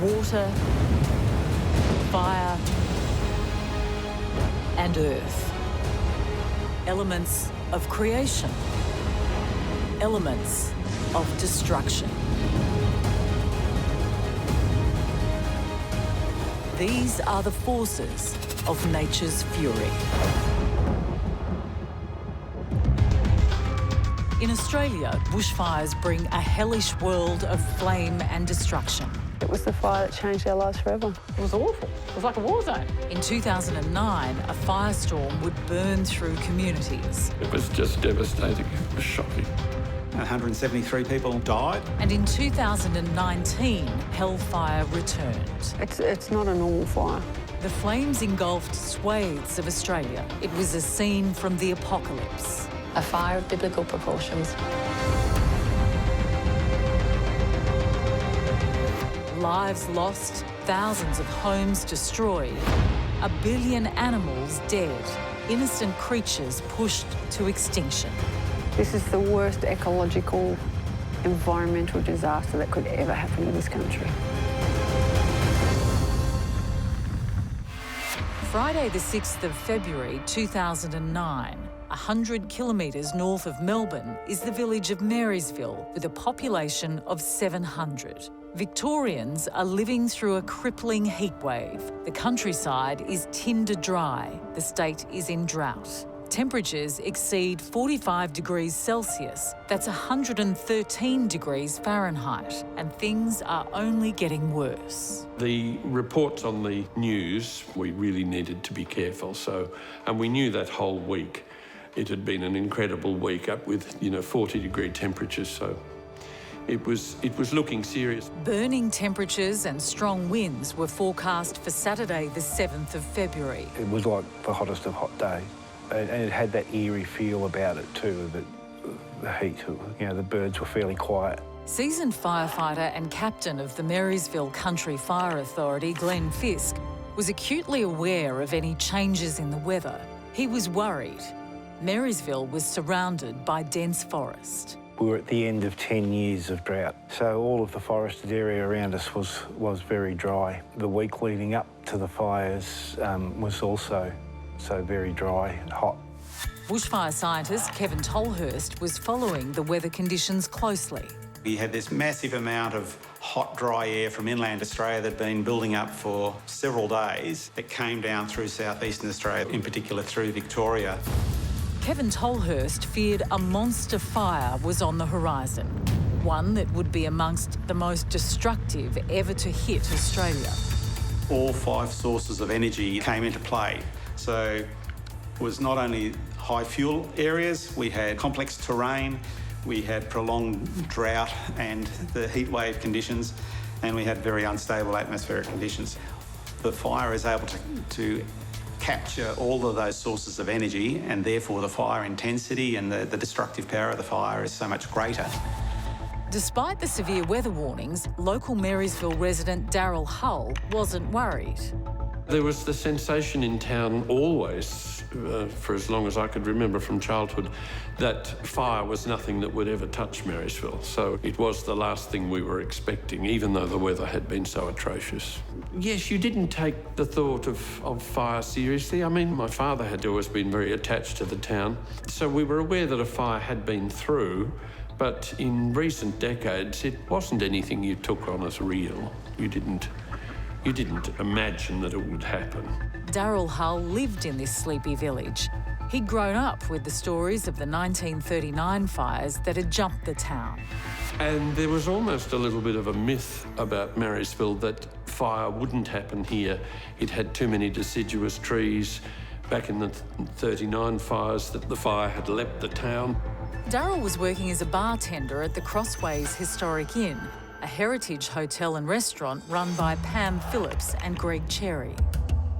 water, fire, and earth. Elements of creation. Elements of destruction. These are the forces of nature's fury. In Australia, bushfires bring a hellish world of flame and destruction. It was the fire that changed our lives forever. It was awful. It was like a war zone. In 2009, a firestorm would burn through communities. It was just devastating. It was shocking. 173 people died. And in 2019, hellfire returned. It's not a normal fire. The flames engulfed swathes of Australia. It was a scene from the apocalypse. A fire of biblical proportions. Lives lost, thousands of homes destroyed, 1 billion animals dead, innocent creatures pushed to extinction. This is the worst ecological, environmental disaster that could ever happen in this country. Friday the 6th of February 2009, 100 kilometres north of Melbourne is the village of Marysville with a population of 700. Victorians are living through a crippling heatwave. The countryside is tinder dry. The state is in drought. Temperatures exceed 45 degrees Celsius. That's 113 degrees Fahrenheit. And things are only getting worse. The reports on the news, we really needed to be careful. And we knew that whole week. It had been an incredible week up with, 40-degree temperatures, so it was looking serious. Burning temperatures and strong winds were forecast for Saturday the 7th of February. It was like the hottest of hot days, and it had that eerie feel about it too, the heat. The birds were fairly quiet. Seasoned firefighter and captain of the Marysville Country Fire Authority, Glenn Fisk, was acutely aware of any changes in the weather. He was worried. Marysville was surrounded by dense forest. We were at the end of 10 years of drought, so all of the forested area around us was very dry. The week leading up to the fires was also so very dry and hot. Bushfire scientist Kevin Tolhurst was following the weather conditions closely. We had this massive amount of hot, dry air from inland Australia that had been building up for several days that came down through southeastern Australia, in particular through Victoria. Kevin Tolhurst feared a monster fire was on the horizon, one that would be amongst the most destructive ever to hit Australia. All 5 sources of energy came into play. So it was not only high fuel areas, we had complex terrain, we had prolonged drought and the heat wave conditions, and we had very unstable atmospheric conditions. The fire is able to capture all of those sources of energy, and therefore the fire intensity and the destructive power of the fire is so much greater. Despite the severe weather warnings, local Marysville resident Daryl Hull wasn't worried. There was the sensation in town always, for as long as I could remember from childhood, that fire was nothing that would ever touch Marysville. So it was the last thing we were expecting, even though the weather had been so atrocious. Yes, you didn't take the thought of fire seriously. I mean, my father had always been very attached to the town, so we were aware that a fire had been through, but in recent decades, it wasn't anything you took on as real. You didn't imagine that it would happen. Daryl Hull lived in this sleepy village. He'd grown up with the stories of the 1939 fires that had jumped the town. And there was almost a little bit of a myth about Marysville that fire wouldn't happen here. It had too many deciduous trees. Back in the 39 fires, that the fire had leapt the town. Daryl was working as a bartender at the Crossways Historic Inn, a heritage hotel and restaurant run by Pam Phillips and Greg Cherry.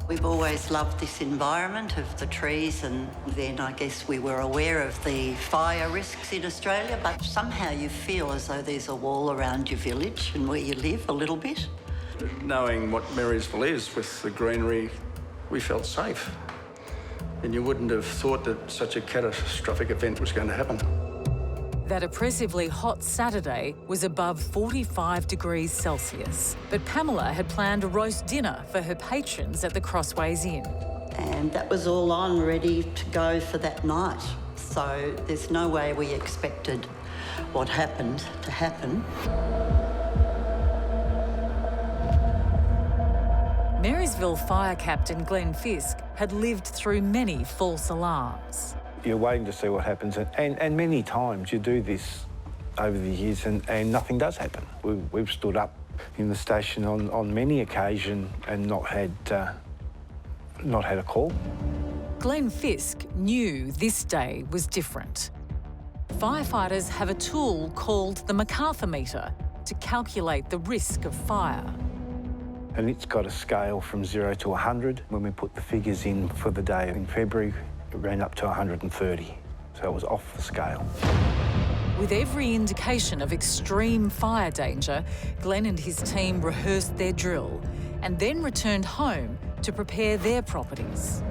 We've always loved this environment of the trees, and then I guess we were aware of the fire risks in Australia, but somehow you feel as though there's a wall around your village and where you live a little bit. Knowing what Marysville is with the greenery, we felt safe. And you wouldn't have thought that such a catastrophic event was going to happen. That oppressively hot Saturday was above 45 degrees Celsius, but Pamela had planned a roast dinner for her patrons at the Crossways Inn. And that was all on, ready to go for that night. So there's no way we expected what happened to happen. Marysville Fire Captain Glenn Fisk had lived through many false alarms. You're waiting to see what happens, and many times you do this over the years and nothing does happen. We've stood up in the station on many occasions and not had a call. Glenn Fisk knew this day was different. Firefighters have a tool called the MacArthur meter to calculate the risk of fire. And it's got a scale from 0 to 100. When we put the figures in for the day in February, it ran up to 130, so it was off the scale. With every indication of extreme fire danger, Glenn and his team rehearsed their drill and then returned home to prepare their properties.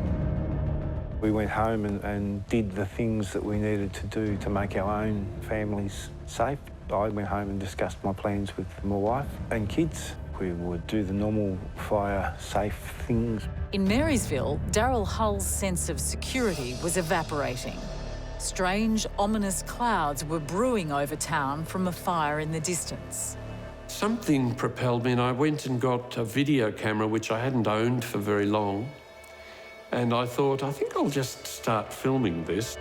We went home and did the things that we needed to do to make our own families safe. I went home and discussed my plans with my wife and kids. We would do the normal fire-safe things. In Marysville, Daryl Hull's sense of security was evaporating. Strange, ominous clouds were brewing over town from a fire in the distance. Something propelled me, and I went and got a video camera, which I hadn't owned for very long. And I thought, I think I'll just start filming this.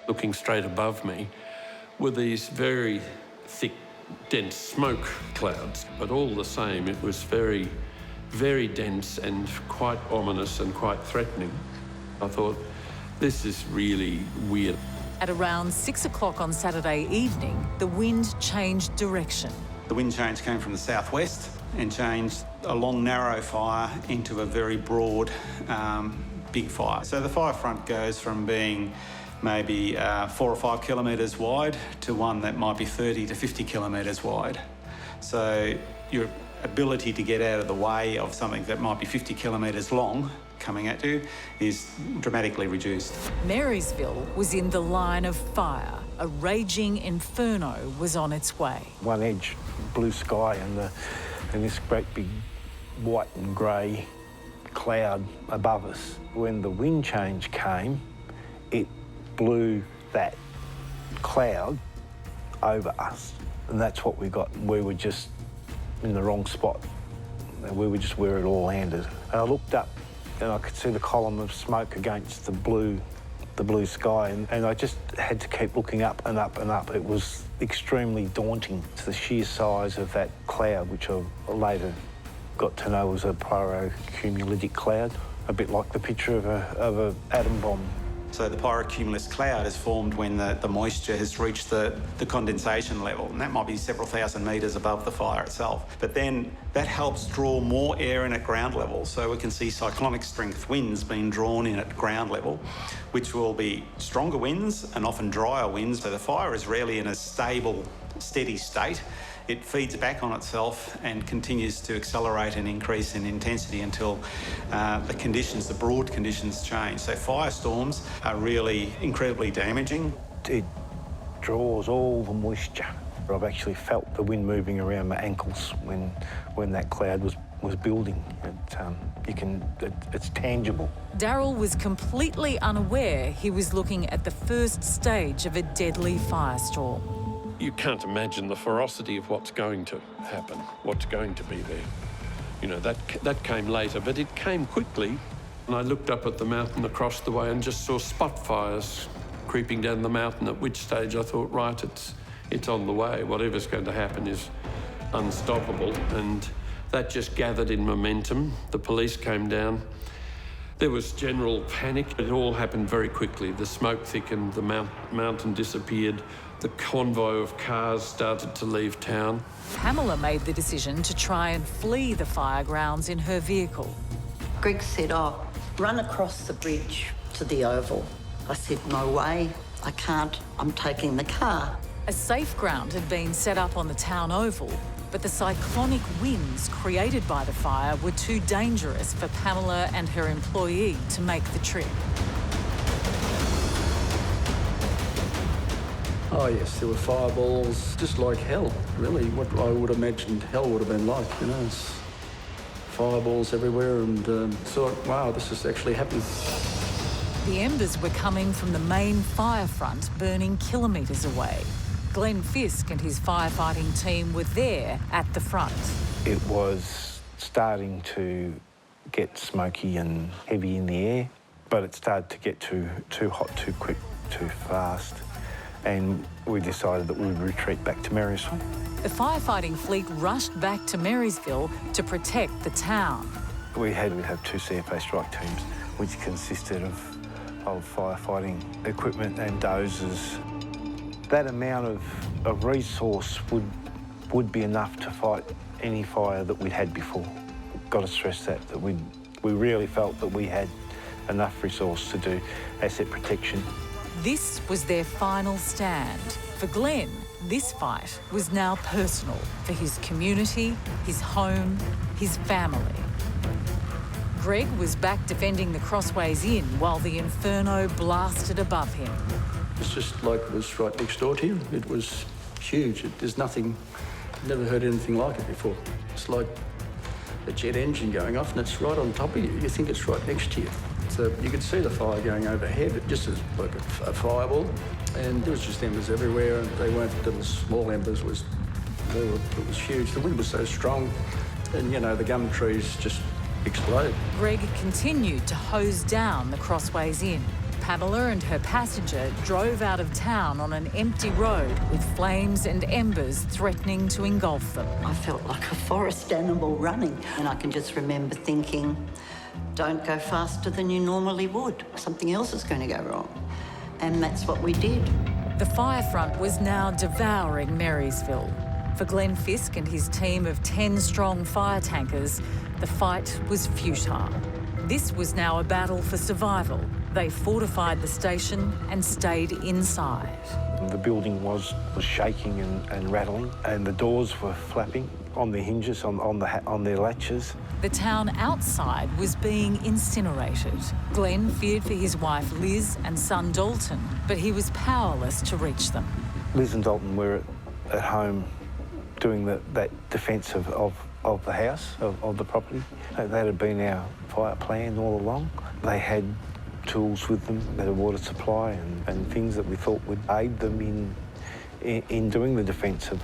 Looking straight above me were these very thick, dense smoke clouds, but all the same, it was very, very dense and quite ominous and quite threatening. I thought, this is really weird. At around 6 o'clock on Saturday evening, the wind changed direction. The wind change came from the southwest and changed a long, narrow fire into a very broad, big fire. So the fire front goes from being maybe 4 or 5 kilometres wide to one that might be 30 to 50 kilometres wide. So your ability to get out of the way of something that might be 50 kilometres long coming at you is dramatically reduced. Marysville was in the line of fire. A raging inferno was on its way. One edge, blue sky, and this great big white and grey cloud above us. When the wind change came, it blew that cloud over us, and that's what we got. We were just in the wrong spot. We were just where it all landed. And I looked up and I could see the column of smoke against the blue sky, and I just had to keep looking up and up and up. It was extremely daunting. It's the sheer size of that cloud, which I later got to know was a pyrocumulus cloud, a bit like the picture of an atom bomb. So the pyrocumulus cloud is formed when the moisture has reached the condensation level, and that might be several thousand metres above the fire itself. But then that helps draw more air in at ground level, so we can see cyclonic strength winds being drawn in at ground level, which will be stronger winds and often drier winds. So the fire is rarely in a stable, steady state. It feeds back on itself and continues to accelerate and increase in intensity until the broad conditions change. So firestorms are really incredibly damaging. It draws all the moisture. I've actually felt the wind moving around my ankles when that cloud was building. It's tangible. Daryl was completely unaware he was looking at the first stage of a deadly firestorm. You can't imagine the ferocity of what's going to happen, what's going to be there. You know, that came later, but it came quickly. And I looked up at the mountain across the way and just saw spot fires creeping down the mountain, at which stage I thought, right, it's on the way. Whatever's going to happen is unstoppable. And that just gathered in momentum. The police came down. There was general panic. It all happened very quickly. The smoke thickened, the mountain disappeared. The convoy of cars started to leave town. Pamela made the decision to try and flee the fire grounds in her vehicle. Greg said, oh, run across the bridge to the Oval. I said, no way, I can't, I'm taking the car. A safe ground had been set up on the town oval, but the cyclonic winds created by the fire were too dangerous for Pamela and her employee to make the trip. Oh yes, there were fireballs, just like hell, really. What I would imagine hell would have been like, you know. It's fireballs everywhere, and thought, wow, this is actually happening. The embers were coming from the main fire front, burning kilometres away. Glenn Fisk and his firefighting team were there at the front. It was starting to get smoky and heavy in the air, but it started to get too hot, too quick, too fast, and we decided that we would retreat back to Marysville. The firefighting fleet rushed back to Marysville to protect the town. We have 2 CFA strike teams, which consisted of firefighting equipment and dozers. That amount of resource would be enough to fight any fire that we'd had before. Got to stress that we really felt that we had enough resource to do asset protection. This was their final stand. For Glenn, this fight was now personal for his community, his home, his family. Greg was back defending the Crossways Inn while the inferno blasted above him. It's just like it was right next door to you. It was huge. There's nothing, never heard anything like it before. It's like a jet engine going off and it's right on top of you. You think it's right next to you. So you could see the fire going overhead, just as like a fireball. And there was just embers everywhere, and they weren't little small embers. It was huge. The wind was so strong, and you know, the gum trees just exploded. Greg continued to hose down the Crossways Inn. Pamela and her passenger drove out of town on an empty road with flames and embers threatening to engulf them. I felt like a forest animal running, and I can just remember thinking, don't go faster than you normally would. Something else is going to go wrong. And that's what we did. The fire front was now devouring Marysville. For Glenn Fisk and his team of 10 strong fire tankers, the fight was futile. This was now a battle for survival. They fortified the station and stayed inside. The building was shaking and rattling, and the doors were flapping on the hinges, on their latches. The town outside was being incinerated. Glenn feared for his wife Liz and son Dalton, but he was powerless to reach them. Liz and Dalton were at home doing that defence of the house, of the property. That had been our fire plan all along. They had tools with them, they had a water supply and things that we thought would aid them in doing the defence of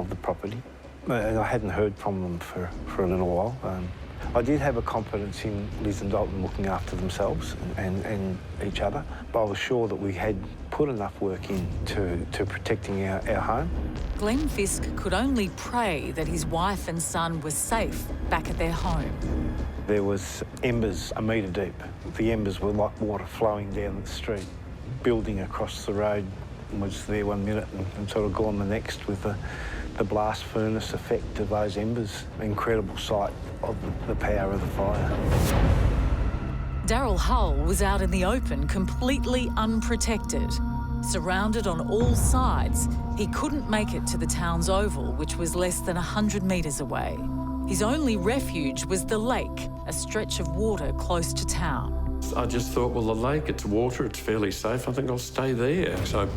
the property. And I hadn't heard from them for a little while. I did have a confidence in Liz and Dalton looking after themselves and each other, but I was sure that we had put enough work in to protecting our home. Glenn Fisk could only pray that his wife and son were safe back at their home. There was embers a metre deep. The embers were like water flowing down the street. Building across the road was there 1 minute and sort of gone the next with the blast furnace effect of those embers. Incredible sight of the power of the fire. Daryl Hull was out in the open, completely unprotected. Surrounded on all sides, he couldn't make it to the town's oval, which was less than 100 metres away. His only refuge was the lake, a stretch of water close to town. I just thought, well, the lake, it's water, it's fairly safe. I think I'll stay there. So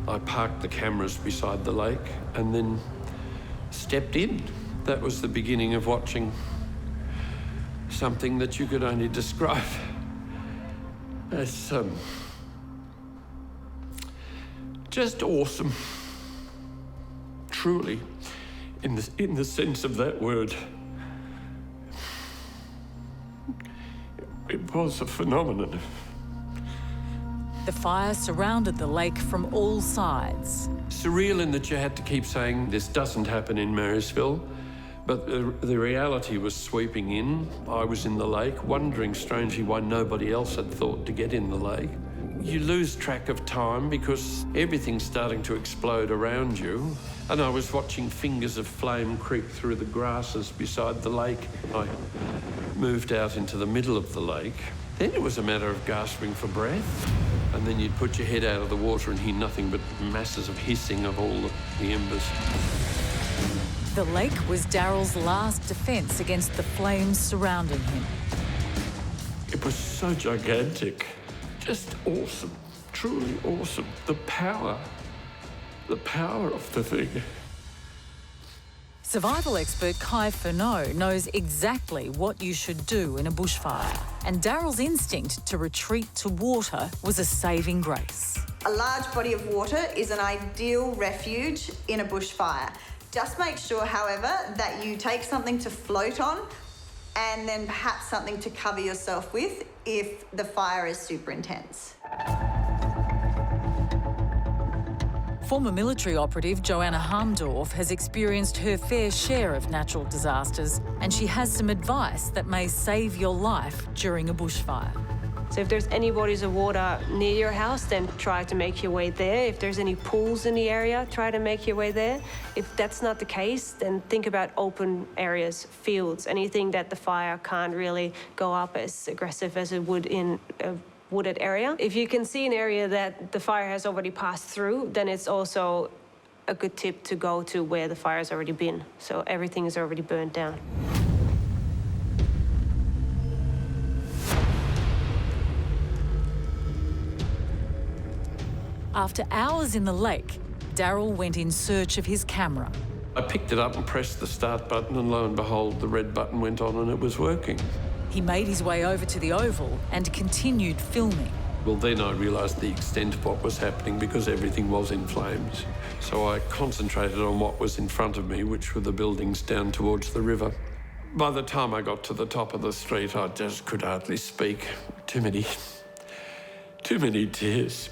I parked the cameras beside the lake and then stepped in. That was the beginning of watching something that you could only describe as just awesome. Truly, in the sense of that word. It was a phenomenon. The fire surrounded the lake from all sides. Surreal in that you had to keep saying, this doesn't happen in Marysville, but the reality was sweeping in. I was in the lake, wondering strangely why nobody else had thought to get in the lake. You lose track of time because everything's starting to explode around you. And I was watching fingers of flame creep through the grasses beside the lake. I moved out into the middle of the lake. Then it was a matter of gasping for breath. And then you'd put your head out of the water and hear nothing but masses of hissing of all the embers. The lake was Daryl's last defence against the flames surrounding him. It was so gigantic. Just awesome, truly awesome. The power the power of the thing. Survival expert Kurnell knows exactly what you should do in a bushfire, and Daryl's instinct to retreat to water was a saving grace. A large body of water is an ideal refuge in a bushfire. Just make sure, however, that you take something to float on and then perhaps something to cover yourself with if the fire is super intense. Former military operative Joanna Harmdorf has experienced her fair share of natural disasters, and she has some advice that may save your life during a bushfire. So if there's any bodies of water near your house, then try to make your way there. If there's any pools in the area, try to make your way there. If that's not the case, then think about open areas, fields, anything that the fire can't really go up as aggressive as it would in a wooded area. If you can see an area that the fire has already passed through, then it's also a good tip to go to where the fire's already been. So everything is already burned down. After hours in the lake, Daryl went in search of his camera. I picked it up and pressed the start button, and lo and behold, the red button went on and it was working. He made his way over to the oval and continued filming. Well, then I realised the extent of what was happening because everything was in flames. So I concentrated on what was in front of me, which were the buildings down towards the river. By the time I got to the top of the street, I just could hardly speak. Too many tears.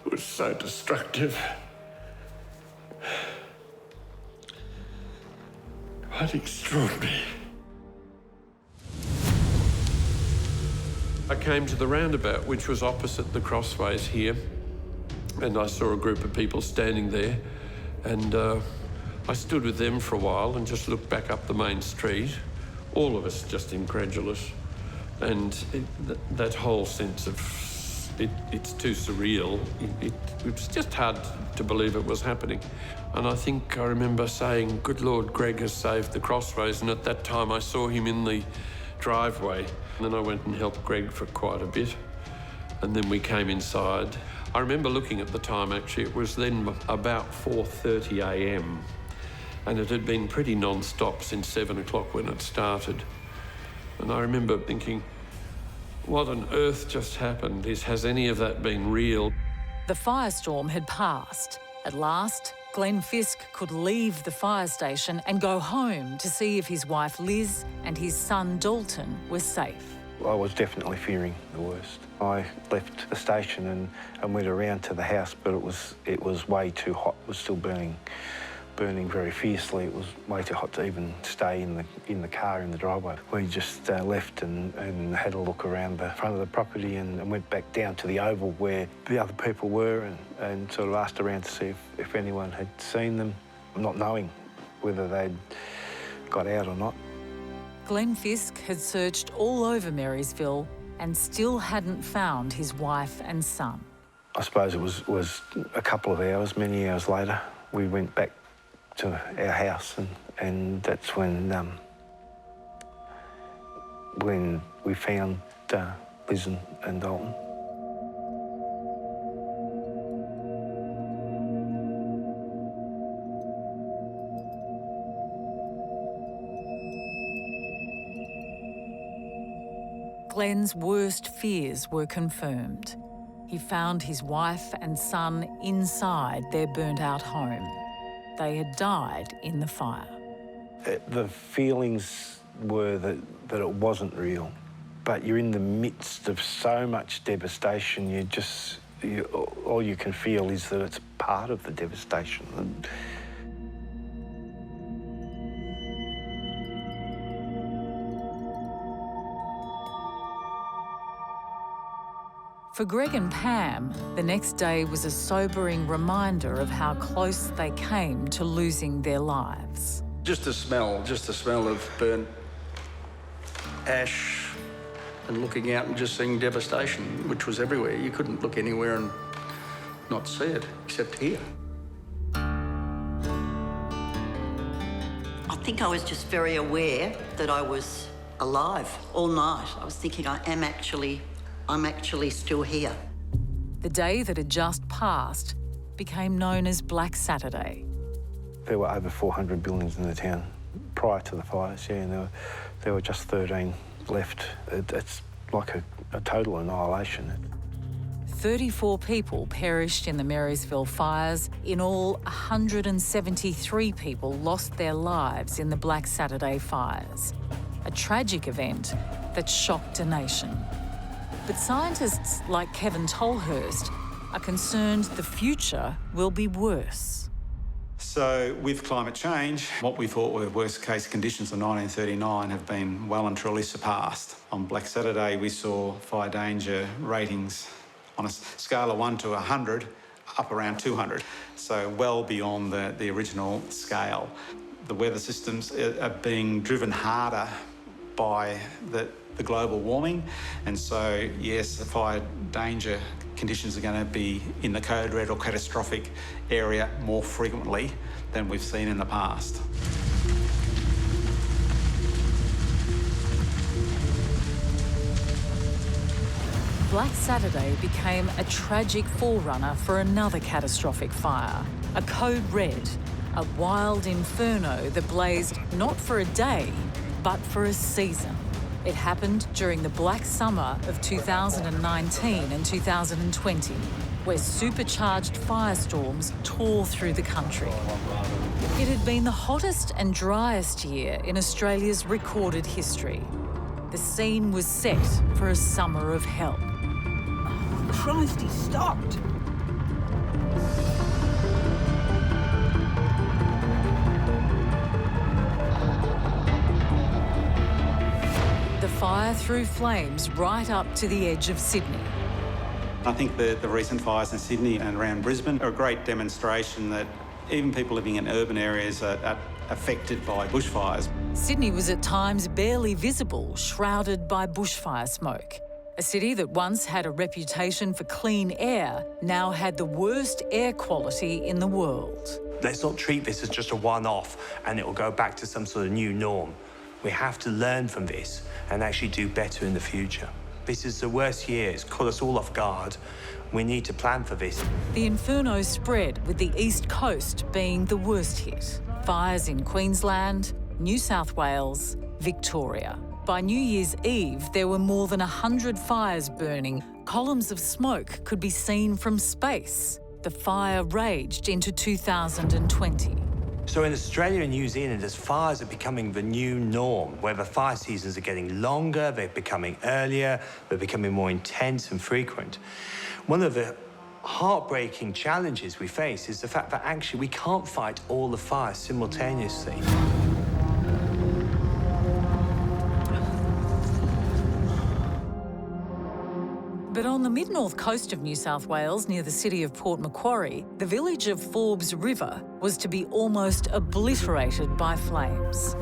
It was so destructive. Quite extraordinary. I came to the roundabout, which was opposite the crossways here, and I saw a group of people standing there, and I stood with them for a while and just looked back up the main street, all of us just incredulous, and that whole sense of it's too surreal. It was just hard to believe it was happening. And I think I remember saying, good Lord, Greg has saved the crossways. And at that time I saw him in the driveway. And then I went and helped Greg for quite a bit. And then we came inside. I remember looking at the time, actually, it was then about 4:30 a.m. And it had been pretty non-stop since 7 o'clock when it started. And I remember thinking, what on earth just happened? Has any of that been real? The firestorm had passed. At last, Glenn Fisk could leave the fire station and go home to see if his wife Liz and his son Dalton were safe. I was definitely fearing the worst. I left the station and went around to the house, but it was way too hot. It was still burning very fiercely. It was way too hot to even stay in the car in the driveway. We just left and had a look around the front of the property and went back down to the oval where the other people were and sort of asked around to see if anyone had seen them, not knowing whether they'd got out or not. Glenn Fisk had searched all over Marysville and still hadn't found his wife and son. I suppose it was a couple of hours, many hours later, we went back to our house, and that's when we found Liz and Dalton. Glenn's worst fears were confirmed. He found his wife and son inside their burnt-out home. They had died in the fire. The feelings were that it wasn't real, but you're in the midst of so much devastation, all you can feel is that it's part of the devastation. For Greg and Pam, the next day was a sobering reminder of how close they came to losing their lives. Just the smell of burnt ash and looking out and just seeing devastation, which was everywhere. You couldn't look anywhere and not see it, except here. I think I was just very aware that I was alive all night. I was thinking I'm actually still here. The day that had just passed became known as Black Saturday. There were over 400 buildings in the town prior to the fires, yeah, and there were just 13 left. It's like a total annihilation. 34 people perished in the Marysville fires. In all, 173 people lost their lives in the Black Saturday fires. A tragic event that shocked a nation. But scientists like Kevin Tolhurst are concerned the future will be worse. So with climate change, what we thought were worst case conditions of 1939 have been well and truly surpassed. On Black Saturday, we saw fire danger ratings on a scale of 1 to 100, up around 200, so well beyond the original scale. The weather systems are being driven harder by the global warming, and so, yes, the fire danger conditions are going to be in the code red or catastrophic area more frequently than we've seen in the past. Black Saturday became a tragic forerunner for another catastrophic fire, a code red, a wild inferno that blazed not for a day, but for a season. It happened during the black summer of 2019 and 2020, where supercharged firestorms tore through the country. It had been the hottest and driest year in Australia's recorded history. The scene was set for a summer of hell. Christ, he stopped. The fire threw flames right up to the edge of Sydney. I think the recent fires in Sydney and around Brisbane are a great demonstration that even people living in urban areas are affected by bushfires. Sydney was at times barely visible, shrouded by bushfire smoke. A city that once had a reputation for clean air now had the worst air quality in the world. Let's not treat this as just a one-off and it will go back to some sort of new norm. We have to learn from this and actually do better in the future. This is the worst year. It's caught us all off guard. We need to plan for this. The inferno spread, with the east coast being the worst hit. Fires in Queensland, New South Wales, Victoria. By New Year's Eve, there were more than 100 fires burning. Columns of smoke could be seen from space. The fire raged into 2020. So in Australia and New Zealand, as fires are becoming the new norm, where the fire seasons are getting longer, they're becoming earlier, they're becoming more intense and frequent. One of the heartbreaking challenges we face is the fact that actually we can't fight all the fires simultaneously. But on the mid-north coast of New South Wales, near the city of Port Macquarie, the village of Forbes River was to be almost obliterated by flames.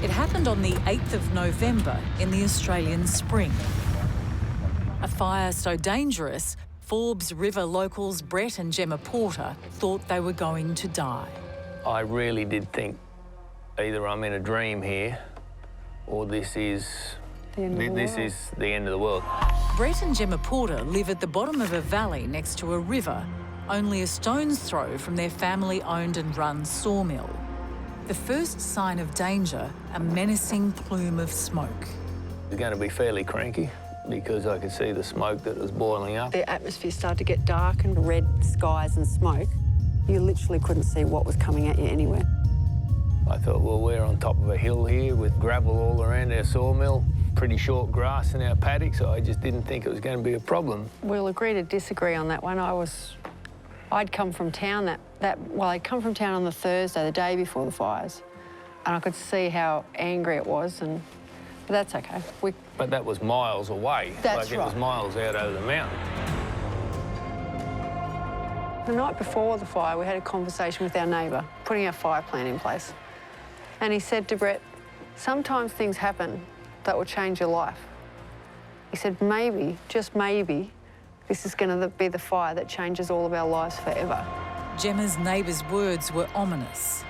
It happened on the 8th of November in the Australian spring. A fire so dangerous, Forbes River locals Brett and Gemma Porter thought they were going to die. I really did think either I'm in a dream here or this is the end of the world. Brett and Gemma Porter live at the bottom of a valley next to a river, only a stone's throw from their family-owned and run sawmill. The first sign of danger, a menacing plume of smoke. It's going to be fairly cranky, because I could see the smoke that was boiling up. The atmosphere started to get dark and red skies and smoke. You literally couldn't see what was coming at you anywhere. I thought, well, we're on top of a hill here with gravel all around our sawmill, pretty short grass in our paddock, so I just didn't think it was going to be a problem. We'll agree to disagree on that one. I'd come from town I'd come from town on the Thursday, the day before the fires, and I could see how angry it was, but that's okay. But that was miles away. That's right. It was miles out over the mountain. The night before the fire, we had a conversation with our neighbour, putting our fire plan in place. And he said to Brett, sometimes things happen that will change your life. He said, maybe, just maybe, this is going to be the fire that changes all of our lives forever. Gemma's neighbour's words were ominous.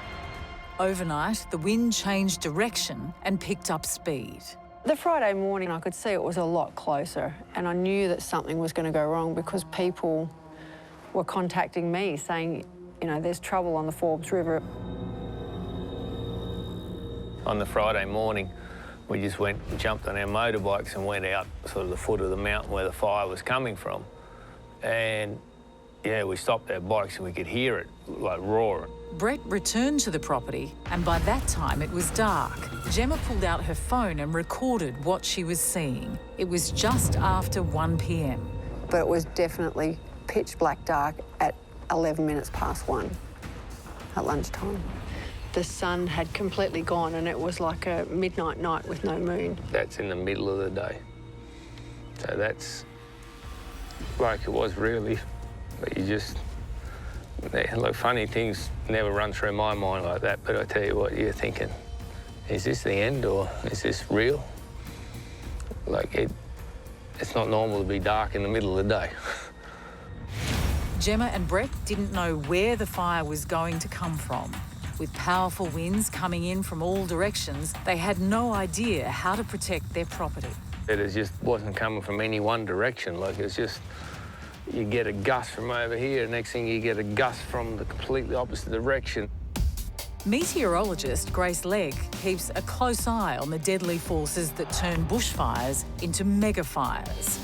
Overnight, the wind changed direction and picked up speed. The Friday morning, I could see it was a lot closer, and I knew that something was going to go wrong because people were contacting me saying, you know, there's trouble on the Forbes River. On the Friday morning, we just went and jumped on our motorbikes and went out sort of the foot of the mountain where the fire was coming from. And yeah, we stopped our bikes and we could hear it, like, roaring. Brett returned to the property, and by that time it was dark. Gemma pulled out her phone and recorded what she was seeing. It was just after 1 p.m. But it was definitely pitch black dark at 11 minutes past 1 at lunchtime. The sun had completely gone and it was like a midnight night with no moon. That's in the middle of the day. So that's like it was really, but you just, look, funny things never run through my mind like that, but I tell you what, you're thinking, is this the end or is this real? Like, it's not normal to be dark in the middle of the day. Gemma and Brett didn't know where the fire was going to come from. With powerful winds coming in from all directions, they had no idea how to protect their property. It just wasn't coming from any one direction. Like, it's just, you get a gust from over here, next thing you get a gust from the completely opposite direction. Meteorologist Grace Legg keeps a close eye on the deadly forces that turn bushfires into megafires.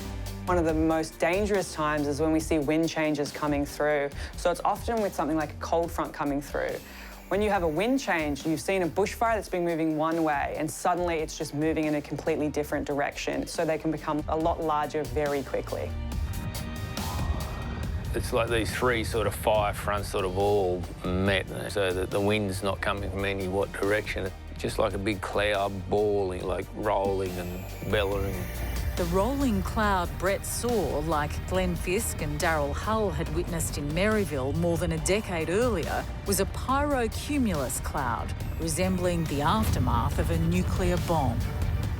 One of the most dangerous times is when we see wind changes coming through. So it's often with something like a cold front coming through. When you have a wind change, you've seen a bushfire that's been moving one way and suddenly it's just moving in a completely different direction. So they can become a lot larger very quickly. It's like these three sort of fire fronts sort of all met, so that the wind's not coming from any what direction. It's just like a big cloud balling, like rolling and bellowing. The rolling cloud Brett saw, like Glenn Fisk and Daryl Hull had witnessed in Maryville more than a decade earlier, was a pyrocumulus cloud, resembling the aftermath of a nuclear bomb.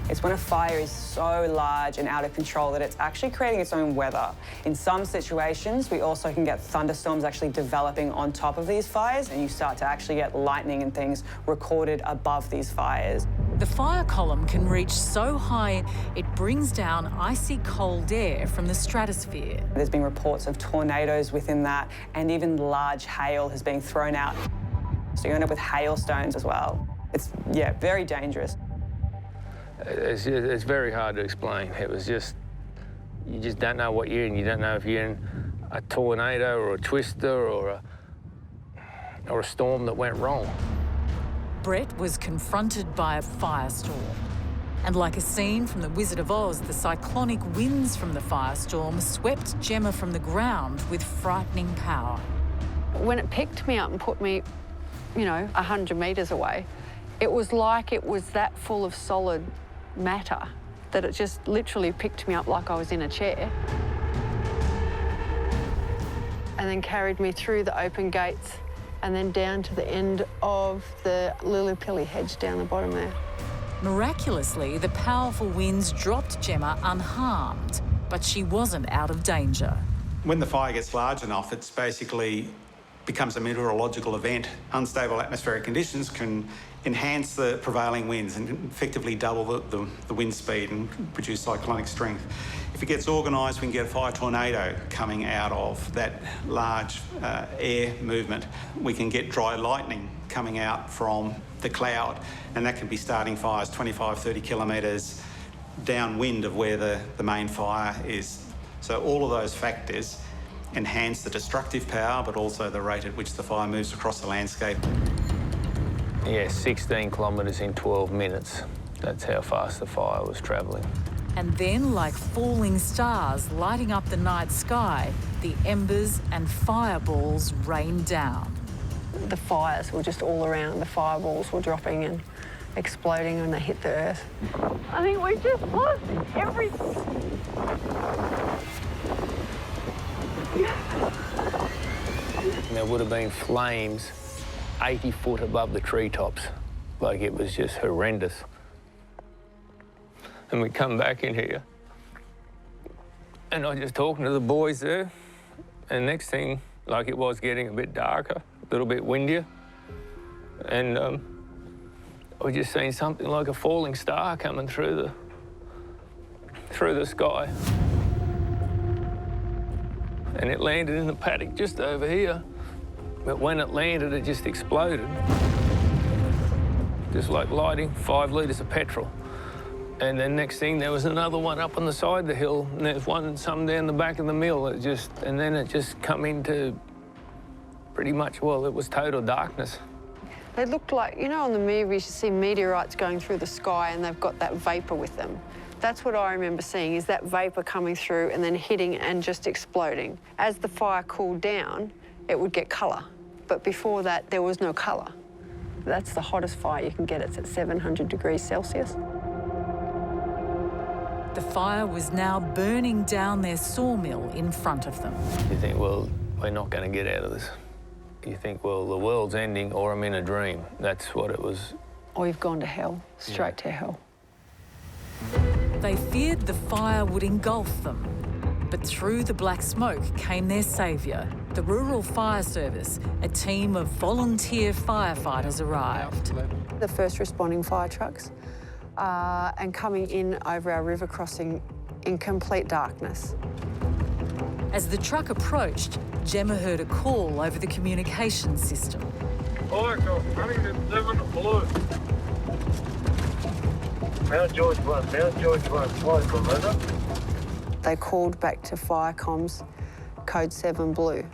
It's when a fire is so large and out of control that it's actually creating its own weather. In some situations, we also can get thunderstorms actually developing on top of these fires, and you start to actually get lightning and things recorded above these fires. The fire column can reach so high it brings down icy cold air from the stratosphere. There's been reports of tornadoes within that, and even large hail has been thrown out. So you end up with hailstones as well. It's, yeah, very dangerous. It's very hard to explain. It was just, you just don't know what you're in. You don't know if you're in a tornado or a twister or a storm that went wrong. Brett was confronted by a firestorm. And like a scene from The Wizard of Oz, the cyclonic winds from the firestorm swept Gemma from the ground with frightening power. When it picked me up and put me, 100 metres away, it was like it was that full of solid matter that it just literally picked me up like I was in a chair. And then carried me through the open gates and then down to the end of the lily-pilly hedge down the bottom there. Miraculously, the powerful winds dropped Gemma unharmed, but she wasn't out of danger. When the fire gets large enough, it's basically becomes a meteorological event. Unstable atmospheric conditions can enhance the prevailing winds and effectively double the wind speed and produce cyclonic strength. If it gets organised, we can get a fire tornado coming out of that large air movement. We can get dry lightning coming out from the cloud, and that can be starting fires 25, 30 kilometres downwind of where the main fire is. So all of those factors enhance the destructive power, but also the rate at which the fire moves across the landscape. Yeah, 16 kilometres in 12 minutes. That's how fast the fire was travelling. And then, like falling stars lighting up the night sky, the embers and fireballs rained down. The fires were just all around. The fireballs were dropping and exploding when they hit the earth. I think we just lost everything. There would have been flames 80 foot above the treetops. Like, it was just horrendous. And we come back in here, and I was just talking to the boys there, and next thing, like, it was getting a bit darker, a little bit windier. And we just seen something like a falling star coming through the sky. And it landed in the paddock just over here. But when it landed, it just exploded. Just like lighting 5 litres of petrol. And then next thing, there was another one up on the side of the hill, and there's some down the back of the mill. And then it just come into pretty much, well, it was total darkness. They looked like, you know, on the movies you see meteorites going through the sky and they've got that vapour with them. That's what I remember seeing, is that vapour coming through and then hitting and just exploding. As the fire cooled down, it would get colour. But before that, there was no colour. That's the hottest fire you can get. It's at 700 degrees Celsius. The fire was now burning down their sawmill in front of them. You think, well, we're not going to get out of this. You think, well, the world's ending or I'm in a dream. That's what it was. Or you've gone to hell, straight to hell. They feared the fire would engulf them. But through the black smoke came their saviour. The Rural Fire Service, a team of volunteer firefighters arrived. The first responding fire trucks and coming in over our river crossing in complete darkness. As the truck approached, Gemma heard a call over the communication system. Mount George 1, flight commander. They called back to fire comms, code 7 blue.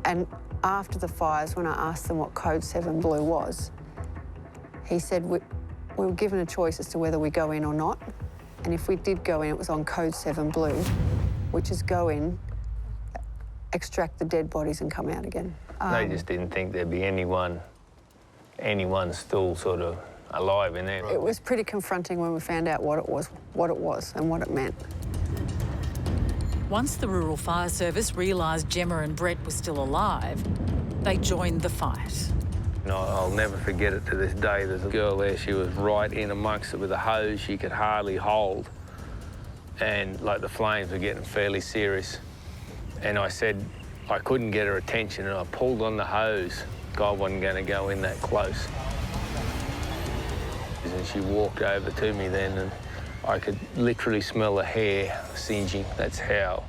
And after the fires, when I asked them what code 7 blue was, he said we were given a choice as to whether we go in or not. And if we did go in, it was on code 7 blue, which is go in, extract the dead bodies and come out again. They just didn't think there'd be anyone still sort of alive in there. It was pretty confronting when we found out what it was and what it meant. Once the Rural Fire Service realised Gemma and Brett were still alive, they joined the fight. No, I'll never forget it to this day. There's a girl there, she was right in amongst it with a hose she could hardly hold. And, like, the flames were getting fairly serious. And I said I couldn't get her attention, and I pulled on the hose. God wasn't going to go in that close. And she walked over to me then, and I could literally smell the hair singeing. That's how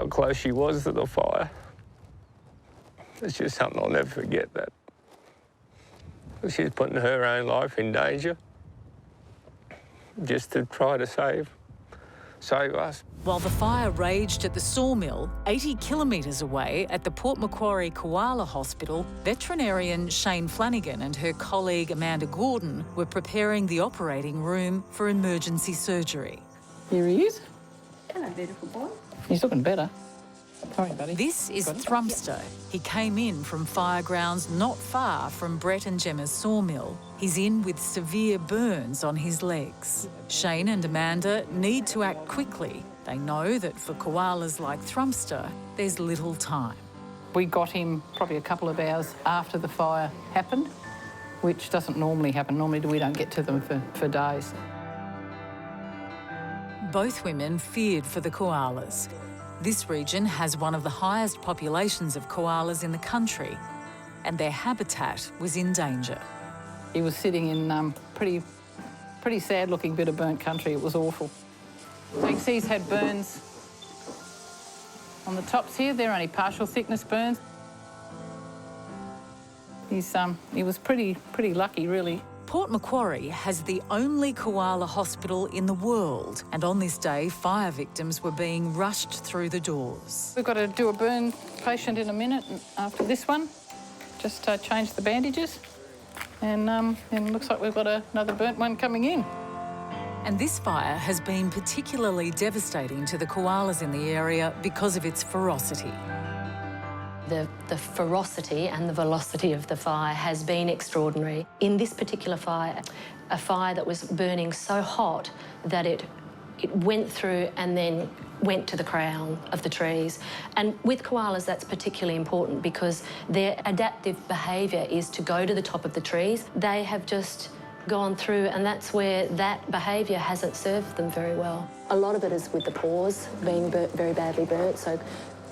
close she was to the fire. It's just something I'll never forget, that. She's putting her own life in danger just to try to save us. While the fire raged at the sawmill, 80 kilometres away at the Port Macquarie Koala Hospital, veterinarian Shane Flanagan and her colleague Amanda Gordon were preparing the operating room for emergency surgery. Here he is. Hello, beautiful boy. He's looking better. Sorry, buddy. This is Thrumster. He came in from firegrounds not far from Brett and Gemma's sawmill. He's in with severe burns on his legs. Shane and Amanda need to act quickly. They know that for koalas like Thrumster, there's little time. We got him probably a couple of hours after the fire happened, which doesn't normally happen. Normally we don't get to them for days. Both women feared for the koalas. This region has one of the highest populations of koalas in the country, and their habitat was in danger. He was sitting in pretty sad-looking bit of burnt country. It was awful. So you can see he's had burns on the tops here. They're only partial thickness burns. He was pretty lucky, really. Port Macquarie has the only koala hospital in the world, and on this day, fire victims were being rushed through the doors. We've got to do a burn patient in a minute after this one. Just change the bandages, and it looks like we've got another burnt one coming in. And this fire has been particularly devastating to the koalas in the area because of its ferocity. The ferocity and the velocity of the fire has been extraordinary. In this particular fire, a fire that was burning so hot that it went through and then went to the crown of the trees. And with koalas, that's particularly important because their adaptive behaviour is to go to the top of the trees. They have just gone through, and that's where that behaviour hasn't served them very well. A lot of it is with the paws being very badly burnt, so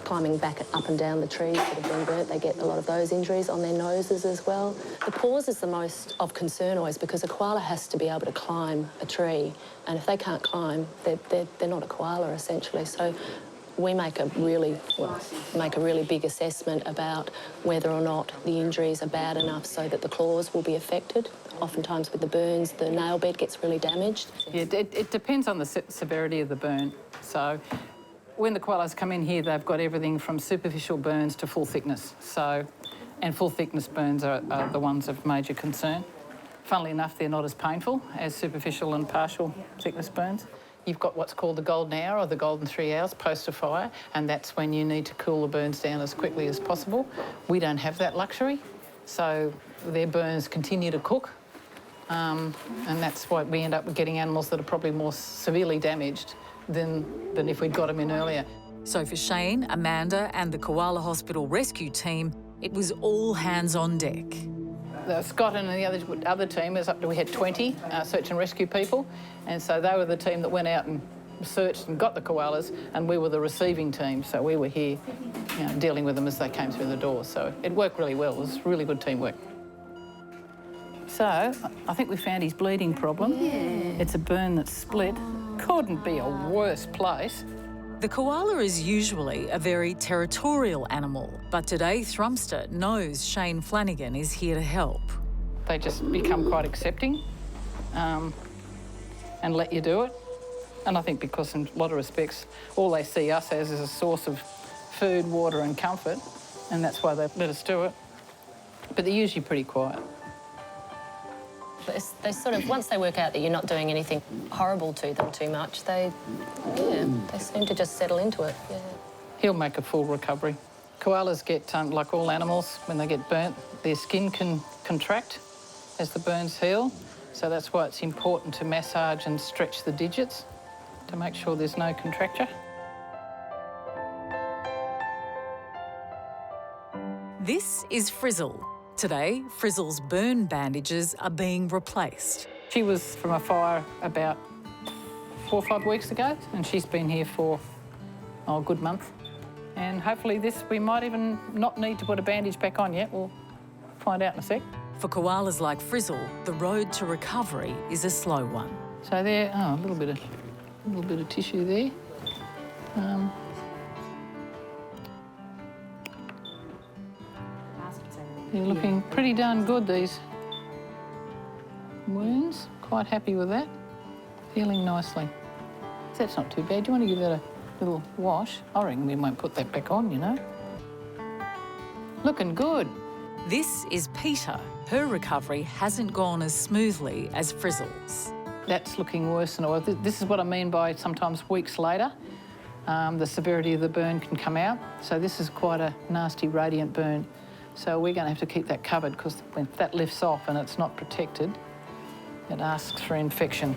climbing back up and down the trees that have been burnt. They get a lot of those injuries on their noses as well. The paws is the most of concern always because a koala has to be able to climb a tree, and if they can't climb, they're not a koala essentially. So we make a really big assessment about whether or not the injuries are bad enough so that the claws will be affected. Oftentimes with the burns, the nail bed gets really damaged. Yeah, it depends on the severity of the burn. So when the koalas come in here, they've got everything from superficial burns to full thickness. And full thickness burns are the ones of major concern. Funnily enough, they're not as painful as superficial and partial thickness burns. You've got what's called the golden hour or the golden 3 hours post a fire, and that's when you need to cool the burns down as quickly as possible. We don't have that luxury, so their burns continue to cook, and that's why we end up getting animals that are probably more severely damaged than if we'd got them in earlier. So for Shane, Amanda and the Koala Hospital rescue team, it was all hands on deck. Scott and the other team, we had 20 search and rescue people, and so they were the team that went out and searched and got the koalas, and we were the receiving team, so we were here dealing with them as they came through the door. So it worked really well. It was really good teamwork. So I think we found his bleeding problem. Yeah. It's a burn that's split. Couldn't be a worse place. The koala is usually a very territorial animal, but today Thrumster knows Shane Flanagan is here to help. They just become quite accepting and let you do it. And I think because in a lot of respects, all they see us as is a source of food, water and comfort, and that's why they let us do it. But they're usually pretty quiet. They sort of, once they work out that you're not doing anything horrible to them too much, they seem to just settle into it. Yeah. He'll make a full recovery. Koalas get, like all animals, when they get burnt, their skin can contract as the burns heal. So that's why it's important to massage and stretch the digits to make sure there's no contracture. This is Frizzle. Today, Frizzle's burn bandages are being replaced. She was from a fire about 4 or 5 weeks ago, and she's been here for a good month. And hopefully we might even not need to put a bandage back on yet. We'll find out in a sec. For koalas like Frizzle, the road to recovery is a slow one. So there, a little bit of tissue there. They're looking pretty darn good, these wounds. Quite happy with that. Healing nicely. That's not too bad. Do you want to give that a little wash? I reckon we won't put that back on, you know. Looking good. This is Peter. Her recovery hasn't gone as smoothly as Frizzle's. That's looking worse than it was. This is what I mean by sometimes weeks later, the severity of the burn can come out. So this is quite a nasty radiant burn. So we're going to have to keep that covered because when that lifts off and it's not protected, it asks for infection.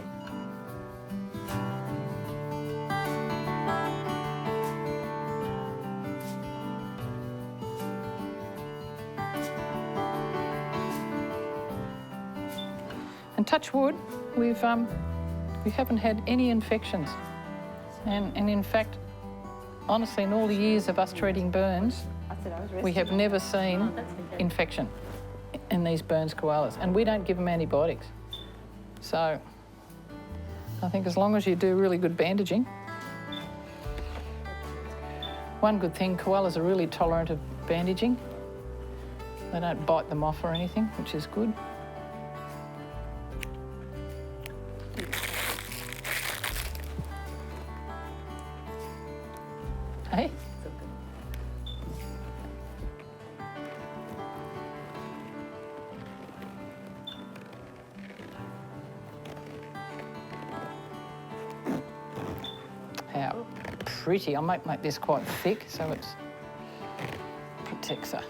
And touch wood, we haven't had any infections. And in fact, honestly, in all the years of us treating burns, we have never seen infection in these burns koalas, and we don't give them antibiotics. So I think as long as you do really good bandaging. One good thing, koalas are really tolerant of bandaging. They don't bite them off or anything, which is good. Hey? How pretty. I might make this quite thick so it protects her.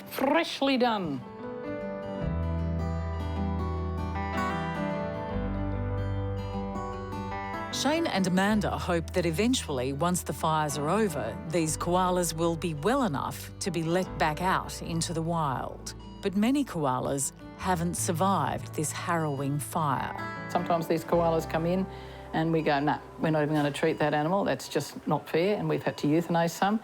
Freshly done. Shane and Amanda hope that eventually, once the fires are over, these koalas will be well enough to be let back out into the wild. But many koalas haven't survived this harrowing fire. Sometimes these koalas come in And we go, nah, we're not even going to treat that animal. That's just not fair, and we've had to euthanase some.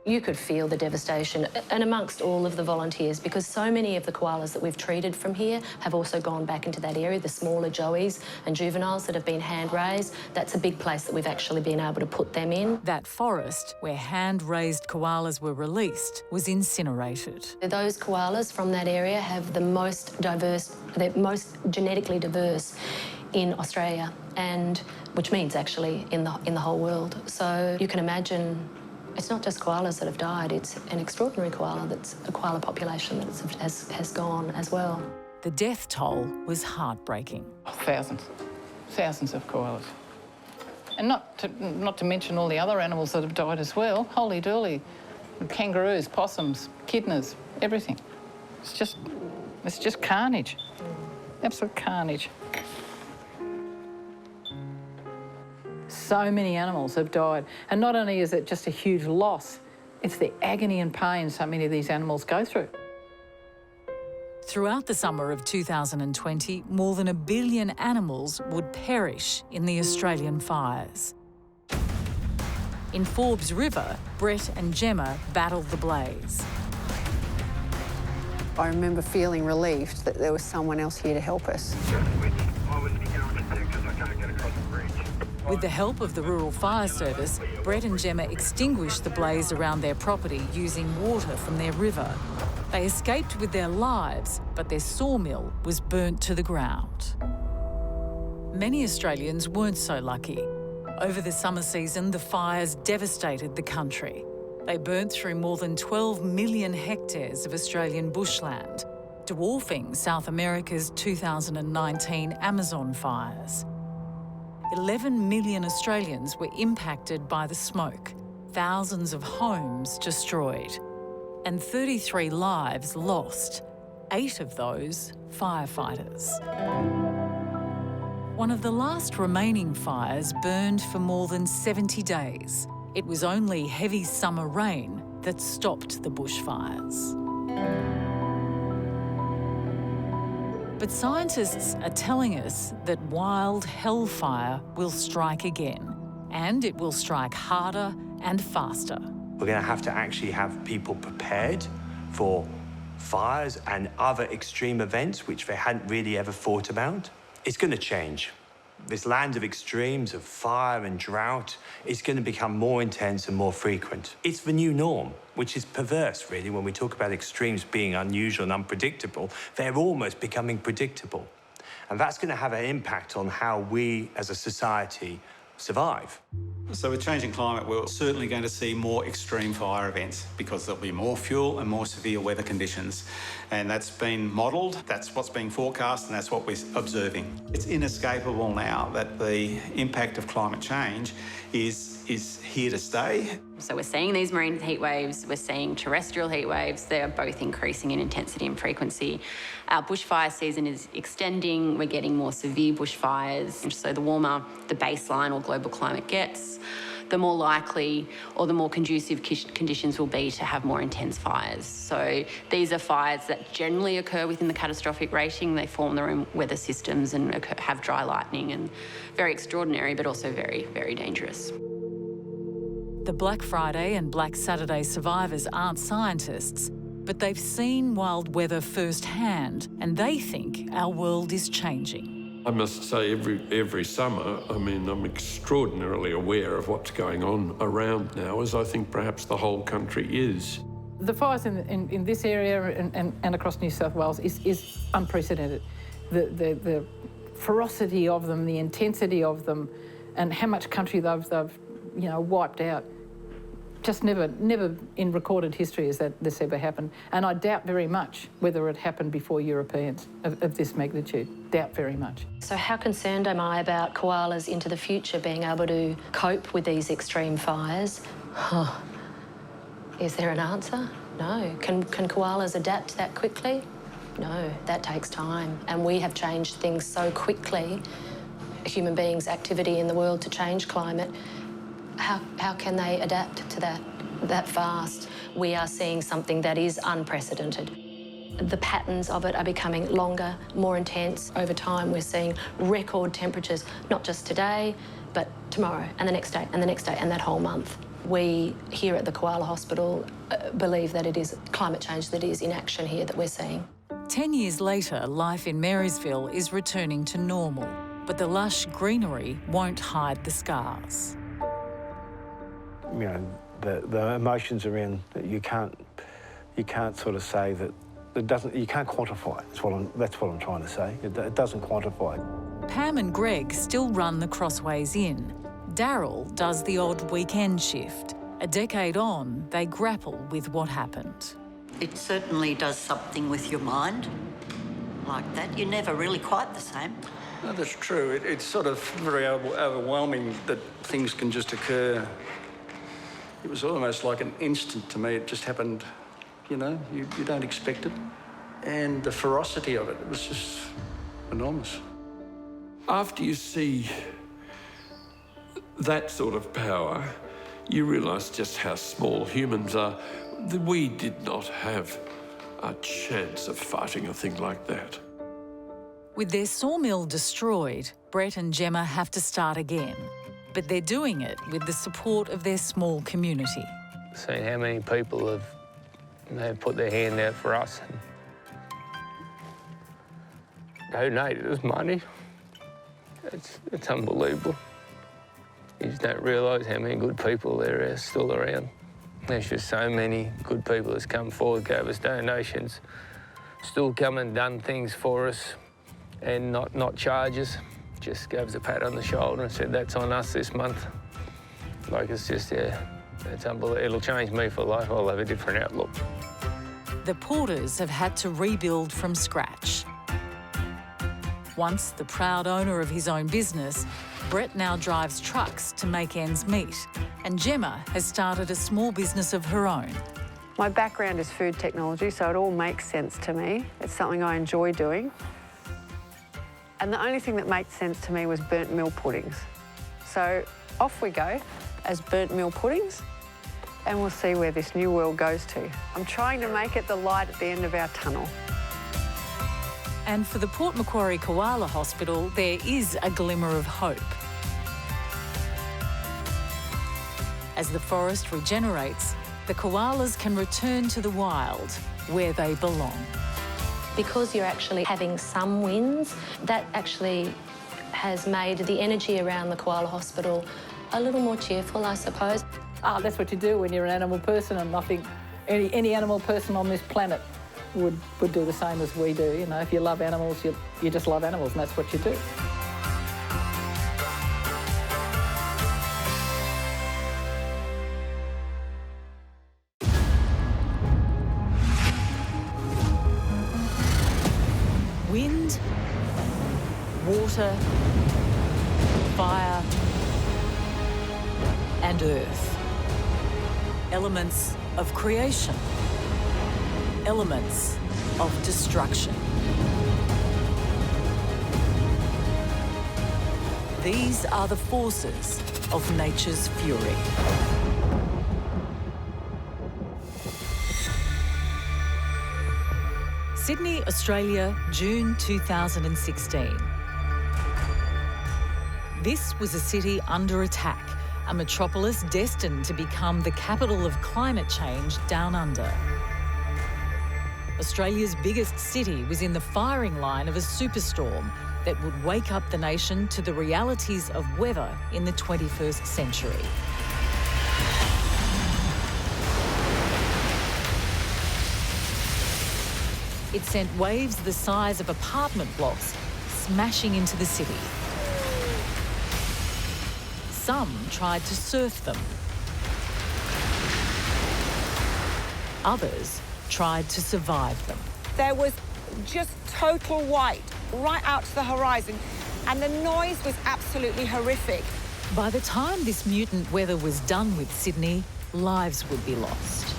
You could feel the devastation, and amongst all of the volunteers, because so many of the koalas that we've treated from here have also gone back into that area, the smaller joeys and juveniles that have been hand-raised. That's a big place that we've actually been able to put them in. That forest where hand-raised koalas were released was incinerated. Those koalas from that area have the most diverse, they're most genetically diverse in Australia, and which means actually in the whole world. So you can imagine it's not just koalas that have died, it's an extraordinary koala population that has gone as well. The death toll was heartbreaking. Thousands of koalas. And not to mention all the other animals that have died as well. Holy dooly. Kangaroos, possums, echidnas, everything. It's just carnage. Absolute carnage. So many animals have died. And not only is it just a huge loss, it's the agony and pain so many of these animals go through. Throughout the summer of 2020, more than 1 billion animals would perish in the Australian fires. In Forbes River, Brett and Gemma battled the blaze. I remember feeling relieved that there was someone else here to help us. With the help of the Rural Fire Service, Brett and Gemma extinguished the blaze around their property using water from their river. They escaped with their lives, but their sawmill was burnt to the ground. Many Australians weren't so lucky. Over the summer season, the fires devastated the country. They burnt through more than 12 million hectares of Australian bushland, dwarfing South America's 2019 Amazon fires. 11 million Australians were impacted by the smoke, thousands of homes destroyed, and 33 lives lost, 8 of those firefighters. One of the last remaining fires burned for more than 70 days. It was only heavy summer rain that stopped the bushfires. But scientists are telling us that wild hellfire will strike again, and it will strike harder and faster. We're going to actually have people prepared for fires and other extreme events which they hadn't really ever thought about. It's going to change. This land of extremes, of fire and drought, is going to become more intense and more frequent. It's the new norm, which is perverse, really, when we talk about extremes being unusual and unpredictable. They're almost becoming predictable. And that's going to have an impact on how we, as a society, survive. So with changing climate, we're certainly going to see more extreme fire events because there'll be more fuel and more severe weather conditions. And that's been modelled, that's what's being forecast, and that's what we're observing. It's inescapable now that the impact of climate change is here to stay. So we're seeing these marine heat waves, we're seeing terrestrial heat waves. They are both increasing in intensity and frequency. Our bushfire season is extending, we're getting more severe bushfires. And so the warmer the baseline or global climate gets, the more likely or the more conducive conditions will be to have more intense fires. So these are fires that generally occur within the catastrophic rating. They form their own weather systems and have dry lightning, and very extraordinary, but also very, very dangerous. The Black Friday and Black Saturday survivors aren't scientists, but they've seen wild weather firsthand, and they think our world is changing. I must say, every summer, I mean, I'm extraordinarily aware of what's going on around now, as I think perhaps the whole country is. The fires in this area and across New South Wales is unprecedented. The ferocity of them, the intensity of them, and how much country they've wiped out. Just never in recorded history has this ever happened. And I doubt very much whether it happened before Europeans of this magnitude. Doubt very much. So how concerned am I about koalas into the future being able to cope with these extreme fires? Is there an answer? No. Can koalas adapt that quickly? No, that takes time. And we have changed things so quickly, human beings' activity in the world to change climate. How can they adapt to that fast? We are seeing something that is unprecedented. The patterns of it are becoming longer, more intense. Over time, we're seeing record temperatures, not just today, but tomorrow and the next day and the next day and that whole month. We here at the Koala Hospital believe that it is climate change that is in action here that we're seeing. 10 years later, life in Marysville is returning to normal, but the lush greenery won't hide the scars. You know, the emotions around you can't sort of say that it doesn't. You can't quantify. That's what I'm trying to say. It doesn't quantify. Pam and Greg still run the Crossways Inn. Daryl does the odd weekend shift. A decade on, they grapple with what happened. It certainly does something with your mind like that. You're never really quite the same. No, that's true. It's sort of very overwhelming that things can just occur. It was almost like an instant to me. It just happened, you know, you don't expect it. And the ferocity of it was just enormous. After you see that sort of power, you realise just how small humans are. We did not have a chance of fighting a thing like that. With their sawmill destroyed, Brett and Gemma have to start again. But they're doing it with the support of their small community. Seeing how many people have put their hand out for us and donated us money. It's unbelievable. You just don't realise how many good people there are still around. There's just so many good people that's come forward, gave us donations, still come and done things for us and not charge us. Just gave us a pat on the shoulder and said, that's on us this month. Like, it's just, yeah, it's unbelievable. It'll change me for life. I'll have a different outlook. The Porters have had to rebuild from scratch. Once the proud owner of his own business, Brett now drives trucks to make ends meet, and Gemma has started a small business of her own. My background is food technology, so it all makes sense to me. It's something I enjoy doing. And the only thing that made sense to me was burnt meal puddings. So off we go as burnt meal puddings, and we'll see where this new world goes to. I'm trying to make it the light at the end of our tunnel. And for the Port Macquarie Koala Hospital, there is a glimmer of hope. As the forest regenerates, the koalas can return to the wild, where they belong. Because you're actually having some wins, that actually has made the energy around the Koala Hospital a little more cheerful, I suppose. Oh, that's what you do when you're an animal person, and I think any animal person on this planet would do the same as we do. You know, if you love animals, you just love animals, and that's what you do. Wind, water, fire, and earth. Elements of creation. Elements of destruction. These are the forces of nature's fury. Sydney, Australia, June 2016. This was a city under attack, a metropolis destined to become the capital of climate change down under. Australia's biggest city was in the firing line of a superstorm that would wake up the nation to the realities of weather in the 21st century. It sent waves the size of apartment blocks smashing into the city. Some tried to surf them. Others tried to survive them. There was just total white right out to the horizon, and the noise was absolutely horrific. By the time this mutant weather was done with Sydney, lives would be lost.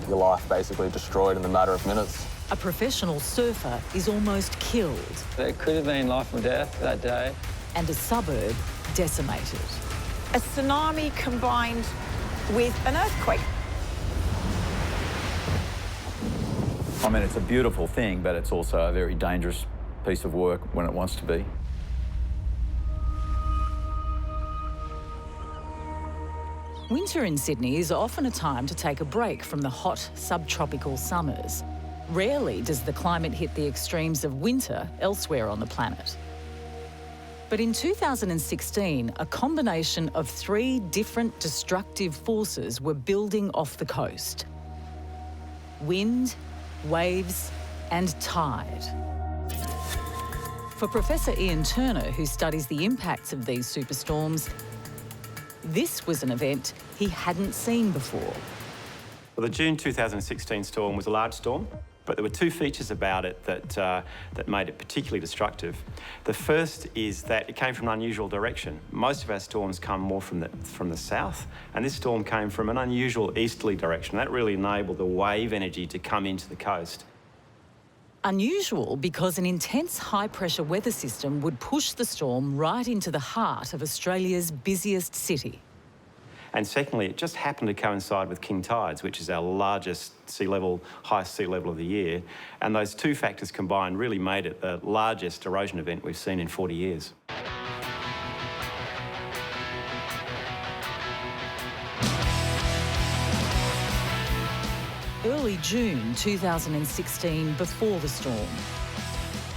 Your life basically destroyed in a matter of minutes. A professional surfer is almost killed. It could have been life or death that day. And a suburb decimated. A tsunami combined with an earthquake. I mean, it's a beautiful thing, but it's also a very dangerous piece of work when it wants to be. Winter in Sydney is often a time to take a break from the hot subtropical summers. Rarely does the climate hit the extremes of winter elsewhere on the planet. But in 2016, a combination of 3 different destructive forces were building off the coast: wind, waves, and tide. For Professor Ian Turner, who studies the impacts of these superstorms, this was an event he hadn't seen before. Well, the June 2016 storm was a large storm, but there were 2 features about it that made it particularly destructive. The first is that it came from an unusual direction. Most of our storms come more from the south, and this storm came from an unusual easterly direction. That really enabled the wave energy to come into the coast. Unusual because an intense high-pressure weather system would push the storm right into the heart of Australia's busiest city. And secondly, it just happened to coincide with king tides, which is our largest highest sea level of the year. And those 2 factors combined really made it the largest erosion event we've seen in 40 years. Early June 2016, before the storm.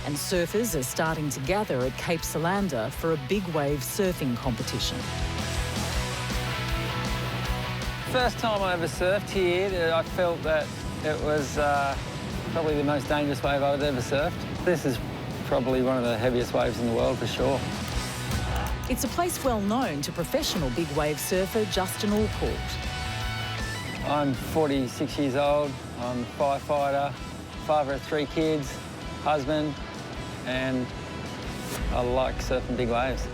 And surfers are starting to gather at Cape Solander for a big wave surfing competition. First time I ever surfed here, I felt that it was probably the most dangerous wave I've ever surfed. This is probably one of the heaviest waves in the world for sure. It's a place well known to professional big wave surfer Justin Allport. I'm 46 years old, I'm a firefighter, father of 3 kids, husband, and I like surfing big waves.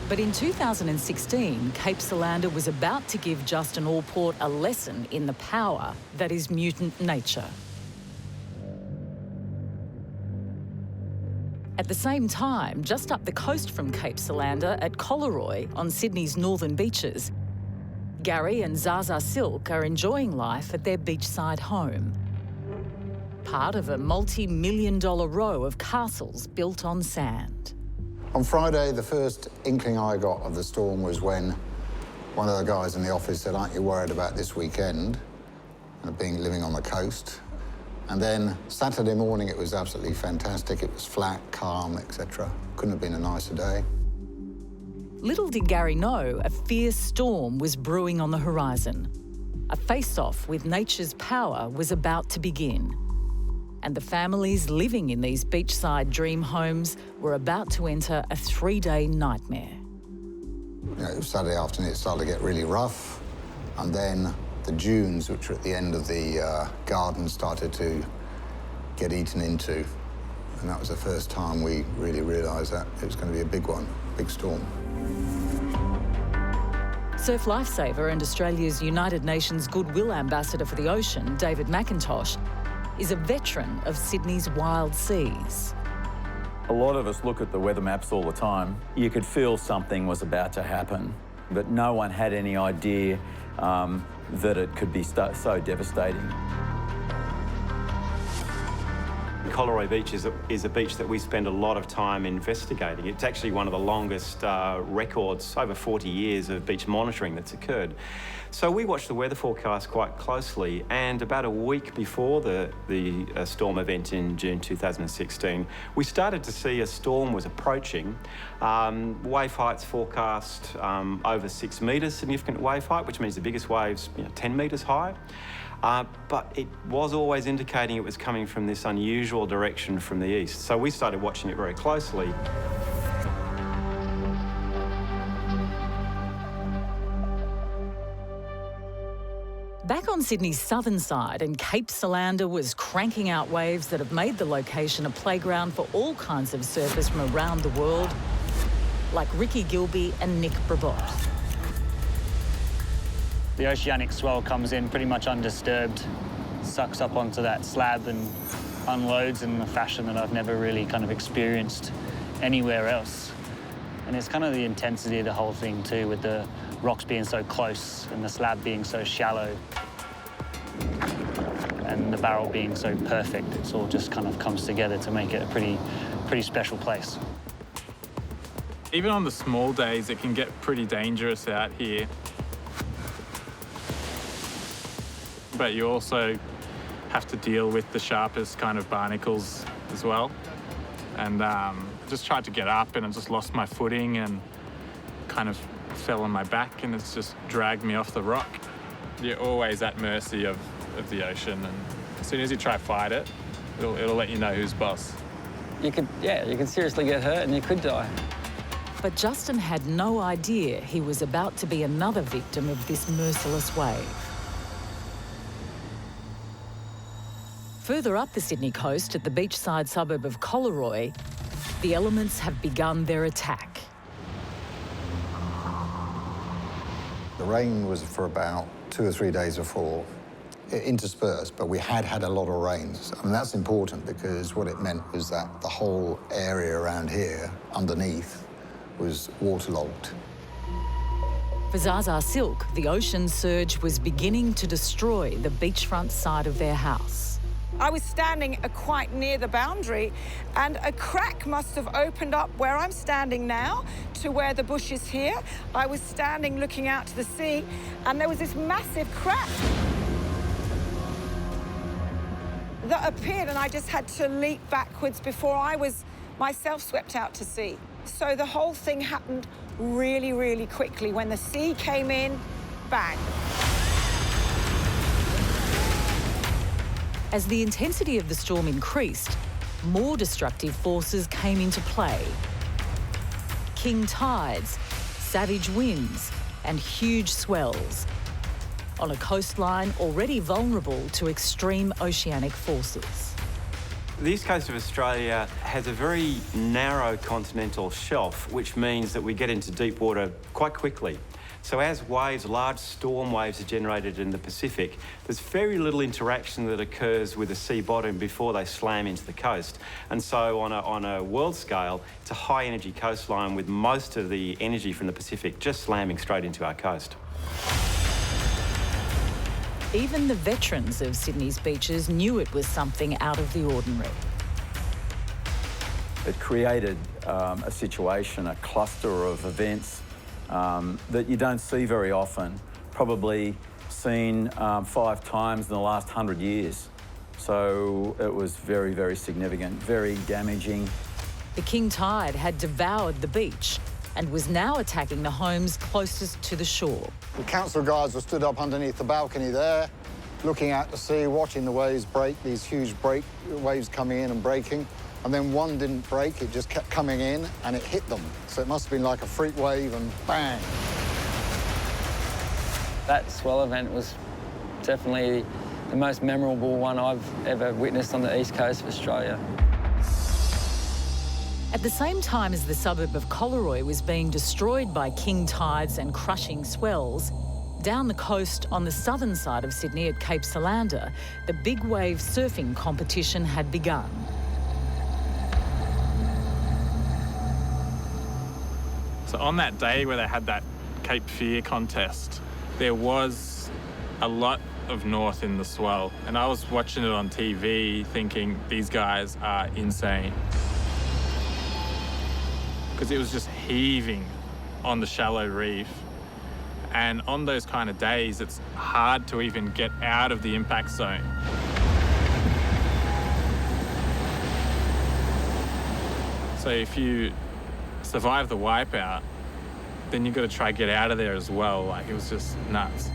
But in 2016, Cape Solander was about to give Justin Allport a lesson in the power that is mutant nature. At the same time, just up the coast from Cape Solander at Collaroy on Sydney's northern beaches, Gary and Zaza Silk are enjoying life at their beachside home. Part of a multi-million-dollar row of castles built on sand. On Friday, the first inkling I got of the storm was when one of the guys in the office said, "Aren't you worried about this weekend?" living on the coast. And then Saturday morning, it was absolutely fantastic. It was flat, calm, etc. Couldn't have been a nicer day. Little did Gary know a fierce storm was brewing on the horizon. A face-off with nature's power was about to begin. And the families living in these beachside dream homes were about to enter a 3-day nightmare. You know, it was Saturday afternoon, it started to get really rough. And then the dunes, which were at the end of the garden, started to get eaten into. And that was the first time we really realised that it was going to be a big one, big storm. Surf lifesaver and Australia's United Nations Goodwill Ambassador for the Ocean, David McIntosh, is a veteran of Sydney's wild seas. A lot of us look at the weather maps all the time. You could feel something was about to happen, but no one had any idea that it could be so devastating. Collaroy Beach is a beach that we spend a lot of time investigating. It's actually one of the longest records, over 40 years of beach monitoring that's occurred. So we watched the weather forecast quite closely, and about a week before the storm event in June 2016, we started to see a storm was approaching. Wave heights forecast over 6 metres significant wave height, which means the biggest waves 10 metres high. But it was always indicating it was coming from this unusual direction from the east. So we started watching it very closely. Back on Sydney's southern side, and Cape Solander was cranking out waves that have made the location a playground for all kinds of surfers from around the world, like Ricky Gilby and Nick Brabot. The oceanic swell comes in pretty much undisturbed, sucks up onto that slab and unloads in a fashion that I've never really kind of experienced anywhere else. And it's kind of the intensity of the whole thing too, with the rocks being so close and the slab being so shallow. and the barrel being so perfect, it's all just kind of comes together to make it a pretty special place. Even on the small days, it can get pretty dangerous out here. But you also have to deal with the sharpest kind of barnacles as well. And I just tried to get up and I just lost my footing and kind of fell on my back, and it's just dragged me off the rock. You're always at mercy of the ocean, and as soon as you try to fight it, it'll let you know who's boss. You could seriously get hurt and you could die. But Justin had no idea he was about to be another victim of this merciless wave. Further up the Sydney coast, at the beachside suburb of Collaroy, the elements have begun their attack. The rain was for about 2 or 3 days before, interspersed, but we had a lot of rains. And that's important because what it meant was that the whole area around here, underneath, was waterlogged. For Zaza Silk, the ocean surge was beginning to destroy the beachfront side of their house. I was standing quite near the boundary, and a crack must have opened up where I'm standing now to where the bush is here. I was standing looking out to the sea, and there was this massive crack that appeared, and I just had to leap backwards before I was myself swept out to sea. So the whole thing happened really, really quickly. When the sea came in, bang. As the intensity of the storm increased, more destructive forces came into play. King tides, savage winds, and huge swells on a coastline already vulnerable to extreme oceanic forces. The east coast of Australia has a very narrow continental shelf, which means that we get into deep water quite quickly. So as waves, large storm waves are generated in the Pacific, there's very little interaction that occurs with the sea bottom before they slam into the coast. And so on a world scale, it's a high energy coastline with most of the energy from the Pacific just slamming straight into our coast. Even the veterans of Sydney's beaches knew it was something out of the ordinary. It created a situation, a cluster of events that you don't see very often, probably seen 5 times in the last 100 years. So it was very, very significant, very damaging. The king tide had devoured the beach and was now attacking the homes closest to the shore. The council guards were stood up underneath the balcony there, looking out to sea, watching the waves break, these huge waves coming in and breaking. And then one didn't break, it just kept coming in and it hit them. So it must have been like a freak wave and bang. That swell event was definitely the most memorable one I've ever witnessed on the east coast of Australia. At the same time as the suburb of Collaroy was being destroyed by king tides and crushing swells, down the coast on the southern side of Sydney at Cape Solander, the big wave surfing competition had begun. So on that day where they had that Cape Fear contest, there was a lot of north in the swell. And I was watching it on TV thinking, these guys are insane. Because it was just heaving on the shallow reef. And on those kind of days, it's hard to even get out of the impact zone. So if you survive the wipeout, then you've got to try to get out of there as well. Like, it was just nuts.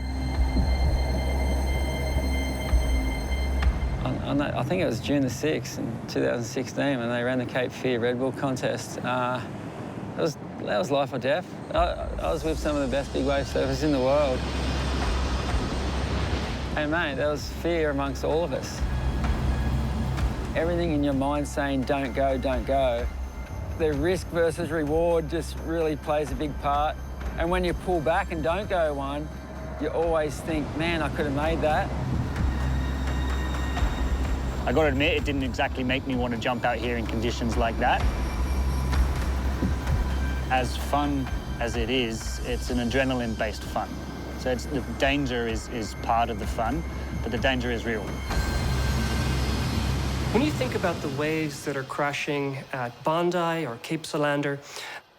I think it was June the 6th in 2016 when they ran the Cape Fear Red Bull contest. That was life or death. I was with some of the best big wave surfers in the world. And mate, there was fear amongst all of us. Everything in your mind saying, don't go, don't go. The risk versus reward just really plays a big part. And when you pull back and don't go one, you always think, man, I could have made that. I got to admit, it didn't exactly make me want to jump out here in conditions like that. As fun as it is, it's an adrenaline-based fun. So the danger is part of the fun, but the danger is real. When you think about the waves that are crashing at Bondi or Cape Solander,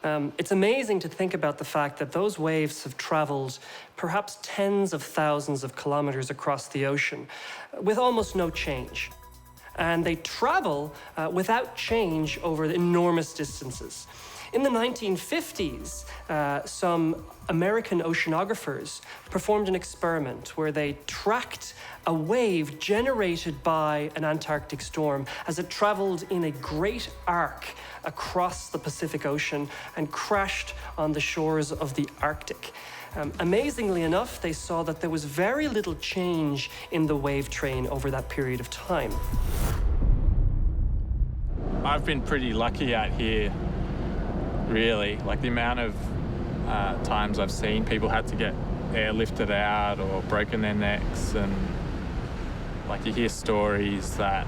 it's amazing to think about the fact that those waves have traveled perhaps tens of thousands of kilometers across the ocean with almost no change. And they travel without change over enormous distances. In the 1950s, some American oceanographers performed an experiment where they tracked a wave generated by an Antarctic storm as it traveled in a great arc across the Pacific Ocean and crashed on the shores of the Arctic. Amazingly enough, they saw that there was very little change in the wave train over that period of time. I've been pretty lucky out here, really. Like the amount of times I've seen people had to get airlifted out or broken their necks, and like you hear stories that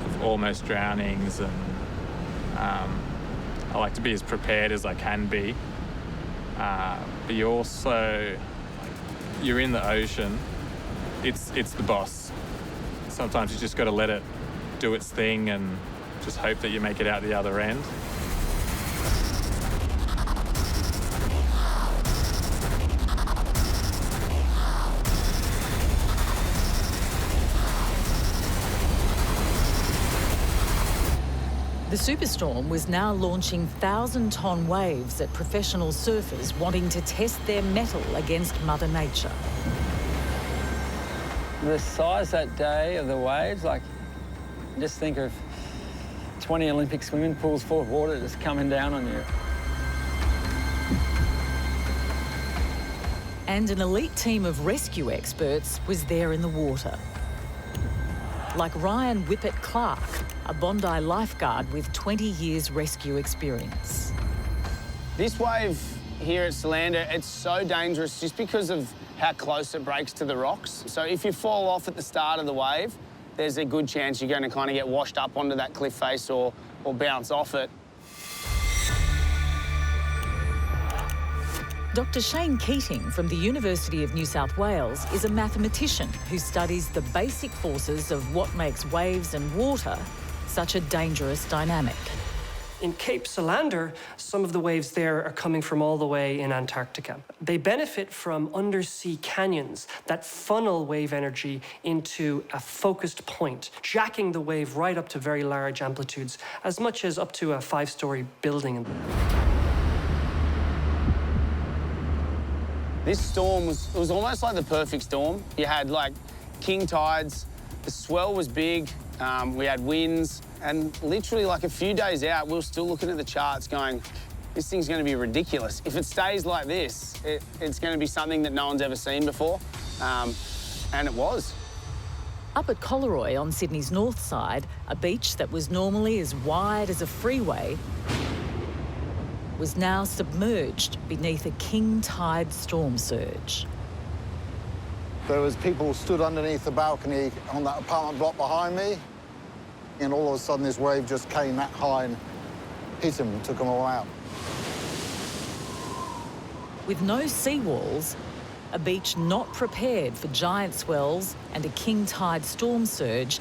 of almost drownings, and I like to be as prepared as I can be. But you also, you're in the ocean, it's the boss. Sometimes you just got to let it do its thing and just hope that you make it out the other end. The superstorm was now launching 1,000-ton waves at professional surfers wanting to test their mettle against Mother Nature. The size that day of the waves, like, just think of 20 Olympic swimming pools full of water just coming down on you. And an elite team of rescue experts was there in the water. Like Ryan Whippet-Clark, a Bondi lifeguard with 20 years rescue experience. This wave here at Solander, it's so dangerous just because of how close it breaks to the rocks. So if you fall off at the start of the wave, there's a good chance you're going to kind of get washed up onto that cliff face or bounce off it. Dr. Shane Keating from the University of New South Wales is a mathematician who studies the basic forces of what makes waves and water such a dangerous dynamic. In Cape Solander, some of the waves there are coming from all the way in Antarctica. They benefit from undersea canyons that funnel wave energy into a focused point, jacking the wave right up to very large amplitudes, as much as up to a 5-story building. This storm was almost like the perfect storm. You had like king tides, the swell was big, we had winds, and literally like a few days out, we were still looking at the charts going, this thing's going to be ridiculous. If it stays like this, it's going to be something that no one's ever seen before, and it was. Up at Collaroy on Sydney's north side, a beach that was normally as wide as a freeway was now submerged beneath a king tide storm surge. There was people stood underneath the balcony on that apartment block behind me, and all of a sudden this wave just came that high and hit them and took them all out. With no seawalls, a beach not prepared for giant swells and a king tide storm surge,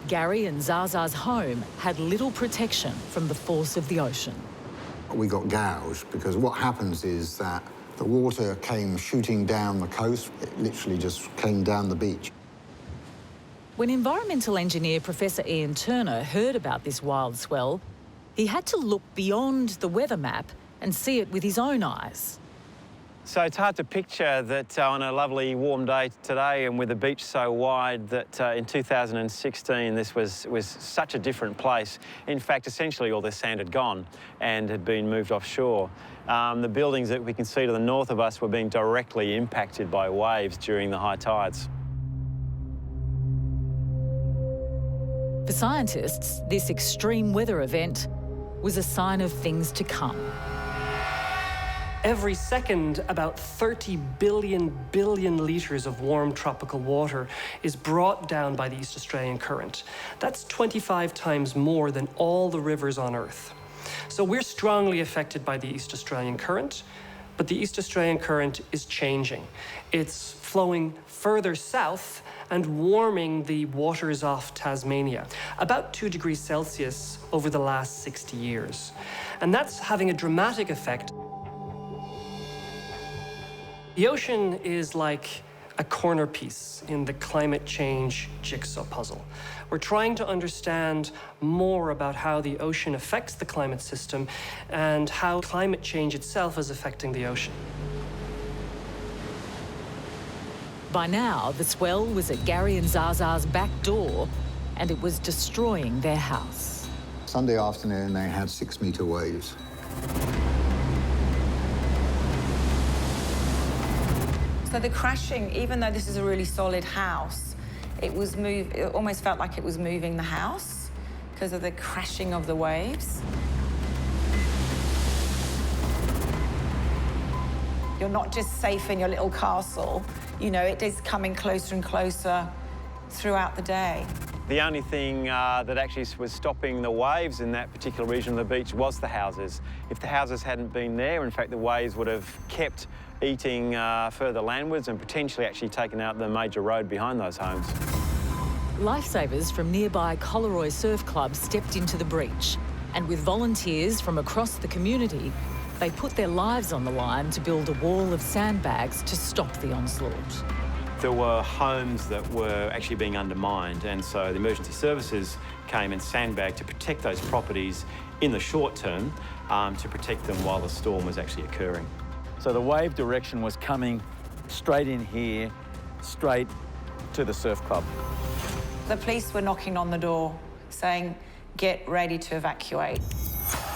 Gary and Zaza's home had little protection from the force of the ocean. We got gouged because what happens is that the water came shooting down the coast. It literally just came down the beach. When environmental engineer Professor Ian Turner heard about this wild swell, he had to look beyond the weather map and see it with his own eyes. So it's hard to picture that on a lovely warm day today and with the beach so wide that in 2016 this was such a different place. In fact, essentially all the sand had gone and had been moved offshore. The buildings that we can see to the north of us were being directly impacted by waves during the high tides. For scientists, this extreme weather event was a sign of things to come. Every second, about 30 billion litres of warm tropical water is brought down by the East Australian Current. That's 25 times more than all the rivers on Earth. So we're strongly affected by the East Australian Current, but the East Australian Current is changing. It's flowing further south and warming the waters off Tasmania, about 2 degrees Celsius over the last 60 years. And that's having a dramatic effect. The ocean is like a corner piece in the climate change jigsaw puzzle. We're trying to understand more about how the ocean affects the climate system and how climate change itself is affecting the ocean. By now, the swell was at Gary and Zaza's back door, and it was destroying their house. Sunday afternoon, they had 6-metre waves. So the crashing, even though this is a really solid house, it almost felt like it was moving the house because of the crashing of the waves. You're not just safe in your little castle. You know, it is coming closer and closer throughout the day. The only thing that actually was stopping the waves in that particular region of the beach was the houses. If the houses hadn't been there, in fact, the waves would have kept eating further landwards and potentially actually taken out the major road behind those homes. Lifesavers from nearby Collaroy Surf Club stepped into the breach, and with volunteers from across the community, they put their lives on the line to build a wall of sandbags to stop the onslaught. There were homes that were actually being undermined, and so the emergency services came and sandbagged to protect those properties in the short term, to protect them while the storm was actually occurring. So the wave direction was coming straight in here, straight to the surf club. The police were knocking on the door saying, get ready to evacuate.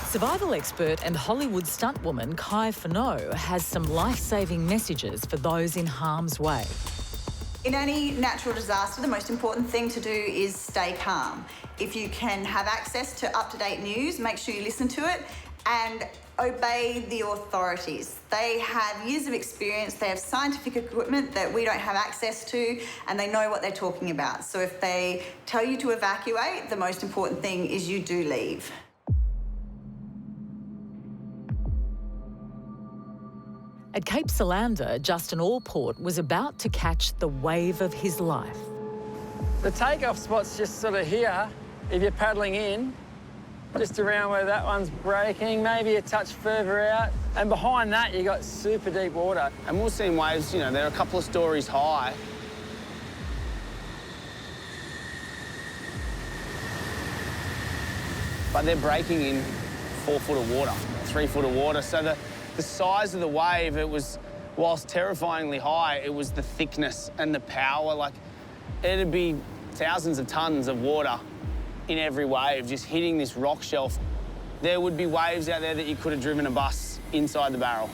Survival expert and Hollywood stuntwoman Kai Fano has some life-saving messages for those in harm's way. In any natural disaster, the most important thing to do is stay calm. If you can have access to up-to-date news, make sure you listen to it and obey the authorities. They have years of experience, they have scientific equipment that we don't have access to, and they know what they're talking about. So if they tell you to evacuate, the most important thing is you do leave. At Cape Solander, Justin Allport was about to catch the wave of his life. The takeoff spot's just sort of here, if you're paddling in, just around where that one's breaking, maybe a touch further out. And behind that, you got super deep water. And we've seen waves, you know, they're a couple of stories high. But they're breaking in 4 foot of water, 3 foot of water. So the size of the wave, it was, whilst terrifyingly high, it was the thickness and the power. Like, it'd be thousands of tons of water in every wave, just hitting this rock shelf. There would be waves out there that you could have driven a bus inside the barrel.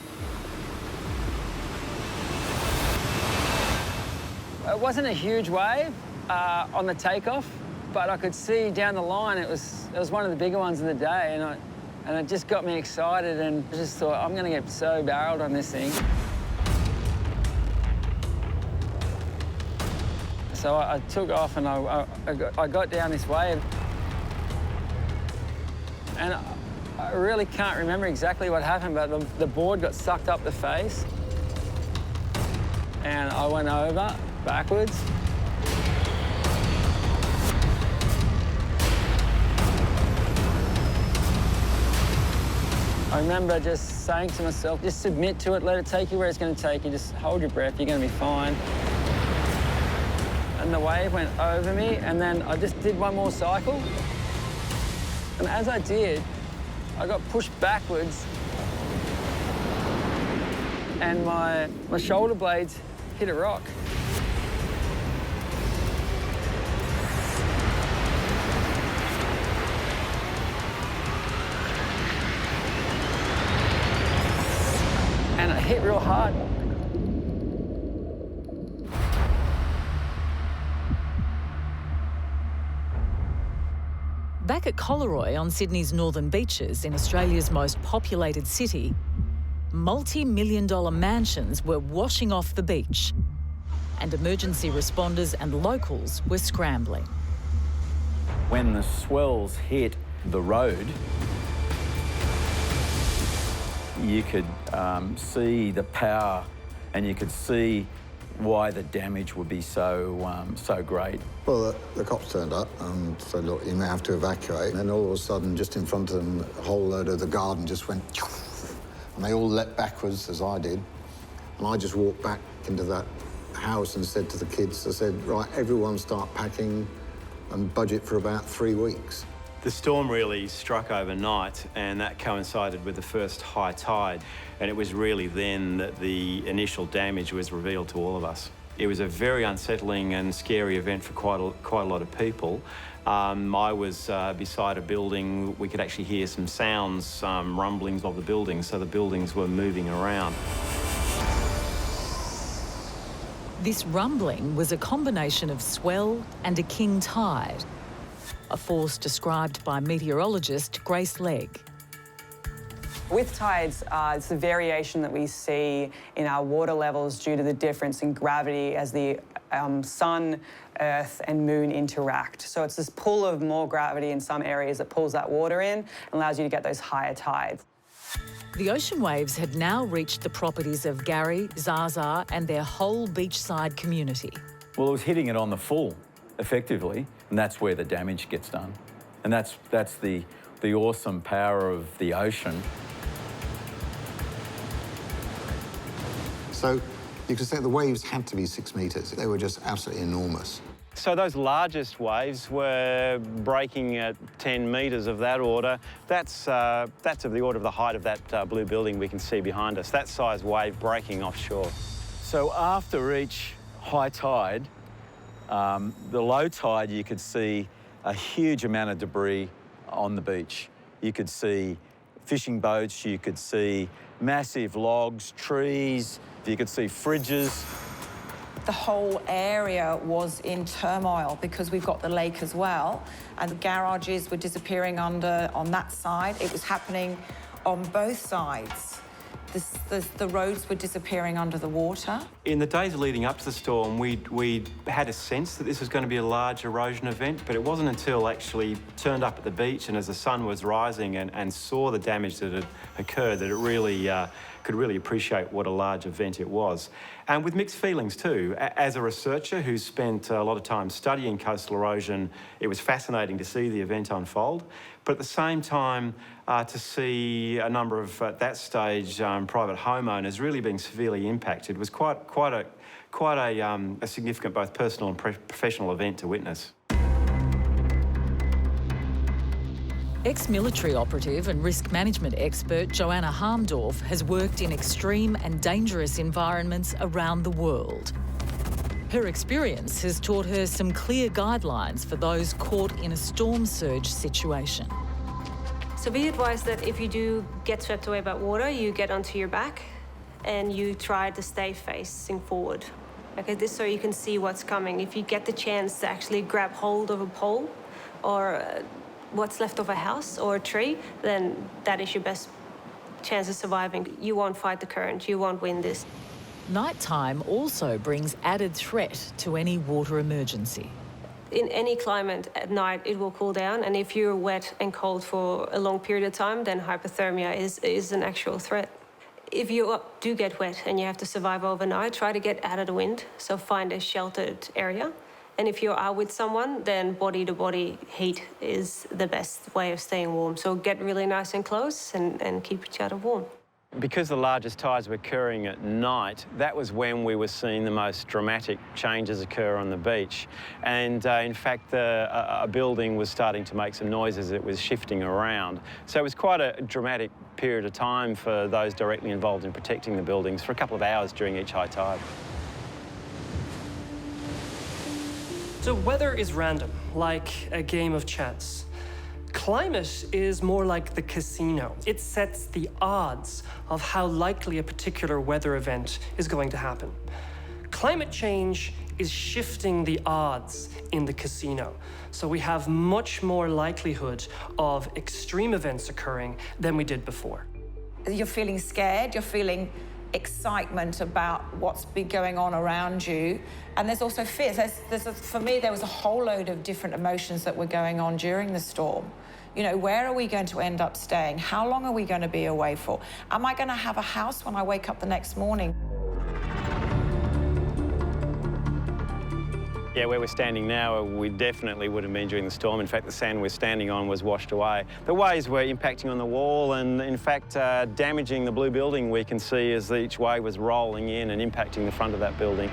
It wasn't a huge wave on the takeoff, but I could see down the line it was one of the bigger ones of the day, and it just got me excited, and I just thought, I'm going to get so barreled on this thing. So I took off and I got down this wave. And I really can't remember exactly what happened, but the board got sucked up the face. And I went over, backwards. I remember just saying to myself, just submit to it, let it take you where it's going to take you, just hold your breath, you're going to be fine. And the wave went over me, and then I just did one more cycle. And as I did, I got pushed backwards, and my shoulder blades hit a rock. And it hit real hard. Back at Collaroy on Sydney's northern beaches in Australia's most populated city, multi-million-dollar mansions were washing off the beach, and emergency responders and locals were scrambling. When the swells hit the road, you could see the power, and you could see why the damage would be so great. Well, the cops turned up and said, look, you may have to evacuate. And then all of a sudden, just in front of them, a whole load of the garden just went, and they all leapt backwards, as I did. And I just walked back into that house and said to the kids, I said, right, everyone start packing and budget for about 3 weeks. The storm really struck overnight, and that coincided with the first high tide, and it was really then that the initial damage was revealed to all of us. It was a very unsettling and scary event for quite a lot of people. I was beside a building. We could actually hear some sounds, rumblings of the buildings, so the buildings were moving around. This rumbling was a combination of swell and a king tide, a force described by meteorologist Grace Legg. With tides, it's the variation that we see in our water levels due to the difference in gravity as the sun, earth and moon interact. So it's this pull of more gravity in some areas that pulls that water in and allows you to get those higher tides. The ocean waves had now reached the properties of Gary, Zaza and their whole beachside community. Well, it was hitting it on the full, effectively, and that's where the damage gets done. And that's the awesome power of the ocean. So you could say the waves had to be 6 metres. They were just absolutely enormous. So those largest waves were breaking at 10 metres of that order. That's of the order of the height of that blue building we can see behind us. That size wave breaking offshore. So after each high tide, the low tide, you could see a huge amount of debris on the beach. You could see fishing boats, you could see massive logs, trees, you could see fridges. The whole area was in turmoil because we've got the lake as well, and the garages were disappearing on that side. It was happening on both sides. The roads were disappearing under the water. In the days leading up to the storm, we had a sense that this was going to be a large erosion event, but it wasn't until actually turned up at the beach and as the sun was rising and saw the damage that had occurred that it really could really appreciate what a large event it was. And with mixed feelings too. As a researcher who spent a lot of time studying coastal erosion, it was fascinating to see the event unfold. But at the same time, to see a number of, at that stage, private homeowners really being severely impacted was quite a significant both personal and professional event to witness. Ex-military operative and risk management expert Joanna Harmdorf has worked in extreme and dangerous environments around the world. Her experience has taught her some clear guidelines for those caught in a storm surge situation. So we advise that if you do get swept away by water, you get onto your back and you try to stay facing forward. Okay, this so you can see what's coming. If you get the chance to actually grab hold of a pole or what's left of a house or a tree, then that is your best chance of surviving. You won't fight the current, you won't win this. Nighttime also brings added threat to any water emergency. In any climate, at night it will cool down, and if you're wet and cold for a long period of time, then hypothermia is an actual threat. If you do get wet and you have to survive overnight, try to get out of the wind, so find a sheltered area. And if you are with someone, then body-to-body heat is the best way of staying warm. So get really nice and close and keep each other warm. Because the largest tides were occurring at night, that was when we were seeing the most dramatic changes occur on the beach. And in fact, a building was starting to make some noise as it was shifting around. So it was quite a dramatic period of time for those directly involved in protecting the buildings for a couple of hours during each high tide. So weather is random, like a game of chance. Climate is more like the casino. It sets the odds of how likely a particular weather event is going to happen. Climate change is shifting the odds in the casino. So we have much more likelihood of extreme events occurring than we did before. You're feeling scared, you're feeling excitement about what's been going on around you. And there's also fear. For me, there was a whole load of different emotions that were going on during the storm. You know, where are we going to end up staying? How long are we going to be away for? Am I going to have a house when I wake up the next morning? Yeah, where we're standing now, we definitely would have been during the storm. In fact, the sand we're standing on was washed away. The waves were impacting on the wall and, in fact, damaging the blue building we can see as each wave was rolling in and impacting the front of that building.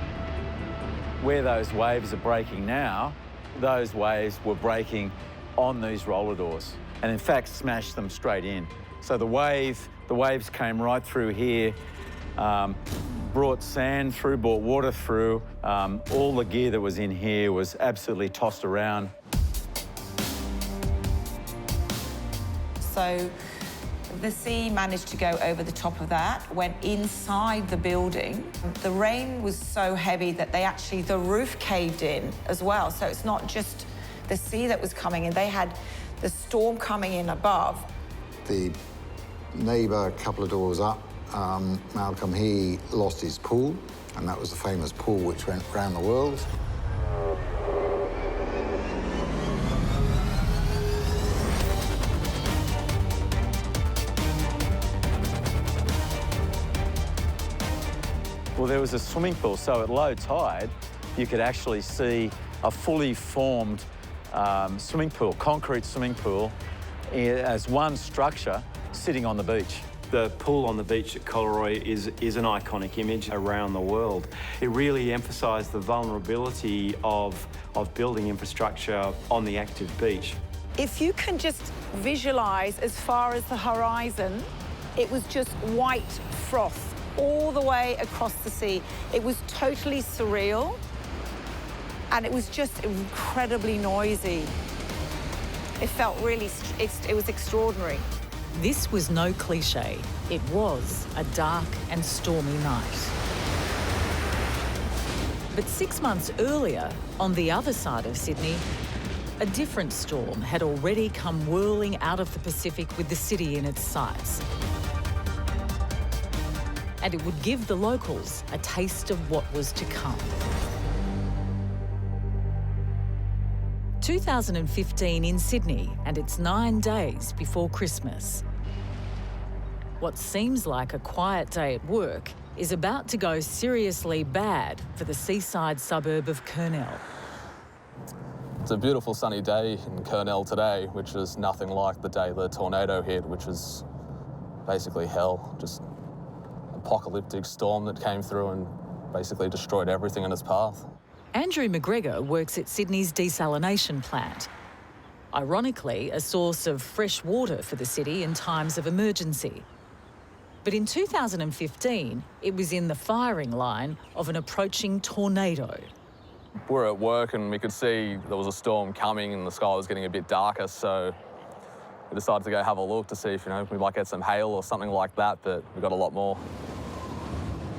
Where those waves are breaking now, those waves were breaking on these roller doors and, in fact, smashed them straight in. So the waves came right through here, brought sand through, brought water through. All the gear that was in here was absolutely tossed around. So the sea managed to go over the top of that, went inside the building. The rain was so heavy that the roof caved in as well. So it's not just the sea that was coming in, they had the storm coming in above. The neighbour a couple of doors up, Malcolm, he lost his pool, and that was the famous pool which went round the world. Well, there was a swimming pool, so at low tide, you could actually see a fully formed swimming pool, concrete swimming pool, as one structure sitting on the beach. The pool on the beach at Collaroy is an iconic image around the world. It really emphasised the vulnerability of building infrastructure on the active beach. If you can just visualise as far as the horizon, it was just white froth all the way across the sea. It was totally surreal, and it was just incredibly noisy. It felt really, it was extraordinary. This was no cliche. It was a dark and stormy night. But 6 months earlier, on the other side of Sydney, a different storm had already come whirling out of the Pacific with the city in its sights. And it would give the locals a taste of what was to come. 2015 in Sydney, and it's 9 days before Christmas. What seems like a quiet day at work is about to go seriously bad for the seaside suburb of Kurnell. It's a beautiful sunny day in Kurnell today, which is nothing like the day the tornado hit, which was basically hell. Just apocalyptic storm that came through and basically destroyed everything in its path. Andrew McGregor works at Sydney's desalination plant. Ironically, a source of fresh water for the city in times of emergency. But in 2015, it was in the firing line of an approaching tornado. We were at work and we could see there was a storm coming and the sky was getting a bit darker, so we decided to go have a look to see if, we might get some hail or something like that, but we got a lot more.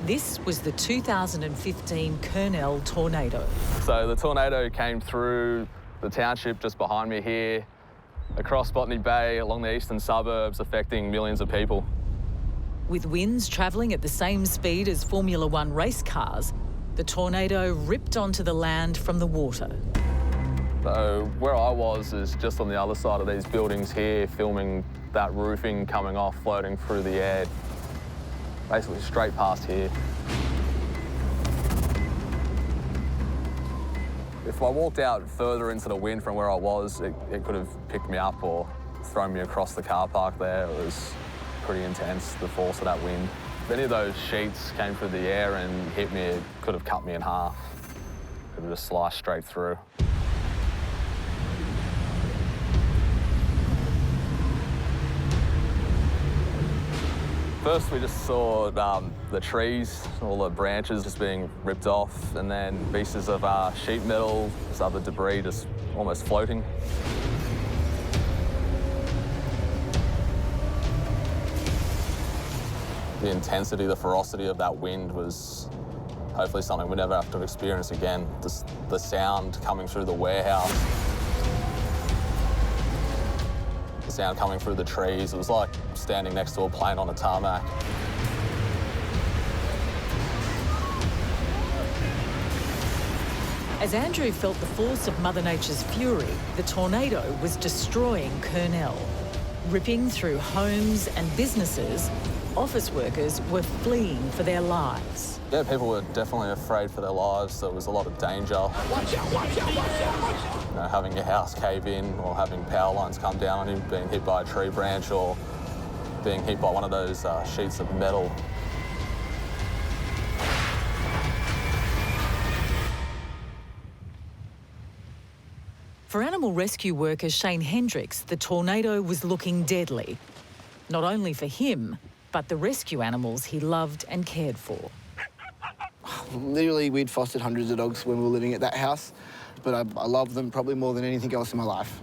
This was the 2015 Kurnell tornado. So the tornado came through the township just behind me here, across Botany Bay, along the eastern suburbs, affecting millions of people. With winds travelling at the same speed as Formula One race cars, the tornado ripped onto the land from the water. So where I was is just on the other side of these buildings here, filming that roofing coming off, floating through the air, basically straight past here. If I walked out further into the wind from where I was, it could have picked me up or thrown me across the car park there. It was pretty intense, the force of that wind. If any of those sheets came through the air and hit me, it could have cut me in half. It could have just sliced straight through. First, we just saw the trees, all the branches just being ripped off, and then pieces of sheet metal, this other debris just almost floating. The intensity, the ferocity of that wind was hopefully something we never have to experience again. Just the sound coming through the warehouse, the sound coming through the trees. It was like standing next to a plane on a tarmac. As Andrew felt the force of Mother Nature's fury, the tornado was destroying Kurnell. Ripping through homes and businesses, office workers were fleeing for their lives. Yeah, people were definitely afraid for their lives. There was a lot of danger. Watch out, watch out, watch out! You know, having your house cave in or having power lines come down on you, being hit by a tree branch or being hit by one of those sheets of metal. For animal rescue worker Shane Hendricks, the tornado was looking deadly. Not only for him, but the rescue animals he loved and cared for. Literally, we'd fostered hundreds of dogs when we were living at that house, but I love them probably more than anything else in my life.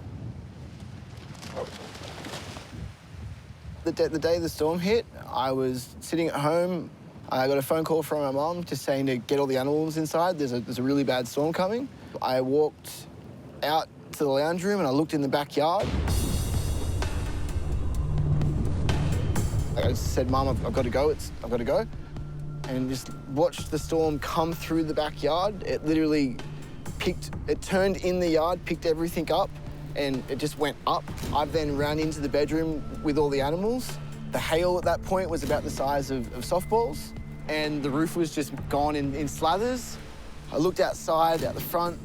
The day the storm hit, I was sitting at home. I got a phone call from my mum just saying to get all the animals inside. There's a really bad storm coming. I walked out to the lounge room and I looked in the backyard. I said, Mum, I've got to go. I've got to go. And just watched the storm come through the backyard. It literally it turned in the yard, picked everything up, and it just went up. I then ran into the bedroom with all the animals. The hail at that point was about the size of softballs, and the roof was just gone in slathers. I looked outside, out the front.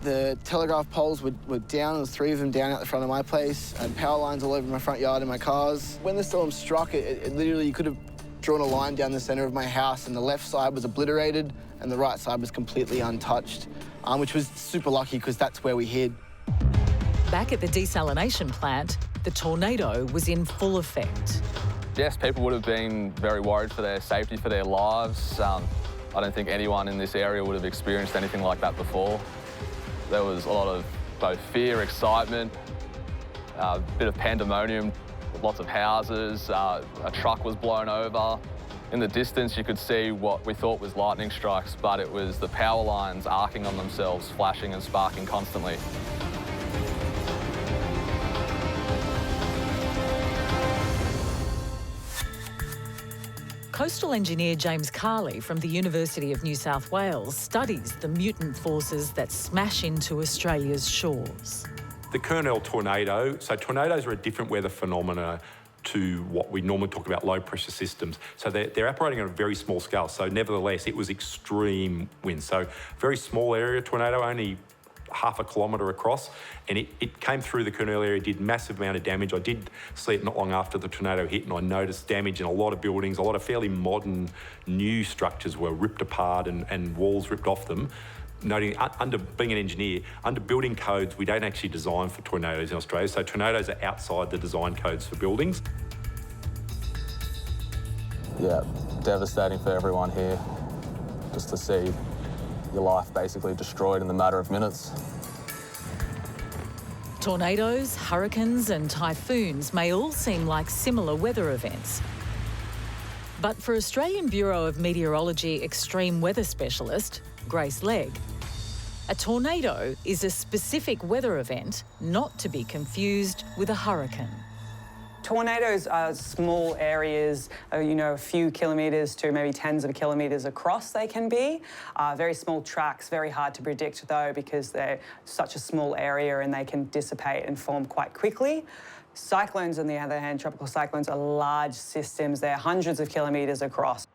The telegraph poles were down. There was 3 of them down out the front of my place. I had power lines all over my front yard and my cars. When the storm struck, it literally, you could have drawn a line down the centre of my house, and the left side was obliterated and the right side was completely untouched, which was super lucky because that's where we hid. Back at the desalination plant, the tornado was in full effect. Yes, people would have been very worried for their safety, for their lives. I don't think anyone in this area would have experienced anything like that before. There was a lot of both fear, excitement, a bit of pandemonium, lots of houses, a truck was blown over. In the distance, you could see what we thought was lightning strikes, but it was the power lines arcing on themselves, flashing and sparking constantly. Coastal engineer James Carley from the University of New South Wales studies the mutant forces that smash into Australia's shores. The Kurnell tornado, so tornadoes are a different weather phenomena to what we normally talk about low pressure systems. So they're operating on a very small scale. So nevertheless, it was extreme winds. So very small area tornado, only half a kilometre across, and it came through the Kurnell area, did massive amount of damage. I did see it not long after the tornado hit, and I noticed damage in a lot of buildings. A lot of fairly modern new structures were ripped apart and walls ripped off them. Noting, under being an engineer, under building codes, we don't actually design for tornadoes in Australia, so tornadoes are outside the design codes for buildings. Yeah, devastating for everyone here, just to see your life basically destroyed in the matter of minutes. Tornadoes, hurricanes and typhoons may all seem like similar weather events. But for Australian Bureau of Meteorology extreme weather specialist, Grace Legg, a tornado is a specific weather event not to be confused with a hurricane. Tornadoes are small areas, a few kilometres to maybe tens of kilometres across they can be. Very small tracks, very hard to predict though because they're such a small area and they can dissipate and form quite quickly. Cyclones, on the other hand, tropical cyclones are large systems. They're hundreds of kilometres across.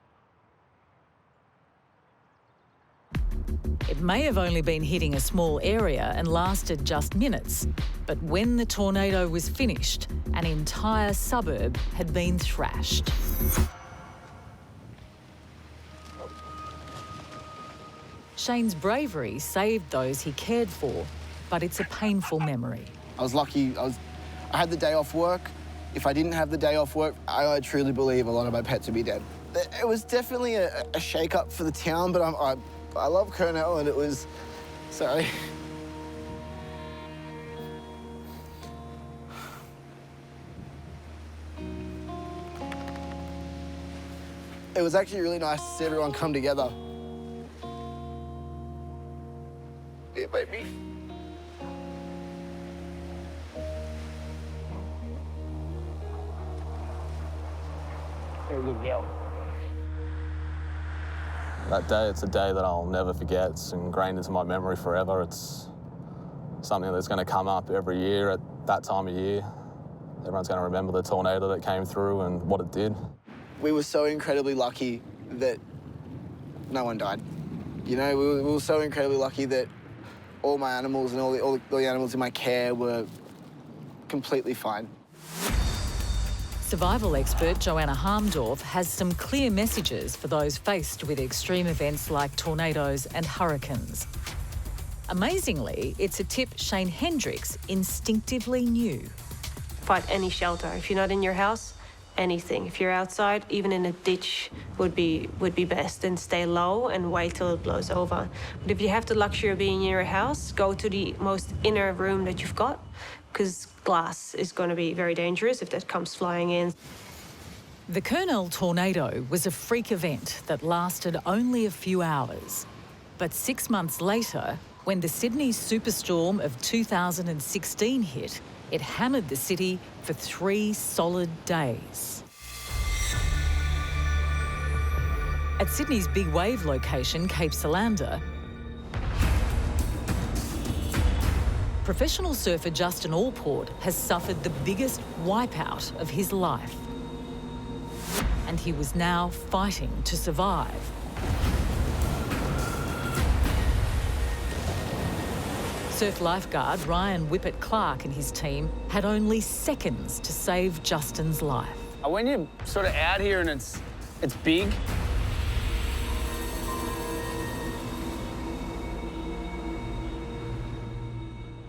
It may have only been hitting a small area and lasted just minutes, but when the tornado was finished, an entire suburb had been thrashed. Shane's bravery saved those he cared for, but it's a painful memory. I was lucky. I had the day off work. If I didn't have the day off work, I truly believe a lot of my pets would be dead. It was definitely a shake-up for the town, but I love Kurnell, and it was... Sorry. It was actually really nice to see everyone come together. Yeah, baby. There you go. That day, it's a day that I'll never forget. It's ingrained into my memory forever. It's something that's going to come up every year at that time of year. Everyone's going to remember the tornado that came through and what it did. We were so incredibly lucky that no one died. You know, we were so incredibly lucky that all my animals and all the animals in my care were completely fine. Survival expert Joanna Harmdorf has some clear messages for those faced with extreme events like tornadoes and hurricanes. Amazingly, it's a tip Shane Hendricks instinctively knew. Find any shelter. If you're not in your house, anything. If you're outside, even in a ditch would be best, and stay low and wait till it blows over. But if you have the luxury of being in your house, go to the most inner room that you've got, because glass is going to be very dangerous if that comes flying in. The Kurnell tornado was a freak event that lasted only a few hours. But 6 months later, when the Sydney superstorm of 2016 hit, it hammered the city for 3 solid days. At Sydney's big wave location, Cape Solander, professional surfer Justin Allport has suffered the biggest wipeout of his life. And he was now fighting to survive. Surf lifeguard Ryan Whippet-Clark and his team had only seconds to save Justin's life. When you're sort of out here and it's big,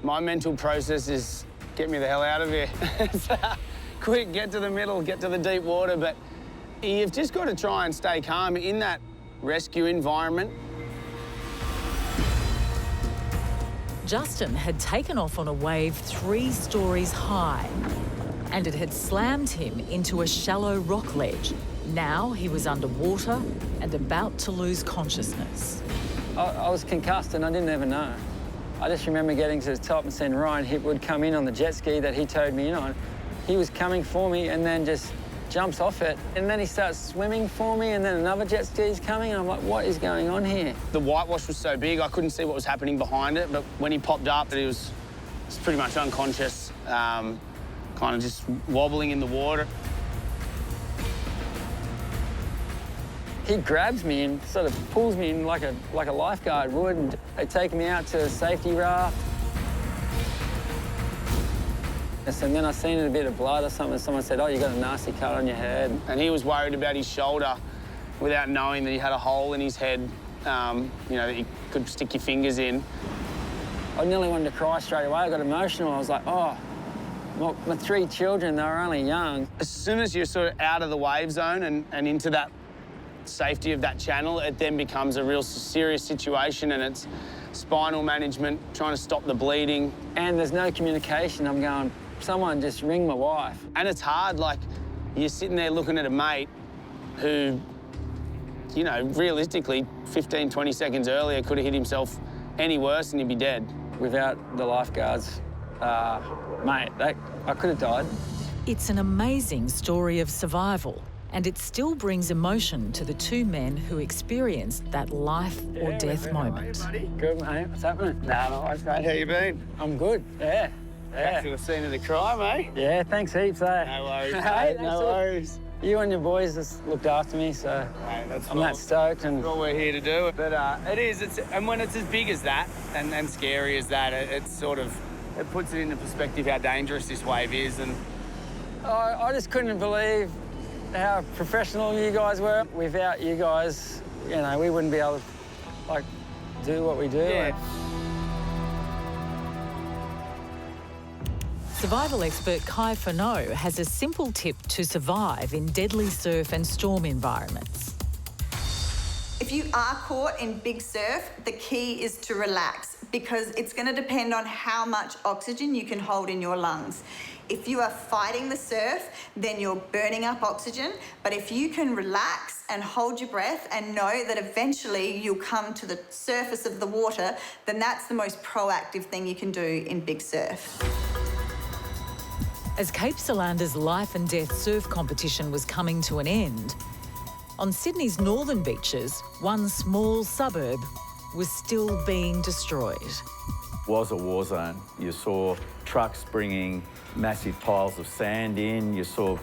my mental process is get me the hell out of here. Quick, get to the middle, get to the deep water, but you've just got to try and stay calm in that rescue environment. Justin had taken off on a wave 3 stories high, and it had slammed him into a shallow rock ledge. Now he was underwater and about to lose consciousness. I was concussed and I didn't even know. I just remember getting to the top and seeing Ryan Hipwood come in on the jet ski that he towed me in on. He was coming for me and then just jumps off it. And then he starts swimming for me and then another jet ski's coming. And I'm like, what is going on here? The whitewash was so big, I couldn't see what was happening behind it. But when he popped up, he was pretty much unconscious, kind of just wobbling in the water. He grabs me and sort of pulls me in like a lifeguard would. And they take me out to a safety raft. And then I seen a bit of blood or something. Someone said, oh, you got a nasty cut on your head. And he was worried about his shoulder without knowing that he had a hole in his head, you know, that you could stick your fingers in. I nearly wanted to cry straight away. I got emotional. I was like, oh, my 3 children, they were only young. As soon as you're sort of out of the wave zone and into that safety of that channel, it then becomes a real serious situation, and it's spinal management, trying to stop the bleeding. And there's no communication. I'm going, someone just ring my wife. And it's hard, like, you're sitting there looking at a mate who, you know, realistically, 15, 20 seconds earlier could have hit himself any worse and he'd be dead. Without the lifeguards, mate, I could have died. It's an amazing story of survival, and it still brings emotion to the 2 men who experienced that life or death moment. How are you, buddy? Good, mate. What's happening? Nah, no, mate. How you been? I'm good, yeah. Back to the scene of the crime, eh? Yeah, thanks heaps, eh? No worries, Hey, mate. No worries. You and your boys just looked after me, so I'm that stoked. And that's what we're here to do. But and when it's as big as that and scary as that, it's sort of, it puts it into perspective how dangerous this wave is. And I just couldn't believe how professional you guys were. Without you guys, you know, we wouldn't be able to, like, do what we do. Yeah. Survival expert Kai Furneaux has a simple tip to survive in deadly surf and storm environments. If you are caught in big surf, the key is to relax, because it's going to depend on how much oxygen you can hold in your lungs. If you are fighting the surf, then you're burning up oxygen. But if you can relax and hold your breath and know that eventually you'll come to the surface of the water, then that's the most proactive thing you can do in big surf. As Cape Solander's life and death surf competition was coming to an end, on Sydney's northern beaches, one small suburb was still being destroyed. It was a war zone. You saw trucks bringing massive piles of sand in. You saw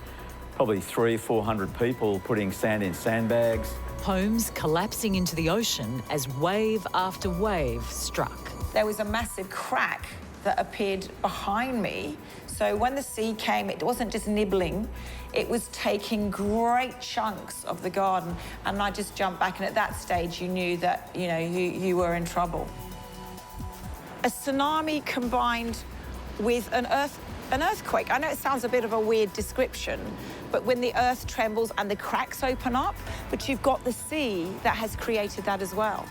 probably 300-400 people putting sand in sandbags. homes collapsing into the ocean as wave after wave struck. There was a massive crack that appeared behind me. So when the sea came, it wasn't just nibbling, it was taking great chunks of the garden. And I just jumped back, and at that stage, you knew that, you know, you were in trouble. A tsunami combined with an earthquake. I know it sounds a bit of a weird description, but when the earth trembles and the cracks open up, but you've got the sea that has created that as well.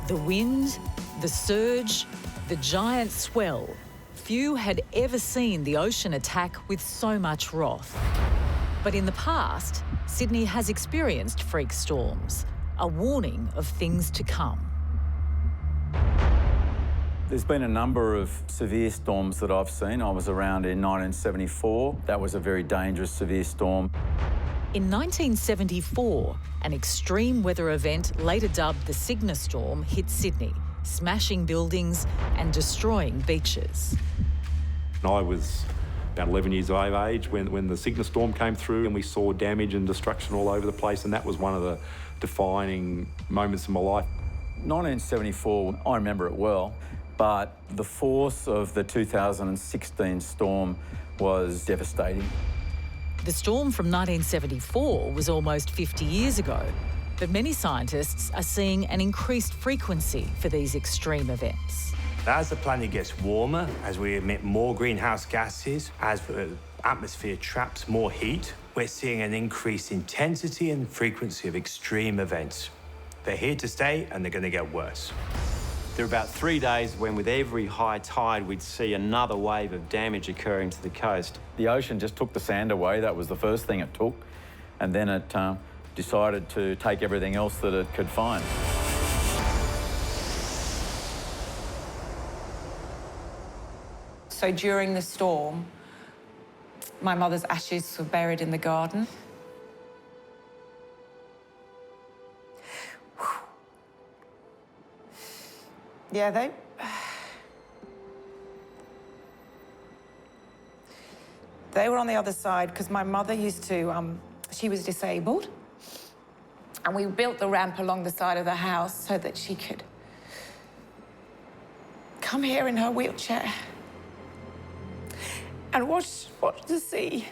The wind, the surge, the giant swell. Few had ever seen the ocean attack with so much wrath. But in the past, Sydney has experienced freak storms, a warning of things to come. There's been a number of severe storms that I've seen. I was around in 1974. That was a very dangerous severe storm. In 1974, an extreme weather event, later dubbed the Cygnus Storm, hit Sydney, smashing buildings and destroying beaches. I was about 11 years of age when the Cygnus Storm came through, and we saw damage and destruction all over the place, and that was one of the defining moments of my life. 1974, I remember it well, but the force of the 2016 storm was devastating. The storm from 1974 was almost 50 years ago, but many scientists are seeing an increased frequency for these extreme events. As the planet gets warmer, as we emit more greenhouse gases, as the atmosphere traps more heat, we're seeing an increased intensity and frequency of extreme events. They're here to stay, and they're going to get worse. There are about 3 days when with every high tide we'd see another wave of damage occurring to the coast. The ocean just took the sand away. That was the first thing it took. And then it decided to take everything else that it could find. So during the storm, my mother's ashes were buried in the garden. Yeah, they were on the other side because my mother used to, she was disabled. And we built the ramp along the side of the house so that she could come here in her wheelchair and watch the sea.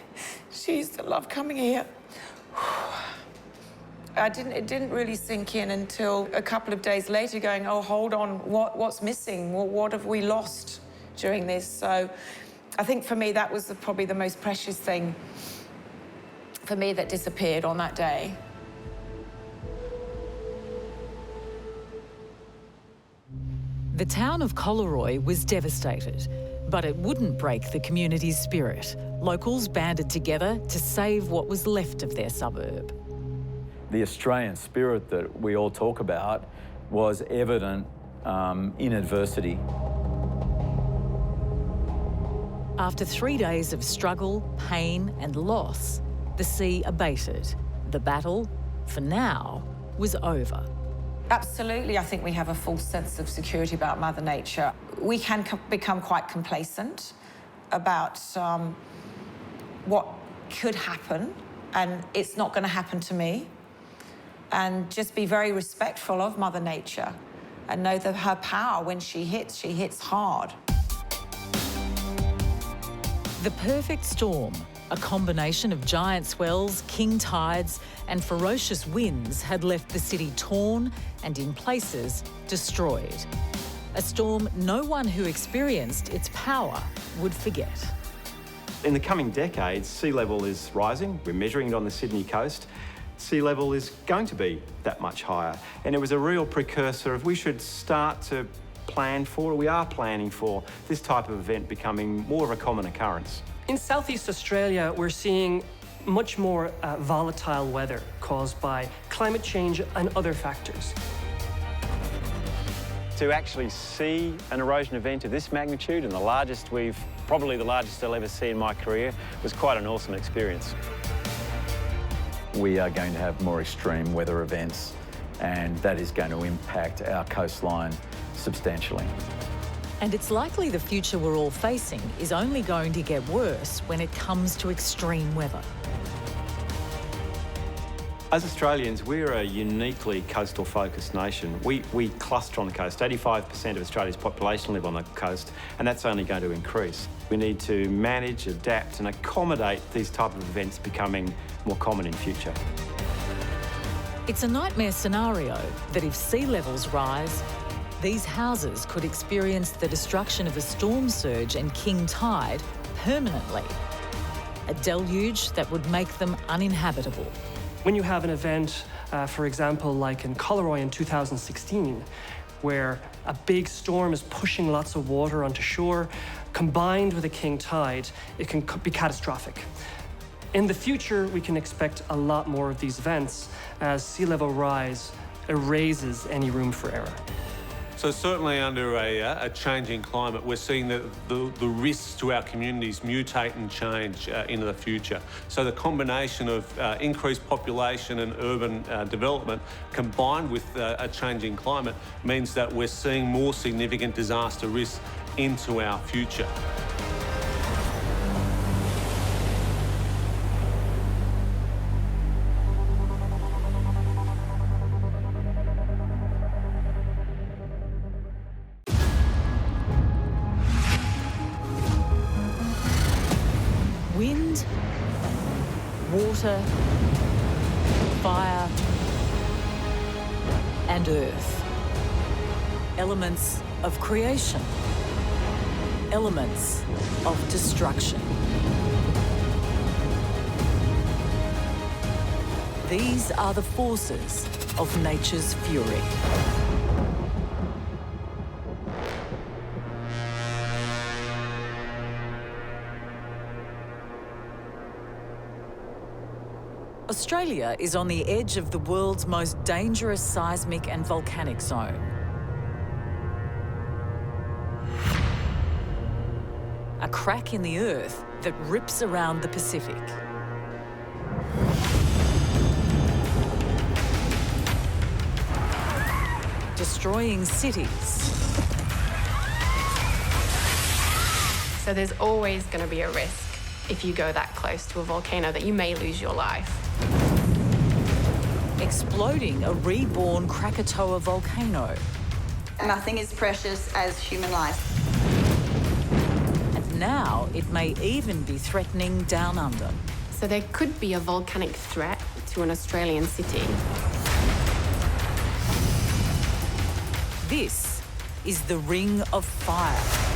She used to love coming here. It didn't really sink in until a couple of days later going, oh, hold on, what's missing? Well, what have we lost during this? So I think for me, that was probably the most precious thing for me that disappeared on that day. The town of Collaroy was devastated, but it wouldn't break the community's spirit. Locals banded together to save what was left of their suburb. The Australian spirit that we all talk about was evident in adversity. After 3 days of struggle, pain and loss, the sea abated. The battle, for now, was over. Absolutely, I think we have a false sense of security about Mother Nature. We can become quite complacent about what could happen, and it's not going to happen to me. And just be very respectful of Mother Nature and know that her power, when she hits hard. The perfect storm, a combination of giant swells, king tides and ferocious winds, had left the city torn and, in places, destroyed. A storm no one who experienced its power would forget. In the coming decades, sea level is rising. We're measuring it on the Sydney coast. Sea level is going to be that much higher. And it was a real precursor of we should start to plan for, we are planning for, this type of event becoming more of a common occurrence. In Southeast Australia, we're seeing much more volatile weather caused by climate change and other factors. To actually see an erosion event of this magnitude, and probably the largest I'll ever see in my career, was quite an awesome experience. We are going to have more extreme weather events, and that is going to impact our coastline substantially. And it's likely the future we're all facing is only going to get worse when it comes to extreme weather. As Australians, we're a uniquely coastal-focused nation. We cluster on the coast. 85% of Australia's population live on the coast, and that's only going to increase. We need to manage, adapt and accommodate these type of events becoming more common in future. It's a nightmare scenario that if sea levels rise, these houses could experience the destruction of a storm surge and king tide permanently. A deluge that would make them uninhabitable. When you have an event, for example, like in Collaroy in 2016, where a big storm is pushing lots of water onto shore, combined with a king tide, it can be catastrophic. In the future, we can expect a lot more of these events as sea level rise erases any room for error. So certainly under a changing climate, we're seeing the risks to our communities mutate and change into the future. So the combination of increased population and urban development combined with a changing climate means that we're seeing more significant disaster risks into our future. Wind, water, fire, and earth. Elements of creation. Elements of destruction. These are the forces of nature's fury. Australia is on the edge of the world's most dangerous seismic and volcanic zone. A crack in the earth that rips around the Pacific. Destroying cities. So there's always going to be a risk if you go that close to a volcano that you may lose your life. Exploding a reborn Krakatoa volcano. Nothing is precious as human life. And now it may even be threatening down under. So there could be a volcanic threat to an Australian city. This is the Ring of Fire.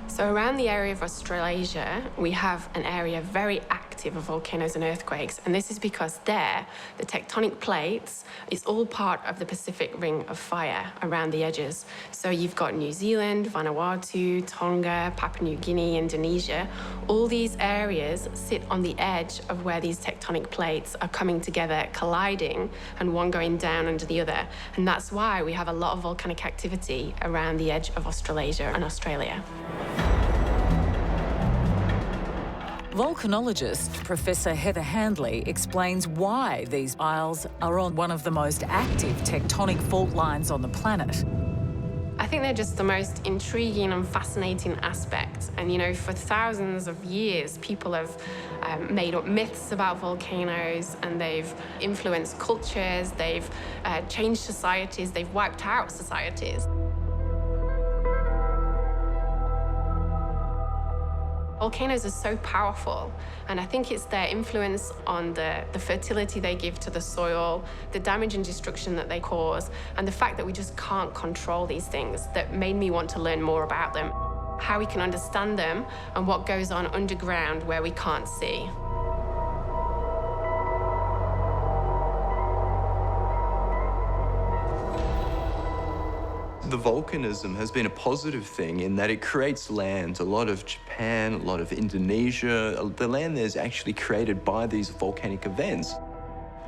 So around the area of Australasia, we have an area very active of volcanoes and earthquakes, and this is because there, the tectonic plates is all part of the Pacific Ring of Fire around the edges. So you've got New Zealand, Vanuatu, Tonga, Papua New Guinea, Indonesia. All these areas sit on the edge of where these tectonic plates are coming together, colliding, and one going down under the other. And that's why we have a lot of volcanic activity around the edge of Australasia and Australia. Volcanologist Professor Heather Handley explains why these isles are on one of the most active tectonic fault lines on the planet. I think they're just the most intriguing and fascinating aspect. And, you know, for thousands of years, people have made up myths about volcanoes, and they've influenced cultures, they've changed societies, they've wiped out societies. Volcanoes are so powerful, and I think it's their influence on the fertility they give to the soil, the damage and destruction that they cause, and the fact that we just can't control these things that made me want to learn more about them, how we can understand them, and what goes on underground where we can't see. The volcanism has been a positive thing in that it creates land. A lot of Japan, a lot of Indonesia, the land there is actually created by these volcanic events.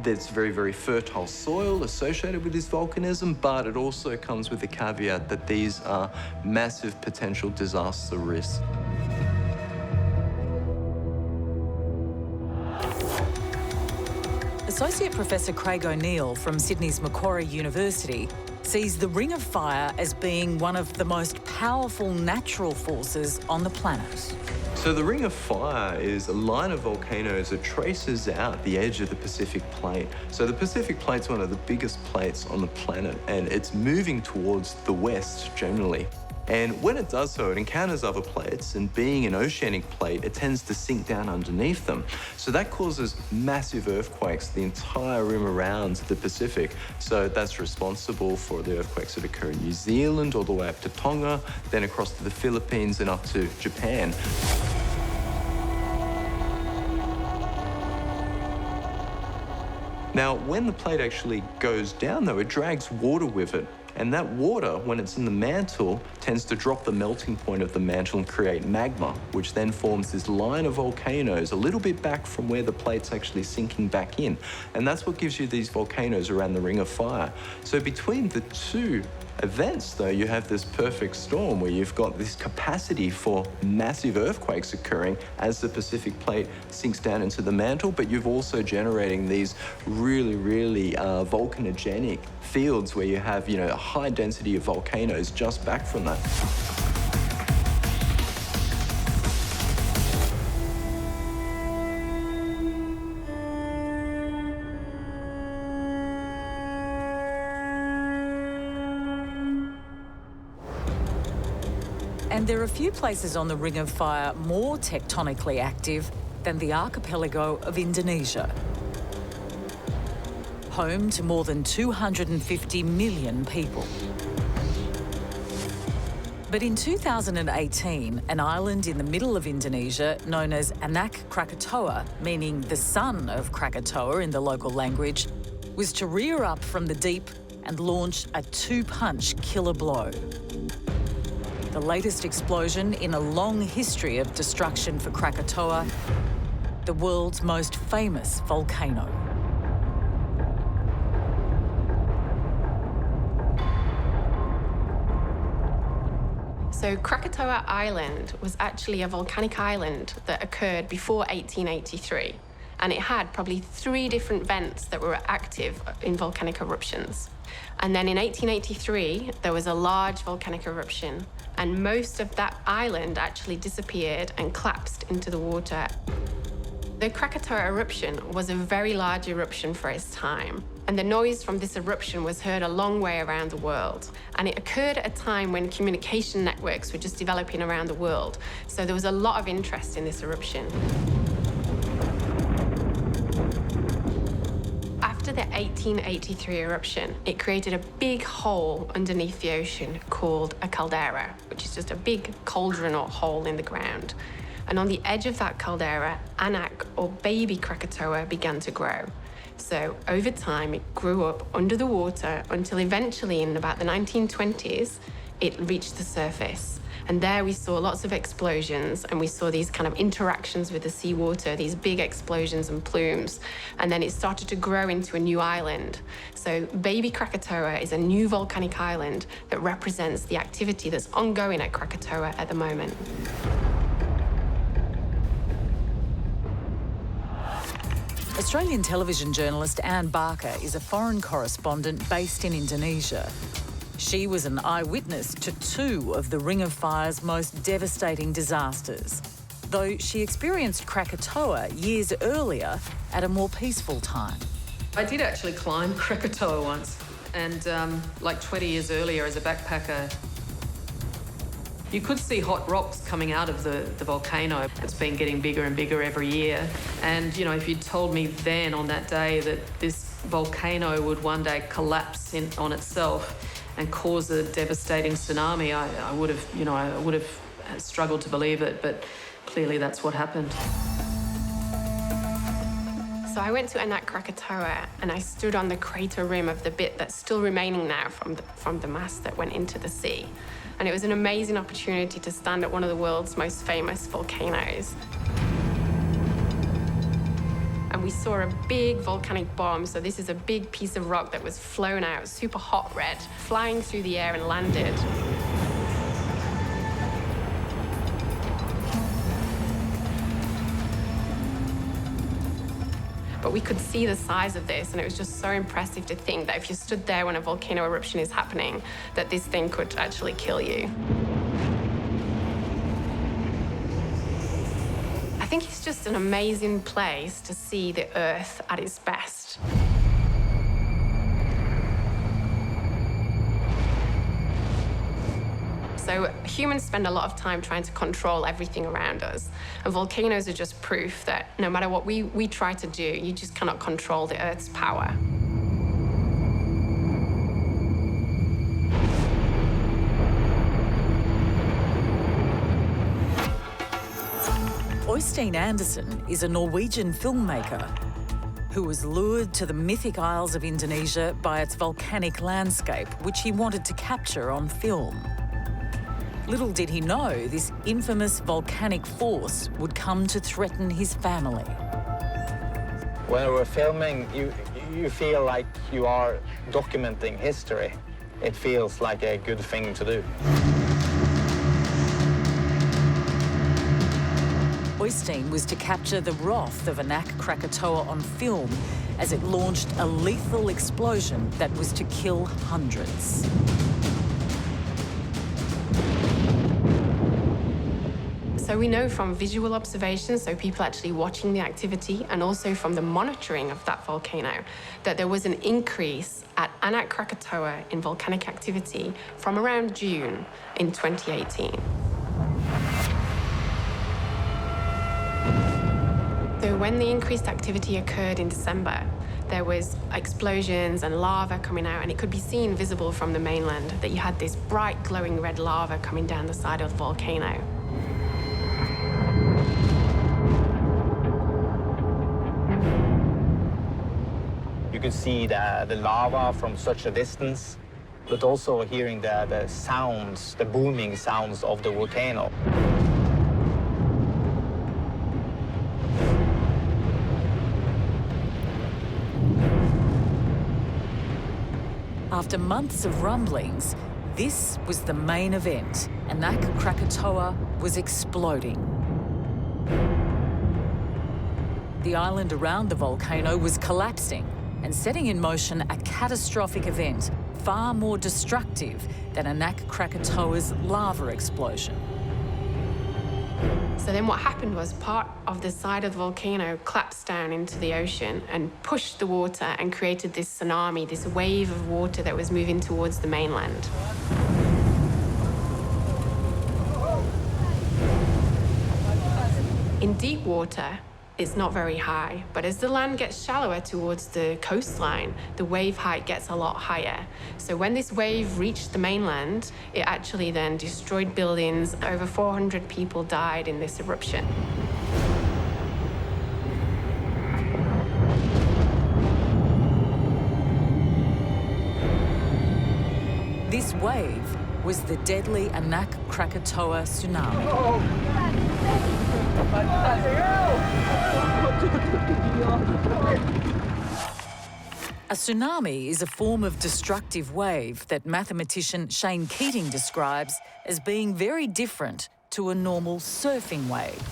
There's very, very fertile soil associated with this volcanism, but it also comes with the caveat that these are massive potential disaster risks. Associate Professor Craig O'Neill from Sydney's Macquarie University sees the Ring of Fire as being one of the most powerful natural forces on the planet. So the Ring of Fire is a line of volcanoes that traces out the edge of the Pacific Plate. So the Pacific Plate's one of the biggest plates on the planet, and it's moving towards the west generally. And when it does so, it encounters other plates, and being an oceanic plate, it tends to sink down underneath them. So that causes massive earthquakes the entire rim around the Pacific. So that's responsible for the earthquakes that occur in New Zealand, all the way up to Tonga, then across to the Philippines and up to Japan. Now, when the plate actually goes down, though, it drags water with it. And that water, when it's in the mantle, tends to drop the melting point of the mantle and create magma, which then forms this line of volcanoes a little bit back from where the plate's actually sinking back in. And that's what gives you these volcanoes around the Ring of Fire. So between the two events, though, you have this perfect storm where you've got this capacity for massive earthquakes occurring as the Pacific Plate sinks down into the mantle, but you've also generating these really, really volcanogenic fields where you have, you know, a high density of volcanoes just back from that. And there are few places on the Ring of Fire more tectonically active than the archipelago of Indonesia. Home to more than 250 million people. But in 2018, an island in the middle of Indonesia known as Anak Krakatoa, meaning the son of Krakatoa in the local language, was to rear up from the deep and launch a two-punch killer blow. The latest explosion in a long history of destruction for Krakatoa, the world's most famous volcano. So Krakatoa Island was actually a volcanic island that occurred before 1883. And it had probably 3 different vents that were active in volcanic eruptions. And then in 1883, there was a large volcanic eruption, and most of that island actually disappeared and collapsed into the water. The Krakatoa eruption was a very large eruption for its time, and the noise from this eruption was heard a long way around the world. And it occurred at a time when communication networks were just developing around the world, so there was a lot of interest in this eruption. After the 1883 eruption, it created a big hole underneath the ocean called a caldera, which is just a big cauldron or hole in the ground. And on the edge of that caldera, Anak, or baby Krakatoa, began to grow. So over time, it grew up under the water until eventually in about the 1920s, it reached the surface. And there we saw lots of explosions, and we saw these kind of interactions with the seawater, these big explosions and plumes. And then it started to grow into a new island. So baby Krakatoa is a new volcanic island that represents the activity that's ongoing at Krakatoa at the moment. Australian television journalist Anne Barker is a foreign correspondent based in Indonesia. She was an eyewitness to 2 of the Ring of Fire's most devastating disasters, though she experienced Krakatoa years earlier at a more peaceful time. I did actually climb Krakatoa once, and like 20 years earlier as a backpacker, you could see hot rocks coming out of the volcano. It's been getting bigger and bigger every year. And, you know, if you'd told me then on that day that this volcano would one day collapse on itself and cause a devastating tsunami, I would have struggled to believe it, but clearly that's what happened. So I went to Anak Krakatoa and I stood on the crater rim of the bit that's still remaining now from the mass that went into the sea. And it was an amazing opportunity to stand at one of the world's most famous volcanoes. And we saw a big volcanic bomb. So this is a big piece of rock that was flown out, super hot red, flying through the air and landed. But we could see the size of this, and it was just so impressive to think that if you stood there when a volcano eruption is happening, that this thing could actually kill you. I think it's just an amazing place to see the Earth at its best. So humans spend a lot of time trying to control everything around us. And volcanoes are just proof that no matter what we try to do, you just cannot control the Earth's power. Øystein Andersen is a Norwegian filmmaker who was lured to the mythic Isles of Indonesia by its volcanic landscape, which he wanted to capture on film. Little did he know this infamous volcanic force would come to threaten his family. When we're filming, you feel like you are documenting history. It feels like a good thing to do. Øystein was to capture the wrath of Anak Krakatoa on film as it launched a lethal explosion that was to kill hundreds. So we know from visual observations, so people actually watching the activity, and also from the monitoring of that volcano, that there was an increase at Anak Krakatoa in volcanic activity from around June in 2018. So when the increased activity occurred in December, there was explosions and lava coming out, and it could be seen visible from the mainland that you had this bright glowing red lava coming down the side of the volcano. You could see the lava from such a distance, but also hearing the sounds, the booming sounds of the volcano. After months of rumblings, this was the main event. Anak Krakatoa was exploding. The island around the volcano was collapsing and setting in motion a catastrophic event far more destructive than Anak Krakatoa's lava explosion. So then what happened was part of the side of the volcano collapsed down into the ocean and pushed the water and created this tsunami, this wave of water that was moving towards the mainland. In deep water, it's not very high, but as the land gets shallower towards the coastline, the wave height gets a lot higher. So when this wave reached the mainland, it actually then destroyed buildings. Over 400 people died in this eruption. This wave was the deadly Anak Krakatoa tsunami. A tsunami is a form of destructive wave that mathematician Shane Keating describes as being very different to a normal surfing wave.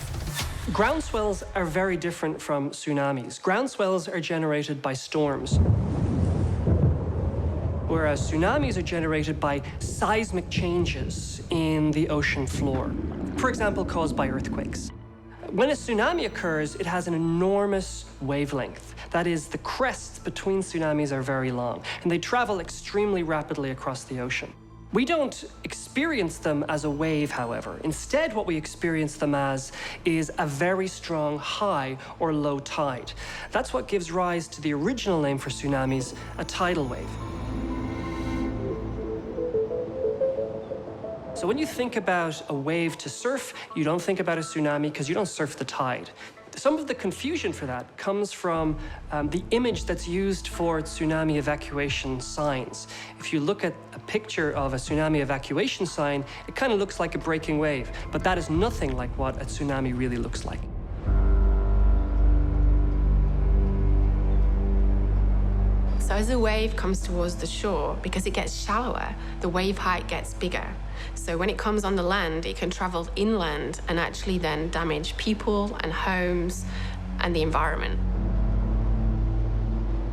Groundswells are very different from tsunamis. Groundswells are generated by storms, whereas tsunamis are generated by seismic changes in the ocean floor, for example, caused by earthquakes. When a tsunami occurs, it has an enormous wavelength. That is, the crests between tsunamis are very long, and they travel extremely rapidly across the ocean. We don't experience them as a wave, however. Instead, what we experience them as is a very strong high or low tide. That's what gives rise to the original name for tsunamis, a tidal wave. So when you think about a wave to surf, you don't think about a tsunami because you don't surf the tide. Some of the confusion for that comes from the image that's used for tsunami evacuation signs. If you look at a picture of a tsunami evacuation sign, it kind of looks like a breaking wave, but that is nothing like what a tsunami really looks like. So as the wave comes towards the shore, because it gets shallower, the wave height gets bigger. So when it comes on the land, it can travel inland and actually then damage people and homes and the environment.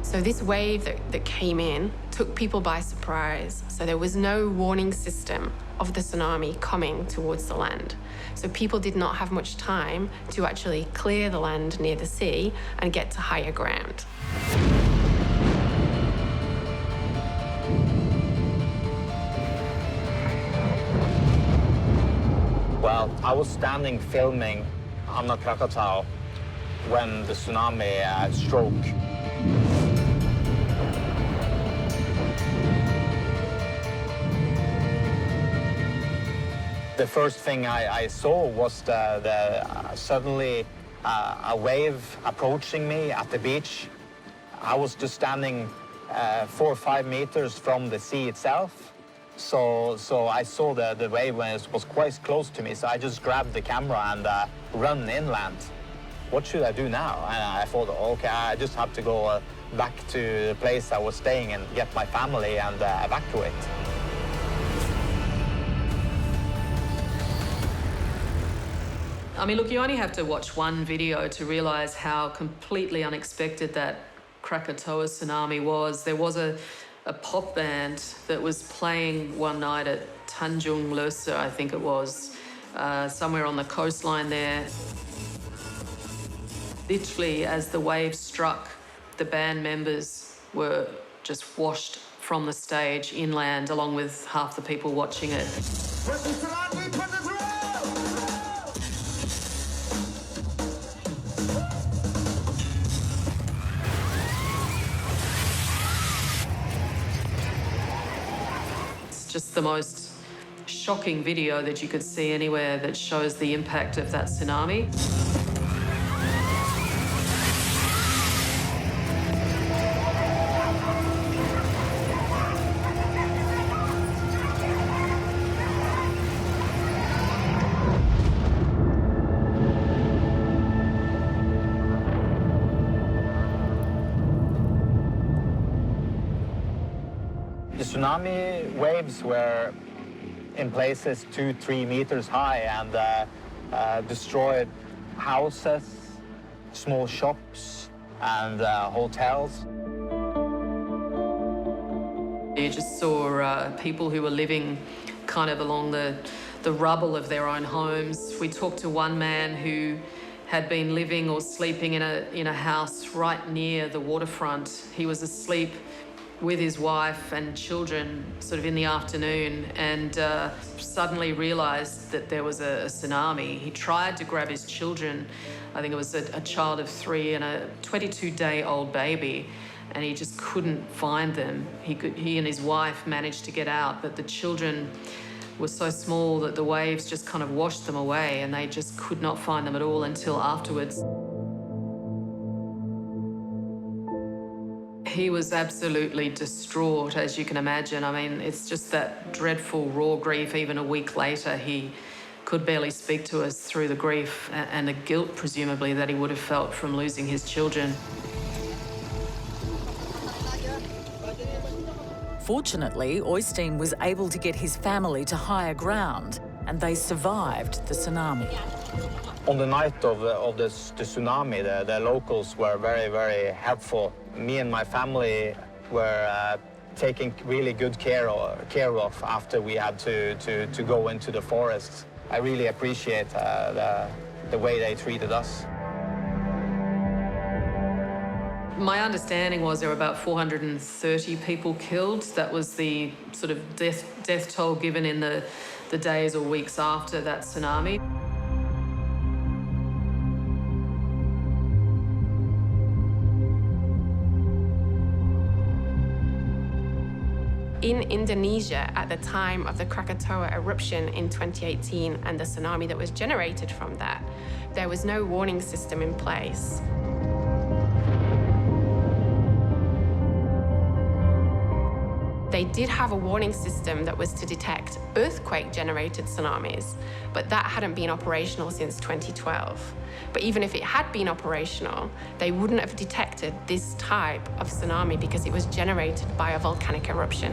So this wave that came in took people by surprise. So there was no warning system of the tsunami coming towards the land. So people did not have much time to actually clear the land near the sea and get to higher ground. Well, I was standing filming Anak Krakatoa when the tsunami struck. The first thing I saw was suddenly a wave approaching me at the beach. I was just standing 4 or 5 meters from the sea itself. So I saw the wave when it was quite close to me, so I just grabbed the camera and run inland. What should I do now? And I thought, okay, I just have to go back to the place I was staying and get my family and evacuate. I mean, look, you only have to watch one video to realise how completely unexpected that Krakatoa tsunami was. There was a pop band that was playing one night at Tanjung Lesser, I think it was, somewhere on the coastline there. Literally, as the wave struck, the band members were just washed from the stage inland, along with half the people watching it. Just the most shocking video that you could see anywhere that shows the impact of that tsunami. The tsunami waves were in places 2-3 meters high and destroyed houses, small shops, and hotels. You just saw people who were living kind of along the rubble of their own homes. We talked to one man who had been living or sleeping in a house right near the waterfront. He was asleep with his wife and children sort of in the afternoon and suddenly realised that there was a tsunami. He tried to grab his children. I think it was a child of 3 and a 22-day-old baby, and he just couldn't find them. He and his wife managed to get out, but the children were so small that the waves just kind of washed them away, and they just could not find them at all until afterwards. He was absolutely distraught, as you can imagine. I mean, it's just that dreadful raw grief. Even a week later, he could barely speak to us through the grief and the guilt, presumably, that he would have felt from losing his children. Fortunately, Oystein was able to get his family to higher ground, and they survived the tsunami. On the night of the tsunami, the locals were very, very helpful. Me and my family were taken really good care of after we had to go into the forest. I really appreciate the way they treated us. My understanding was there were about 430 people killed. That was the sort of death toll given in the days or weeks after that tsunami. In Indonesia, at the time of the Krakatoa eruption in 2018 and the tsunami that was generated from that, there was no warning system in place. They They did have a warning system that was to detect earthquake-generated tsunamis, but that hadn't been operational since 2012. But even if it had been operational, they wouldn't have detected this type of tsunami because it was generated by a volcanic eruption.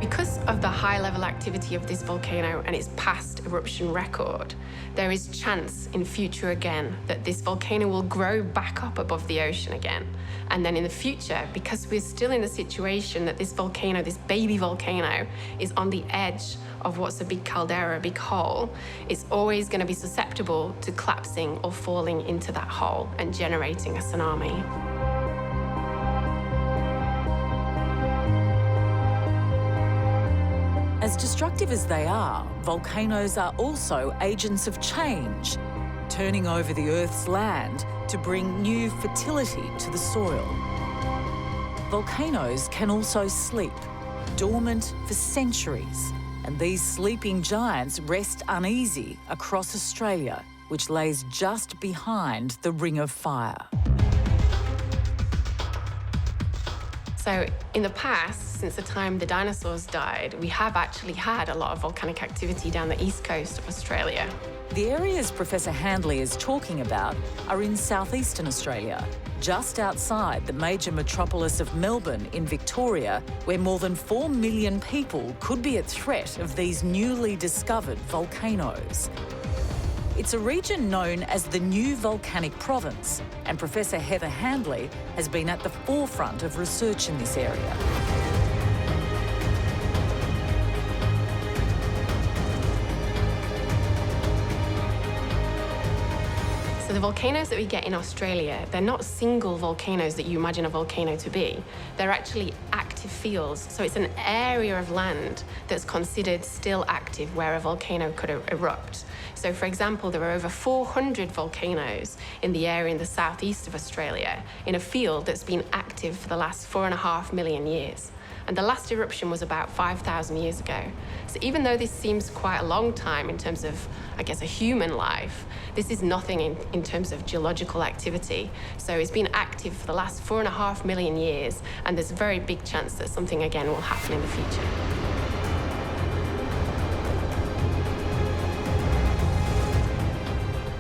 Because of the high-level activity of this volcano and its past eruption record, there is chance in future again that this volcano will grow back up above the ocean again. And then in the future, because we're still in the situation that this volcano, this baby volcano, is on the edge of what's a big caldera, a big hole, it's always going to be susceptible to collapsing or falling into that hole and generating a tsunami. As destructive as they are, volcanoes are also agents of change, turning over the Earth's land to bring new fertility to the soil. Volcanoes can also sleep, dormant for centuries, and these sleeping giants rest uneasy across Australia, which lays just behind the Ring of Fire. So in the past, since the time the dinosaurs died, we have actually had a lot of volcanic activity down the east coast of Australia. The areas Professor Handley is talking about are in southeastern Australia, just outside the major metropolis of Melbourne in Victoria, where more than 4 million people could be at threat of these newly discovered volcanoes. It's a region known as the New Volcanic Province, and Professor Heather Handley has been at the forefront of research in this area. So the volcanoes that we get in Australia, they're not single volcanoes that you imagine a volcano to be. They're actually active fields. So it's an area of land that's considered still active where a volcano could erupt. So for example, there are over 400 volcanoes in the area in the southeast of Australia in a field that's been active for the last 4.5 million years. And the last eruption was about 5,000 years ago. So even though this seems quite a long time in terms of, I guess, a human life, this is nothing in terms of geological activity. So it's been active for the last 4.5 million years, and there's a very big chance that something again will happen in the future.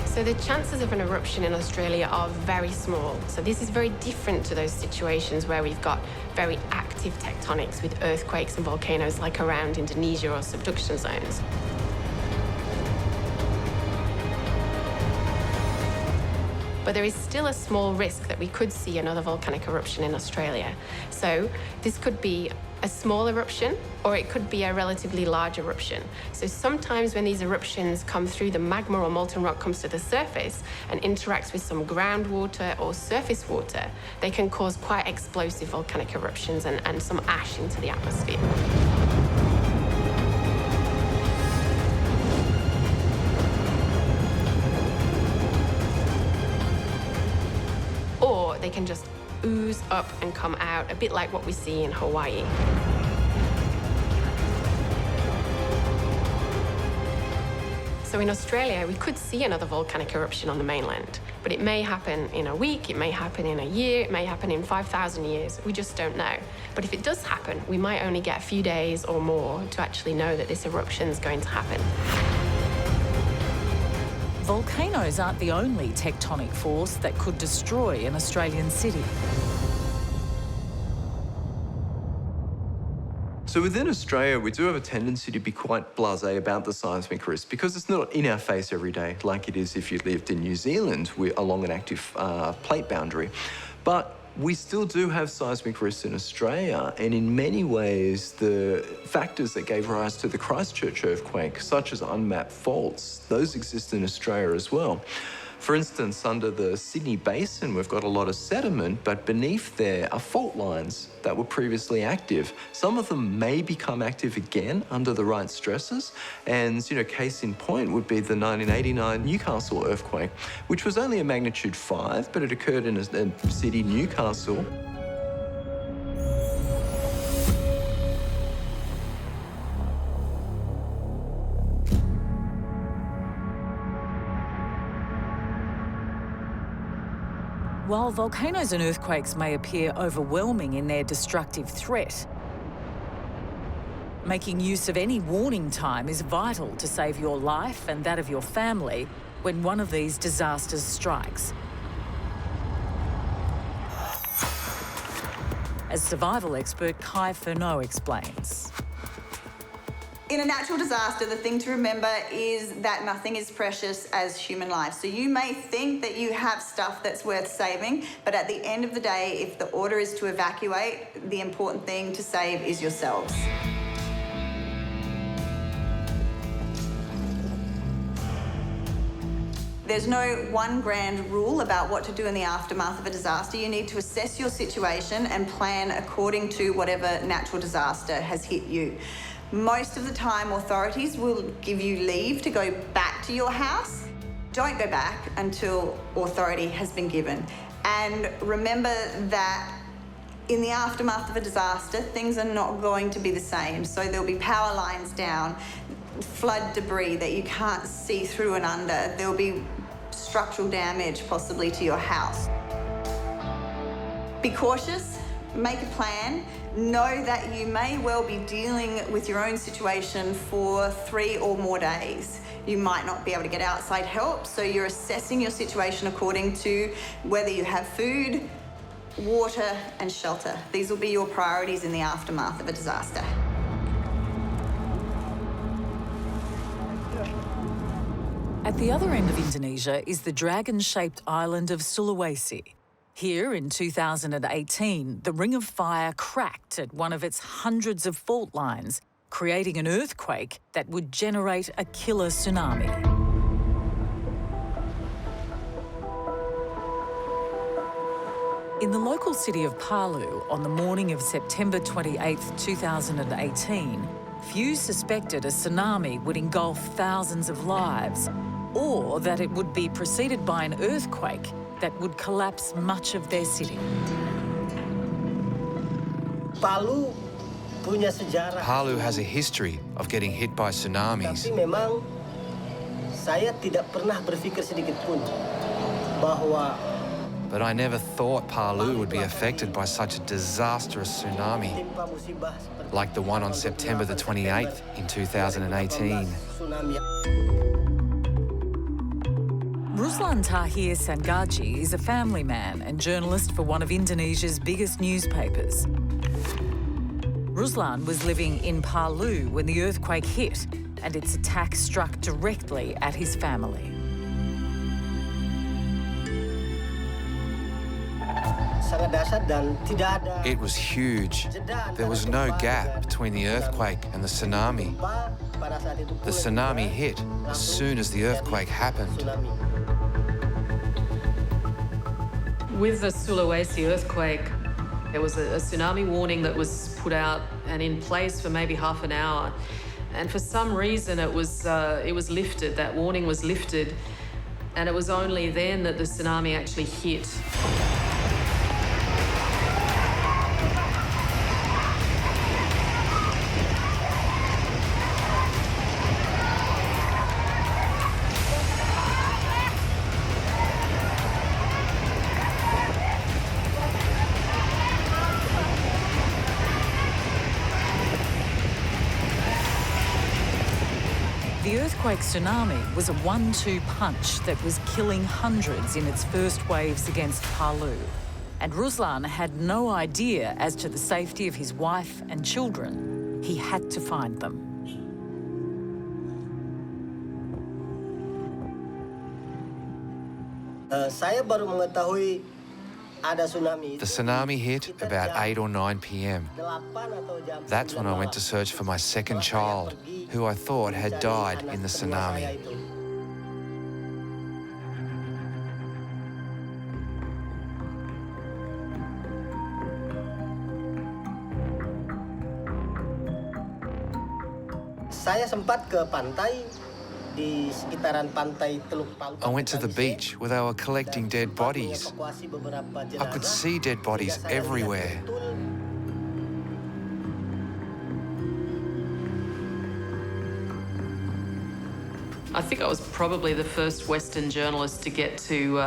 So the chances of an eruption in Australia are very small. So this is very different to those situations where we've got very active tectonics with earthquakes and volcanoes like around Indonesia or subduction zones. But there is still a small risk that we could see another volcanic eruption in Australia. So this could be a small eruption, or it could be a relatively large eruption. So sometimes when these eruptions come through, the magma or molten rock comes to the surface and interacts with some groundwater or surface water, they can cause quite explosive volcanic eruptions and some ash into the atmosphere. Or they can just ooze up and come out, a bit like what we see in Hawaii. So in Australia, we could see another volcanic eruption on the mainland, but it may happen in a week, it may happen in a year, it may happen in 5,000 years. We just don't know. But if it does happen, we might only get a few days or more to actually know that this eruption is going to happen. Volcanoes aren't the only tectonic force that could destroy an Australian city. So within Australia, we do have a tendency to be quite blasé about the seismic risk because it's not in our face every day like it is if you lived in New Zealand along an active plate boundary. But we still do have seismic risks in Australia, and in many ways, the factors that gave rise to the Christchurch earthquake, such as unmapped faults, those exist in Australia as well. For instance, under the Sydney Basin, we've got a lot of sediment, but beneath there are fault lines that were previously active. Some of them may become active again under the right stresses, and case in point would be the 1989 Newcastle earthquake, which was only a magnitude 5, but it occurred in a city, Newcastle. While volcanoes and earthquakes may appear overwhelming in their destructive threat, making use of any warning time is vital to save your life and that of your family when one of these disasters strikes. As survival expert Kurnell explains. In a natural disaster, the thing to remember is that nothing is precious as human life. So you may think that you have stuff that's worth saving, but at the end of the day, if the order is to evacuate, the important thing to save is yourselves. There's no one grand rule about what to do in the aftermath of a disaster. You need to assess your situation and plan according to whatever natural disaster has hit you. Most of the time, authorities will give you leave to go back to your house. Don't go back until authority has been given. And remember that in the aftermath of a disaster, things are not going to be the same. So there'll be power lines down, flood debris that you can't see through and under. There'll be structural damage possibly to your house. Be cautious, make a plan. Know that you may well be dealing with your own situation for 3 or more days. You might not be able to get outside help, so you're assessing your situation according to whether you have food, water, and shelter. These will be your priorities in the aftermath of a disaster. At the other end of Indonesia is the dragon-shaped island of Sulawesi. Here in 2018, the Ring of Fire cracked at one of its hundreds of fault lines, creating an earthquake that would generate a killer tsunami. In the local city of Palu, on the morning of September 28, 2018, few suspected a tsunami would engulf thousands of lives, or that it would be preceded by an earthquake that would collapse much of their city. Palu has a history of getting hit by tsunamis. Tapi memang saya tidak pernah berpikir sedikit pun bahwa But I never thought Palu would be affected by such a disastrous tsunami, like the one on September the 28th in 2018. Ruslan Tahir Sangaji is a family man and journalist for one of Indonesia's biggest newspapers. Ruslan was living in Palu when the earthquake hit, and its attack struck directly at his family. It was huge. There was no gap between the earthquake and the tsunami. The tsunami hit as soon as the earthquake happened. With the Sulawesi earthquake, there was a tsunami warning that was put out and in place for maybe half an hour. And for some reason, it was lifted. That warning was lifted, and it was only then that the tsunami actually hit. The earthquake tsunami was a 1-2 punch that was killing hundreds in its first waves against Palu. And Ruslan had no idea as to the safety of his wife and children. He had to find them. Saya baru mengetahui ada tsunami. The tsunami hit about 8 or 9 p.m. That's when I went to search for my second child, who I thought had died in the tsunami. Saya sempat ke pantai di sekitaran pantai Teluk Palu. I went to the beach where they were collecting dead bodies. I could see dead bodies everywhere. I think I was probably the first Western journalist to get to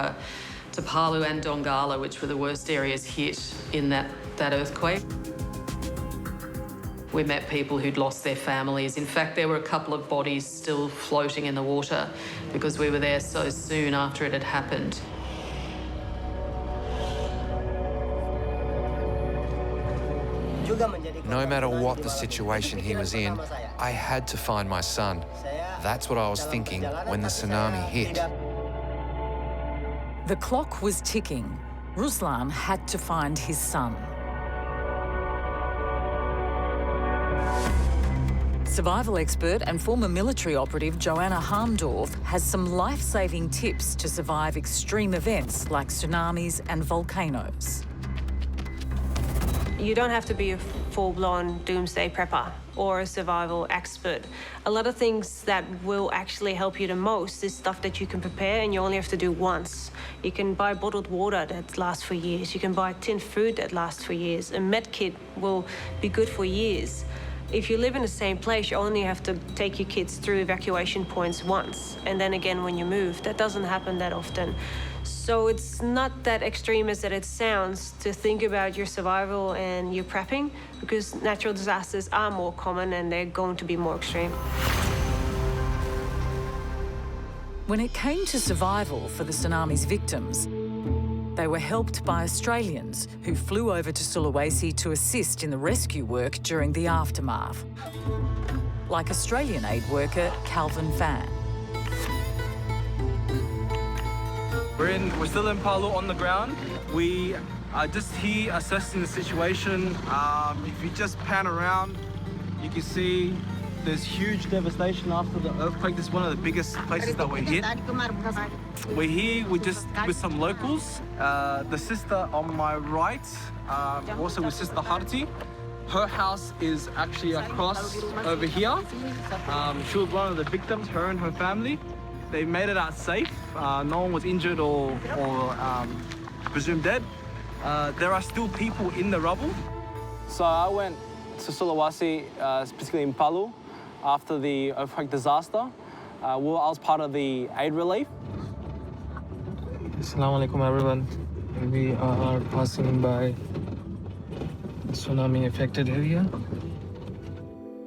to Palu and Donggala, which were the worst areas hit in that earthquake. We met people who'd lost their families. In fact, there were a couple of bodies still floating in the water because we were there so soon after it had happened. No matter what the situation he was in, I had to find my son. That's what I was thinking when the tsunami hit. The clock was ticking. Ruslan had to find his son. Survival expert and former military operative Joanna Harmdorf has some life-saving tips to survive extreme events like tsunamis and volcanoes. You don't have to be a full-blown doomsday prepper or a survival expert. A lot of things that will actually help you the most is stuff that you can prepare and you only have to do once. You can buy bottled water that lasts for years. You can buy tinned food that lasts for years. A med kit will be good for years. If you live in the same place, you only have to take your kids through evacuation points once, and then again when you move. That doesn't happen that often. So it's not that extreme as that it sounds to think about your survival and your prepping, because natural disasters are more common and they're going to be more extreme. When it came to survival for the tsunami's victims, they were helped by Australians who flew over to Sulawesi to assist in the rescue work during the aftermath, like Australian aid worker Calvin Fan. We're still in Palu on the ground. We are just here assessing the situation. If you just pan around, you can see there's huge devastation after the earthquake. This is one of the biggest places that we're hit. We're here with some locals. The sister on my right, also with Sister Harti. Her house is actually across over here. She was one of the victims, her and her family. They made it out safe. No one was injured or presumed dead. There are still people in the rubble. So I went to Sulawesi, specifically in Palu, after the earthquake disaster. I was part of the aid relief. Assalamu alaikum, everyone. We are passing by tsunami-affected area.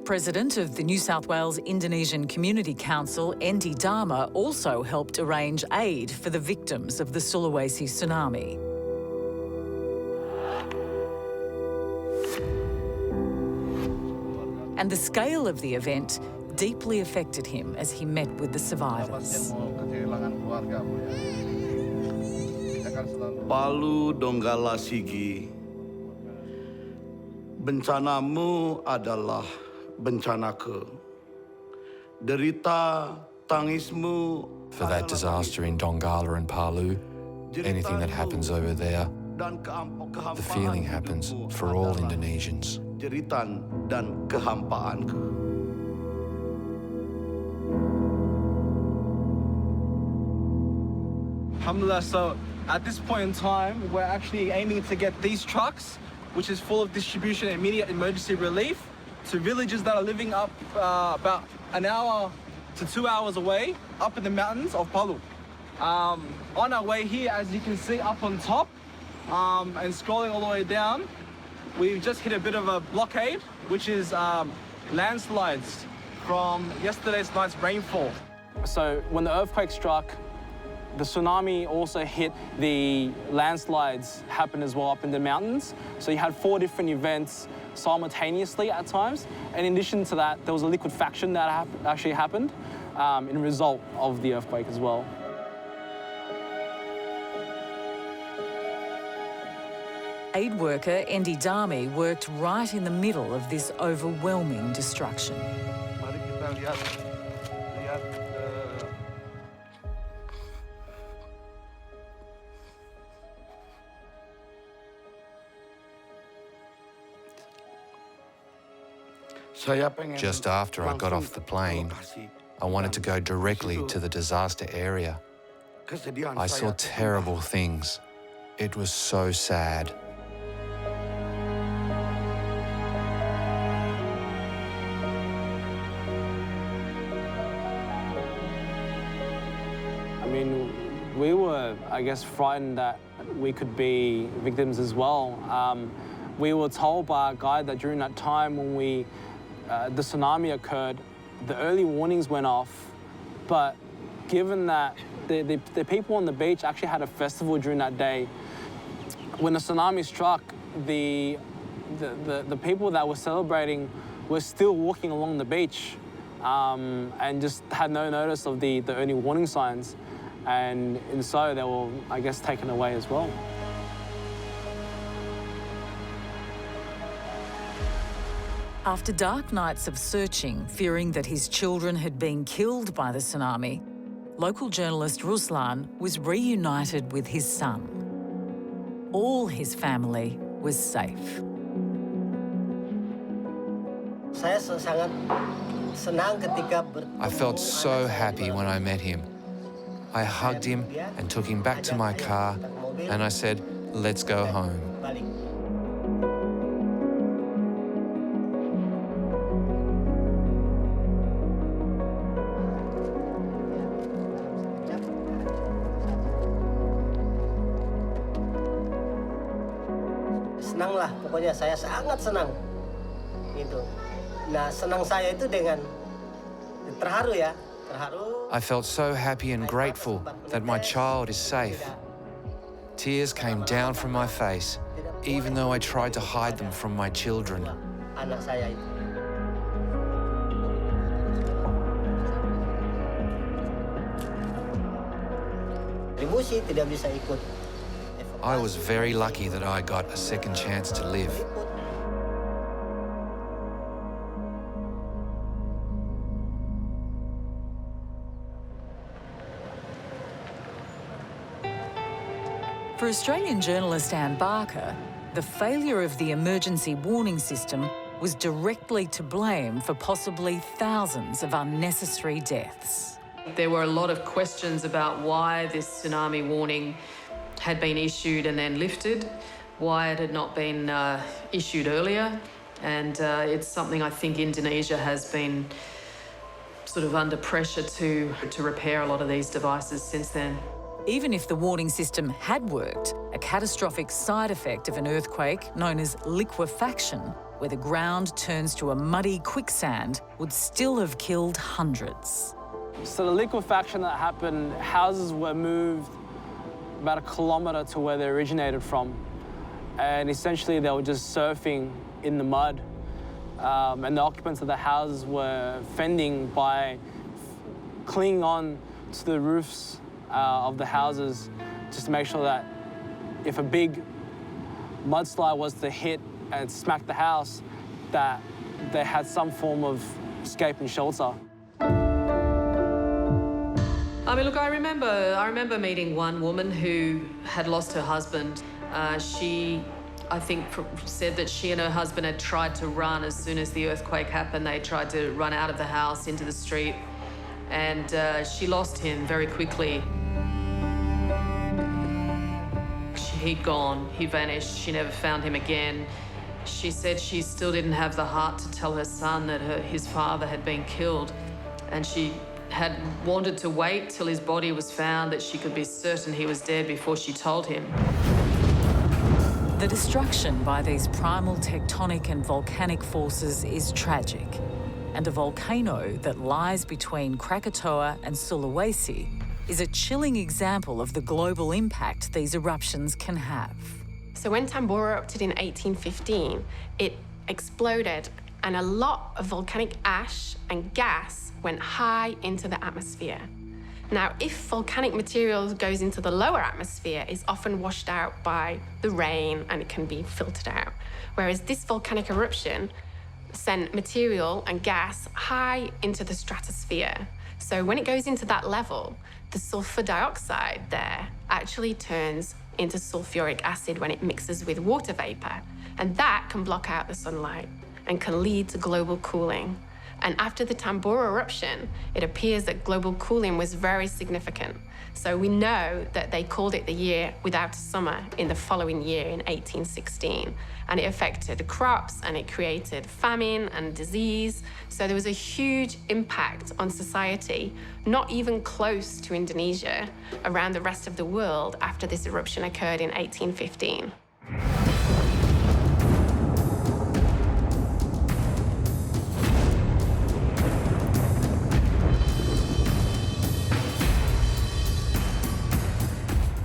President of the New South Wales Indonesian Community Council, Endi Dharma, also helped arrange aid for the victims of the Sulawesi tsunami. And the scale of the event deeply affected him as he met with the survivors. Palu Donggala Sigi, bencanamu adalah bencanaku. Derita tangismu. For that disaster in Donggala and Palu, anything that happens over there, the feeling happens for all Indonesians. Jeritan dan kehampaanku. Alhamdulillah, so at this point in time, we're actually aiming to get these trucks, which is full of distribution and immediate emergency relief, to villages that are living up about an hour to 2 hours away, up in the mountains of Palu. On our way here, as you can see up on top, and scrolling all the way down, we've just hit a bit of a blockade, which is landslides from yesterday's night's rainfall. So when the earthquake struck, the tsunami also hit. The landslides happened as well up in the mountains. So you had 4 different events simultaneously at times. And in addition to that, there was a liquefaction that actually happened in result of the earthquake as well. Aid worker Endi Dharma worked right in the middle of this overwhelming destruction. Mari kita lihat Just after I got off the plane, I wanted to go directly to the disaster area. I saw terrible things. It was so sad. I mean, We were, I guess, frightened that we could be victims as well. We were told by our guide that during that time when the tsunami occurred, the early warnings went off, but given that the people on the beach actually had a festival during that day, when the tsunami struck, the people that were celebrating were still walking along the beach and just had no notice of the early warning signs. And so they were, I guess, taken away as well. After dark nights of searching, fearing that his children had been killed by the tsunami, local journalist Ruslan was reunited with his son. All his family was safe. I felt so happy when I met him. I hugged him and took him back to my car, and I said, "Let's go home." Senang lah, pokoknya saya sangat senang. Gitu. Nah, senang saya itu dengan terharu ya. I felt so happy and grateful that my child is safe. Tears came down from my face, even though I tried to hide them from my children. Anak saya itu. Kontribusi tidak bisa ikut. I was very lucky that I got a second chance to live. For Australian journalist Anne Barker, the failure of the emergency warning system was directly to blame for possibly thousands of unnecessary deaths. There were a lot of questions about why this tsunami warning had been issued and then lifted, why it had not been issued earlier, and it's something I think Indonesia has been sort of under pressure to repair a lot of these devices since then. Even if the warning system had worked, a catastrophic side effect of an earthquake known as liquefaction, where the ground turns to a muddy quicksand, would still have killed hundreds. So the liquefaction that happened, houses were moved about 1 kilometre to where they originated from. And essentially they were just surfing in the mud. And the occupants of the houses were fending by clinging on to the roofs of the houses just to make sure that if a big mudslide was to hit and smack the house, that they had some form of escape and shelter. I mean, look, I remember meeting one woman who had lost her husband. She, I think, said that she and her husband had tried to run as soon as the earthquake happened. They tried to run out of the house into the street, and she lost him very quickly. He'd gone, he vanished, she never found him again. She said she still didn't have the heart to tell her son that his father had been killed, and she had wanted to wait till his body was found, that she could be certain he was dead before she told him. The destruction by these primal tectonic and volcanic forces is tragic, and a volcano that lies between Krakatoa and Sulawesi is a chilling example of the global impact these eruptions can have. So when Tambora erupted in 1815, it exploded, and a lot of volcanic ash and gas went high into the atmosphere. Now, if volcanic material goes into the lower atmosphere, it's often washed out by the rain and it can be filtered out. Whereas this volcanic eruption sent material and gas high into the stratosphere. So when it goes into that level, the sulfur dioxide there actually turns into sulfuric acid when it mixes with water vapor. And that can block out the sunlight and can lead to global cooling. And after the Tambora eruption, it appears that global cooling was very significant. So we know that they called it the year without a summer in the following year in 1816. And it affected crops and it created famine and disease. So there was a huge impact on society, not even close to Indonesia, around the rest of the world after this eruption occurred in 1815.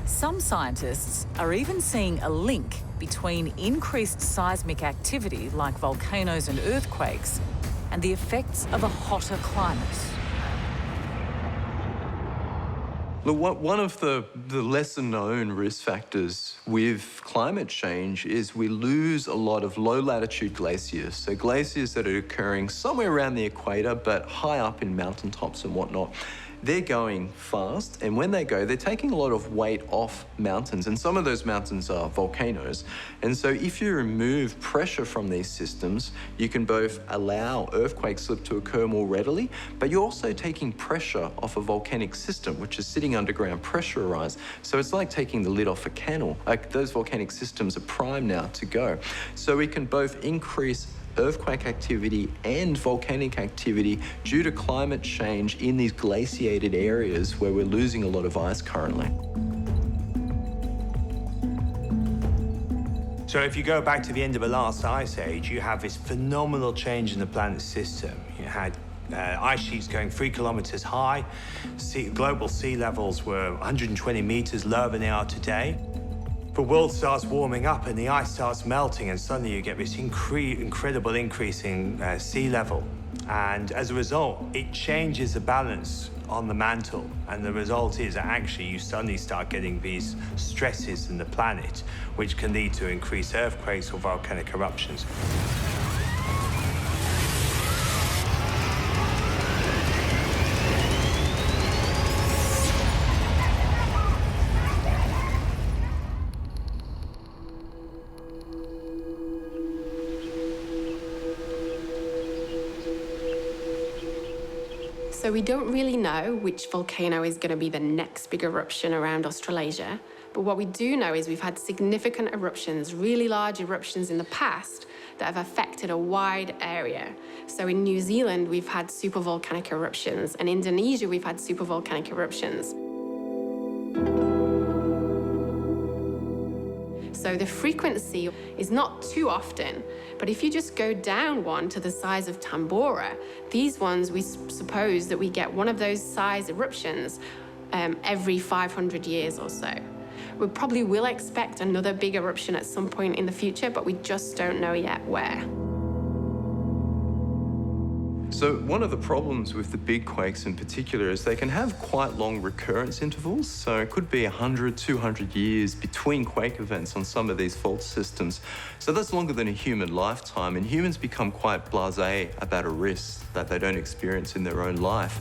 Some scientists are even seeing a link between increased seismic activity like volcanoes and earthquakes and the effects of a hotter climate. Look, one of the lesser-known risk factors with climate change is we lose a lot of low-latitude glaciers. So glaciers that are occurring somewhere around the equator, but high up in mountaintops and whatnot. They're going fast, and when they go, they're taking a lot of weight off mountains, and some of those mountains are volcanoes. And so if you remove pressure from these systems, you can both allow earthquake slip to occur more readily, but you're also taking pressure off a volcanic system, which is sitting underground pressurized. So it's like taking the lid off a cannel. Like, those volcanic systems are primed now to go. So we can both increase earthquake activity and volcanic activity due to climate change in these glaciated areas where we're losing a lot of ice currently. So if you go back to the end of the last ice age, you have this phenomenal change in the planet's system. You had ice sheets going 3 kilometers high. Global sea levels were 120 meters lower than they are today. The world starts warming up and the ice starts melting, and suddenly you get this incredible increase in sea level. And as a result, it changes the balance on the mantle. And the result is that actually you suddenly start getting these stresses in the planet, which can lead to increased earthquakes or volcanic eruptions. So we don't really know which volcano is going to be the next big eruption around Australasia. But what we do know is we've had significant eruptions, really large eruptions in the past that have affected a wide area. So in New Zealand, we've had supervolcanic eruptions, and in Indonesia, we've had supervolcanic eruptions. So the frequency is not too often, but if you just go down one to the size of Tambora, these ones, we suppose that we get one of those size eruptions every 500 years or so. We probably will expect another big eruption at some point in the future, but we just don't know yet where. So one of the problems with the big quakes in particular is they can have quite long recurrence intervals. So it could be 100, 200 years between quake events on some of these fault systems. So that's longer than a human lifetime, and humans become quite blasé about a risk that they don't experience in their own life.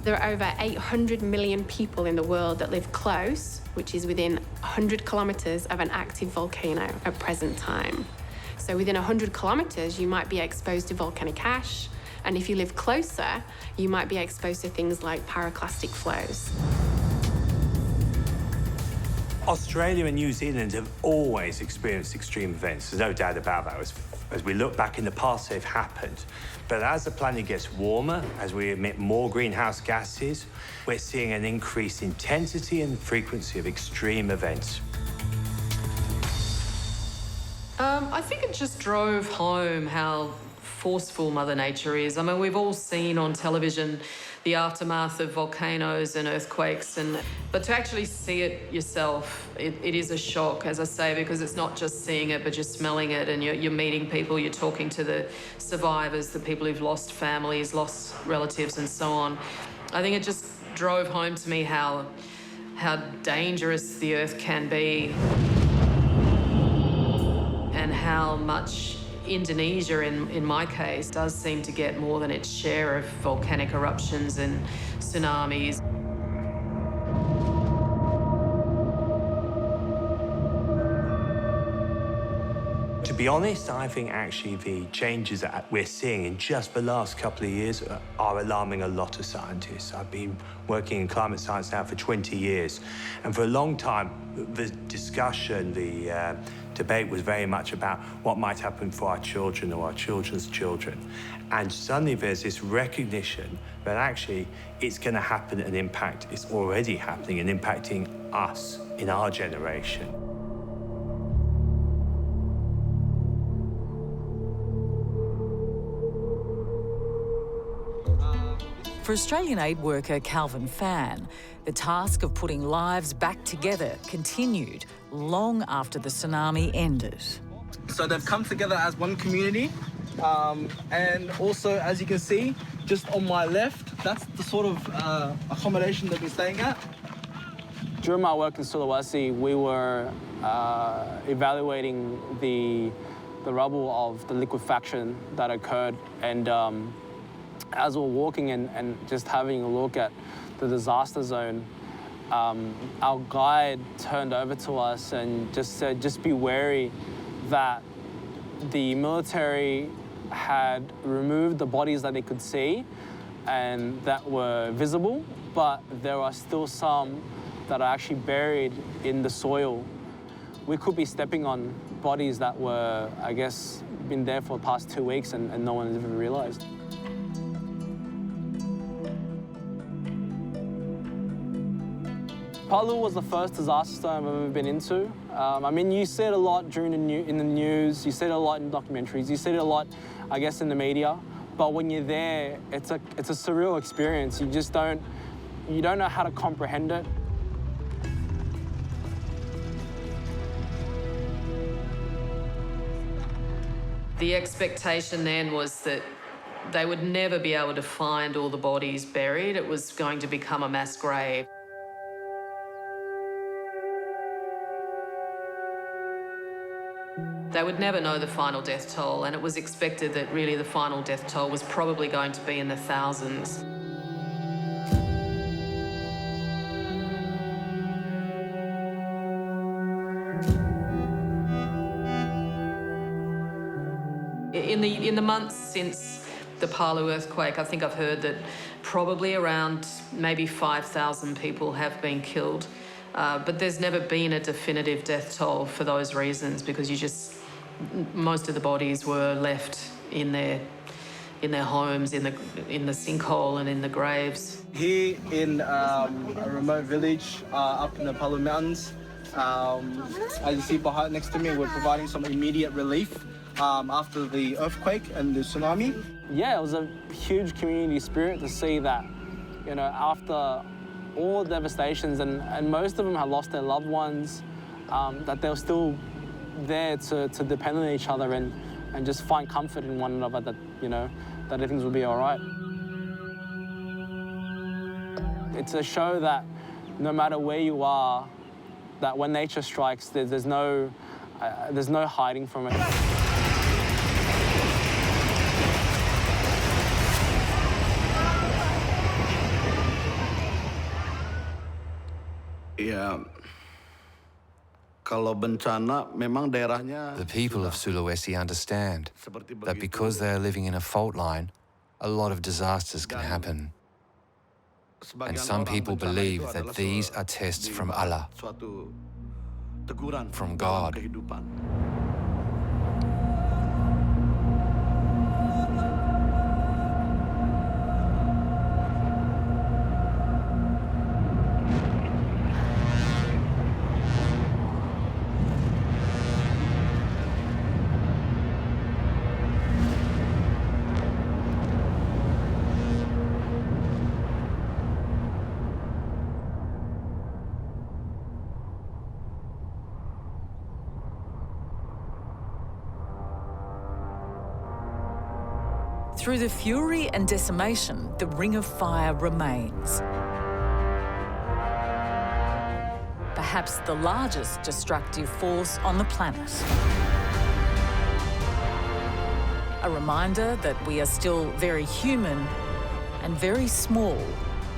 There are over 800 million people in the world that live close, which is within 100 kilometers of an active volcano at present time. So within 100 kilometers, you might be exposed to volcanic ash. And if you live closer, you might be exposed to things like pyroclastic flows. Australia and New Zealand have always experienced extreme events. There's no doubt about that. As we look back in the past, they've happened. But as the planet gets warmer, as we emit more greenhouse gases, we're seeing an increased intensity and frequency of extreme events. I think it just drove home how forceful Mother Nature is. I mean, we've all seen on television the aftermath of volcanoes and earthquakes, but to actually see it yourself, it is a shock, as I say, because it's not just seeing it, but you're smelling it, and you're meeting people, you're talking to the survivors, the people who've lost families, lost relatives, and so on. I think it just drove home to me how dangerous the Earth can be, and how much Indonesia, in my case, does seem to get more than its share of volcanic eruptions and tsunamis. To be honest, I think actually the changes that we're seeing in just the last couple of years are alarming a lot of scientists. I've been working in climate science now for 20 years, and for a long time, the discussion, the debate was very much about what might happen for our children or our children's children. And suddenly there's this recognition that actually it's going to happen and impact, it's already happening and impacting us in our generation. For Australian aid worker Calvin Fan, the task of putting lives back together continued long after the tsunami ended. So they've come together as one community, and also, as you can see, just on my left, that's the sort of accommodation they've been staying at. During my work in Sulawesi, we were evaluating the rubble of the liquefaction that occurred, and as we're walking and just having a look at the disaster zone, our guide turned over to us and just said, just be wary that the military had removed the bodies that they could see and that were visible, but there are still some that are actually buried in the soil. We could be stepping on bodies that were, I guess, been there for the past 2 weeks and no one has even realized. Palu was the first disaster storm I've ever been into. I mean, you see it a lot in the news, you see it a lot in documentaries, you see it a lot, I guess, in the media. But when you're there, it's a surreal experience. You just don't know how to comprehend it. The expectation then was that they would never be able to find all the bodies buried. It was going to become a mass grave. They would never know the final death toll, and it was expected that really the final death toll was probably going to be in the thousands. In the months since the Palu earthquake, I think I've heard that probably around maybe 5,000 people have been killed. But there's never been a definitive death toll for those reasons, because most of the bodies were left in their homes, in the sinkhole and in the graves. Here in a remote village up in the Palu Mountains, as you see behind next to me, we're providing some immediate relief after the earthquake and the tsunami. Yeah, it was a huge community spirit to see that, after all the devastations, and most of them had lost their loved ones, that they were still there to depend on each other and just find comfort in one another, that, that everything will be all right. It's a show that no matter where you are, that when nature strikes, there's no hiding from it. Yeah. Kalau bencana, memang daerahnya. The people of Sulawesi understand that because they are living in a fault line, a lot of disasters can happen. And some people believe that these are tests from Allah, from God. Through the fury and decimation, the ring of fire remains. Perhaps the largest destructive force on the planet. A reminder that we are still very human and very small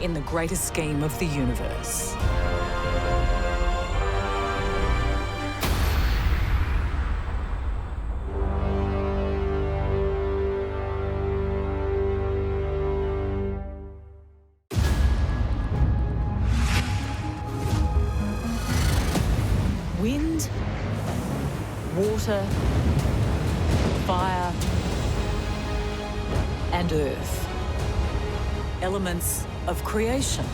in the greater scheme of the universe. Land, water, fire, and earth. Elements of creation,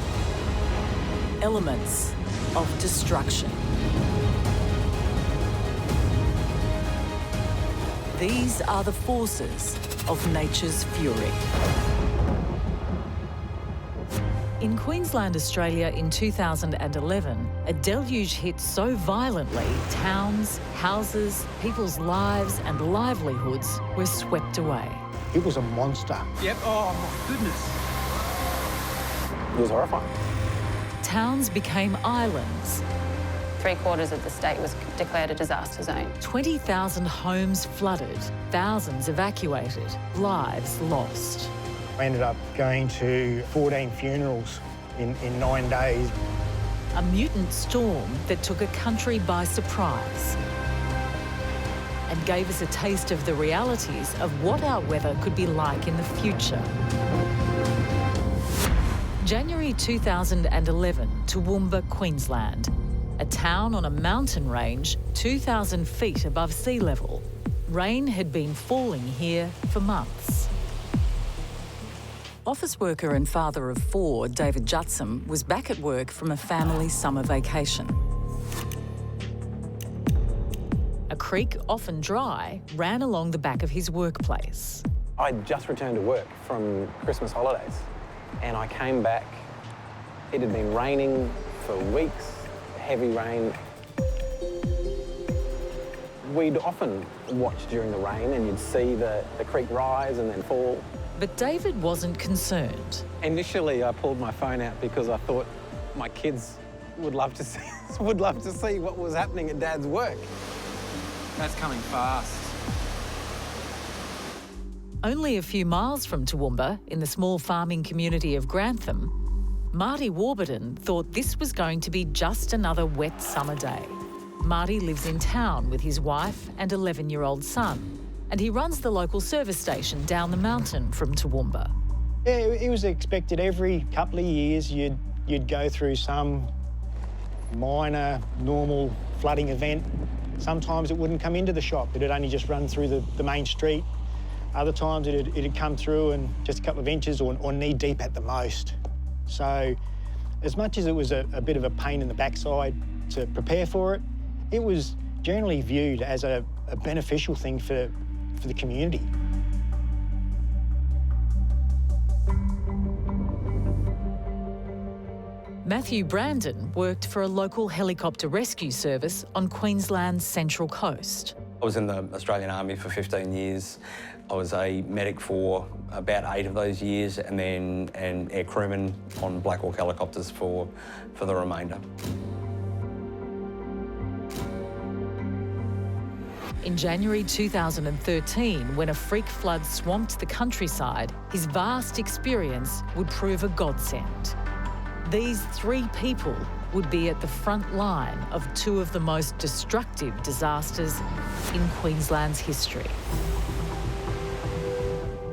elements of destruction. These are the forces of nature's fury. In Queensland, Australia in 2011, a deluge hit so violently, towns, houses, people's lives and livelihoods were swept away. It was a monster. Yep. Oh, my goodness. It was horrifying. Towns became islands. 3/4 of the state was declared a disaster zone. 20,000 homes flooded, thousands evacuated, lives lost. I ended up going to 14 funerals in 9 days. A mutant storm that took a country by surprise and gave us a taste of the realities of what our weather could be like in the future. January 2011, Toowoomba, Queensland. A town on a mountain range 2,000 feet above sea level. Rain had been falling here for months. Office worker and father of 4, David Jutsam, was back at work from a family summer vacation. A creek, often dry, ran along the back of his workplace. I'd just returned to work from Christmas holidays and I came back. It had been raining for weeks, heavy rain. We'd often watch during the rain and you'd see the creek rise and then fall. But David wasn't concerned. Initially, I pulled my phone out because I thought my kids would love to see what was happening at Dad's work. That's coming fast. Only a few miles from Toowoomba, in the small farming community of Grantham, Marty Warburton thought this was going to be just another wet summer day. Marty lives in town with his wife and 11-year-old son, and he runs the local service station down the mountain from Toowoomba. Yeah, it was expected every couple of years you'd go through some minor, normal flooding event. Sometimes it wouldn't come into the shop. It'd only just run through the main street. Other times it'd come through and just a couple of inches or knee deep at the most. So as much as it was a bit of a pain in the backside to prepare for it, it was generally viewed as a beneficial thing for the community. Matthew Brandon worked for a local helicopter rescue service on Queensland's Central Coast. I was in the Australian Army for 15 years. I was a medic for about 8 of those years and then an air crewman on Black Hawk helicopters for the remainder. In January 2013, when a freak flood swamped the countryside, his vast experience would prove a godsend. These 3 people would be at the front line of 2 of the most destructive disasters in Queensland's history.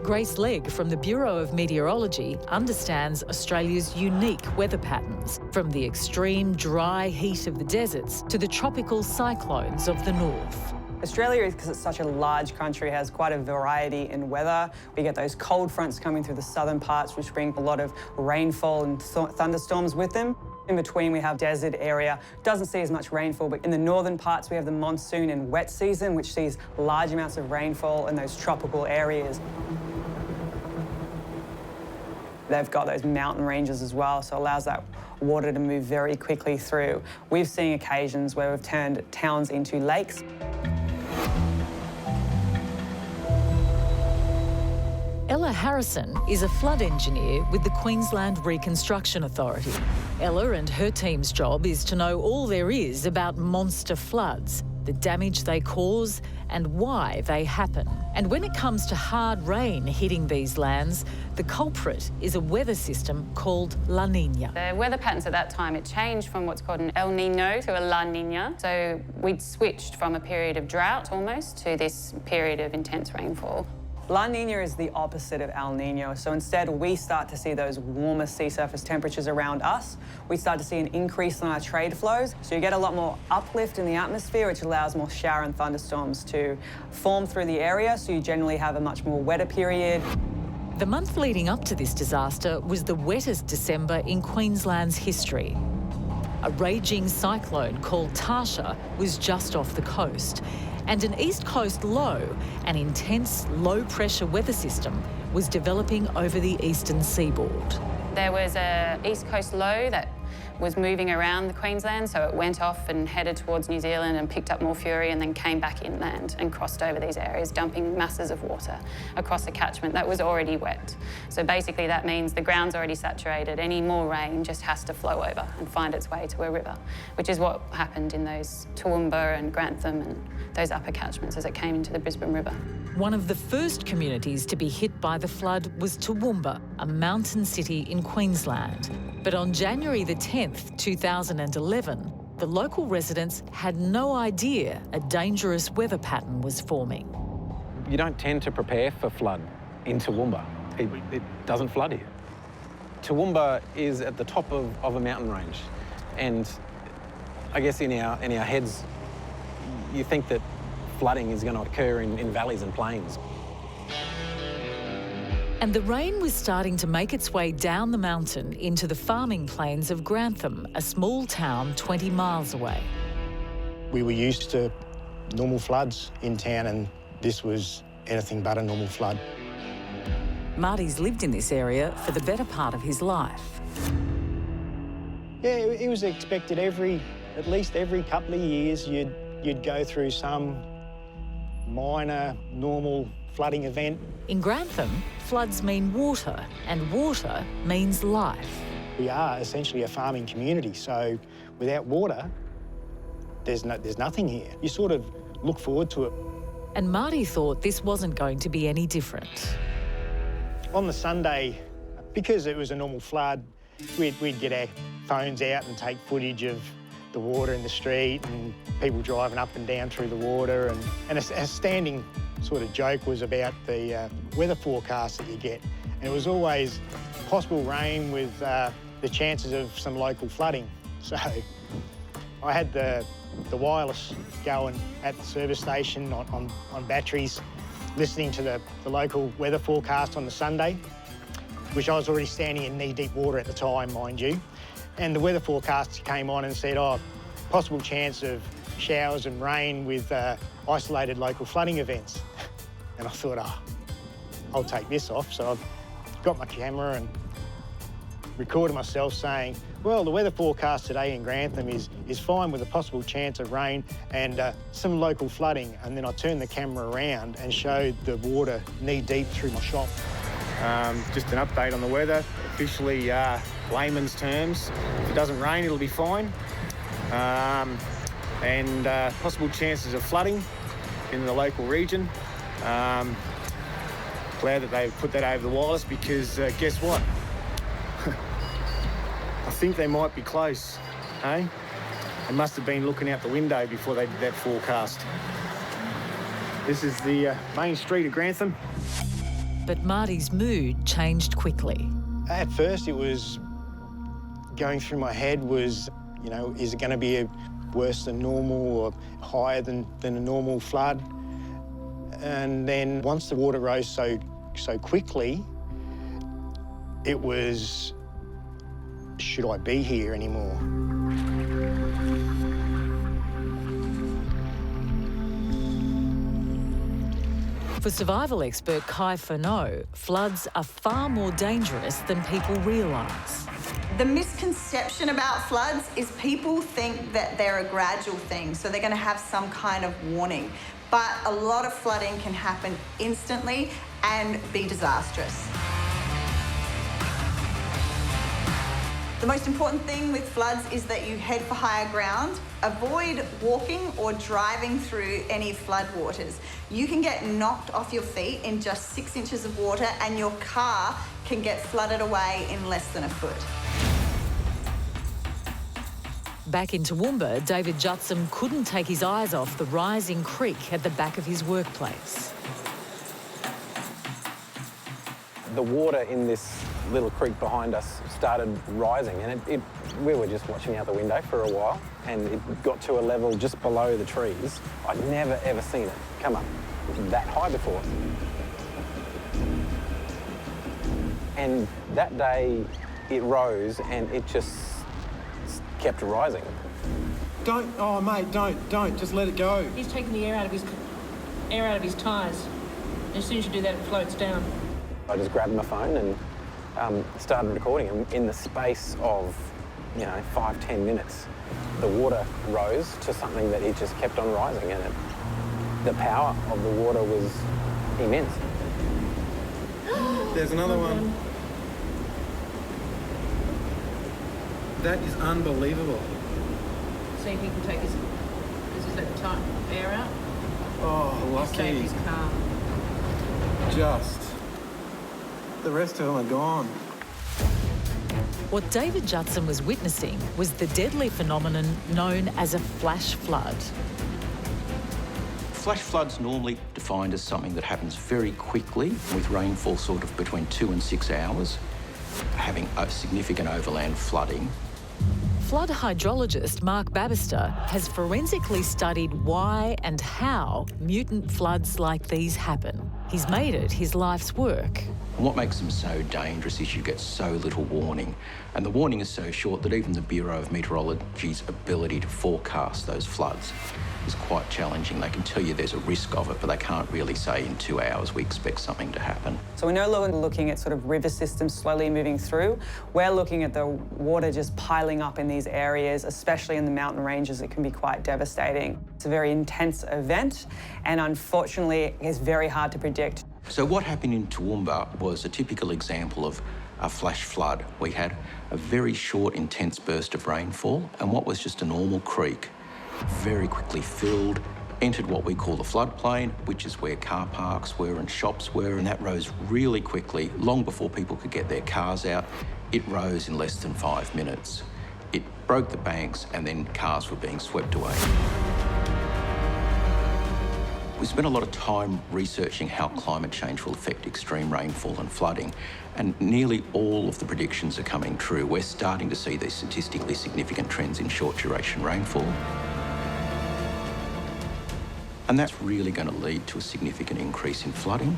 Grace Legg from the Bureau of Meteorology understands Australia's unique weather patterns, from the extreme dry heat of the deserts to the tropical cyclones of the north. Australia, because it's such a large country, has quite a variety in weather. We get those cold fronts coming through the southern parts, which bring a lot of rainfall and thunderstorms with them. In between, we have desert area. Doesn't see as much rainfall, but in the northern parts, we have the monsoon and wet season, which sees large amounts of rainfall in those tropical areas. They've got those mountain ranges as well, so it allows that water to move very quickly through. We've seen occasions where we've turned towns into lakes. Ella Harrison is a flood engineer with the Queensland Reconstruction Authority. Ella and her team's job is to know all there is about monster floods, the damage they cause and why they happen. And when it comes to hard rain hitting these lands, the culprit is a weather system called La Niña. The weather patterns at that time, it changed from what's called an El Nino to a La Niña. So we'd switched from a period of drought almost to this period of intense rainfall. La Nina is the opposite of El Nino. So instead, we start to see those warmer sea surface temperatures around us. We start to see an increase in our trade flows. So you get a lot more uplift in the atmosphere, which allows more shower and thunderstorms to form through the area. So you generally have a much more wetter period. The month leading up to this disaster was the wettest December in Queensland's history. A raging cyclone called Tasha was just off the coast, and an east coast low, an intense low-pressure weather system, was developing over the eastern seaboard. There was an east coast low that was moving around the Queensland, so it went off and headed towards New Zealand and picked up more fury and then came back inland and crossed over these areas, dumping masses of water across a catchment that was already wet. So basically that means the ground's already saturated. Any more rain just has to flow over and find its way to a river, which is what happened in those Toowoomba and Grantham and those upper catchments as it came into the Brisbane River. One of the first communities to be hit by the flood was Toowoomba, a mountain city in Queensland. But on January the 10th, 2011, the local residents had no idea a dangerous weather pattern was forming. You don't tend to prepare for flood in Toowoomba. It doesn't flood here. Toowoomba is at the top of a mountain range, and I guess in our heads, you think that flooding is going to occur in valleys and plains. And the rain was starting to make its way down the mountain into the farming plains of Grantham, a small town 20 miles away. We were used to normal floods in town, and this was anything but a normal flood. Marty's lived in this area for the better part of his life. Yeah, it was expected at least every couple of years you'd go through some minor normal flooding event. In Grantham, floods mean water, and water means life. We are essentially a farming community, so without water, there's nothing here. You sort of look forward to it. And Marty thought this wasn't going to be any different. On the Sunday, because it was a normal flood, we'd get our phones out and take footage of the water in the street and people driving up and down through the water. And a standing sort of joke was about the weather forecast that you get. And it was always possible rain with the chances of some local flooding. So I had the wireless going at the service station on batteries, listening to the local weather forecast on the Sunday, which I was already standing in knee-deep water at the time, mind you. And the weather forecast came on and said, possible chance of showers and rain with isolated local flooding events. And I thought, I'll take this off. So I got my camera and recorded myself saying, well, the weather forecast today in Grantham is fine with a possible chance of rain and some local flooding. And then I turned the camera around and showed the water knee-deep through my shop. Just an update on the weather. Officially, layman's terms, if it doesn't rain, it'll be fine. And possible chances of flooding in the local region. Glad that they've put that over the wireless because guess what? I think they might be close, eh? They must have been looking out the window before they did that forecast. This is the main street of Grantham. But Marty's mood changed quickly. At first, it was going through my head was, is it going to be worse than normal or higher than a normal flood? And then once the water rose so quickly, it was, should I be here anymore? For survival expert Kai Furneaux, floods are far more dangerous than people realise. The misconception about floods is people think that they're a gradual thing, so they're going to have some kind of warning. But a lot of flooding can happen instantly and be disastrous. The most important thing with floods is that you head for higher ground. Avoid walking or driving through any floodwaters. You can get knocked off your feet in just 6 inches of water and your car can get flooded away in less than a foot. Back in Toowoomba, David Jutsam couldn't take his eyes off the rising creek at the back of his workplace. the water in this little creek behind us started rising, and we were just watching out the window for a while, and it got to a level just below the trees. I'd never, ever seen it come up that high before. And that day, it rose, and it just kept rising. Don't, oh mate, don't, just let it go. He's taking the air out of his tyres. As soon as you do that, it floats down. I just grabbed my phone and started recording. And in the space of, 5-10 minutes, the water rose to something that it just kept on rising, and the power of the water was immense. There's another one. That is unbelievable. See if he can take his... This is that tight air out. Oh, He's saved lucky. his car. Just. The rest of them are gone. What David Judson was witnessing was the deadly phenomenon known as a flash flood. Flash flood's normally defined as something that happens very quickly, with rainfall sort of between 2 and 6 hours, having a significant overland flooding. Flood hydrologist Mark Babbister has forensically studied why and how mutant floods like these happen. He's made it his life's work. And what makes them so dangerous is you get so little warning. And the warning is so short that even the Bureau of Meteorology's ability to forecast those floods is quite challenging. They can tell you there's a risk of it, but they can't really say in 2 hours we expect something to happen. So we're no longer looking at sort of river systems slowly moving through. We're looking at the water just piling up in these areas, especially in the mountain ranges. It can be quite devastating. It's a very intense event, and unfortunately, it's very hard to predict. So what happened in Toowoomba was a typical example of a flash flood. We had a very short, intense burst of rainfall, and what was just a normal creek very quickly filled, entered what we call the floodplain, which is where car parks were and shops were, and that rose really quickly, long before people could get their cars out. It rose in less than 5 minutes. It broke the banks, and then cars were being swept away. We spent a lot of time researching how climate change will affect extreme rainfall and flooding, and nearly all of the predictions are coming true. We're starting to see these statistically significant trends in short-duration rainfall. And that's really going to lead to a significant increase in flooding.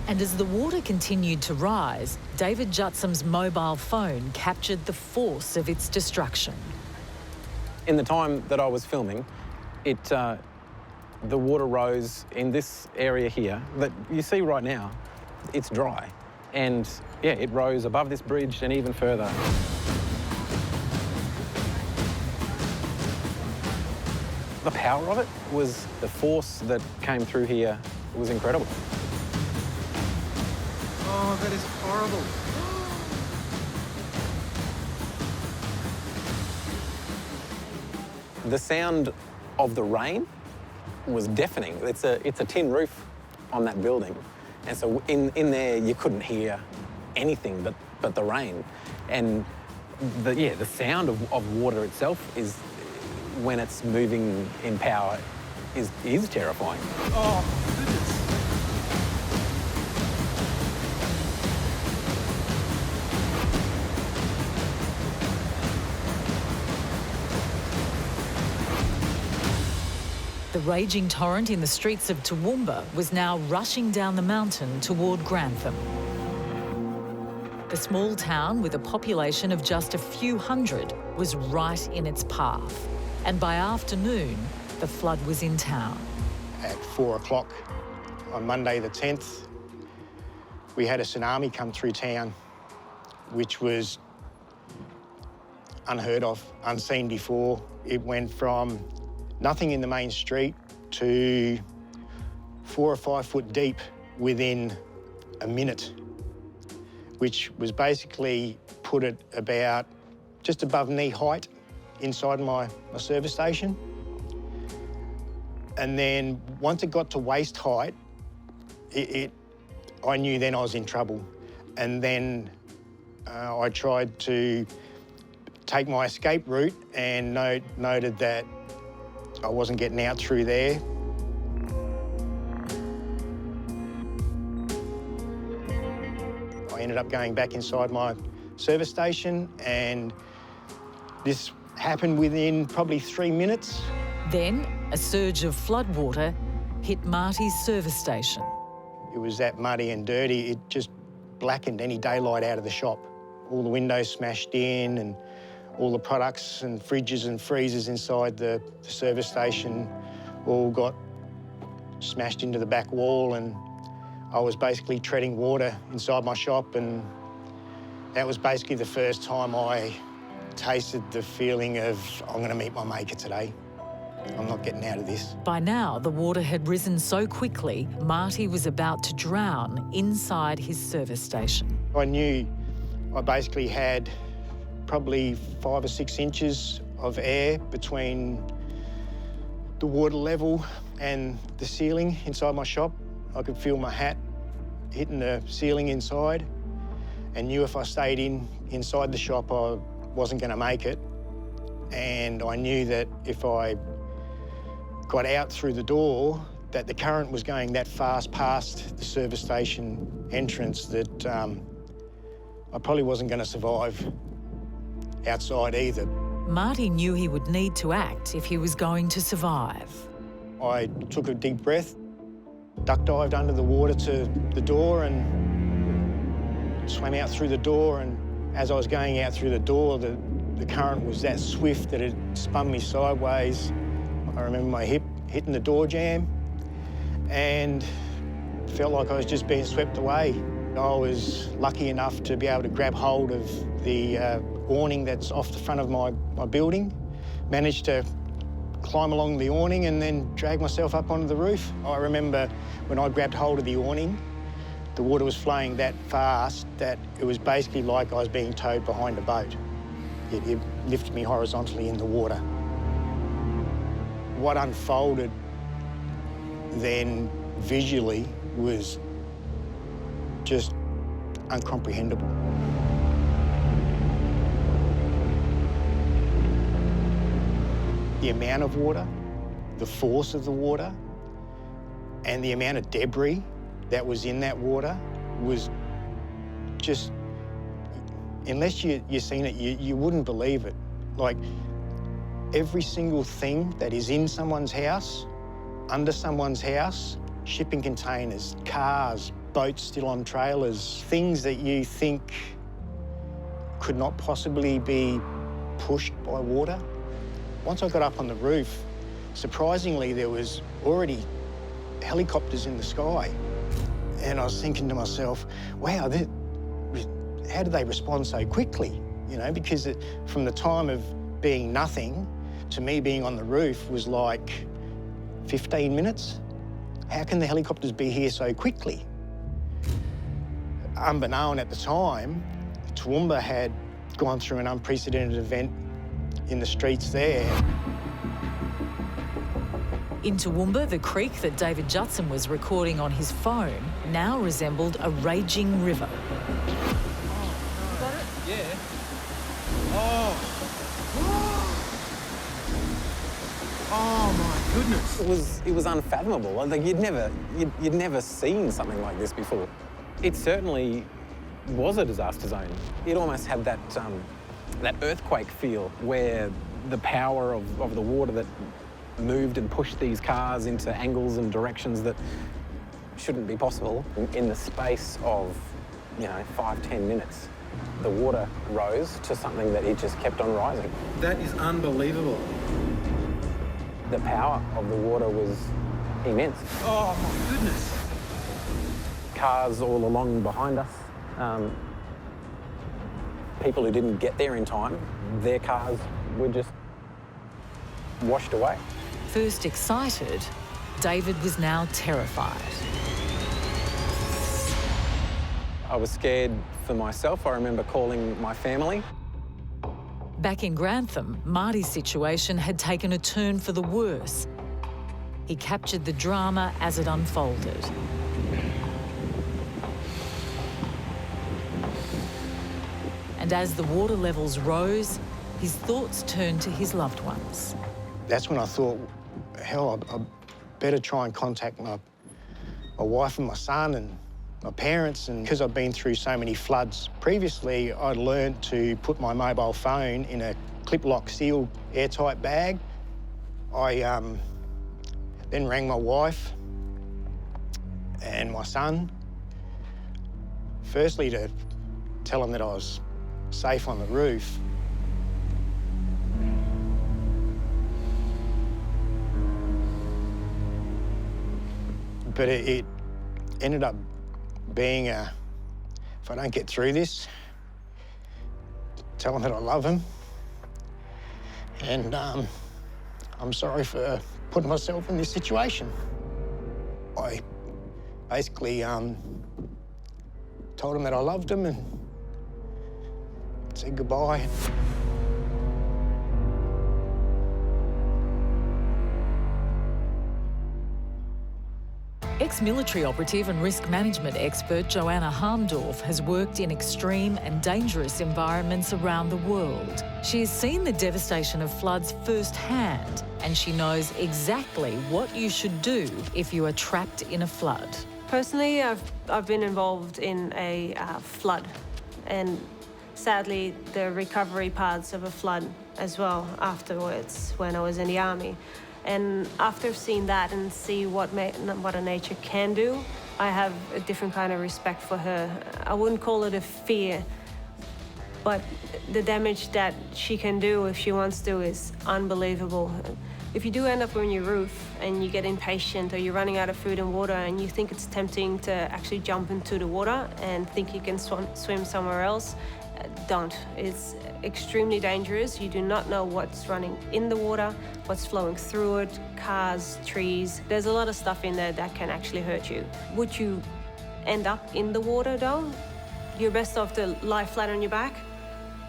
And as the water continued to rise, David Jutson's mobile phone captured the force of its destruction. In the time that I was filming, the water rose in this area here that you see right now. It's dry. And yeah, it rose above this bridge and even further. The power of it was the force that came through here was incredible. Oh, that is horrible. The sound of the rain was deafening. It's a tin roof on that building. And so in there, you couldn't hear anything but the rain. And the sound of water itself is, when it's moving in power, is terrifying. Oh, goodness. The raging torrent in the streets of Toowoomba was now rushing down the mountain toward Grantham. The small town, with a population of just a few hundred, was right in its path. And by afternoon, the flood was in town. At 4 o'clock on Monday the 10th, we had a tsunami come through town, which was unheard of, unseen before. It went from nothing in the main street to 4 or 5 foot deep within a minute, which was basically put it about just above knee height inside my service station. And then once it got to waist height, I knew then I was in trouble. And then I tried to take my escape route and noted that I wasn't getting out through there. ended up going back inside my service station, and this happened within probably 3 minutes. Then a surge of floodwater hit Marty's service station. It was that muddy and dirty, it just blackened any daylight out of the shop. All the windows smashed in, and all the products and fridges and freezers inside the service station all got smashed into the back wall, and I was basically treading water inside my shop, and that was basically the first time I tasted the feeling of, I'm going to meet my maker today. I'm not getting out of this. By now, the water had risen so quickly, Marty was about to drown inside his service station. I knew I basically had probably 5 or 6 inches of air between the water level and the ceiling inside my shop. I could feel my hat hitting the ceiling inside, and knew if I stayed inside the shop, I wasn't going to make it. And I knew that if I got out through the door, that the current was going that fast past the service station entrance that I probably wasn't going to survive outside either. Marty knew he would need to act if he was going to survive. I took a deep breath, duck dived under the water to the door and swam out through the door, and as I was going out through the door, the current was that swift that it spun me sideways. I remember my hip hitting the door jamb and felt like I was just being swept away. I was lucky enough to be able to grab hold of the awning that's off the front of my building, managed to climb along the awning and then drag myself up onto the roof. I remember when I grabbed hold of the awning, the water was flowing that fast that it was basically like I was being towed behind a boat. It lifted me horizontally in the water. What unfolded then visually was just incomprehensible. The amount of water, the force of the water, and the amount of debris that was in that water was just, unless you've seen it, you wouldn't believe it. Like, every single thing that is in someone's house, under someone's house, shipping containers, cars, boats still on trailers, things that you think could not possibly be pushed by water. Once I got up on the roof, surprisingly, there was already helicopters in the sky. And I was thinking to myself, wow, how did they respond so quickly? You know, because from the time of being nothing to me being on the roof was like 15 minutes. How can the helicopters be here so quickly? Unbeknown at the time, Toowoomba had gone through an unprecedented event in the streets there. In Toowoomba, the creek that David Judson was recording on his phone now resembled a raging river. Oh, got it? Yeah. Oh. Oh my goodness. It was unfathomable. Like you'd never seen something like this before. It certainly was a disaster zone. It almost had that earthquake feel where the power of the water that moved and pushed these cars into angles and directions that shouldn't be possible. In the space of, 5-10 minutes, the water rose to something that it just kept on rising. That is unbelievable. The power of the water was immense. Oh my goodness. Cars all along behind us. People who didn't get there in time, their cars were just washed away. First excited, David was now terrified. I was scared for myself. I remember calling my family. Back in Grantham, Marty's situation had taken a turn for the worse. He captured the drama as it unfolded. And as the water levels rose, his thoughts turned to his loved ones. That's when I thought, hell, I better try and contact my wife and my son and my parents, and because I've been through so many floods previously, I learned to put my mobile phone in a clip-lock sealed airtight bag. I then rang my wife and my son, firstly to tell them that I was safe on the roof. But it ended up being if I don't get through this, tell them that I love them. And I'm sorry for putting myself in this situation. I basically told them that I loved them and said goodbye. Ex-military operative and risk management expert Joanna Harmdorf has worked in extreme and dangerous environments around the world. She has seen the devastation of floods firsthand, and she knows exactly what you should do if you are trapped in a flood. Personally, I've been involved in a flood, and sadly the recovery parts of a flood as well afterwards when I was in the army. And after seeing that and see what a nature can do, I have a different kind of respect for her. I wouldn't call it a fear, but the damage that she can do if she wants to is unbelievable. If you do end up on your roof and you get impatient or you're running out of food and water and you think it's tempting to actually jump into the water and think you can swim somewhere else, don't. It's extremely dangerous. You do not know what's running in the water, what's flowing through it, cars, trees. There's a lot of stuff in there that can actually hurt you. Would you end up in the water though? You're best off to lie flat on your back,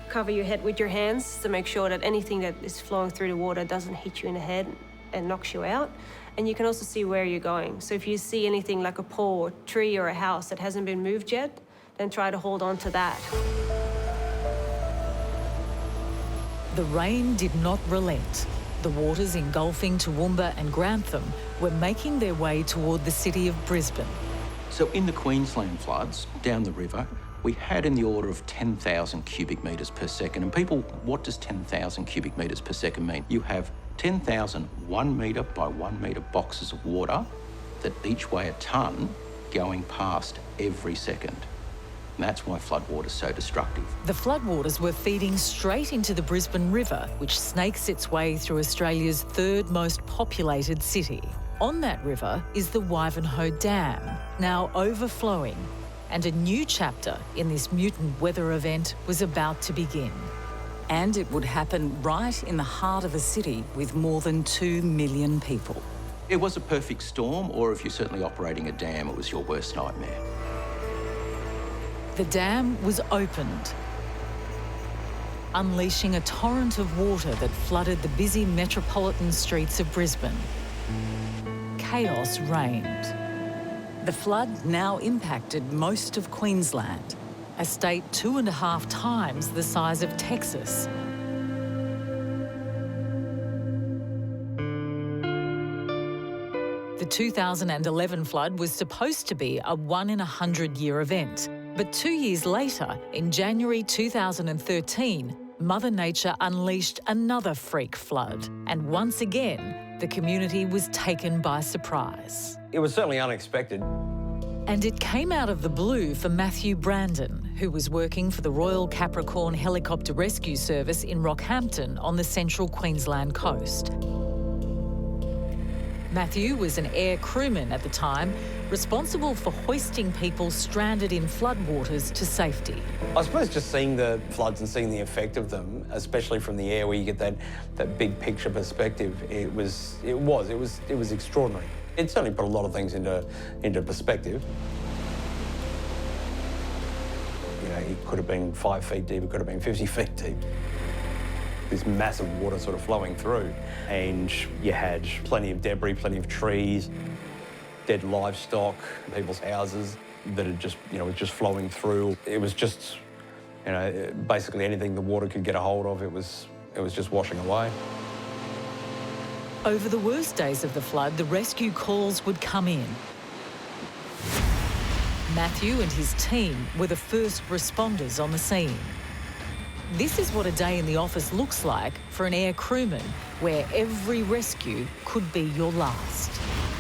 cover your head with your hands to make sure that anything that is flowing through the water doesn't hit you in the head and knocks you out. And you can also see where you're going. So if you see anything like a pole or tree or a house that hasn't been moved yet, then try to hold on to that. The rain did not relent. The waters engulfing Toowoomba and Grantham were making their way toward the city of Brisbane. So in the Queensland floods, down the river, we had in the order of 10,000 cubic metres per second. And people, what does 10,000 cubic metres per second mean? You have 10,000 1 metre by 1 metre boxes of water that each weigh a tonne going past every second. And that's why floodwater is so destructive. The floodwaters were feeding straight into the Brisbane River, which snakes its way through Australia's third most populated city. On that river is the Ivanhoe Dam, now overflowing, and a new chapter in this mutant weather event was about to begin. And it would happen right in the heart of a city with more than 2 million people. It was a perfect storm, or if you're certainly operating a dam, it was your worst nightmare. The dam was opened, unleashing a torrent of water that flooded the busy metropolitan streets of Brisbane. Chaos reigned. The flood now impacted most of Queensland, a state 2.5 times the size of Texas. The 2011 flood was supposed to be a 1-in-100-year event. But 2 years later, in January 2013, Mother Nature unleashed another freak flood. And once again, the community was taken by surprise. It was certainly unexpected. And it came out of the blue for Matthew Brandon, who was working for the Royal Capricorn Helicopter Rescue Service in Rockhampton on the central Queensland coast. Matthew was an air crewman at the time, responsible for hoisting people stranded in floodwaters to safety. I suppose just seeing the floods and seeing the effect of them, especially from the air where you get that big picture perspective, it was extraordinary. It certainly put a lot of things into perspective. You know, it could have been 5 feet deep, it could have been 50 feet deep. This massive water sort of flowing through, and you had plenty of debris, plenty of trees, dead livestock, people's houses that had just, was just flowing through. It was just, basically anything the water could get a hold of, it was just washing away. Over the worst days of the flood, the rescue calls would come in. Matthew and his team were the first responders on the scene. This is what a day in the office looks like for an air crewman, where every rescue could be your last.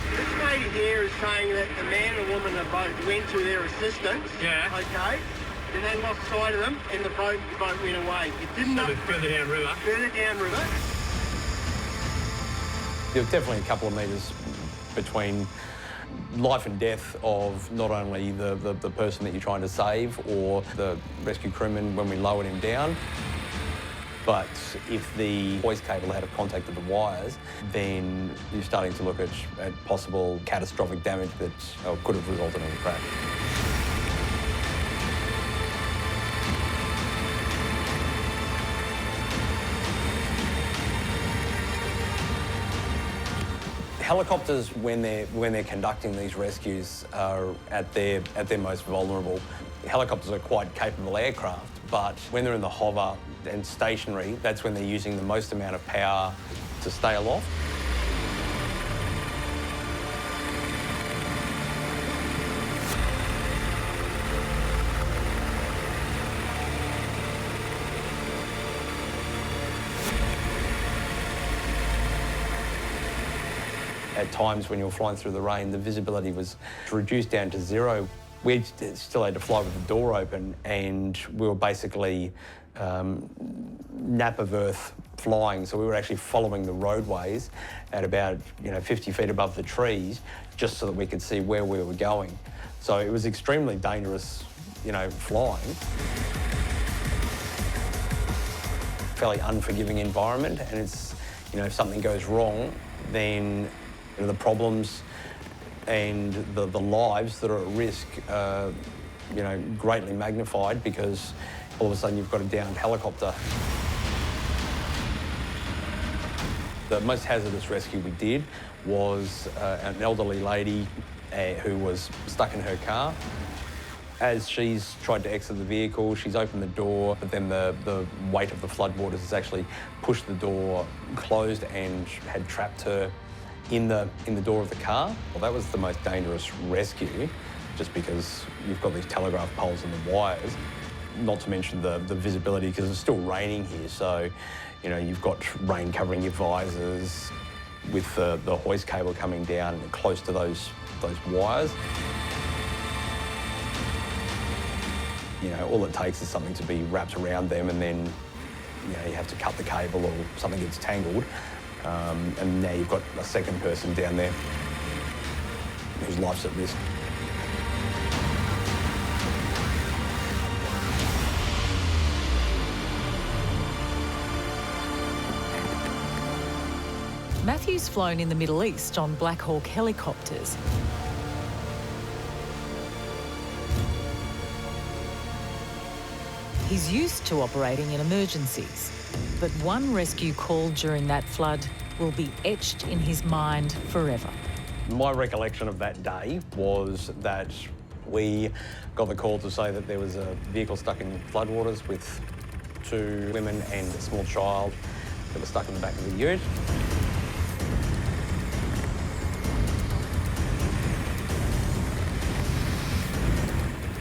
This lady here is saying that the man and woman are both went to their assistance. Yeah. Okay. Then they lost sight of them and the boat went away. It didn't. So further downriver. Further downriver. There's definitely a couple of metres between life and death of not only the person that you're trying to save or the rescue crewman when we lowered him down, but if the hoist cable had contacted the wires, then you're starting to look at possible catastrophic damage that could have resulted in a crash. Helicopters, when they're conducting these rescues, are at their most vulnerable. Helicopters are quite capable aircraft, but when they're in the hover and stationary, that's when they're using the most amount of power to stay aloft. At times when you were flying through the rain, the visibility was reduced down to zero. We still had to fly with the door open, and we were basically nap of earth flying. So we were actually following the roadways at about 50 feet above the trees, just so that we could see where we were going. So it was extremely dangerous, flying. Fairly unforgiving environment, and it's, if something goes wrong, then the problems and the lives that are at risk are, greatly magnified, because all of a sudden you've got a downed helicopter. The most hazardous rescue we did was an elderly lady who was stuck in her car. As she's tried to exit the vehicle, she's opened the door, but then the weight of the floodwaters has actually pushed the door closed and had trapped her in the door of the car. Well, that was the most dangerous rescue, just because you've got these telegraph poles and the wires, not to mention the visibility, because it's still raining here, so you've got rain covering your visors with the hoist cable coming down close to those wires. All it takes is something to be wrapped around them, and then you have to cut the cable or something gets tangled. And now you've got a second person down there whose life's at risk. Matthew's flown in the Middle East on Black Hawk helicopters. He's used to operating in emergencies, but one rescue call during that flood will be etched in his mind forever. My recollection of that day was that we got the call to say that there was a vehicle stuck in floodwaters with 2 women and a small child that were stuck in the back of the ute.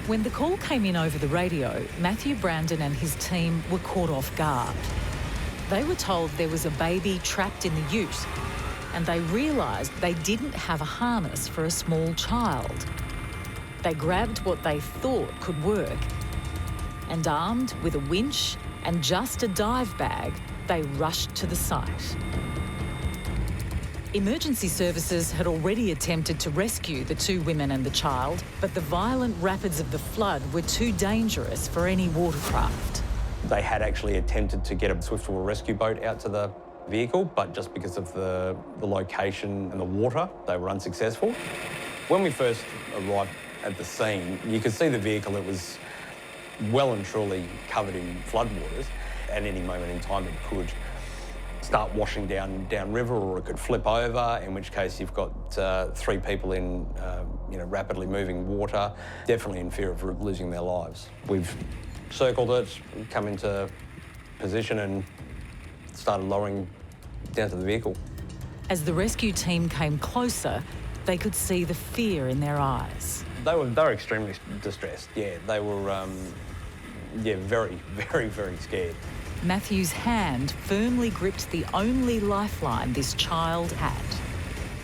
When the call came in over the radio, Matthew Brandon and his team were caught off guard. They were told there was a baby trapped in the ute, and they realised they didn't have a harness for a small child. They grabbed what they thought could work, and armed with a winch and just a dive bag, they rushed to the site. Emergency services had already attempted to rescue the 2 women and the child, but the violent rapids of the flood were too dangerous for any watercraft. They had actually attempted to get a swiftwater rescue boat out to the vehicle, but just because of the location and the water, they were unsuccessful. When we first arrived at the scene, you could see the vehicle. It was well and truly covered in floodwaters. At any moment in time, it could start washing down river, or it could flip over, in which case you've got 3 people in rapidly moving water, definitely in fear of losing their lives. We've circled it, come into position and started lowering down to the vehicle. As the rescue team came closer, they could see the fear in their eyes. They were extremely distressed, yeah. They were, very, very, very scared. Matthew's hand firmly gripped the only lifeline this child had.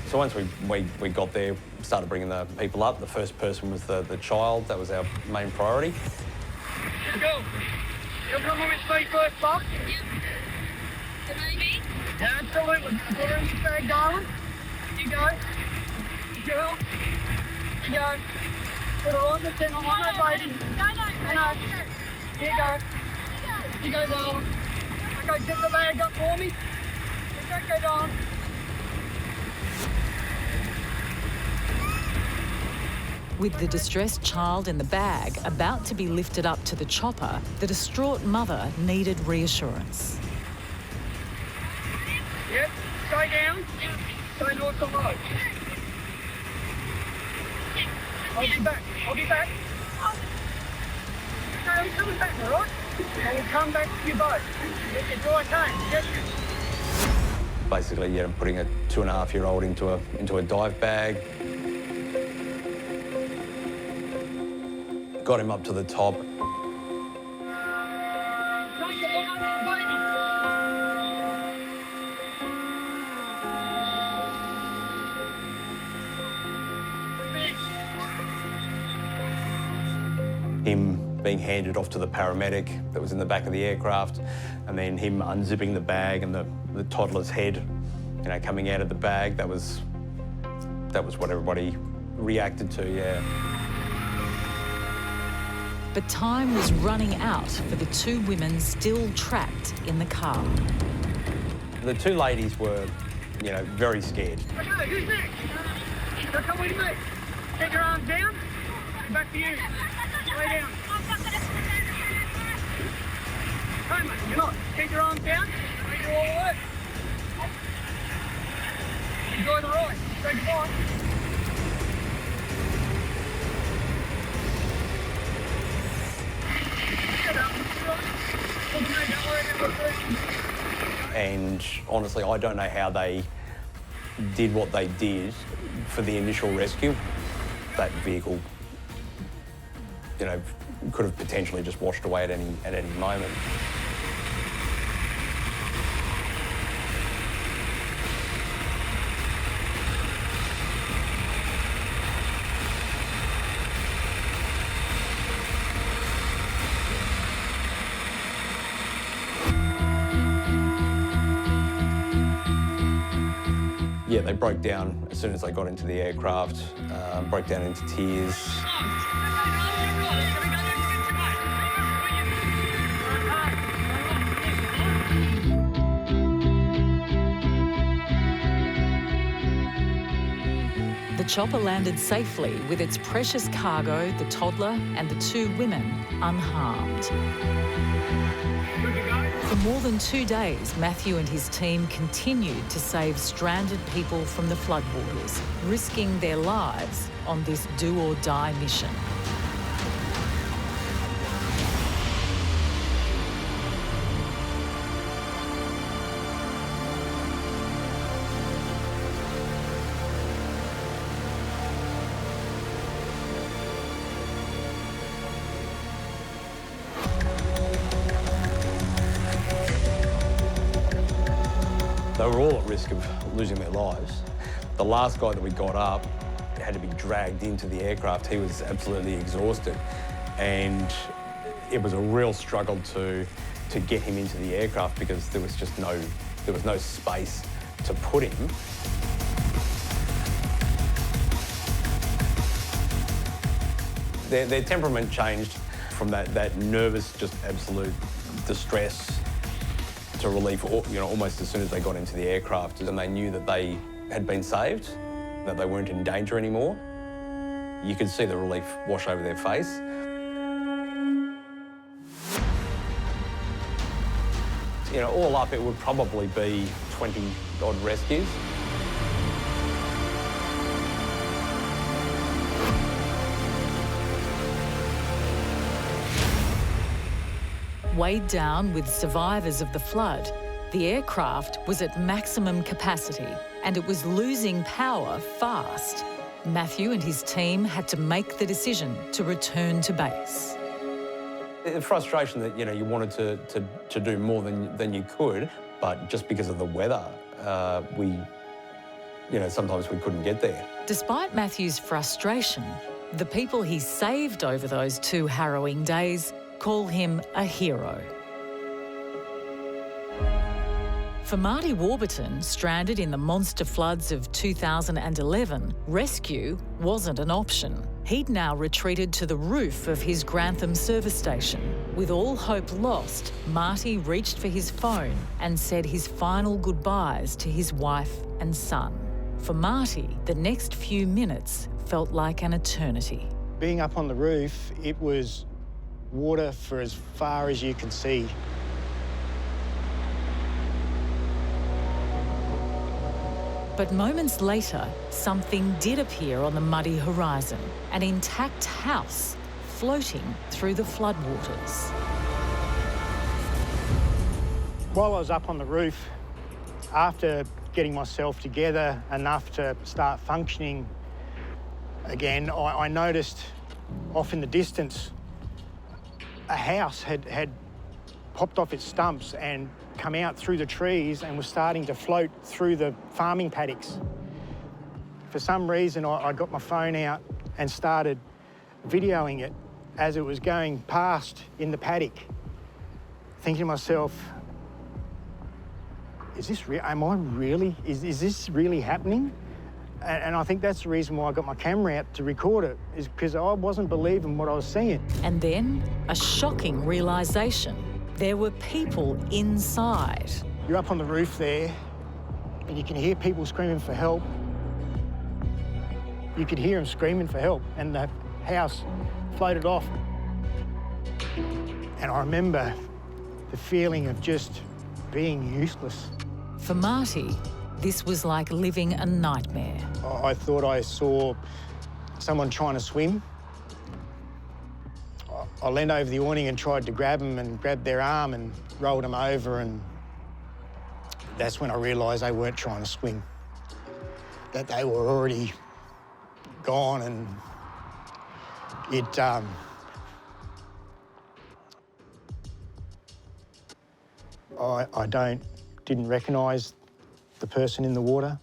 So once we got there, started bringing the people up, the first person was the child. That was our main priority. Let's go. You'll come on with feet first, Bob? Yep. Maybe? Yeah, absolutely. Put her in your bag, darling. You go. Girl. You go. Put her on the tent. On that lady. No. Here you go. You go, darling. Okay, get the bag up for me. Okay, darling. With the distressed child in the bag about to be lifted up to the chopper, the distraught mother needed reassurance. Yep, stay down. Stay north to low. I'll be back. Okay, I'm coming back, all right? And we'll come back to your boat. It's all okay, yes? Basically, putting a 2.5-year-old into a dive bag. Got him up to the top. Him being handed off to the paramedic that was in the back of the aircraft, and then him unzipping the bag and the toddler's head, coming out of the bag. That was what everybody reacted to, yeah. But time was running out for the two women still trapped in the car. The two ladies were, very scared. Okay, who's next? Now come with me. Take your arms down. Back to you. Lay down. Hey, mate, you're not. Take your arms down. Make it all work. Enjoy the ride. Say goodbye. And honestly, I don't know how they did what they did for the initial rescue. That vehicle, could have potentially just washed away at any moment. Yeah, they broke down as soon as they got into the aircraft, broke down into tears. The chopper landed safely with its precious cargo, the toddler and the two women, unharmed. For more than 2 days, Matthew and his team continued to save stranded people from the floodwaters, risking their lives on this do-or-die mission. They were all at risk of losing their lives. The last guy that we got up had to be dragged into the aircraft. He was absolutely exhausted, and it was a real struggle to get him into the aircraft because there was just no space to put him. Their temperament changed from that nervous, just absolute distress to relief, almost as soon as they got into the aircraft, and they knew that they had been saved, that they weren't in danger anymore. You could see the relief wash over their face. All up, it would probably be 20-odd rescues. Weighed down with survivors of the flood, the aircraft was at maximum capacity and it was losing power fast. Matthew and his team had to make the decision to return to base. The frustration that, you wanted to do more than you could, but just because of the weather, sometimes we couldn't get there. Despite Matthew's frustration, the people he saved over those 2 harrowing days call him a hero. For Marty Warburton, stranded in the monster floods of 2011, rescue wasn't an option. He'd now retreated to the roof of his Grantham service station. With all hope lost, Marty reached for his phone and said his final goodbyes to his wife and son. For Marty, the next few minutes felt like an eternity. Being up on the roof, it was water for as far as you can see. But moments later, something did appear on the muddy horizon, an intact house floating through the floodwaters. While I was up on the roof, after getting myself together enough to start functioning again, I noticed off in the distance a house had popped off its stumps and come out through the trees and was starting to float through the farming paddocks. For some reason, I got my phone out and started videoing it as it was going past in the paddock, thinking to myself, is this real? Am I really? Is this really happening? And I think that's the reason why I got my camera out to record it, is because I wasn't believing what I was seeing. And then a shocking realisation. There were people inside. You're up on the roof there, and you can hear people screaming for help. You could hear them screaming for help, and the house floated off. And I remember the feeling of just being useless. For Marty, this was like living a nightmare. I thought I saw someone trying to swim. I leaned over the awning and tried to grab them and grabbed their arm and rolled them over, and that's when I realised they weren't trying to swim, that they were already gone. And it I didn't recognise the person in the water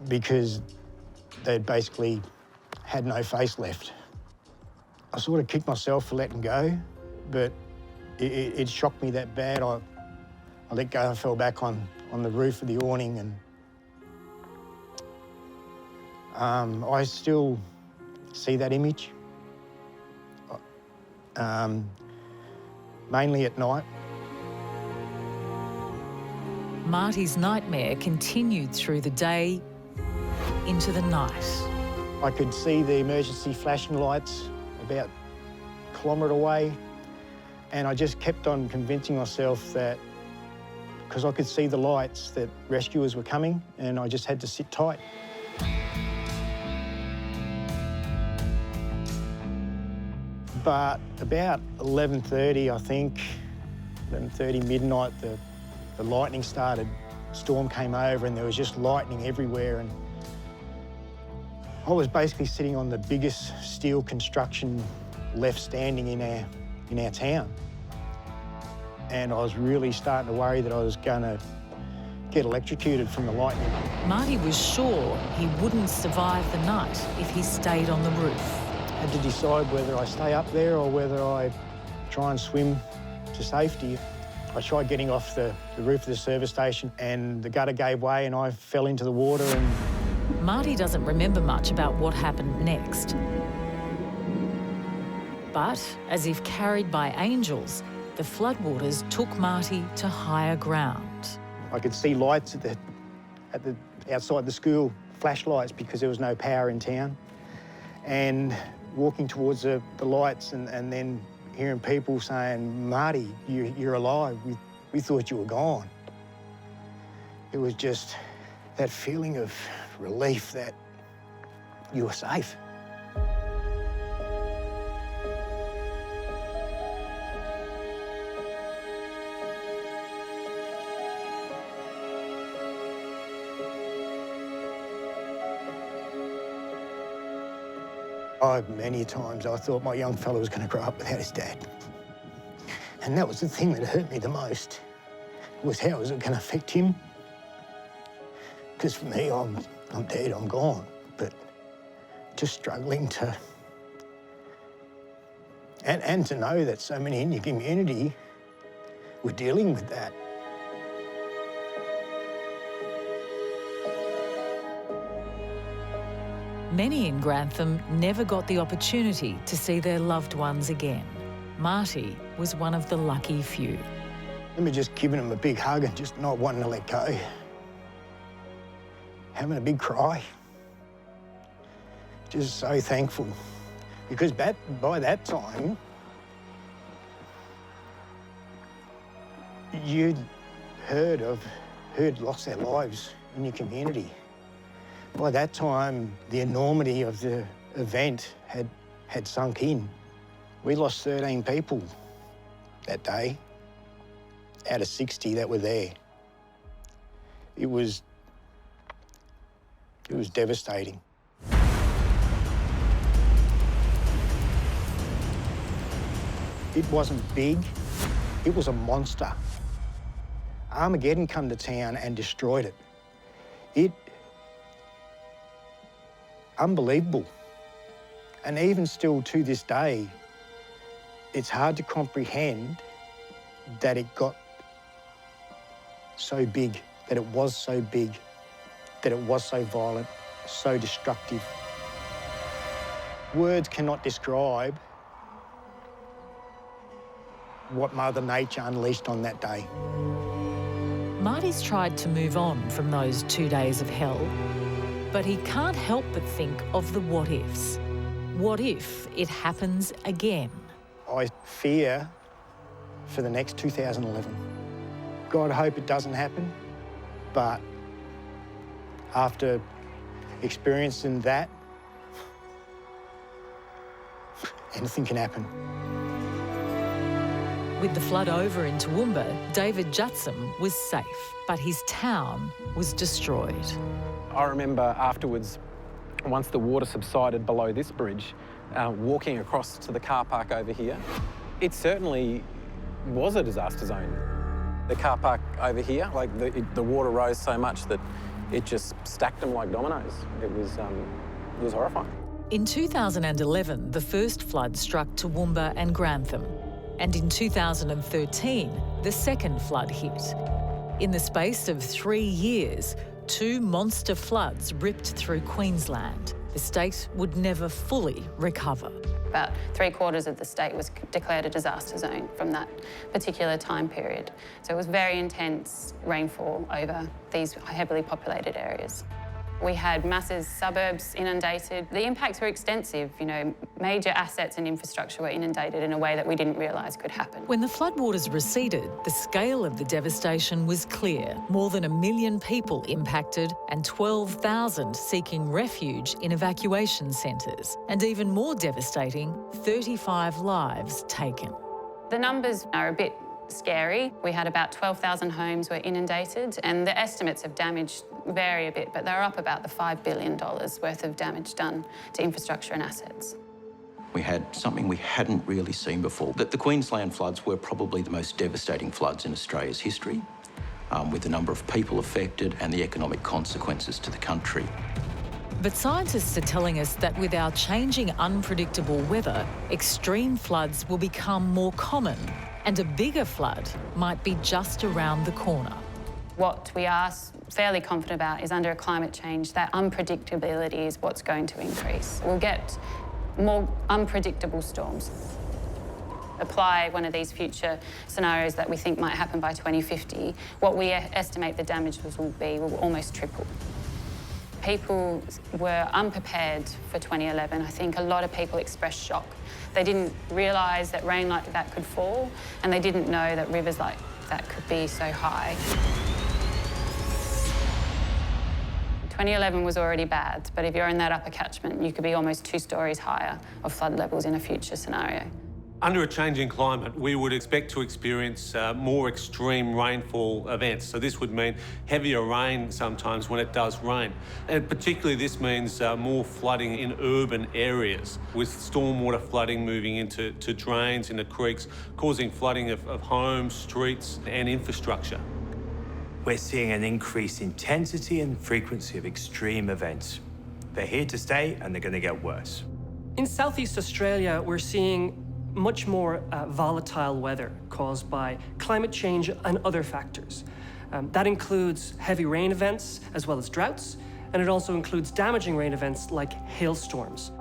because they'd basically had no face left. I sort of kicked myself for letting go, but it shocked me that bad. I let go and fell back on the roof of the awning, and I still see that image, mainly at night. Marty's nightmare continued through the day into the night. I could see the emergency flashing lights about a kilometre away, and I just kept on convincing myself that, because I could see the lights, that rescuers were coming, and I just had to sit tight. But about 11:30, I think, 11:30 midnight, the lightning started. Storm came over and there was just lightning everywhere, and I was basically sitting on the biggest steel construction left standing in our town. And I was really starting to worry that I was going to get electrocuted from the lightning. Marty was sure he wouldn't survive the night if he stayed on the roof. I had to decide whether I stay up there or whether I try and swim to safety. I tried getting off the roof of the service station, and the gutter gave way and I fell into the water. And Marty doesn't remember much about what happened next. But, as if carried by angels, the floodwaters took Marty to higher ground. I could see lights at the outside the school, flashlights, because there was no power in town. And walking towards the lights and then hearing people saying, "Marty, you're alive. We thought you were gone." It was just that feeling of relief that you were safe. Many times I thought my young fella was going to grow up without his dad. And that was the thing that hurt me the most, was how was it going to affect him? Because for me, I'm dead, I'm gone. But just struggling to... And to know that so many in your community were dealing with that. Many in Grantham never got the opportunity to see their loved ones again. Marty was one of the lucky few. I remember just giving him a big hug and just not wanting to let go. Having a big cry. Just so thankful. Because by that time, you'd heard lost their lives in your community. By that time, the enormity of the event had sunk in. We lost 13 people that day out of 60 that were there. It was devastating. It wasn't big, it was a monster. Armageddon come to town and destroyed it. Unbelievable. And even still to this day, it's hard to comprehend that it got so big, that it was so big, that it was so violent, so destructive. Words cannot describe what Mother Nature unleashed on that day. Marty's tried to move on from those 2 days of hell, but he can't help but think of the what-ifs. What if it happens again? I fear for the next 2011. God, I hope it doesn't happen, but after experiencing that, anything can happen. With the flood over in Toowoomba, David Judson was safe, but his town was destroyed. I remember afterwards, once the water subsided below this bridge, walking across to the car park over here. It certainly was a disaster zone. The car park over here, like the water rose so much that it just stacked them like dominoes. It was horrifying. In 2011, the first flood struck Toowoomba and Grantham. And in 2013, the second flood hit. In the space of 3 years, 2 monster floods ripped through Queensland. The state would never fully recover. About 3/4 of the state was declared a disaster zone from that particular time period. So it was very intense rainfall over these heavily populated areas. We had massive suburbs inundated. The impacts were extensive, major assets and infrastructure were inundated in a way that we didn't realise could happen. When the floodwaters receded, the scale of the devastation was clear. More than 1 million people impacted and 12,000 seeking refuge in evacuation centres. And even more devastating, 35 lives taken. The numbers are a bit scary. We had about 12,000 homes were inundated, and the estimates of damage vary a bit, but they're up about the $5 billion worth of damage done to infrastructure and assets. We had something we hadn't really seen before. That the Queensland floods were probably the most devastating floods in Australia's history, with the number of people affected and the economic consequences to the country. But scientists are telling us that with our changing unpredictable weather, extreme floods will become more common, and a bigger flood might be just around the corner. What we are fairly confident about is under climate change, that unpredictability is what's going to increase. We'll get more unpredictable storms. Apply one of these future scenarios that we think might happen by 2050, what we estimate the damages will almost triple. People were unprepared for 2011. I think a lot of people expressed shock. They didn't realise that rain like that could fall, and they didn't know that rivers like that could be so high. 2011 was already bad, but if you're in that upper catchment, you could be almost 2 stories higher of flood levels in a future scenario. Under a changing climate, we would expect to experience more extreme rainfall events. So this would mean heavier rain sometimes when it does rain. And particularly this means more flooding in urban areas, with stormwater flooding moving into drains, into creeks, causing flooding of homes, streets and infrastructure. We're seeing an increased intensity and frequency of extreme events. They're here to stay and they're going to get worse. In Southeast Australia, we're seeing much more volatile weather caused by climate change and other factors. That includes heavy rain events as well as droughts, and it also includes damaging rain events like hailstorms.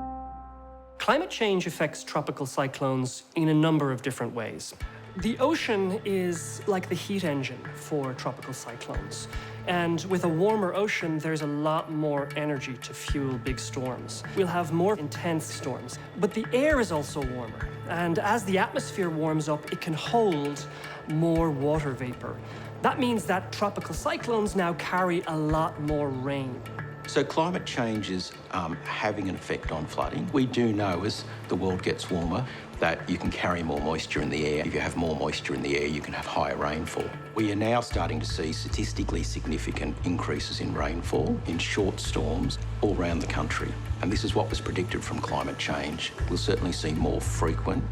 Climate change affects tropical cyclones in a number of different ways. The ocean is like the heat engine for tropical cyclones. And with a warmer ocean, there's a lot more energy to fuel big storms. We'll have more intense storms. But the air is also warmer. And as the atmosphere warms up, it can hold more water vapor. That means that tropical cyclones now carry a lot more rain. So climate change is having an effect on flooding. We do know as the world gets warmer that you can carry more moisture in the air. If you have more moisture in the air, you can have higher rainfall. We are now starting to see statistically significant increases in rainfall in short storms all around the country. And this is what was predicted from climate change. We'll certainly see more frequent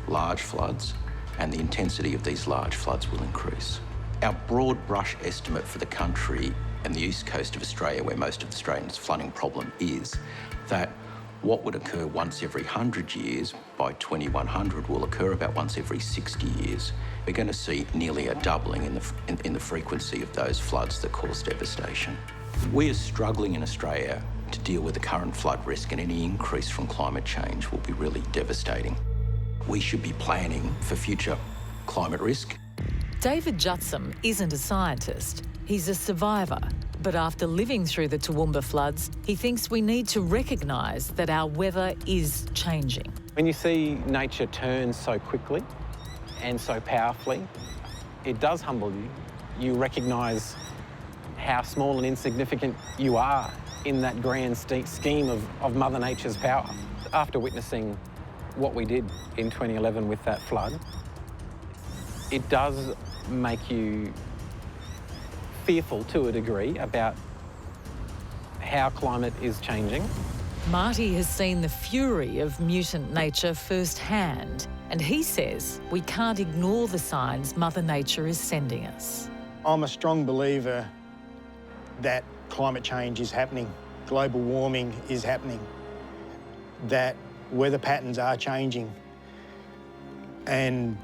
large floods, and the intensity of these large floods will increase. Our broad brush estimate for the country and the east coast of Australia, where most of Australia's flooding problem is, that what would occur once every 100 years, by 2100 will occur about once every 60 years. We're going to see nearly a doubling in the frequency of those floods that cause devastation. We are struggling in Australia to deal with the current flood risk, and any increase from climate change will be really devastating. We should be planning for future climate risk. David Jutsam isn't a scientist. He's a survivor. But after living through the Toowoomba floods, he thinks we need to recognise that our weather is changing. When you see nature turn so quickly and so powerfully, it does humble you. You recognise how small and insignificant you are in that grand scheme of Mother Nature's power. After witnessing what we did in 2011 with that flood, it does make you fearful to a degree about how climate is changing. Marty has seen the fury of mutant nature firsthand, and he says we can't ignore the signs Mother Nature is sending us. I'm a strong believer that climate change is happening, global warming is happening, that weather patterns are changing, and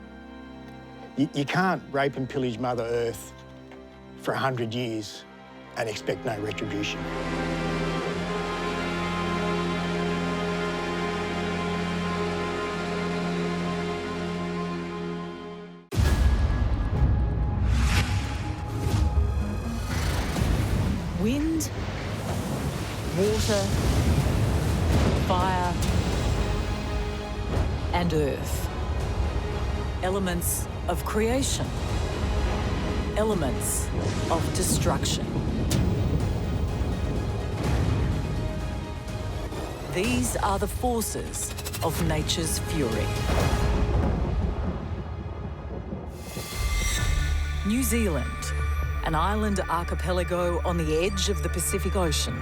you can't rape and pillage Mother Earth for 100 years and expect no retribution. Wind, water, fire, and earth. Elements of creation. Elements of destruction. These are the forces of nature's fury. New Zealand, an island archipelago on the edge of the Pacific Ocean.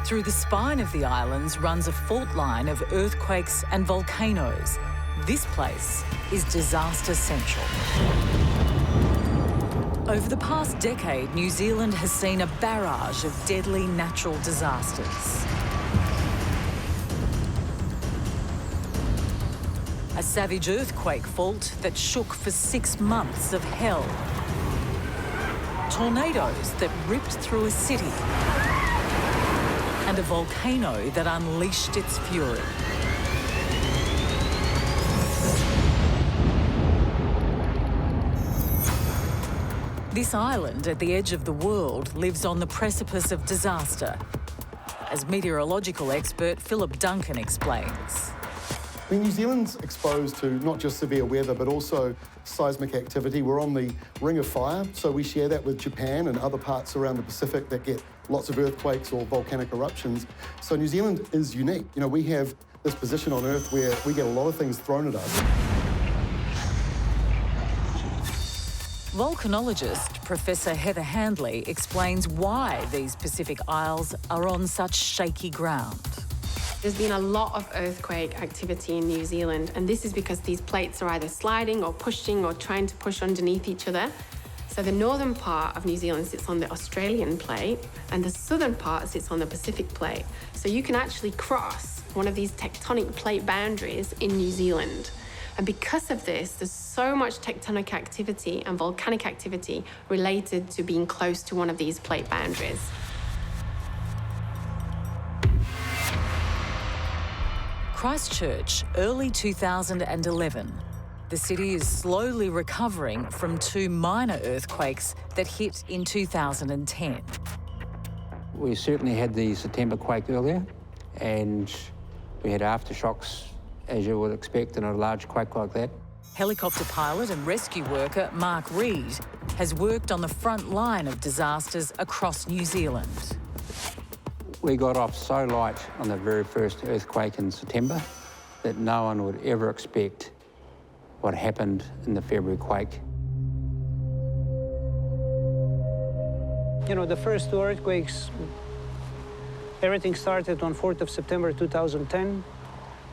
Through the spine of the islands runs a fault line of earthquakes and volcanoes. This place is disaster central. Over the past decade, New Zealand has seen a barrage of deadly natural disasters. A savage earthquake fault that shook for 6 months of hell. Tornadoes that ripped through a city. And a volcano that unleashed its fury. This island at the edge of the world lives on the precipice of disaster, as meteorological expert Philip Duncan explains. I mean, New Zealand's exposed to not just severe weather, but also seismic activity. We're on the ring of fire, so we share that with Japan and other parts around the Pacific that get lots of earthquakes or volcanic eruptions. So New Zealand is unique. You know, we have this position on Earth where we get a lot of things thrown at us. Volcanologist Professor Heather Handley explains why these Pacific Isles are on such shaky ground. There's been a lot of earthquake activity in New Zealand, and this is because these plates are either sliding or pushing or trying to push underneath each other. So the northern part of New Zealand sits on the Australian plate, and the southern part sits on the Pacific plate. So you can actually cross one of these tectonic plate boundaries in New Zealand. And because of this, there's so much tectonic activity and volcanic activity related to being close to one of these plate boundaries. Christchurch, early 2011. The city is slowly recovering from two minor earthquakes that hit in 2010. We certainly had the September quake earlier, and we had aftershocks, as you would expect in a large quake like that. Helicopter pilot and rescue worker Mark Reed has worked on the front line of disasters across New Zealand. We got off so light on the very first earthquake in September that no one would ever expect what happened in the February quake. You know, the first two earthquakes, everything started on 4th of September 2010,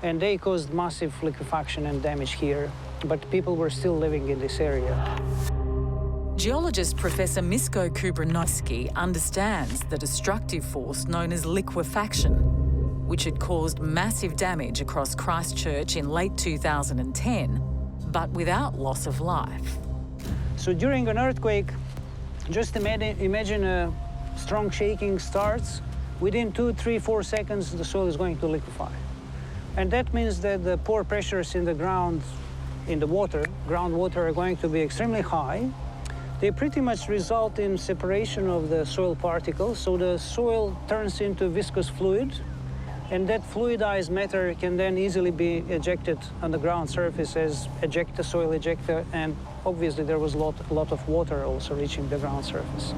and they caused massive liquefaction and damage here, but people were still living in this area. Geologist Professor Misko Kubranowski understands the destructive force known as liquefaction, which had caused massive damage across Christchurch in late 2010, but without loss of life. So during an earthquake, just imagine a strong shaking starts. Within 2, 3, 4 seconds, the soil is going to liquefy. And that means that the pore pressures in the ground, in the water, groundwater, are going to be extremely high. They pretty much result in separation of the soil particles, so the soil turns into viscous fluid, and that fluidized matter can then easily be ejected on the ground surface as ejector, soil ejector, and obviously there was a lot of water also reaching the ground surface.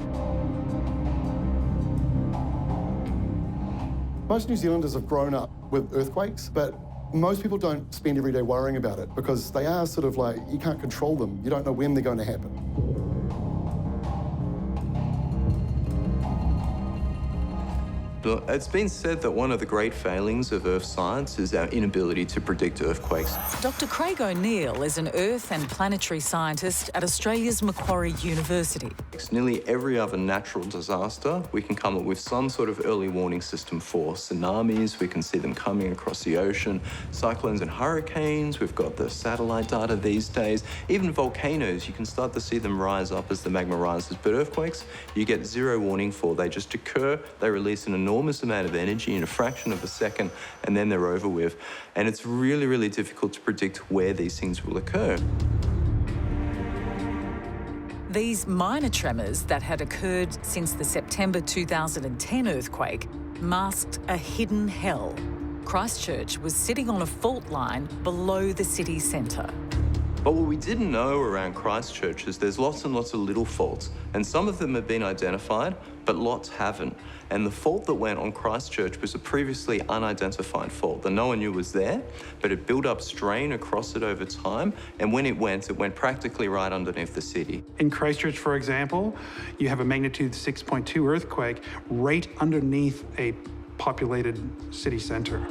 Most New Zealanders have grown up with earthquakes, but most people don't spend every day worrying about it because they are sort of like, you can't control them. You don't know when they're going to happen. It's been said that one of the great failings of Earth science is our inability to predict earthquakes. Dr. Craig O'Neill is an earth and planetary scientist at Australia's Macquarie University. Nearly every other natural disaster, we can come up with some sort of early warning system for. Tsunamis, we can see them coming across the ocean. Cyclones and hurricanes, we've got the satellite data these days. Even volcanoes, you can start to see them rise up as the magma rises. But earthquakes, you get zero warning for. They just occur, they release an enormous amount of energy in a fraction of a second, and then they're over with. And it's really, really difficult to predict where these things will occur. These minor tremors that had occurred since the September 2010 earthquake masked a hidden hell. Christchurch was sitting on a fault line below the city centre. But what we didn't know around Christchurch is there's lots and lots of little faults, and some of them have been identified, but lots haven't. And the fault that went on Christchurch was a previously unidentified fault that no one knew was there, but it built up strain across it over time, and when it went practically right underneath the city. In Christchurch, for example, you have a magnitude 6.2 earthquake right underneath a populated city centre.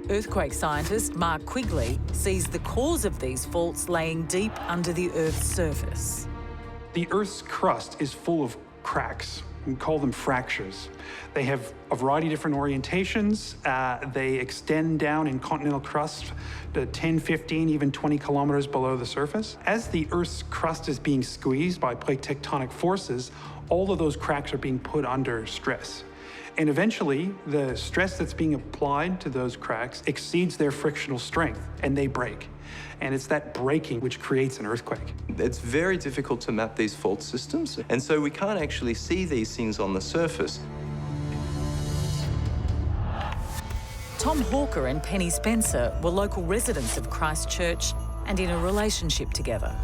Earthquake scientist Mark Quigley sees the cause of these faults laying deep under the Earth's surface. The Earth's crust is full of cracks. We call them fractures. They have a variety of different orientations. They extend down in continental crust to 10, 15, even 20 kilometers below the surface. As the Earth's crust is being squeezed by plate tectonic forces, all of those cracks are being put under stress. And eventually, the stress that's being applied to those cracks exceeds their frictional strength, and they break. And it's that breaking which creates an earthquake. It's very difficult to map these fault systems, and so we can't actually see these things on the surface. Tom Hawker and Penny Spencer were local residents of Christchurch and in a relationship together.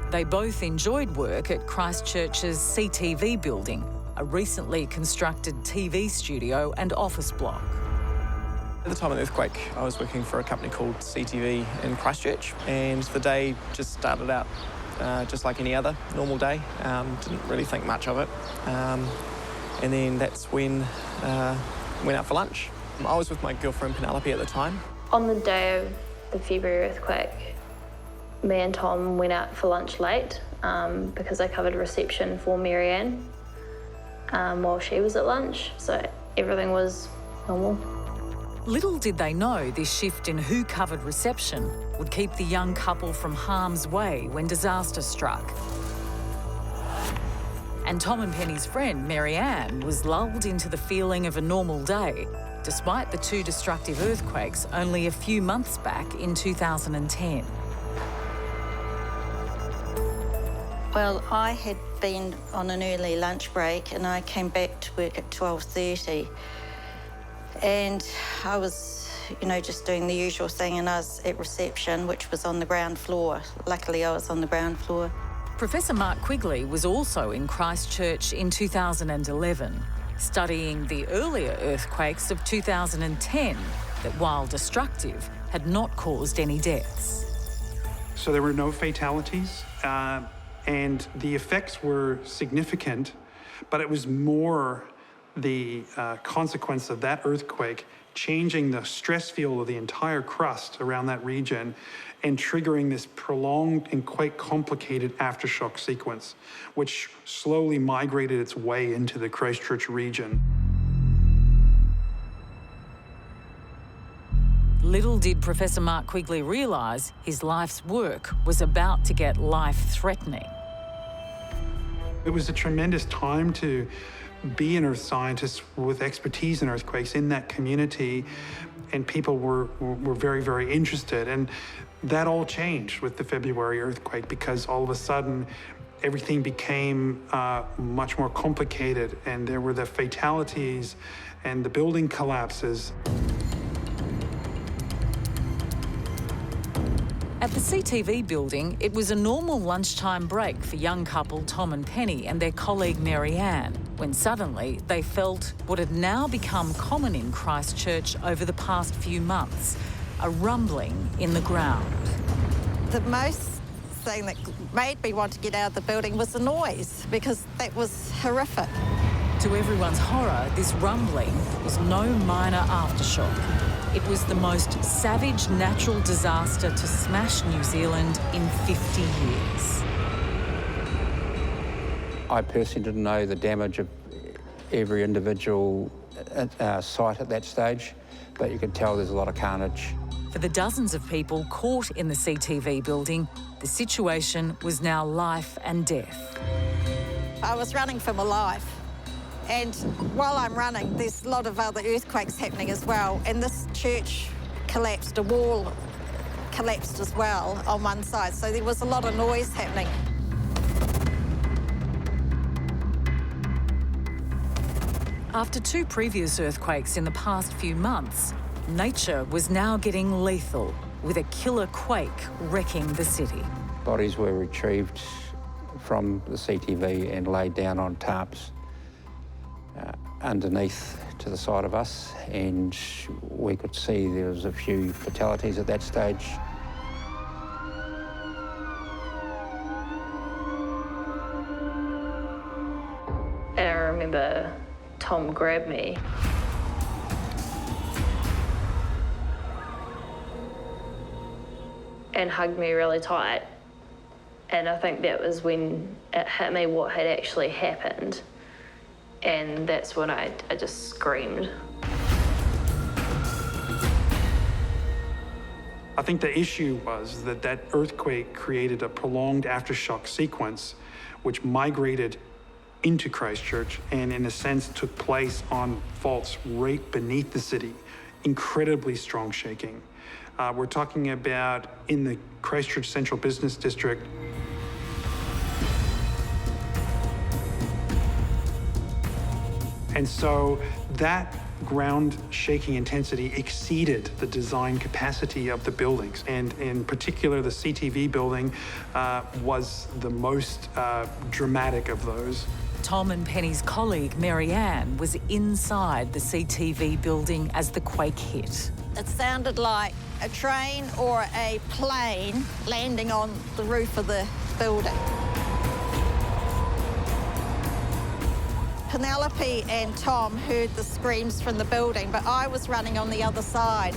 They both enjoyed work at Christchurch's CTV building, a recently constructed TV studio and office block. At the time of the earthquake, I was working for a company called CTV in Christchurch, and the day just started out just like any other normal day. Didn't really think much of it. And then that's when went out for lunch. I was with my girlfriend Penelope at the time. On the day of the February earthquake, me and Tom went out for lunch late because I covered reception for Marianne while she was at lunch, so everything was normal. Little did they know this shift in who covered reception would keep the young couple from harm's way when disaster struck. And Tom and Penny's friend, Marianne, was lulled into the feeling of a normal day, despite the two destructive earthquakes only a few months back in 2010. Well, I had been on an early lunch break and I came back to work at 12:30. And I was, just doing the usual thing, and I was at reception, which was on the ground floor. Luckily, I was on the ground floor. Professor Mark Quigley was also in Christchurch in 2011, studying the earlier earthquakes of 2010 that, while destructive, had not caused any deaths. So there were no fatalities, and the effects were significant, but it was more the consequence of that earthquake changing the stress field of the entire crust around that region and triggering this prolonged and quite complicated aftershock sequence, which slowly migrated its way into the Christchurch region. Little did Professor Mark Quigley realise his life's work was about to get life-threatening. It was a tremendous time to be an earth scientist with expertise in earthquakes in that community, and people were very, very interested. And that all changed with the February earthquake because all of a sudden everything became much more complicated, and there were the fatalities and the building collapses. At the CTV building, it was a normal lunchtime break for young couple Tom and Penny and their colleague Marianne, when suddenly they felt what had now become common in Christchurch over the past few months, a rumbling in the ground. The most thing that made me want to get out of the building was the noise, because that was horrific. To everyone's horror, this rumbling was no minor aftershock. It was the most savage natural disaster to smash New Zealand in 50 years. I personally didn't know the damage of every individual site at that stage, but you could tell there's a lot of carnage. For the dozens of people caught in the CTV building, the situation was now life and death. I was running for my life. And while I'm running, there's a lot of other earthquakes happening as well. And this church collapsed, a wall collapsed as well on one side. So there was a lot of noise happening. After two previous earthquakes in the past few months, nature was now getting lethal, with a killer quake wrecking the city. Bodies were retrieved from the CTV and laid down on tarps underneath to the side of us, and we could see there was a few fatalities at that stage. And I remember Tom grabbed me and hugged me really tight. And I think that was when it hit me what had actually happened. And that's when I just screamed. I think the issue was that that earthquake created a prolonged aftershock sequence which migrated into Christchurch and in a sense took place on faults right beneath the city. Incredibly strong shaking. We're talking about in the Christchurch Central Business District. And so that ground shaking intensity exceeded the design capacity of the buildings. And in particular, the CTV building was the most dramatic of those. Tom and Penny's colleague, Marianne, was inside the CTV building as the quake hit. It sounded like a train or a plane landing on the roof of the building. Penelope and Tom heard the screams from the building, but I was running on the other side.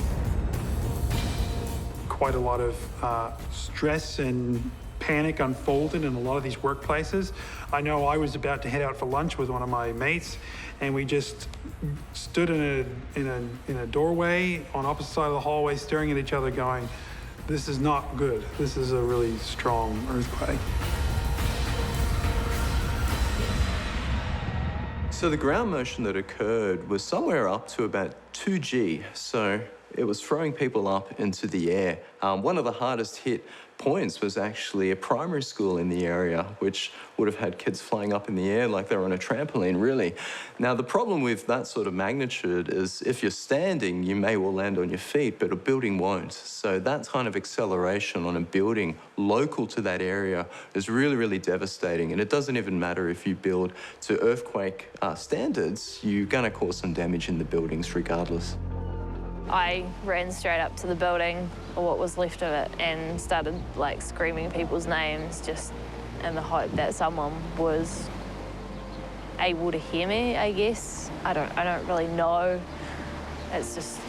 Quite a lot of stress and panic unfolded in a lot of these workplaces. I know I was about to head out for lunch with one of my mates, and we just stood in a doorway on opposite side of the hallway, staring at each other, going, "This is not good. This is a really strong earthquake." So the ground motion that occurred was somewhere up to about 2G, so it was throwing people up into the air. One of the hardest hit points was actually a primary school in the area, which would have had kids flying up in the air like they were on a trampoline, really. Now, the problem with that sort of magnitude is if you're standing, you may well land on your feet, but a building won't. So that kind of acceleration on a building local to that area is really, really devastating. And it doesn't even matter if you build to earthquake standards, you're going to cause some damage in the buildings regardless. I ran straight up to the building, or what was left of it, and started like screaming people's names just in the hope that someone was able to hear me, I guess. I don't really know. It's just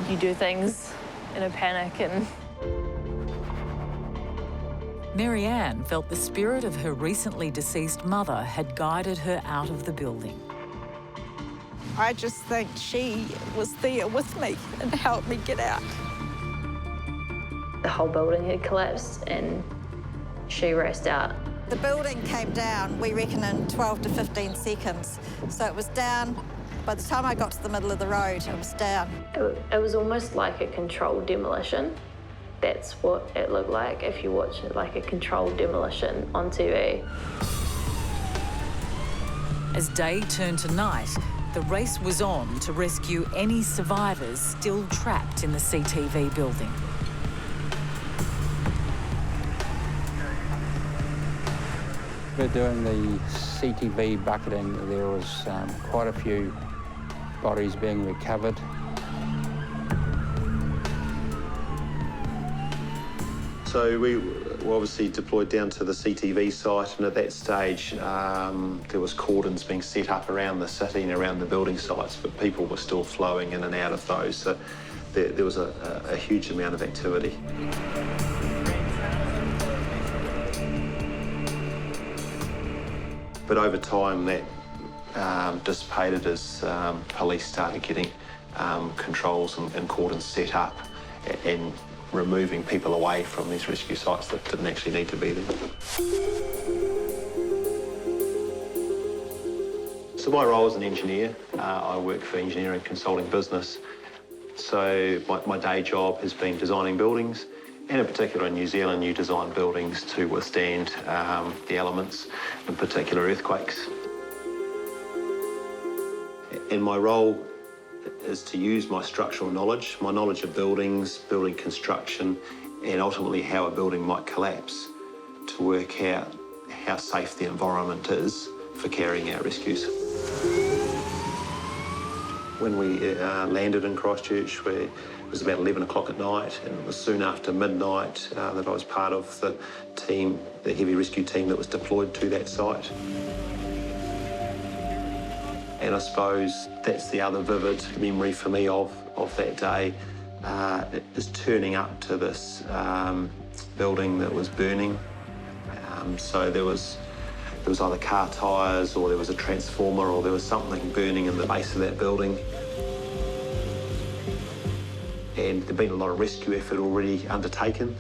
you do things in a panic. And Marianne felt the spirit of her recently deceased mother had guided her out of the building. I just think she was there with me and helped me get out. the whole building had collapsed and she raced out. The building came down, we reckon, in 12 to 15 seconds. So it was down. By the time I got to the middle of the road, it was down. It was almost like a controlled demolition. That's what it looked like if you watch it, like a controlled demolition on TV. As day turned to night, the race was on to rescue any survivors still trapped in the CTV building. We're doing the CTV bucketing. There was quite a few bodies being recovered. So we were obviously deployed down to the CTV site, and at that stage there was cordons being set up around the city and around the building sites, but people were still flowing in and out of those, so there was a huge amount of activity. But over time that dissipated as police started getting controls and cordons set up and removing people away from these rescue sites that didn't actually need to be there. So my role as an engineer, I work for engineering consulting business. So my day job has been designing buildings, and in particular in New Zealand you design buildings to withstand the elements, in particular earthquakes. And my role is to use my structural knowledge, my knowledge of buildings, building construction, and ultimately how a building might collapse to work out how safe the environment is for carrying out rescues. When we landed in Christchurch, it was about 11 o'clock at night, and it was soon after midnight that I was part of the team, the heavy rescue team that was deployed to that site. And I suppose that's the other vivid memory for me of that day, is turning up to this building that was burning. So there was either car tyres, or there was a transformer, or there was something burning in the base of that building. And there'd been a lot of rescue effort already undertaken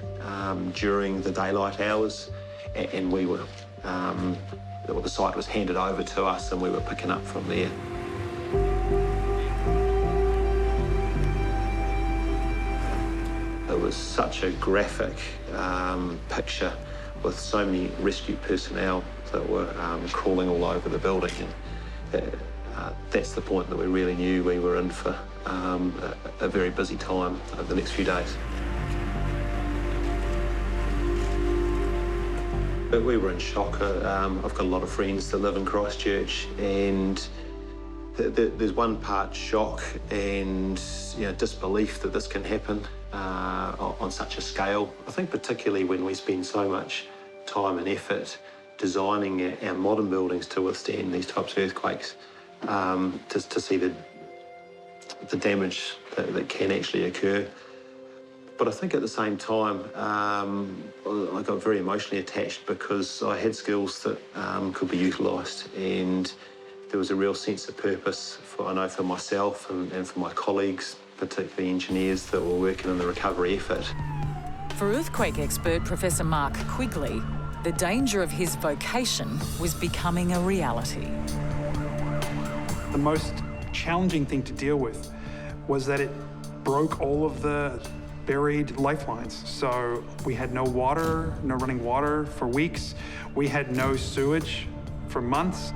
during the daylight hours, and we were, the site was handed over to us and we were picking up from there. It was such a graphic picture with so many rescue personnel that were crawling all over the building. And that's the point that we really knew we were in for a very busy time over the next few days. But we were in shock. I've got a lot of friends that live in Christchurch, and there's one part shock and disbelief that this can happen on such a scale. I think particularly when we spend so much time and effort designing our modern buildings to withstand these types of earthquakes, to see the damage that can actually occur. But I think at the same time, I got very emotionally attached because I had skills that could be utilised, and there was a real sense of purpose for myself and for my colleagues, particularly engineers that were working in the recovery effort. For earthquake expert Professor Mark Quigley, the danger of his vocation was becoming a reality. The most challenging thing to deal with was that it broke all of the buried lifelines. So we had no water, no running water for weeks. We had no sewage for months.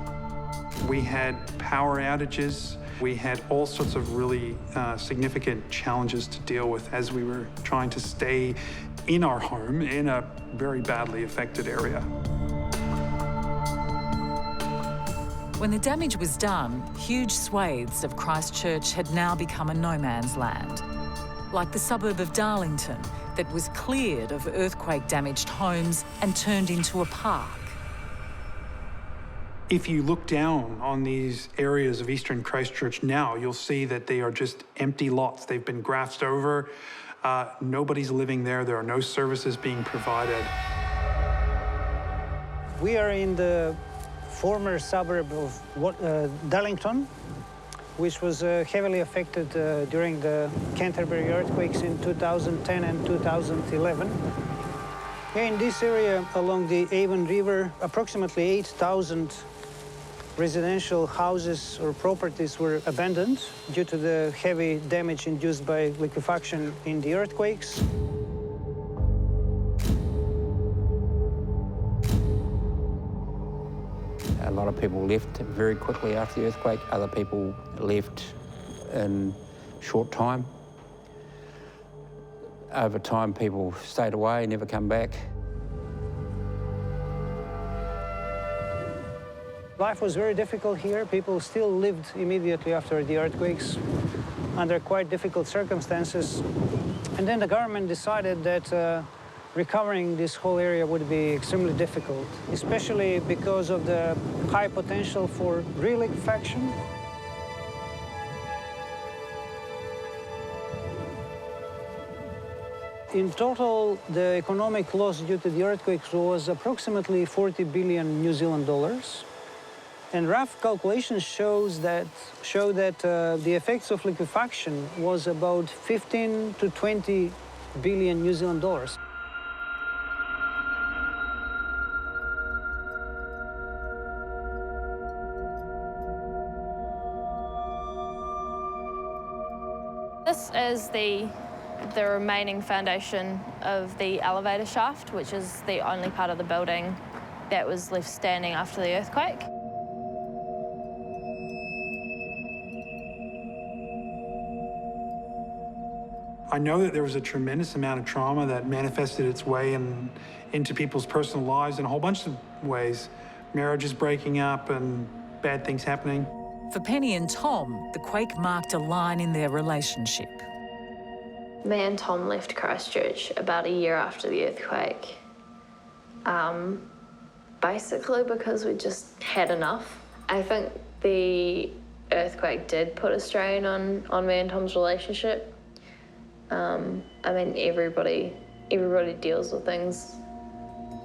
We had power outages. We had all sorts of really significant challenges to deal with as we were trying to stay in our home in a very badly affected area. When the damage was done, huge swathes of Christchurch had now become a no man's land. Like the suburb of Darlington that was cleared of earthquake-damaged homes and turned into a park. If you look down on these areas of eastern Christchurch now, you'll see that they are just empty lots. They've been grassed over. Nobody's living there. There are no services being provided. We are in the former suburb of Darlington, which was heavily affected during the Canterbury earthquakes in 2010 and 2011. Here in this area along the Avon River, approximately 8,000 residential houses or properties were abandoned due to the heavy damage induced by liquefaction in the earthquakes. A lot of people left very quickly after the earthquake. Other people left in short time. Over time, people stayed away, never come back. Life was very difficult here. People still lived immediately after the earthquakes under quite difficult circumstances. And then the government decided that recovering this whole area would be extremely difficult, especially because of the high potential for reliquefaction. In total, the economic loss due to the earthquakes was approximately 40 billion New Zealand dollars. And rough calculations show that the effects of liquefaction was about 15 to 20 billion New Zealand dollars. This is the remaining foundation of the elevator shaft, which is the only part of the building that was left standing after the earthquake. I know that there was a tremendous amount of trauma that manifested its way into people's personal lives in a whole bunch of ways. Marriages breaking up and bad things happening. For Penny and Tom, the quake marked a line in their relationship. Me and Tom left Christchurch about a year after the earthquake. Basically because we just had enough. I think the earthquake did put a strain on me and Tom's relationship. I mean, everybody deals with things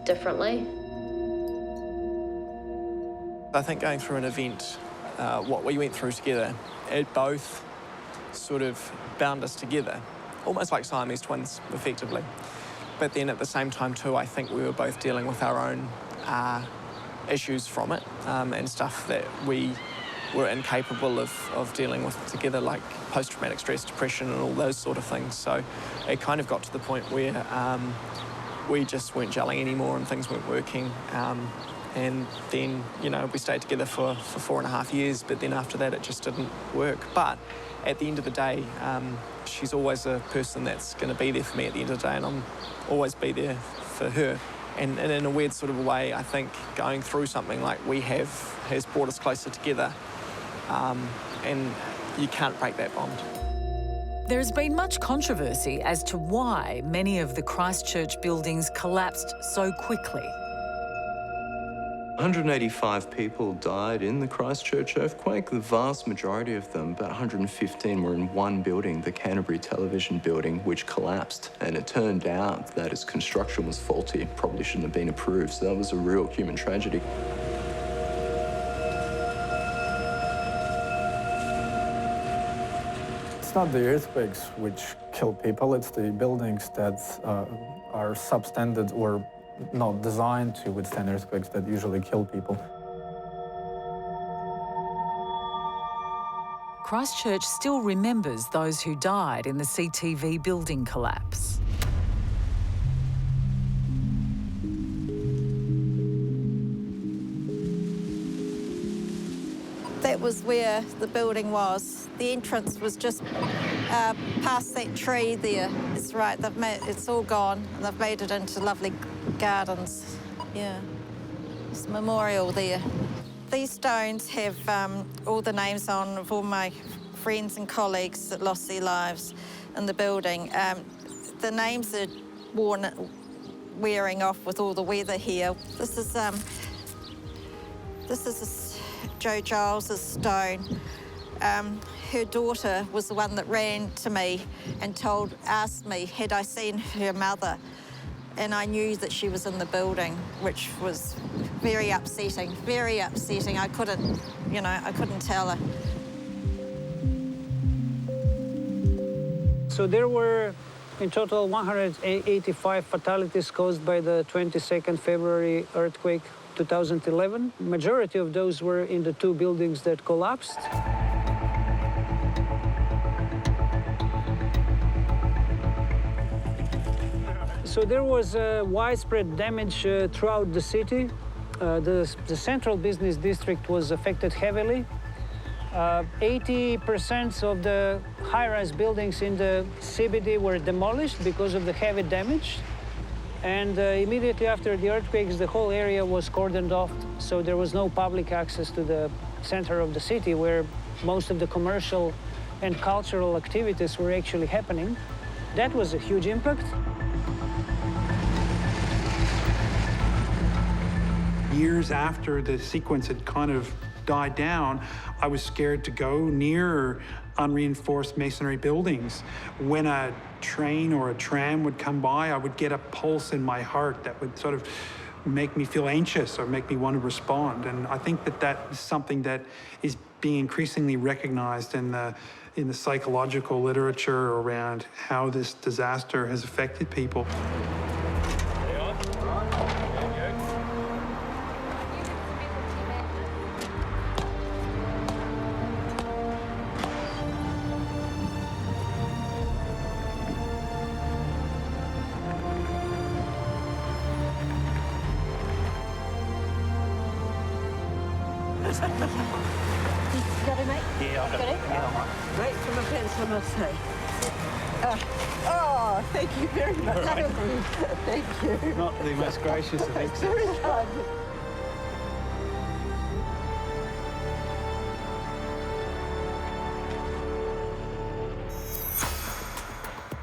differently. I think going through an event, what we went through together, it both sort of bound us together, almost like Siamese twins, effectively. But then at the same time too, I think we were both dealing with our own issues from it, and stuff that we were incapable of dealing with together, like post-traumatic stress, depression and all those sort of things. So it kind of got to the point where we just weren't gelling anymore and things weren't working. And then, you know, we stayed together for 4.5 years, but then after that it just didn't work. But at the end of the day, she's always a person that's going to be there for me at the end of the day, and I'll always be there for her And in a weird sort of way, I think going through something like we have has brought us closer together, and you can't break that bond. There has been much controversy as to why many of the Christchurch buildings collapsed so quickly. 185 people died in the Christchurch earthquake. The vast majority of them, about 115, were in one building, the Canterbury television building, which collapsed. And it turned out that its construction was faulty. It probably shouldn't have been approved. So that was a real human tragedy. It's not the earthquakes which kill people, it's the buildings that are substandard or not designed to withstand earthquakes that usually kill people. Christchurch still remembers those who died in the CTV building collapse. That was where the building was. The entrance was just past that tree there. It's right, it's all gone, and they've made it into lovely gardens. Yeah, there's a memorial there. These stones have all the names on of all my friends and colleagues that lost their lives in the building. The names are wearing off with all the weather here. This is Joe Giles's stone. Her daughter was the one that ran to me and asked me, had I seen her mother? And I knew that she was in the building, which was very upsetting, very upsetting. I couldn't, I couldn't tell her. So there were in total 185 fatalities caused by the 22nd February earthquake 2011. Majority of those were in the two buildings that collapsed. So there was widespread damage throughout the city. The central business district was affected heavily. 80% of the high-rise buildings in the CBD were demolished because of the heavy damage. And immediately after the earthquakes, the whole area was cordoned off, so there was no public access to the center of the city where most of the commercial and cultural activities were actually happening. That was a huge impact. Years after the sequence had kind of died down, I was scared to go near unreinforced masonry buildings. When a train or a tram would come by, I would get a pulse in my heart that would sort of make me feel anxious or make me want to respond. And I think that is something that is being increasingly recognized in the psychological literature around how this disaster has affected people. Got it, mate? Yeah, I got it. Yeah, right from the fence, I must say. Oh, thank you very much. Right. Thank you. Not the most gracious of exits. Very kind.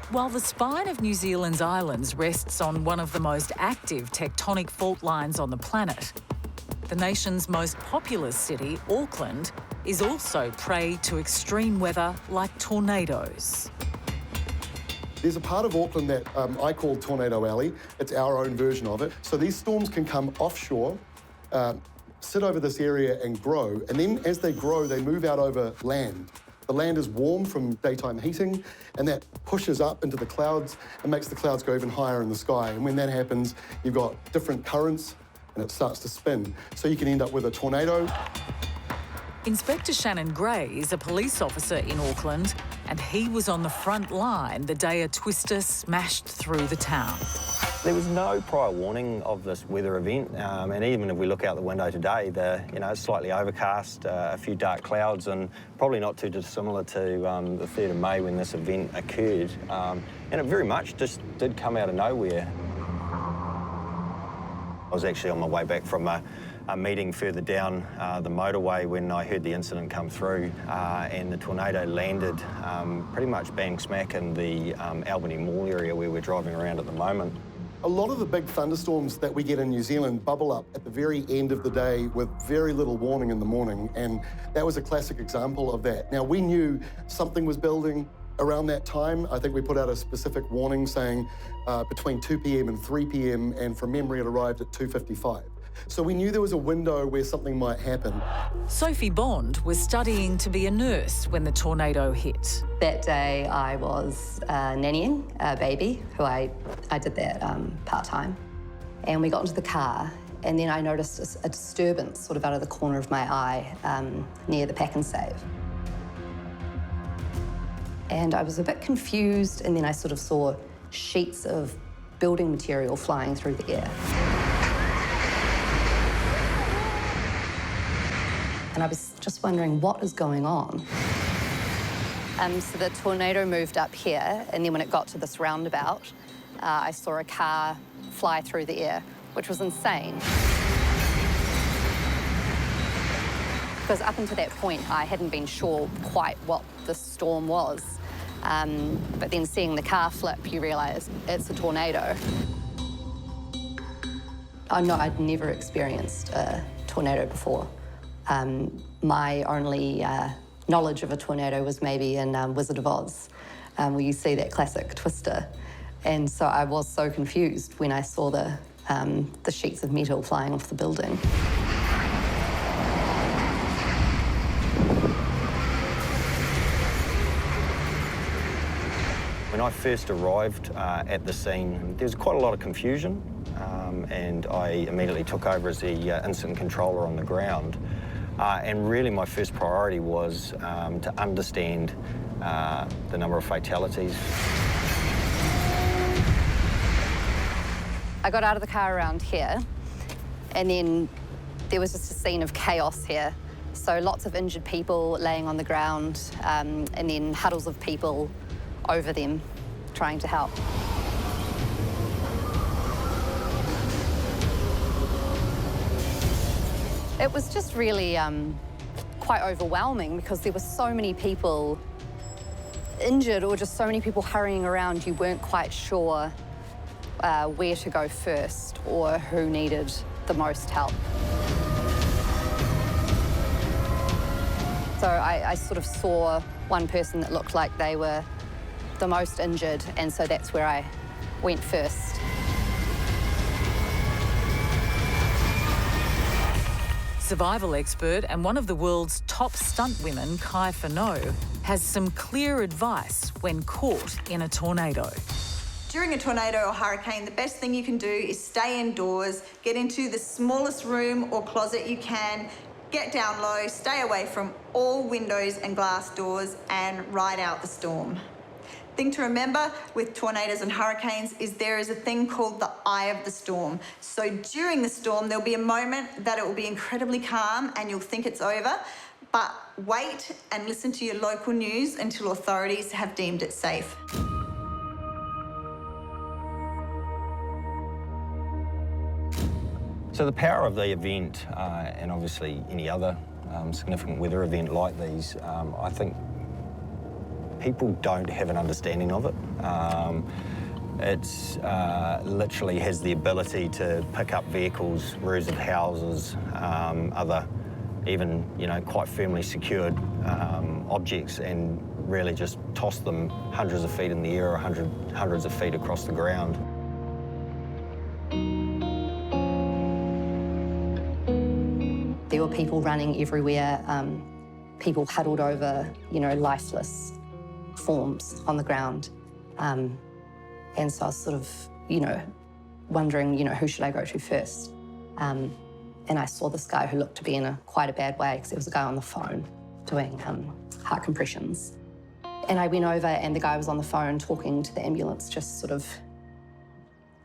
While the spine of New Zealand's islands rests on one of the most active tectonic fault lines on the planet, the nation's most populous city, Auckland, is also prey to extreme weather like tornadoes. There's a part of Auckland that I call Tornado Alley. It's our own version of it. So these storms can come offshore, sit over this area and grow, and then as they grow, they move out over land. The land is warm from daytime heating, and that pushes up into the clouds and makes the clouds go even higher in the sky. And when that happens, you've got different currents, and it starts to spin. So you can end up with a tornado. Inspector Shannon Gray is a police officer in Auckland, and he was on the front line the day a twister smashed through the town. There was no prior warning of this weather event, and even if we look out the window today, it's slightly overcast, a few dark clouds, and probably not too dissimilar to the 3rd of May when this event occurred. And it very much just did come out of nowhere. was actually on my way back from a meeting further down the motorway when I heard the incident come through, and the tornado landed pretty much bang smack in the Albany Mall area where we're driving around at the moment. A lot of the big thunderstorms that we get in New Zealand bubble up at the very end of the day with very little warning in the morning, and that was a classic example of that. Now, we knew something was building around that time. I think we put out a specific warning saying between 2 p.m. and 3 p.m, and from memory it arrived at 2:55. So we knew there was a window where something might happen. Sophie Bond was studying to be a nurse when the tornado hit. That day I was nannying a baby, who I did that part-time. And we got into the car, and then I noticed a disturbance sort of out of the corner of my eye near the pack and save. And I was a bit confused, and then I sort of saw sheets of building material flying through the air. And I was just wondering what is going on. So the tornado moved up here, and then when it got to this roundabout, I saw a car fly through the air, which was insane. Because up until that point, I hadn't been sure quite what the storm was. But then seeing the car flip, you realise it's a tornado. Oh no, I'd never experienced a tornado before. My only knowledge of a tornado was maybe in Wizard of Oz, where you see that classic twister. And so I was so confused when I saw the sheets of metal flying off the building. When I first arrived at the scene, there was quite a lot of confusion, and I immediately took over as the incident controller on the ground. And really my first priority was to understand the number of fatalities. I got out of the car around here, and then there was just a scene of chaos here. So lots of injured people laying on the ground, and then huddles of people over them trying to help. It was just really quite overwhelming because there were so many people injured or just so many people hurrying around. You weren't quite sure where to go first or who needed the most help. So I sort of saw one person that looked like they were the most injured, and so that's where I went first. Survival expert and one of the world's top stunt women, Kai Furneaux, has some clear advice when caught in a tornado. During a tornado or hurricane, the best thing you can do is stay indoors, get into the smallest room or closet you can, get down low, stay away from all windows and glass doors, and ride out the storm. Thing to remember with tornadoes and hurricanes is there is a thing called the eye of the storm. So during the storm, there'll be a moment that it will be incredibly calm and you'll think it's over, but wait and listen to your local news until authorities have deemed it safe. So the power of the event, and obviously any other significant weather event like these, I think people don't have an understanding of it. It's literally has the ability to pick up vehicles, roofs of houses, other even, quite firmly secured objects, and really just toss them hundreds of feet in the air or hundreds of feet across the ground. There were people running everywhere, people huddled over, lifeless forms on the ground. And so I was sort of, wondering, who should I go to first? And I saw this guy who looked to be in quite a bad way because there was a guy on the phone doing heart compressions. And I went over and the guy was on the phone talking to the ambulance, just sort of,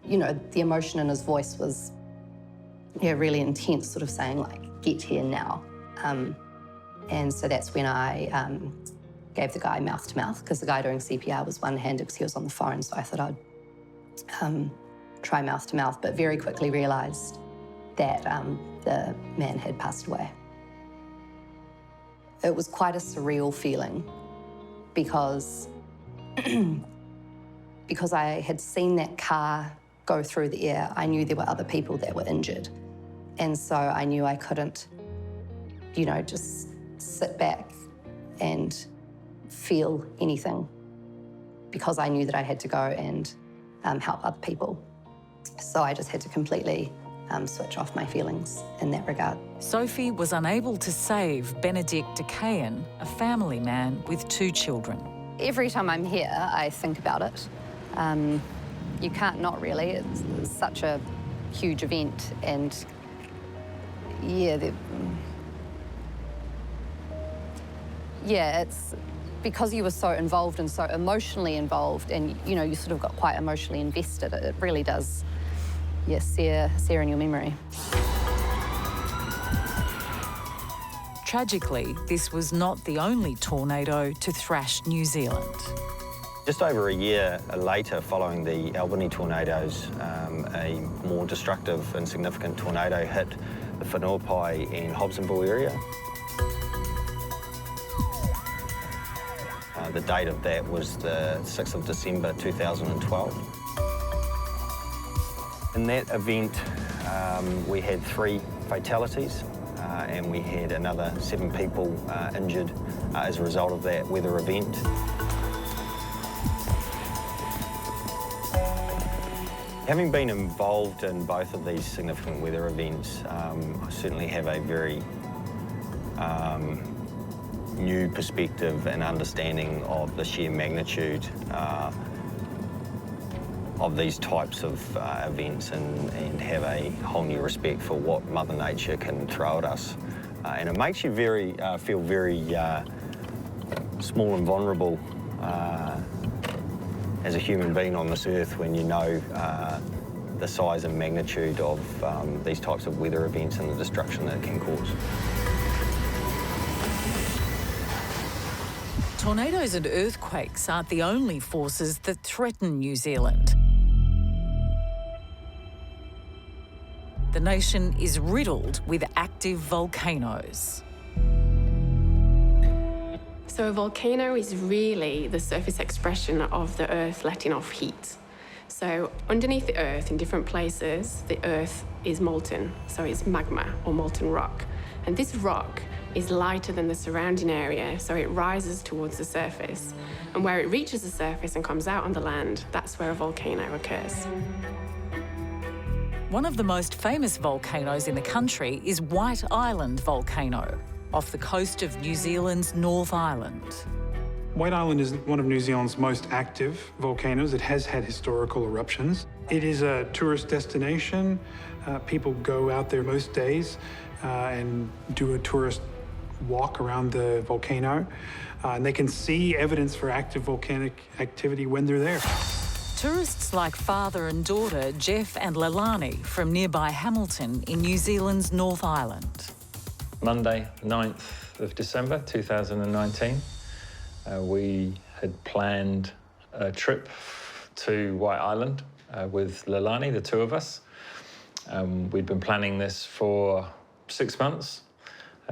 the emotion in his voice was, really intense, sort of saying like, get here now. And so that's when I gave the guy mouth to mouth, because the guy doing CPR was one-handed because he was on the phone, so I thought I'd try mouth to mouth, but very quickly realised that the man had passed away. It was quite a surreal feeling because I had seen that car go through the air. I knew there were other people that were injured. And so I knew I couldn't, you know, just sit back and feel anything because I knew that I had to go and help other people. So I just had to completely switch off my feelings in that regard. Sophie was unable to save Benedict de Caen, a family man with 2 children. Every time I'm here, I think about it. You can't not really. It's such a huge event, and it's because you were so involved and so emotionally involved, and you know, you sort of got quite emotionally invested. It really does, sear in your memory. Tragically, this was not the only tornado to thrash New Zealand. Just over a year later, following the Albany tornadoes, a more destructive and significant tornado hit the Whenuapai and Hobsonville area. The date of that was the 6th of December 2012. In that event, we had 3 fatalities and we had another 7 people injured as a result of that weather event. Having been involved in both of these significant weather events, I certainly have a very new perspective and understanding of the sheer magnitude of these types of events, and have a whole new respect for what Mother Nature can throw at us. And it makes you feel very small and vulnerable as a human being on this earth when you know the size and magnitude of these types of weather events and the destruction that it can cause. Tornadoes and earthquakes aren't the only forces that threaten New Zealand. The nation is riddled with active volcanoes. So a volcano is really the surface expression of the Earth letting off heat. So underneath the Earth, in different places, the Earth is molten. So it's magma or molten rock. And this rock is lighter than the surrounding area, so it rises towards the surface. And where it reaches the surface and comes out on the land, that's where a volcano occurs. One of the most famous volcanoes in the country is White Island Volcano, off the coast of New Zealand's North Island. White Island is one of New Zealand's most active volcanoes. It has had historical eruptions. It is a tourist destination. People go out there most days and do a tourist walk around the volcano. And they can see evidence for active volcanic activity when they're there. Tourists like father and daughter Jeff and Leilani from nearby Hamilton in New Zealand's North Island. Monday, 9th of December 2019, we had planned a trip to White Island with Leilani, the 2 of us. We'd been planning this for 6 months.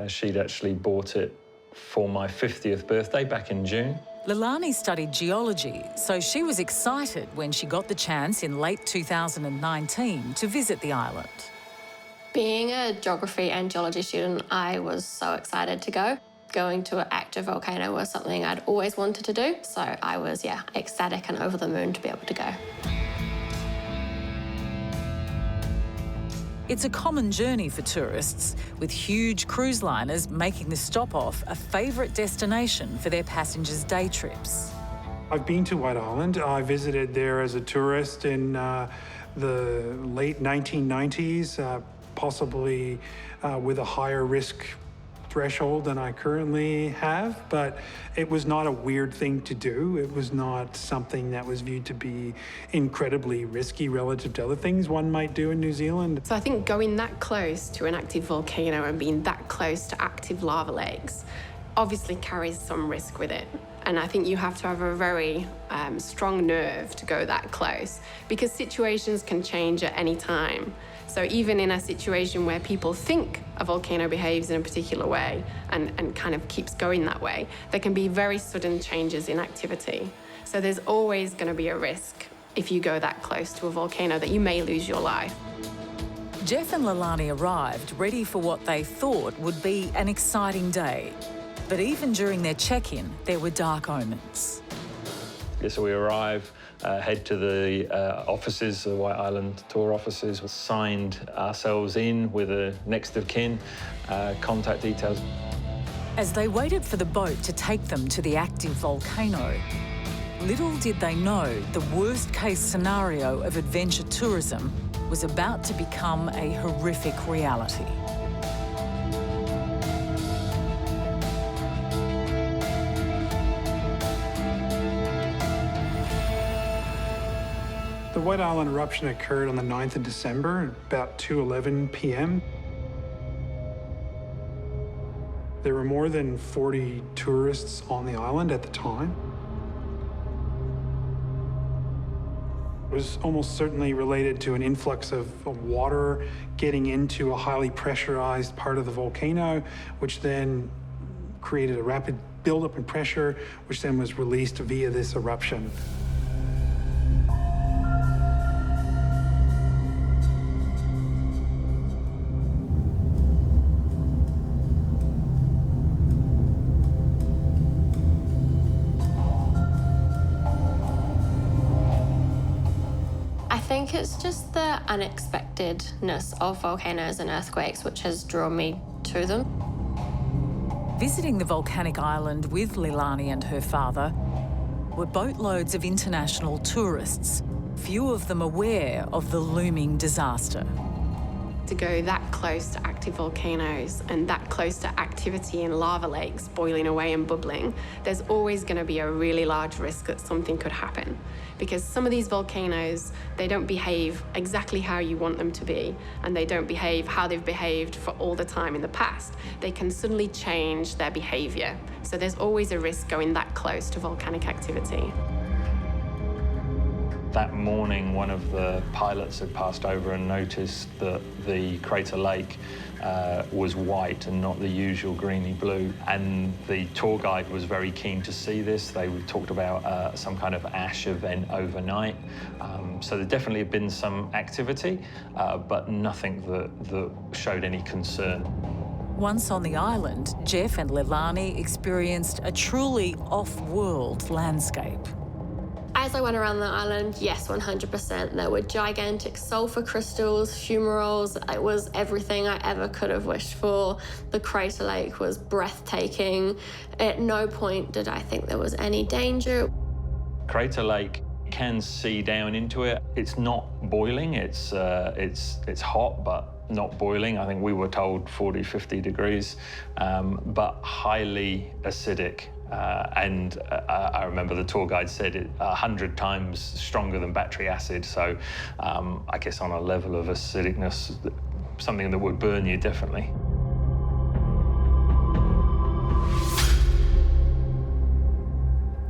She'd actually bought it for my 50th birthday back in June. Leilani studied geology, so she was excited when she got the chance in late 2019 to visit the island. Being a geography and geology student, I was so excited to go. Going to an active volcano was something I'd always wanted to do, so I was, ecstatic and over the moon to be able to go. It's a common journey for tourists, with huge cruise liners making the stop-off a favourite destination for their passengers' day trips. I've been to White Island. I visited there as a tourist in the late 1990s, possibly with a higher risk threshold than I currently have, but it was not a weird thing to do. It was not something that was viewed to be incredibly risky relative to other things one might do in New Zealand. So I think going that close to an active volcano and being that close to active lava lakes obviously carries some risk with it. And I think you have to have a very strong nerve to go that close, because situations can change at any time. So even in a situation where people think a volcano behaves in a particular way and kind of keeps going that way, there can be very sudden changes in activity. So there's always going to be a risk if you go that close to a volcano that you may lose your life. Jeff and Leilani arrived ready for what they thought would be an exciting day. But even during their check-in, there were dark omens. Yeah, so we arrive, head to the offices, the White Island tour offices, signed ourselves in with a next of kin, contact details. As they waited for the boat to take them to the active volcano, little did they know the worst-case scenario of adventure tourism was about to become a horrific reality. The White Island eruption occurred on the 9th of December, about 2:11 p.m. There were more than 40 tourists on the island at the time. It was almost certainly related to an influx of water getting into a highly pressurized part of the volcano, which then created a rapid buildup in pressure, which then was released via this eruption. I think it's just the unexpectedness of volcanoes and earthquakes which has drawn me to them. Visiting the volcanic island with Leilani and her father were boatloads of international tourists, few of them aware of the looming disaster. To go that close to active volcanoes and that close to activity in lava lakes boiling away and bubbling, there's always going to be a really large risk that something could happen. Because some of these volcanoes, they don't behave exactly how you want them to be, and they don't behave how they've behaved for all the time in the past. They can suddenly change their behavior. So there's always a risk going that close to volcanic activity. That morning, one of the pilots had passed over and noticed that the crater lake was white and not the usual greeny blue. And the tour guide was very keen to see this. They talked about some kind of ash event overnight. So there definitely had been some activity, but nothing that showed any concern. Once on the island, Jeff and Leilani experienced a truly off-world landscape. As I went around the island, yes, 100%. There were gigantic sulfur crystals, fumaroles. It was everything I ever could have wished for. The crater lake was breathtaking. At no point did I think there was any danger. Crater lake can see down into it. It's not boiling. It's hot, but not boiling. I think we were told 40, 50 degrees, but highly acidic. I remember the tour guide said it 100 times stronger than battery acid. So I guess on a level of acidicness, something that would burn you, definitely.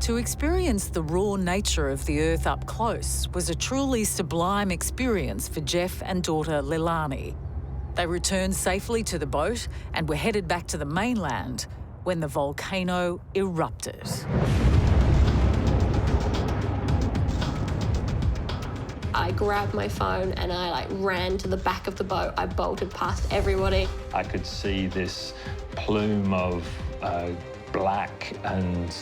To experience the raw nature of the Earth up close was a truly sublime experience for Jeff and daughter Leilani. They returned safely to the boat and were headed back to the mainland when the volcano erupted. I grabbed my phone and I ran to the back of the boat. I bolted past everybody. I could see this plume of black and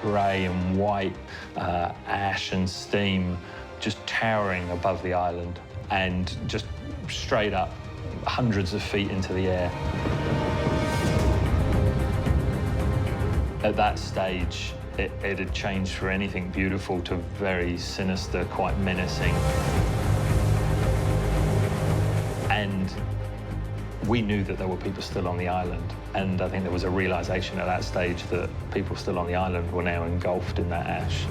grey and white ash and steam just towering above the island and just straight up hundreds of feet into the air. At that stage, it had changed from anything beautiful to very sinister, quite menacing. And we knew that there were people still on the island. And I think there was a realization at that stage that people still on the island were now engulfed in that ash.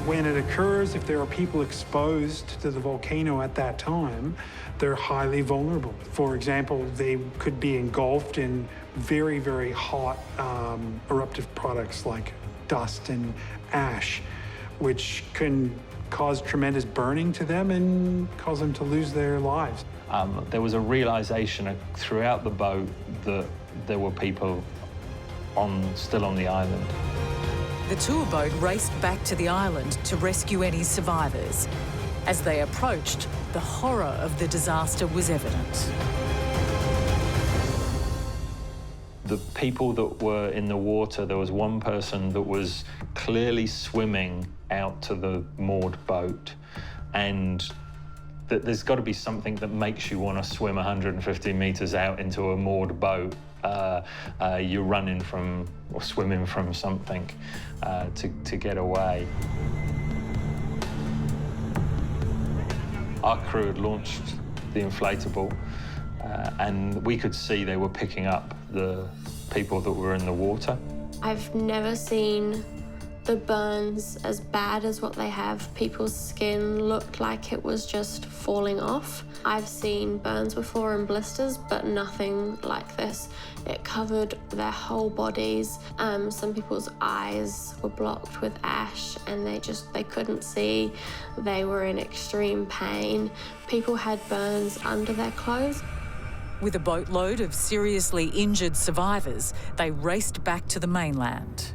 When it occurs, if there are people exposed to the volcano at that time, they're highly vulnerable. For example, they could be engulfed in very, very hot eruptive products like dust and ash, which can cause tremendous burning to them and cause them to lose their lives. There was a realization throughout the boat that there were people still on the island. The tour boat raced back to the island to rescue any survivors. As they approached, the horror of the disaster was evident. The people that were in the water, there was one person that was clearly swimming out to the moored boat, and there's got to be something that makes you want to swim 150 metres out into a moored boat. You're running from or swimming from something to get away. Our crew had launched the inflatable, and we could see they were picking up the people that were in the water. I've never seen the burns as bad as what they have. People's skin looked like it was just falling off. I've seen burns before and blisters, but nothing like this. It covered their whole bodies. Some people's eyes were blocked with ash and they couldn't see. They were in extreme pain. People had burns under their clothes. With a boatload of seriously injured survivors, they raced back to the mainland.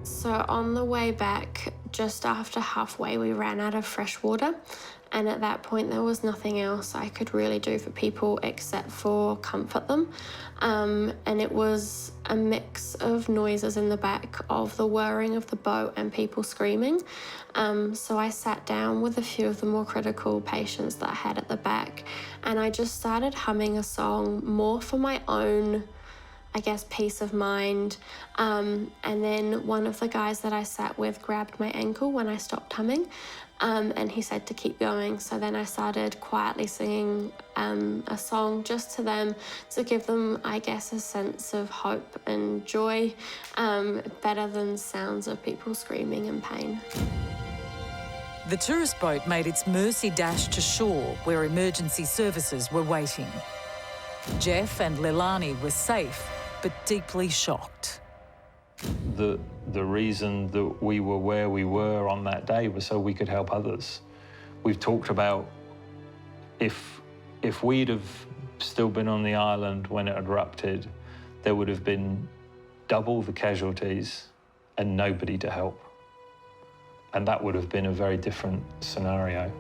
So on the way back, just after halfway, we ran out of fresh water. And at that point, there was nothing else I could really do for people except for comfort them. And it was a mix of noises in the back of the whirring of the boat and people screaming. So I sat down with a few of the more critical patients that I had at the back, and I just started humming a song more for my own, I guess, peace of mind. And then one of the guys that I sat with grabbed my ankle when I stopped humming, and he said to keep going. So then I started quietly singing a song just to them to give them, I guess, a sense of hope and joy, better than sounds of people screaming in pain. The tourist boat made its mercy dash to shore where emergency services were waiting. Jeff and Leilani were safe, but deeply shocked. The reason that we were where we were on that day was so we could help others. We've talked about if we'd have still been on the island when it erupted, there would have been double the casualties and nobody to help. And that would have been a very different scenario.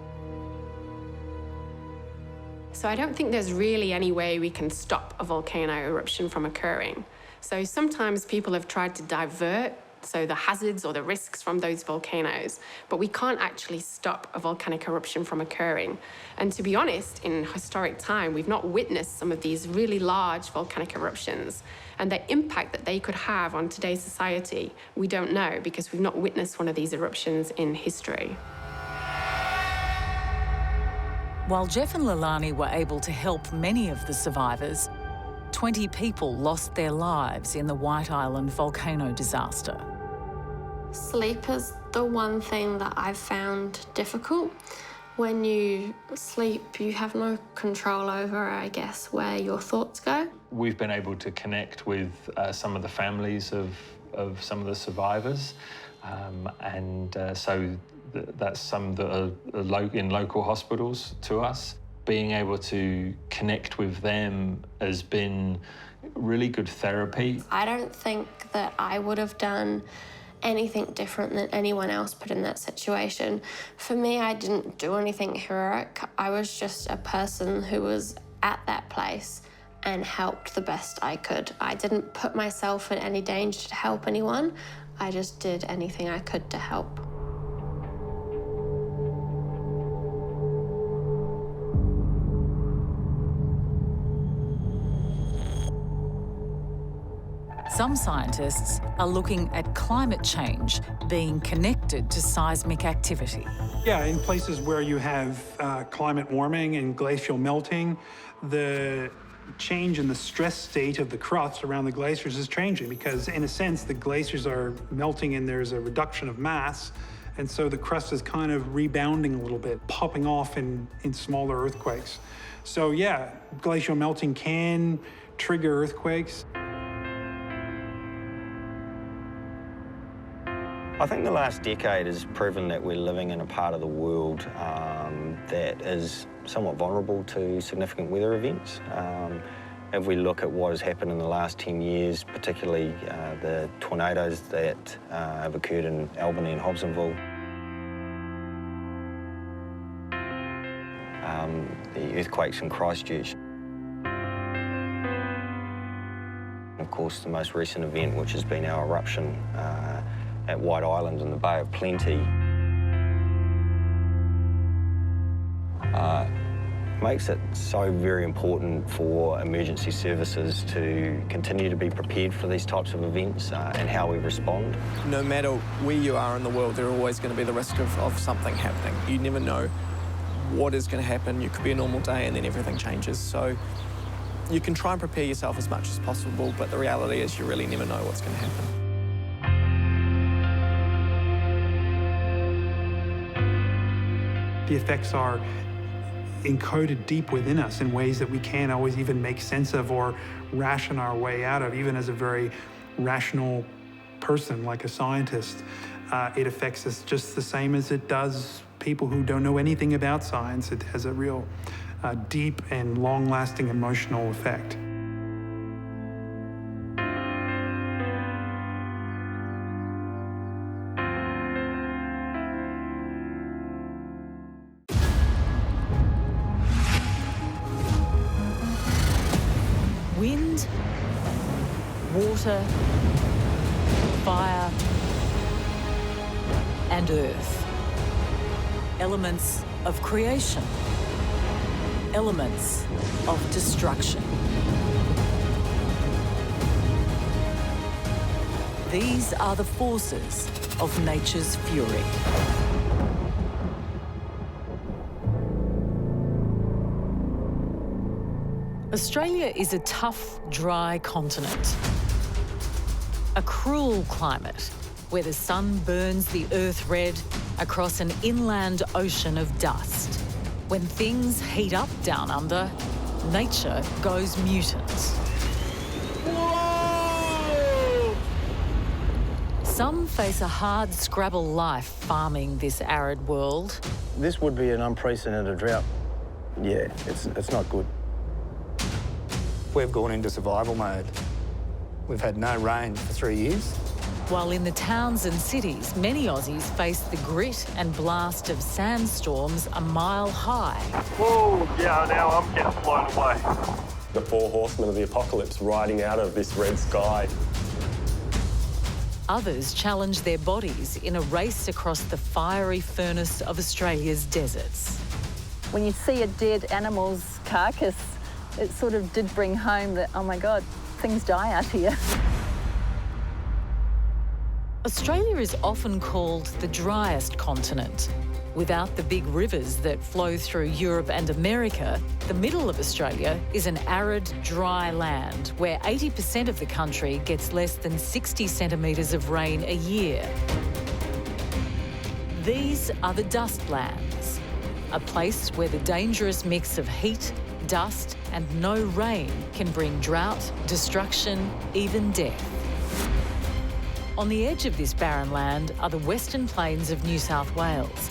So I don't think there's really any way we can stop a volcano eruption from occurring. So sometimes people have tried to divert the hazards or the risks from those volcanoes, but we can't actually stop a volcanic eruption from occurring. And to be honest, in historic time, we've not witnessed some of these really large volcanic eruptions, and the impact that they could have on today's society, we don't know, because we've not witnessed one of these eruptions in history. While Jeff and Leilani were able to help many of the survivors, 20 people lost their lives in the White Island volcano disaster. Sleep is the one thing that I've found difficult. When you sleep, you have no control over, I guess, where your thoughts go. We've been able to connect with some of the families of some of the survivors, so that's some that are in local hospitals to us. Being able to connect with them has been really good therapy. I don't think that I would have done anything different than anyone else put in that situation. For me, I didn't do anything heroic. I was just a person who was at that place and helped the best I could. I didn't put myself in any danger to help anyone. I just did anything I could to help. Some scientists are looking at climate change being connected to seismic activity. Yeah, in places where you have climate warming and glacial melting, the change in the stress state of the crust around the glaciers is changing because, in a sense, the glaciers are melting and there's a reduction of mass, and so the crust is kind of rebounding a little bit, popping off in smaller earthquakes. So yeah, glacial melting can trigger earthquakes. I think the last decade has proven that we're living in a part of the world that is somewhat vulnerable to significant weather events. If we look at what has happened in the last 10 years, particularly the tornadoes that have occurred in Albany and Hobsonville, the earthquakes in Christchurch, of course the most recent event, which has been our eruption at White Island in the Bay of Plenty, makes it so very important for emergency services to continue to be prepared for these types of events and how we respond. No matter where you are in the world, there are always going to be the risk of something happening. You never know what is going to happen. You could be a normal day and then everything changes. So you can try and prepare yourself as much as possible, but the reality is you really never know what's going to happen. The effects are encoded deep within us in ways that we can't always even make sense of or ration our way out of, even as a very rational person, like a scientist. It affects us just the same as it does people who don't know anything about science. It has a real deep and long-lasting emotional effect. Wind, water, fire, and earth. Elements of creation. Elements of destruction. These are the forces of nature's fury. Australia is a tough, dry continent. A cruel climate where the sun burns the earth red across an inland ocean of dust. When things heat up down under, nature goes mutant. Whoa! Some face a hard scrabble life farming this arid world. This would be an unprecedented drought. Yeah, it's not good. We've gone into survival mode. We've had no rain for 3 years. While in the towns and cities, many Aussies face the grit and blast of sandstorms a mile high. Whoa, yeah, now I'm getting blown away. The four horsemen of the apocalypse riding out of this red sky. Others challenge their bodies in a race across the fiery furnace of Australia's deserts. When you see a dead animal's carcass, it sort of did bring home that, oh my God, things die out here. Australia is often called the driest continent. Without the big rivers that flow through Europe and America, the middle of Australia is an arid, dry land where 80% of the country gets less than 60 centimetres of rain a year. These are the dust lands, a place where the dangerous mix of heat, dust and no rain can bring drought, destruction, even death. On the edge of this barren land are the Western Plains of New South Wales.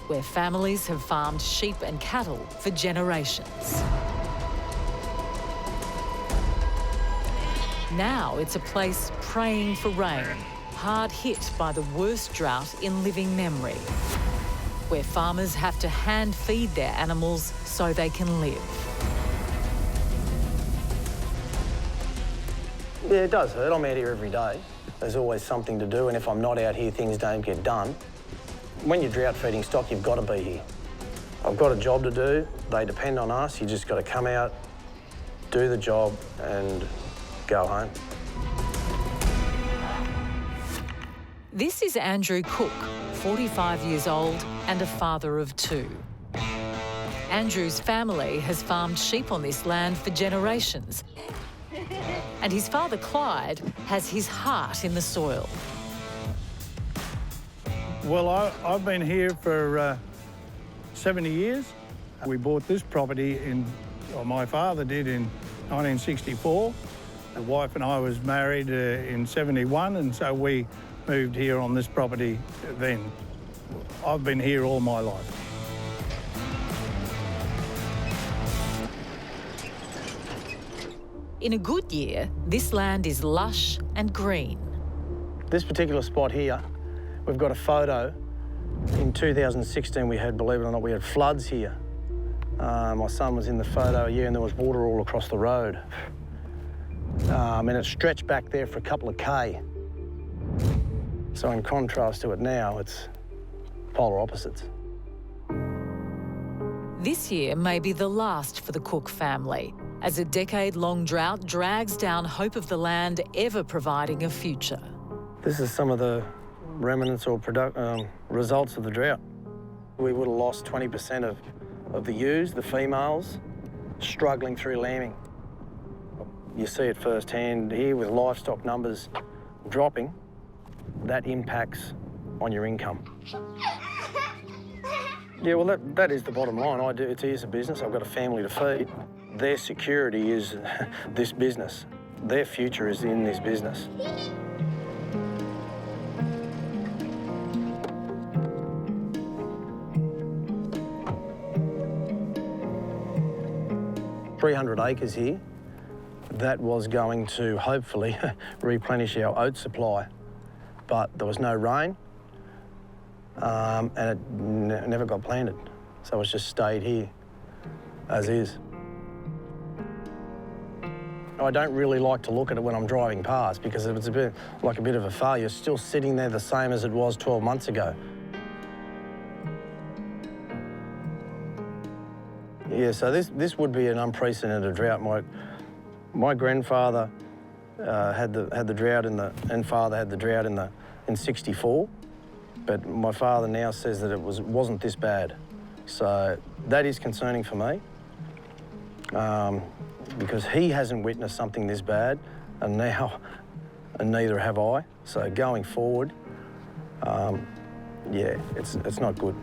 Where families have farmed sheep and cattle for generations. Now it's a place praying for rain, hard hit by the worst drought in living memory, where farmers have to hand feed their animals so they can live. Yeah, it does hurt. I'm out here every day. There's always something to do, and if I'm not out here, things don't get done. When you're drought feeding stock, you've got to be here. I've got a job to do. They depend on us. You just got to come out, do the job, and go home. This is Andrew Cook, 45 years old and a father of two. Andrew's family has farmed sheep on this land for generations. And his father, Clyde, has his heart in the soil. Well, I've been here for 70 years. We bought this property or my father did in 1964. The wife and I was married in 71, and so we moved here on this property then. I've been here all my life. In a good year, this land is lush and green. This particular spot here, we've got a photo. In 2016, we had, believe it or not, we had floods here. My son was in the photo, and there was water all across the road. And it stretched back there for a couple of K. So in contrast to it now, it's polar opposites. This year may be the last for the Cook family, as a decade-long drought drags down hope of the land ever providing a future. This is some of the remnants or results of the drought. We would have lost 20% of the ewes, the females, struggling through lambing. You see it firsthand here with livestock numbers dropping. That impacts on your income. Yeah, well, that is the bottom line. It is a business. I've got a family to feed. Their security is this business. Their future is in this business. .300 acres here. That was going to hopefully replenish our oat supply, but there was no rain, and it never got planted. So it's just stayed here as is. I don't really like to look at it when I'm driving past because it's a bit like a bit of a failure. It's still sitting there the same as it was 12 months ago. Yeah, so this would be an unprecedented drought. My grandfather had the drought and father had the drought in '64, but my father now says that it wasn't this bad. So that is concerning for me. Because he hasn't witnessed something this bad, and neither have I. So going forward, yeah, it's not good.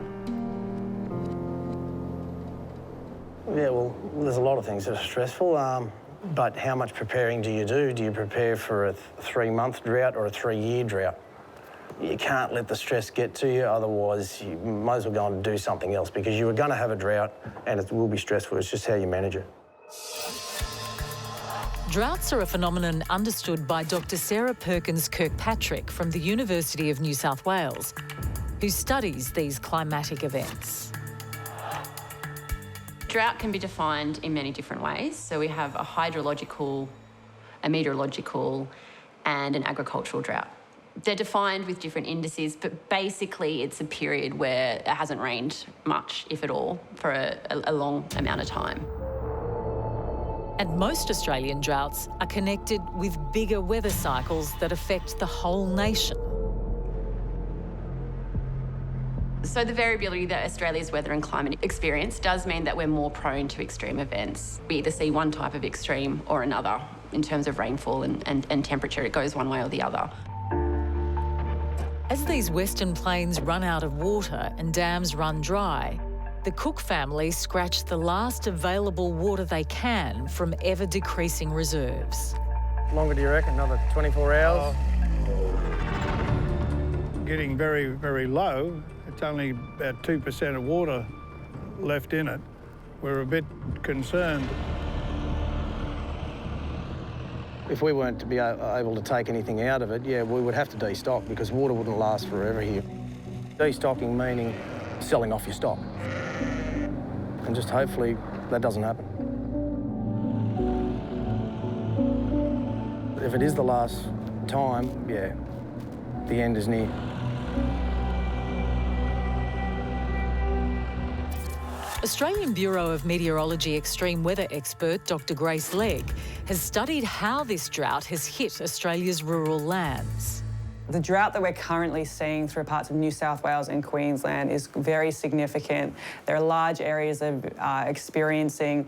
Yeah, well, there's a lot of things that are stressful, but how much preparing do you do? Do you prepare for a 3-month drought or a 3-year drought? You can't let the stress get to you, otherwise you might as well go and do something else because you are going to have a drought and it will be stressful. It's just how you manage it. Droughts are a phenomenon understood by Dr. Sarah Perkins Kirkpatrick from the University of New South Wales, who studies these climatic events. Drought can be defined in many different ways. So we have a hydrological, a meteorological, and an agricultural drought. They're defined with different indices, but basically it's a period where it hasn't rained much, if at all, for a long amount of time. And most Australian droughts are connected with bigger weather cycles that affect the whole nation. So the variability that Australia's weather and climate experience does mean that we're more prone to extreme events. We either see one type of extreme or another in terms of rainfall and temperature. It goes one way or the other. As these Western plains run out of water and dams run dry, the Cook family scratch the last available water they can from ever-decreasing reserves. How longer do you reckon? Another 24 hours? Getting very, very low. It's only about 2% of water left in it. We're a bit concerned. If we weren't to be able to take anything out of it, yeah, we would have to destock because water wouldn't last forever here. Destocking meaning selling off your stock. And just hopefully that doesn't happen. If it is the last time, yeah, the end is near. Australian Bureau of Meteorology extreme weather expert Dr. Grace Legg has studied how this drought has hit Australia's rural lands. The drought that we're currently seeing through parts of New South Wales and Queensland is very significant. There are large areas of experiencing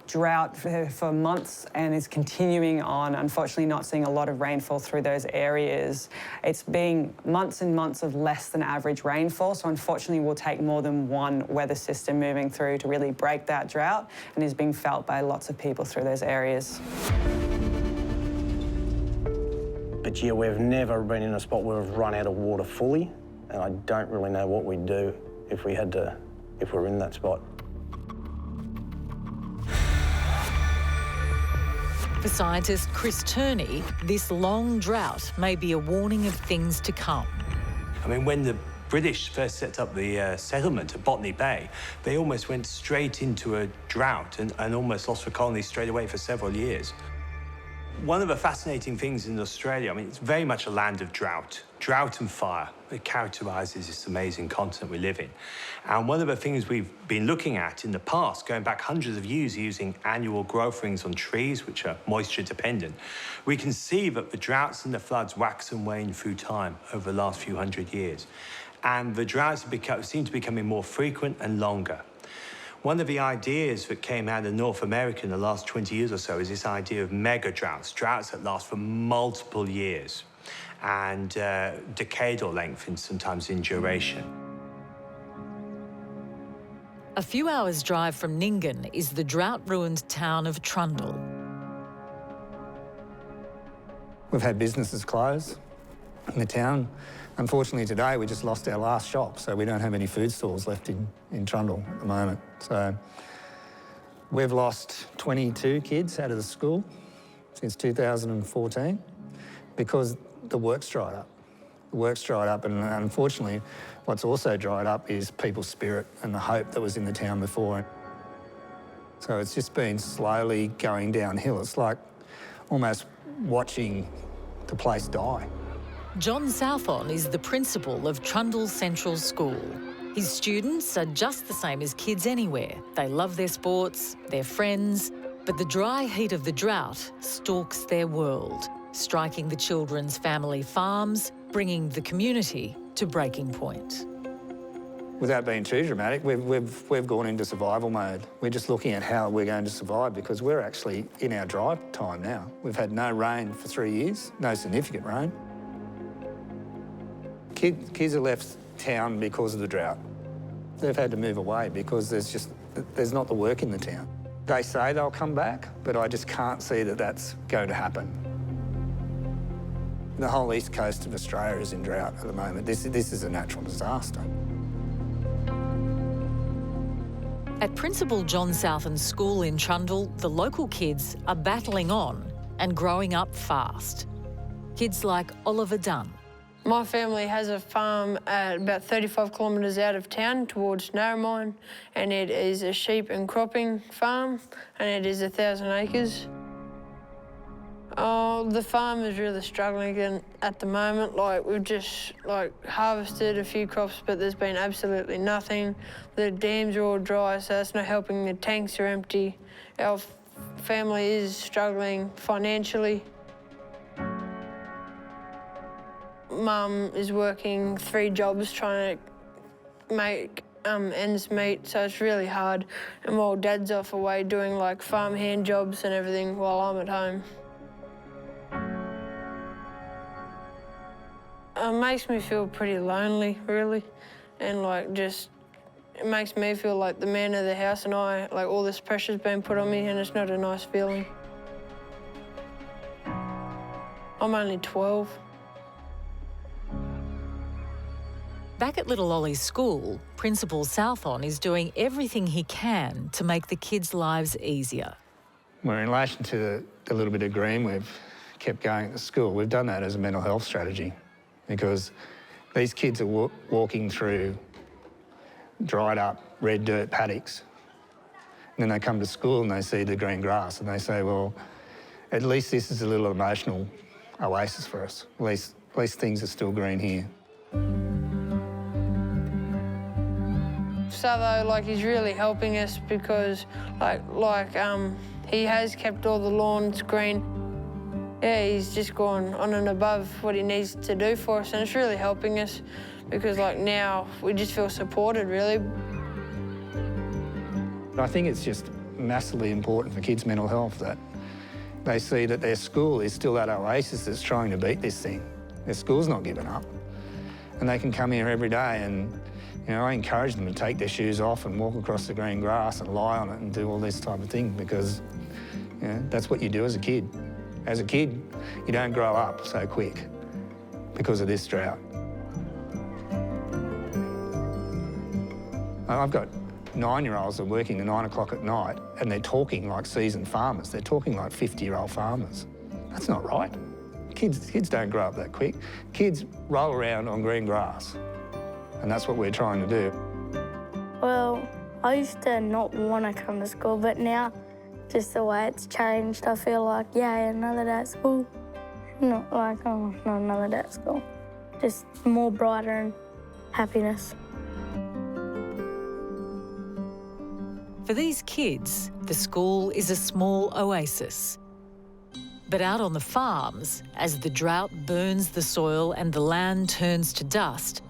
drought for months and is continuing on, unfortunately not seeing a lot of rainfall through those areas. It's been months and months of less than average rainfall, so unfortunately will take more than one weather system moving through to really break that drought, and is being felt by lots of people through those areas. But yeah, we've never been in a spot where we've run out of water fully, and I don't really know what we'd do if we were in that spot. For scientist Chris Turney, this long drought may be a warning of things to come. I mean, when the British first set up the settlement at Botany Bay, they almost went straight into a drought and almost lost the colony straight away for several years. One of the fascinating things in Australia, I mean, it's very much a land of drought and fire. It characterises this amazing continent we live in. And one of the things we've been looking at in the past, going back hundreds of years using annual growth rings on trees, which are moisture dependent, we can see that the droughts and the floods wax and wane through time over the last few hundred years. And the droughts seem to be becoming more frequent and longer. One of the ideas that came out of North America in the last 20 years or so is this idea of mega droughts, droughts that last for multiple years and decadal length and sometimes in duration. A few hours' drive from Nyngan is the drought-ruined town of Trundle. We've had businesses close in the town. Unfortunately, today we just lost our last shop, so we don't have any food stalls left in Trundle at the moment. So we've lost 22 kids out of the school since 2014 because the work's dried up. The work's dried up, and unfortunately, what's also dried up is people's spirit and the hope that was in the town before. So it's just been slowly going downhill. It's like almost watching the place die. John Southon is the principal of Trundle Central School. His students are just the same as kids anywhere. They love their sports, their friends, but the dry heat of the drought stalks their world, striking the children's family farms, bringing the community to breaking point. Without being too dramatic, we've gone into survival mode. We're just looking at how we're going to survive because we're actually in our dry time now. We've had no rain for 3 years, no significant rain. Kids have left town because of the drought. They've had to move away because there's not the work in the town. They say they'll come back, but I just can't see that that's going to happen. The whole east coast of Australia is in drought at the moment. This is a natural disaster. At Principal John Southon's school in Trundle, the local kids are battling on and growing up fast. Kids like Oliver Dunn. My family has a farm at about 35 kilometres out of town towards Narromine, and it is a sheep and cropping farm, and it is 1,000 acres. Oh, the farm is really struggling again at the moment. We've just harvested a few crops, but there's been absolutely nothing. The dams are all dry, so that's not helping. The tanks are empty. Our family is struggling financially. Mum is working 3 jobs trying to make ends meet, so it's really hard. And while Dad's off away doing farm hand jobs and everything while I'm at home. It makes me feel pretty lonely, really, and it makes me feel like the man of the house, and all this pressure's been put on me, and it's not a nice feeling. I'm only 12. Back at Little Ollie's school, Principal Southon is doing everything he can to make the kids' lives easier. Well, in relation to the little bit of green we've kept going at the school, we've done that as a mental health strategy because these kids are walking through dried up red dirt paddocks. And then they come to school and they see the green grass and they say, well, at least this is a little emotional oasis for us. At least things are still green here. Sutho, he's really helping us because, he has kept all the lawns green. Yeah, he's just gone on and above what he needs to do for us, and it's really helping us because, now we just feel supported, really. I think it's just massively important for kids' mental health, that they see that their school is still that oasis that's trying to beat this thing. Their school's not giving up. And they can come here every day and, you know, I encourage them to take their shoes off and walk across the green grass and lie on it and do all this type of thing because, you know, that's what you do as a kid. As a kid, you don't grow up so quick because of this drought. I've got 9-year-olds that are working at 9 o'clock at night and they're talking like seasoned farmers. They're talking like 50-year-old farmers. That's not right. Kids don't grow up that quick. Kids roll around on green grass, and that's what we're trying to do. Well, I used to not want to come to school, but now, just the way it's changed, I feel like, yay, another day at school. Not like, oh, not another day at school. Just more brighter and happiness. For these kids, the school is a small oasis. But out on the farms, as the drought burns the soil and the land turns to dust,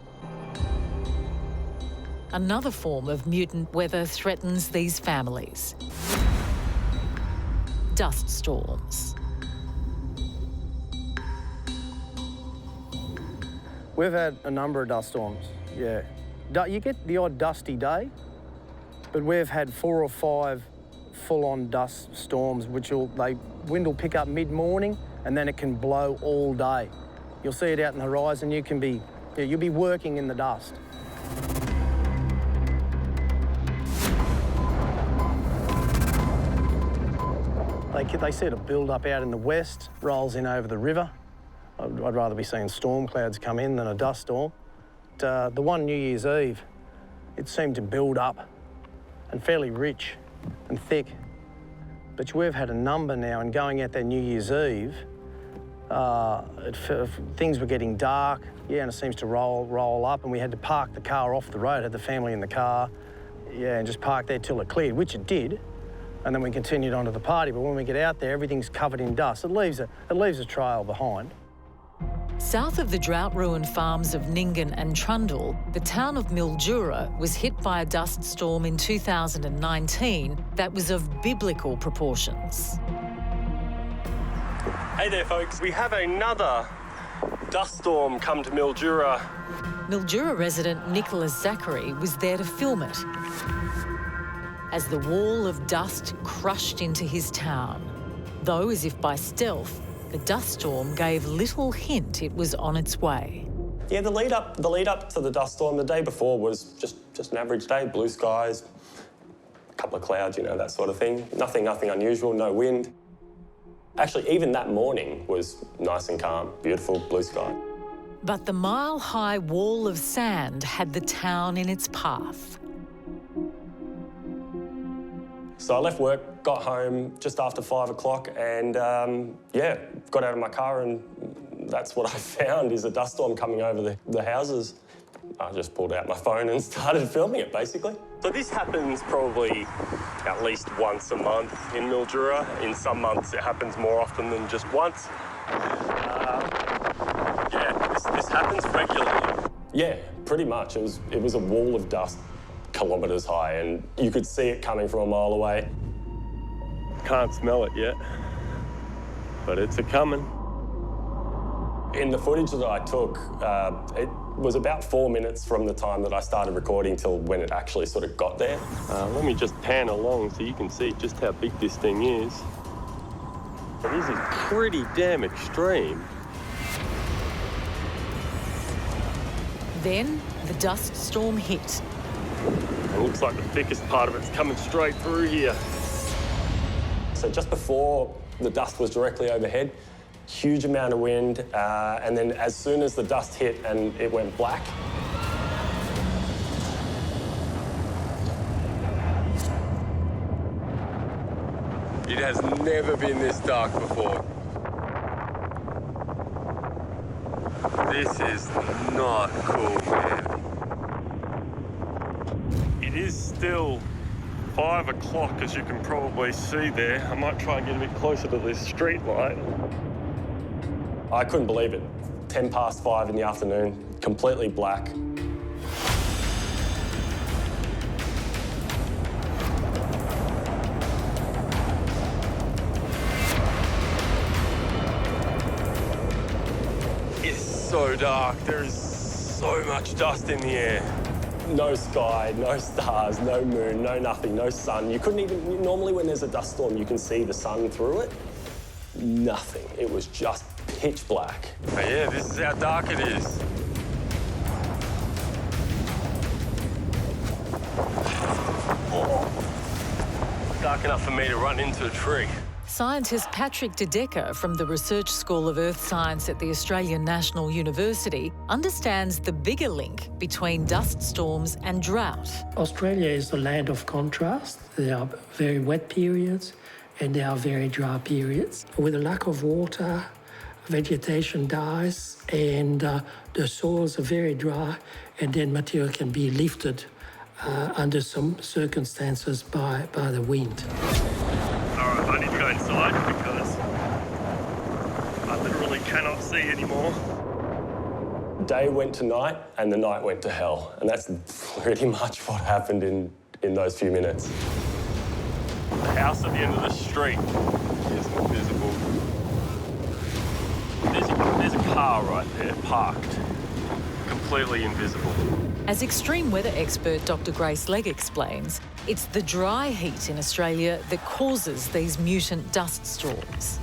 another form of mutant weather threatens these families. Dust storms. We've had a number of dust storms, yeah. You get the odd dusty day, but we've had 4 or 5 full-on dust storms, wind will pick up mid-morning and then it can blow all day. You'll see it out in the horizon. You'll be working in the dust. They see a build-up out in the west, rolls in over the river. I'd rather be seeing storm clouds come in than a dust storm. The one New Year's Eve, it seemed to build up and fairly rich and thick. But we've had a number now, and going out there New Year's Eve, things were getting dark, yeah, and it seems to roll up, and we had to park the car off the road, had the family in the car, yeah, and just park there till it cleared, which it did, and then we continued on to the party. But when we get out there, everything's covered in dust. It leaves a trail behind. South of the drought-ruined farms of Nyngan and Trundle, the town of Mildura was hit by a dust storm in 2019 that was of biblical proportions. Hey there, folks. We have another dust storm come to Mildura. Mildura resident Nicholas Zachary was there to film it as the wall of dust crushed into his town. Though, as if by stealth, the dust storm gave little hint it was on its way. Yeah, the lead up to the dust storm the day before was just an average day, blue skies, a couple of clouds, you know, that sort of thing. Nothing unusual, no wind. Actually, even that morning was nice and calm, beautiful blue sky. But the mile-high wall of sand had the town in its path. So I left work, got home just after 5 o'clock and, yeah, got out of my car and that's what I found is a dust storm coming over the houses. I just pulled out my phone and started filming it, basically. So this happens probably at least once a month in Mildura. In some months it happens more often than just once. Yeah, this happens regularly. Yeah, pretty much. It was a wall of dust kilometres high and you could see it coming from a mile away. Can't smell it yet, but it's a-coming. In the footage that I took, it was about 4 minutes from the time that I started recording till when it actually sort of got there. Let me just pan along so you can see just how big this thing is. This is pretty damn extreme. Then the dust storm hit. It looks like the thickest part of it's coming straight through here. So just before the dust was directly overhead, huge amount of wind, and then as soon as the dust hit and it went black, it has never been this dark before. This is not cool, man. it is still 5 o'clock, as you can probably see there. I might try and get a bit closer to this street light. I couldn't believe it. 10 past 5 in the afternoon, completely black. so dark. There is so much dust in the air. No sky, no stars, no moon, no nothing, no sun. You couldn't even, normally when there's a dust storm, you can see the sun through it. Nothing. It was just pitch black. Oh, yeah, this is how dark it is. Dark enough for me to run into a tree. Scientist Patrick De Decker from the Research School of Earth Science at the Australian National University understands the bigger link between dust storms and drought. Australia is the land of contrast. There are very wet periods and there are very dry periods. With a lack of water, vegetation dies and the soils are very dry, and then material can be lifted under some circumstances by the wind. All right, I need to go inside because I literally cannot see anymore. Day went to night and the night went to hell. And that's pretty much what happened in those few minutes. The house at the end of the street isn't visible. There's a car right there, parked, completely invisible. As extreme weather expert Dr. Grace Legg explains, it's the dry heat in Australia that causes these mutant dust storms.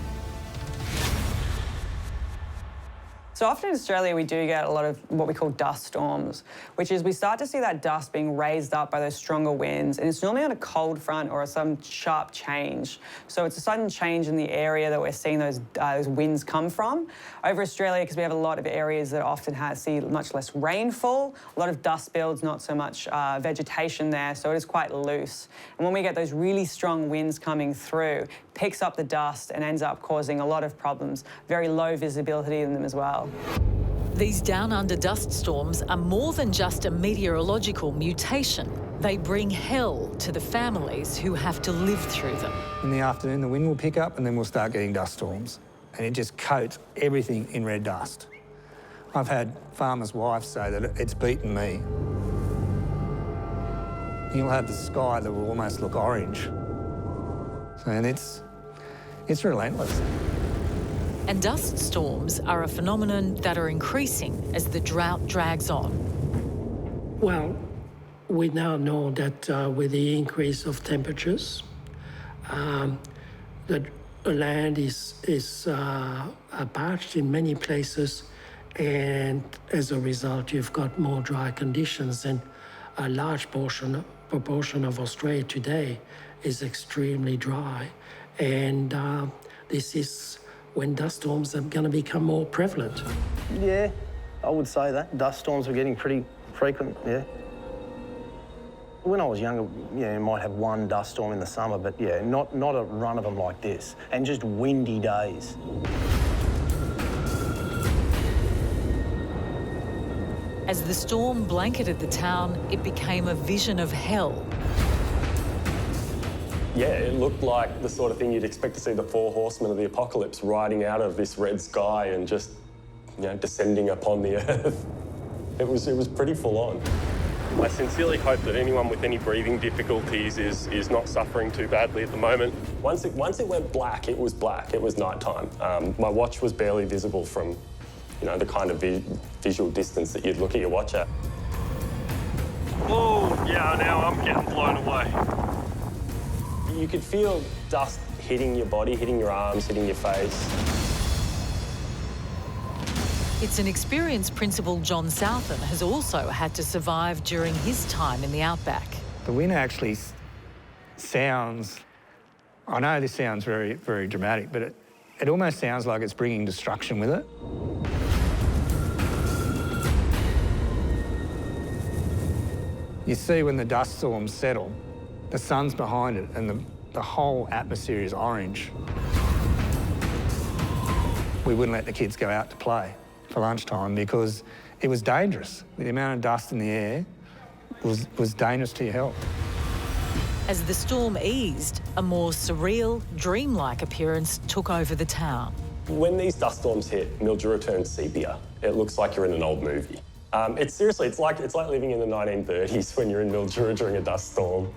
So often in Australia, we do get a lot of what we call dust storms, which is we start to see that dust being raised up by those stronger winds, and it's normally on a cold front or some sharp change. So it's a sudden change in the area that we're seeing those winds come from. Over Australia, because we have a lot of areas that often see much less rainfall, a lot of dust builds, not so much vegetation there, so it is quite loose. And when we get those really strong winds coming through, it picks up the dust and ends up causing a lot of problems, very low visibility in them as well. These down-under dust storms are more than just a meteorological mutation. They bring hell to the families who have to live through them. In the afternoon, the wind will pick up and then we'll start getting dust storms. And it just coats everything in red dust. I've had farmers' wives say that it's beaten me. You'll have the sky that will almost look orange. And it's relentless. And dust storms are a phenomenon that are increasing as the drought drags on. Well, we now know that with the increase of temperatures, the land is parched in many places, and as a result, you've got more dry conditions, and a large proportion of Australia today is extremely dry, and this is when dust storms are going to become more prevalent. Yeah, I would say that. Dust storms are getting pretty frequent, yeah. When I was younger, yeah, you might have one dust storm in the summer, but yeah, not a run of them like this, and just windy days. As the storm blanketed the town, it became a vision of hell. Yeah, it looked like the sort of thing you'd expect to see the four horsemen of the apocalypse riding out of this red sky and just, descending upon the earth. It was pretty full on. I sincerely hope that anyone with any breathing difficulties is not suffering too badly at the moment. Once it went black, it was black. It was nighttime. My watch was barely visible from, the kind of visual distance that you'd look at your watch at. Oh, yeah, now I'm getting blown away. You could feel dust hitting your body, hitting your arms, hitting your face. It's an experienced Principal John Southam has also had to survive during his time in the outback. The wind actually sounds, I know this sounds very, very dramatic, but it almost sounds like it's bringing destruction with it. You see when the dust storms settle, the sun's behind it and the whole atmosphere is orange. We wouldn't let the kids go out to play for lunchtime because it was dangerous. The amount of dust in the air was dangerous to your health. As the storm eased, a more surreal, dreamlike appearance took over the town. When these dust storms hit, Mildura turns sepia. It looks like you're in an old movie. It's like living in the 1930s when you're in Mildura during a dust storm.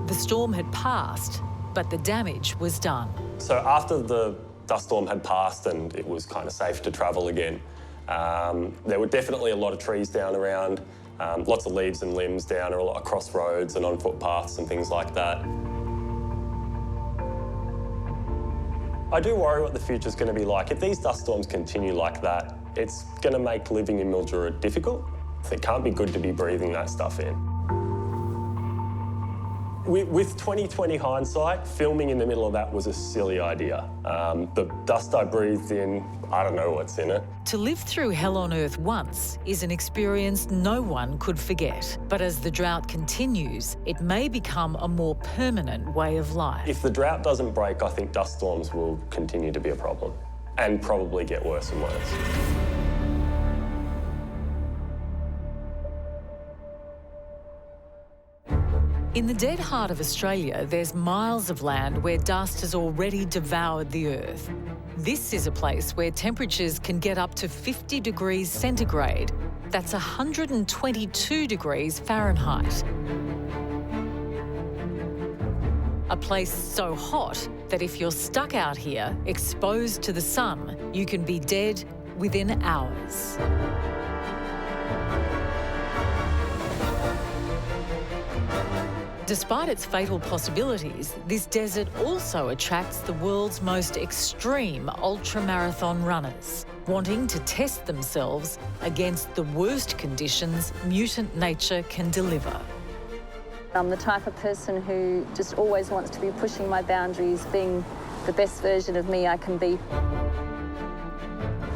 The storm had passed, but the damage was done. So after the dust storm had passed and it was kind of safe to travel again. There were definitely a lot of trees down around, lots of leaves and limbs down across roads and on footpaths and things like that. I do worry what the future's going to be like. If these dust storms continue like that, it's going to make living in Mildura difficult. It can't be good to be breathing that stuff in. With 2020 hindsight, filming in the middle of that was a silly idea. The dust I breathed in, I don't know what's in it. To live through hell on earth once is an experience no one could forget. But as the drought continues, it may become a more permanent way of life. If the drought doesn't break, I think dust storms will continue to be a problem and probably get worse and worse. In the dead heart of Australia, there's miles of land where dust has already devoured the earth. This is a place where temperatures can get up to 50 degrees centigrade. That's 122 degrees Fahrenheit. A place so hot that if you're stuck out here, exposed to the sun, you can be dead within hours. Despite its fatal possibilities, this desert also attracts the world's most extreme ultramarathon runners, wanting to test themselves against the worst conditions mutant nature can deliver. I'm the type of person who just always wants to be pushing my boundaries, being the best version of me I can be.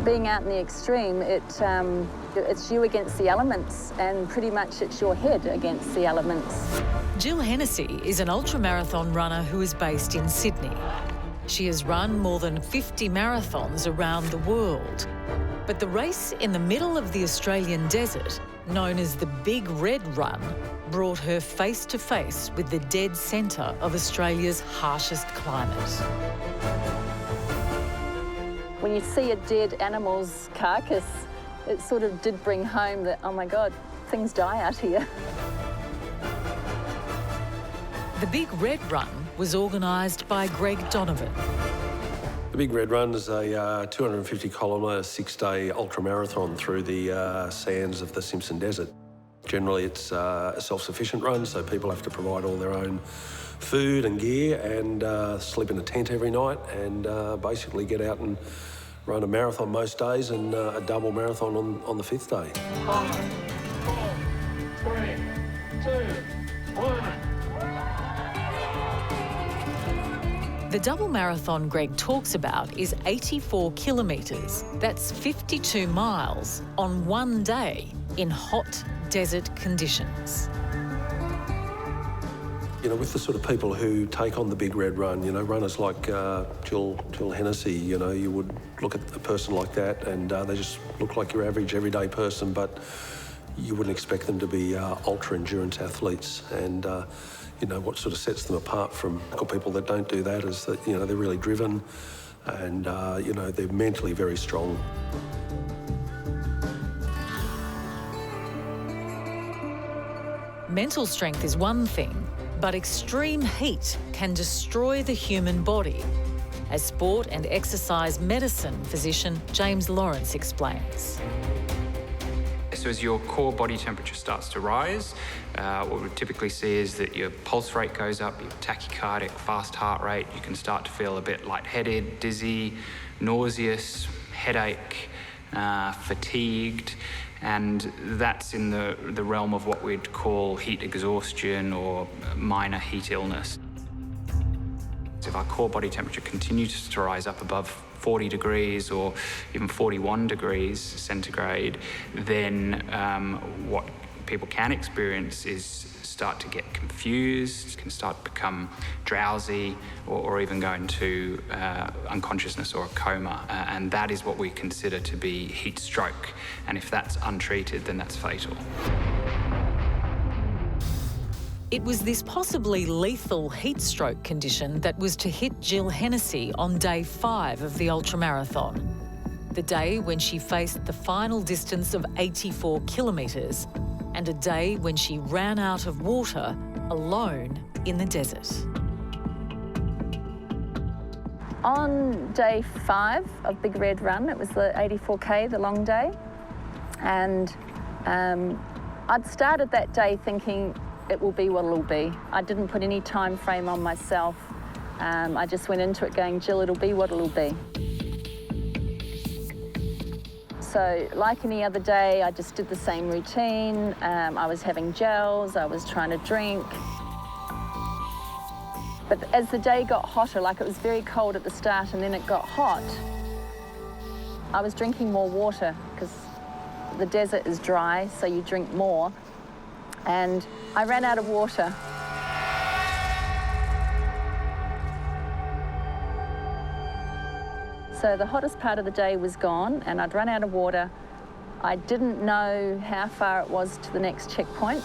Being out in the extreme, it's you against the elements, and pretty much it's your head against the elements. Jill Hennessy is an ultramarathon runner who is based in Sydney. She has run more than 50 marathons around the world. But the race in the middle of the Australian desert, known as the Big Red Run, brought her face to face with the dead centre of Australia's harshest climate. When you see a dead animal's carcass, it sort of did bring home that, oh my God, things die out here. The Big Red Run was organised by Greg Donovan. The Big Red Run is a 250-kilometre, 6-day ultramarathon through the sands of the Simpson Desert. Generally, it's a self-sufficient run, so people have to provide all their own food and gear and sleep in a tent every night and basically get out and run a marathon most days and a double marathon on the 5th day. 5, 4, 3, 2, 1. The double marathon Greg talks about is 84 kilometres. That's 52 miles on one day in hot desert conditions. You know, with the sort of people who take on the Big Red Run, you know, runners like Jill Hennessy, you know, you would look at a person like that and they just look like your average everyday person, but you wouldn't expect them to be ultra-endurance athletes. And, you know, what sort of sets them apart from people that don't do that is that, you know, they're really driven and, you know, they're mentally very strong. Mental strength is one thing, but extreme heat can destroy the human body, as sport and exercise medicine physician James Lawrence explains. So as your core body temperature starts to rise, what we typically see is that your pulse rate goes up, your tachycardic, fast heart rate, you can start to feel a bit lightheaded, dizzy, nauseous, headache, fatigued, and that's in the realm of what we'd call heat exhaustion or minor heat illness. If our core body temperature continues to rise up above 40 degrees or even 41 degrees centigrade, then what people can experience is start to get confused, can start to become drowsy or even go into unconsciousness or a coma. And that is what we consider to be heat stroke. And if that's untreated, then that's fatal. It was this possibly lethal heat stroke condition that was to hit Jill Hennessy on day 5 of the ultramarathon, the day when she faced the final distance of 84 kilometres and a day when she ran out of water alone in the desert. On day 5 of Big Red Run, it was the 84K, the long day, and I'd started that day thinking it will be what it'll be. I didn't put any time frame on myself. I just went into it going, Jill, it'll be what it'll be. So like any other day, I just did the same routine. I was having gels, I was trying to drink. But as the day got hotter, like it was very cold at the start and then it got hot, I was drinking more water because the desert is dry, so you drink more. And I ran out of water. So the hottest part of the day was gone and I'd run out of water. I didn't know how far it was to the next checkpoint.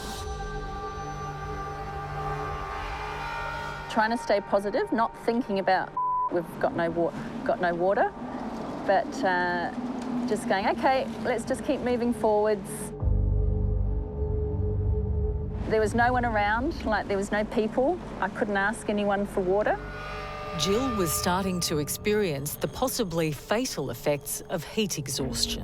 Trying to stay positive, not thinking about we've got no water, but just going, okay, let's just keep moving forwards. There was no one around, like there was no people. I couldn't ask anyone for water. Jill was starting to experience the possibly fatal effects of heat exhaustion.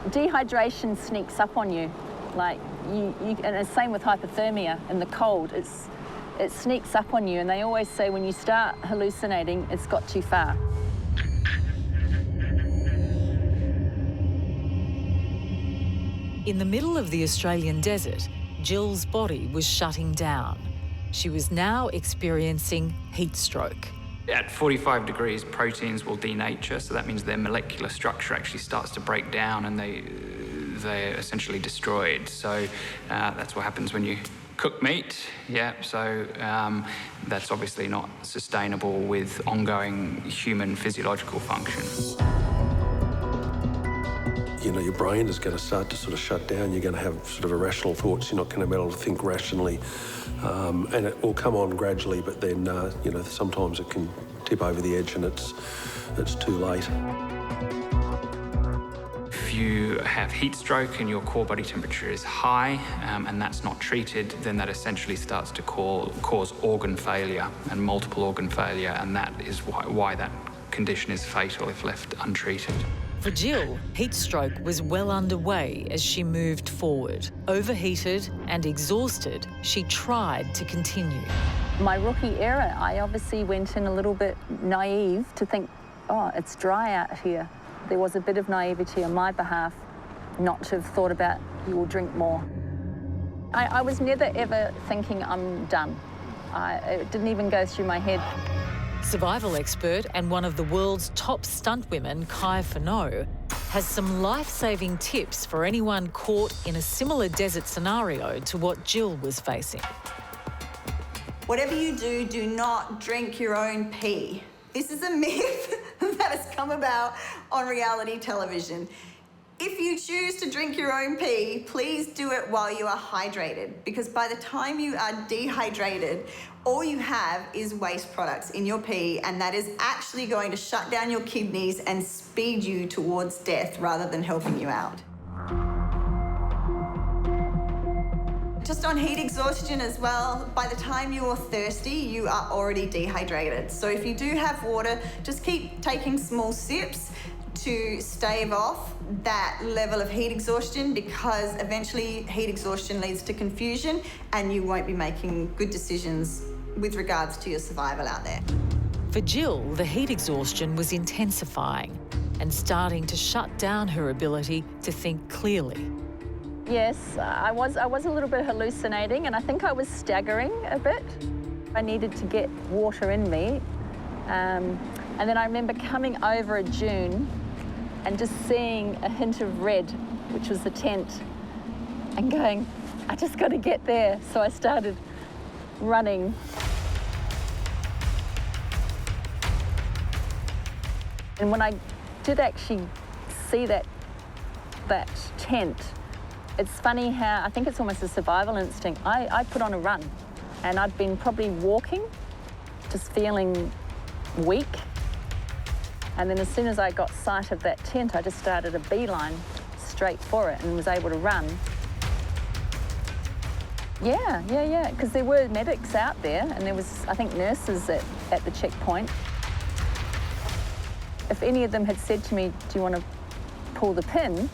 Dehydration sneaks up on you. Like and the same with hypothermia in the cold. It sneaks up on you, and they always say when you start hallucinating, it's got too far. In the middle of the Australian desert, Jill's body was shutting down. She was now experiencing heat stroke. At 45 degrees, proteins will denature, so that means their molecular structure actually starts to break down and they're essentially destroyed. So that's what happens when you cook meat. Yeah, so that's obviously not sustainable with ongoing human physiological function. You know, your brain is going to start to sort of shut down. You're going to have sort of irrational thoughts. You're not going to be able to think rationally. And it will come on gradually, but then, you know, sometimes it can tip over the edge and it's too late. If you have heat stroke and your core body temperature is high and that's not treated, then that essentially starts to cause organ failure and multiple organ failure, and that is why that condition is fatal if left untreated. For Jill, heat stroke was well underway as she moved forward. Overheated and exhausted, she tried to continue. My rookie era, I obviously went in a little bit naive to think, oh, it's dry out here. There was a bit of naivety on my behalf not to have thought about you will drink more. I was never ever thinking I'm done. It didn't even go through my head. Survival expert and one of the world's top stunt women, Kurnell, has some life-saving tips for anyone caught in a similar desert scenario to what Jill was facing. Whatever you do, do not drink your own pee. This is a myth that has come about on reality television. If you choose to drink your own pee, please do it while you are hydrated, because by the time you are dehydrated, all you have is waste products in your pee, and that is actually going to shut down your kidneys and speed you towards death rather than helping you out. Just on heat exhaustion as well, by the time you're thirsty, you are already dehydrated. So if you do have water, just keep taking small sips to stave off that level of heat exhaustion, because eventually heat exhaustion leads to confusion and you won't be making good decisions with regards to your survival out there. For Jill, the heat exhaustion was intensifying and starting to shut down her ability to think clearly. Yes, I was a little bit hallucinating, and I think I was staggering a bit. I needed to get water in me. And then I remember coming over a dune and just seeing a hint of red, which was the tent, and going, I just got to get there. So I started running. And when I did actually see that tent, it's funny how, I think it's almost a survival instinct. I put on a run, and I'd been probably walking, just feeling weak. And then as soon as I got sight of that tent, I just started a beeline straight for it and was able to run. Yeah, because there were medics out there and there was, I think, nurses at the checkpoint. If any of them had said to me, do you want to pull the pin,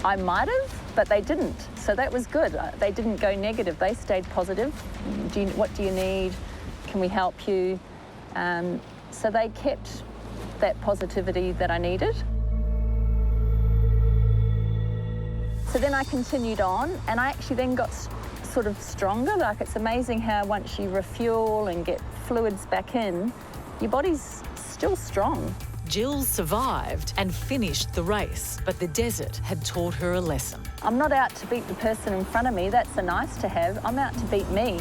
I might have, but they didn't. So that was good. They didn't go negative. They stayed positive. What do you need? Can we help you? So they kept that positivity that I needed. So then I continued on, and I actually then got sort of stronger. Like, it's amazing how once you refuel and get fluids back in, your body's still strong. Jill survived and finished the race, but the desert had taught her a lesson. I'm not out to beat the person in front of me. That's a nice to have. I'm out to beat me.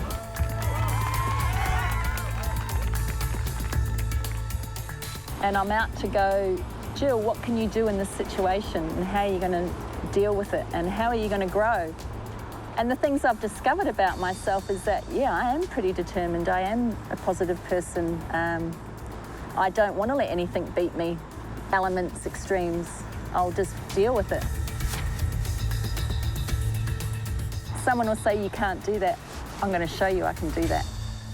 And I'm out to go, Jill, what can you do in this situation? And how are you going to deal with it? And how are you going to grow? And the things I've discovered about myself is that, yeah, I am pretty determined. I am a positive person. I don't want to let anything beat me. Elements, extremes, I'll just deal with it. Someone will say you can't do that. I'm going to show you I can do that.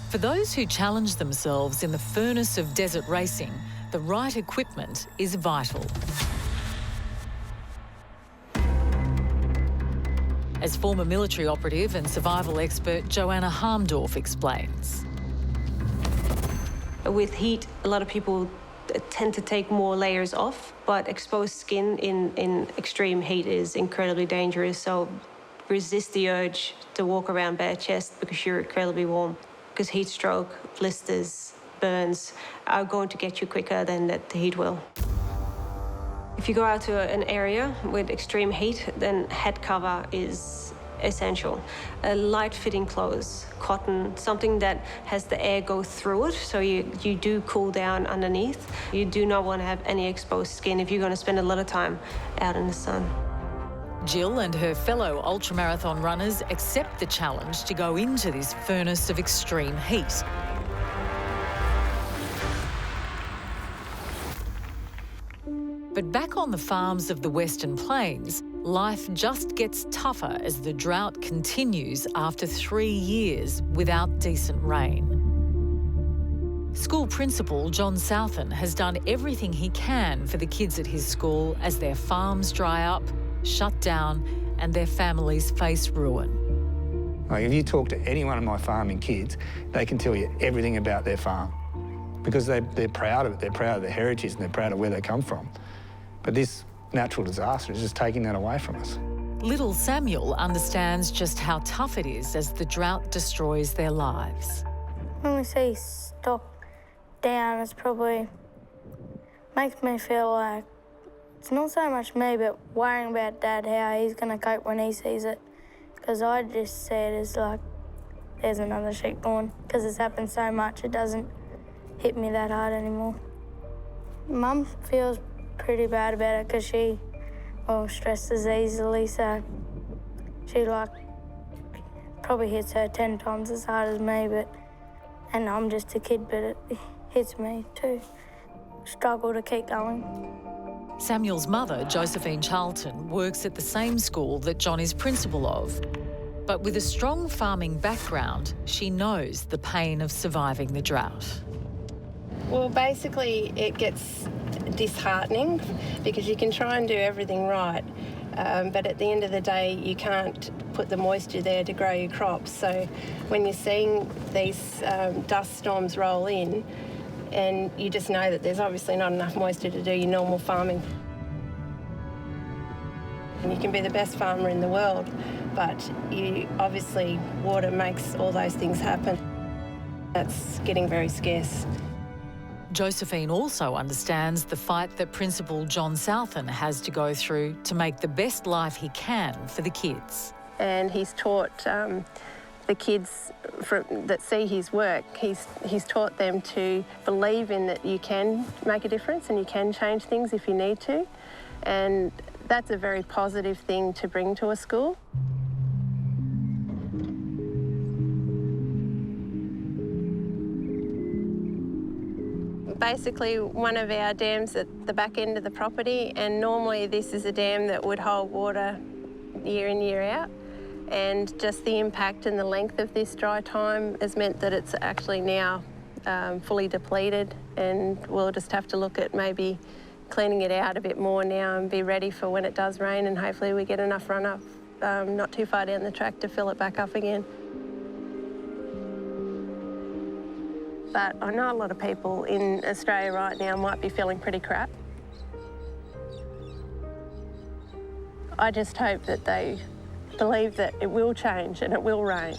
For those who challenge themselves in the furnace of desert racing, the right equipment is vital. As former military operative and survival expert Joanna Harmdorf explains. With heat, a lot of people tend to take more layers off, but exposed skin in extreme heat is incredibly dangerous. So resist the urge to walk around bare chest because you're incredibly warm. Because heat stroke, blisters, burns are going to get you quicker than the heat will. If you go out to an area with extreme heat, then head cover is essential. Light fitting clothes, cotton, something that has the air go through it, so you do cool down underneath. You do not want to have any exposed skin if you're going to spend a lot of time out in the sun. Jill and her fellow ultramarathon runners accept the challenge to go into this furnace of extreme heat. But back on the farms of the Western Plains, life just gets tougher as the drought continues after 3 years without decent rain. School principal John Southen has done everything he can for the kids at his school as their farms dry up, shut down, and their families face ruin. Like, if you talk to any one of my farming kids, they can tell you everything about their farm because they're proud of it, they're proud of their heritage and they're proud of where they come from. But this natural disaster is just taking that away from us. Little Samuel understands just how tough it is as the drought destroys their lives. When we see stock down, it's probably makes me feel like it's not so much me, but worrying about Dad, how he's going to cope when he sees it. Because I just see it as like, there's another sheep gone. Because it's happened so much, it doesn't hit me that hard anymore. Mum feels pretty bad about it because she, stresses easily, so she probably hits her 10 times as hard as me, and I'm just a kid, but it hits me too. Struggle to keep going. Samuel's mother, Josephine Charlton, works at the same school that John is principal of. But with a strong farming background, she knows the pain of surviving the drought. Well, basically, it gets disheartening because you can try and do everything right, but at the end of the day, you can't put the moisture there to grow your crops. So when you're seeing these dust storms roll in, and you just know that there's obviously not enough moisture to do your normal farming. And you can be the best farmer in the world, but obviously water makes all those things happen. That's getting very scarce. Josephine also understands the fight that Principal John Southen has to go through to make the best life he can for the kids. And he's taught the kids that see his work, he's taught them to believe in that you can make a difference and you can change things if you need to. And that's a very positive thing to bring to a school. Basically one of our dams at the back end of the property, and normally this is a dam that would hold water year in, year out. And just the impact and the length of this dry time has meant that it's actually now fully depleted, and we'll just have to look at maybe cleaning it out a bit more now and be ready for when it does rain, and hopefully we get enough runoff not too far down the track to fill it back up again. But I know a lot of people in Australia right now might be feeling pretty crap. I just hope that they believe that it will change and it will rain.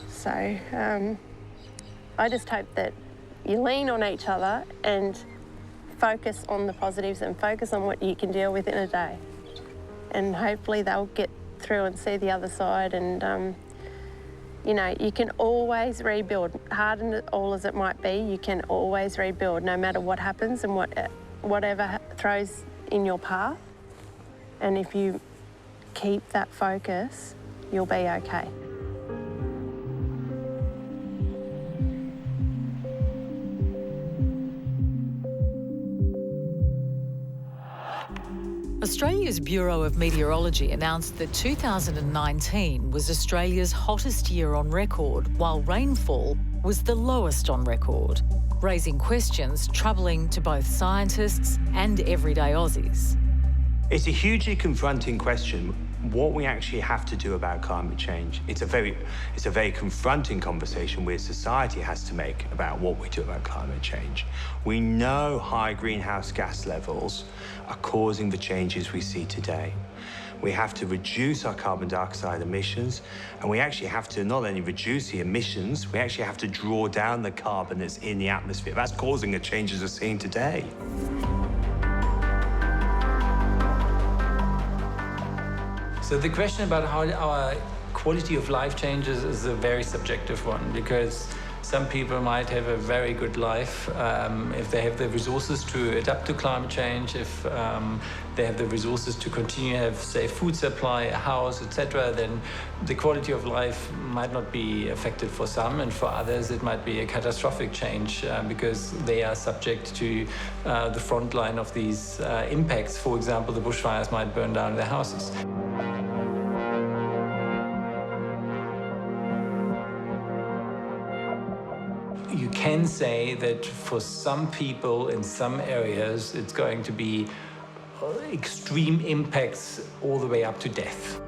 So I just hope that you lean on each other and focus on the positives and focus on what you can deal with in a day. And hopefully they'll get through and see the other side. And you know, you can always rebuild. Hard and all as it might be, you can always rebuild no matter what happens and whatever throws in your path. And if you keep that focus, you'll be okay. Australia's Bureau of Meteorology announced that 2019 was Australia's hottest year on record, while rainfall was the lowest on record, raising questions troubling to both scientists and everyday Aussies. It's a hugely confronting question, what we actually have to do about climate change. It's a very confronting conversation where society has to make about what we do about climate change. We know high greenhouse gas levels are causing the changes we see today. We have to reduce our carbon dioxide emissions, and we actually have to not only reduce the emissions, we actually have to draw down the carbon that's in the atmosphere. That's causing the changes we're seeing today. So the question about how our quality of life changes is a very subjective one, because some people might have a very good life if they have the resources to adapt to climate change, if they have the resources to continue to have safe food supply, a house, etc., then the quality of life might not be affected for some, and for others it might be a catastrophic change because they are subject to the front line of these impacts. For example, the bushfires might burn down their houses. You can say that for some people in some areas, it's going to be extreme impacts all the way up to death.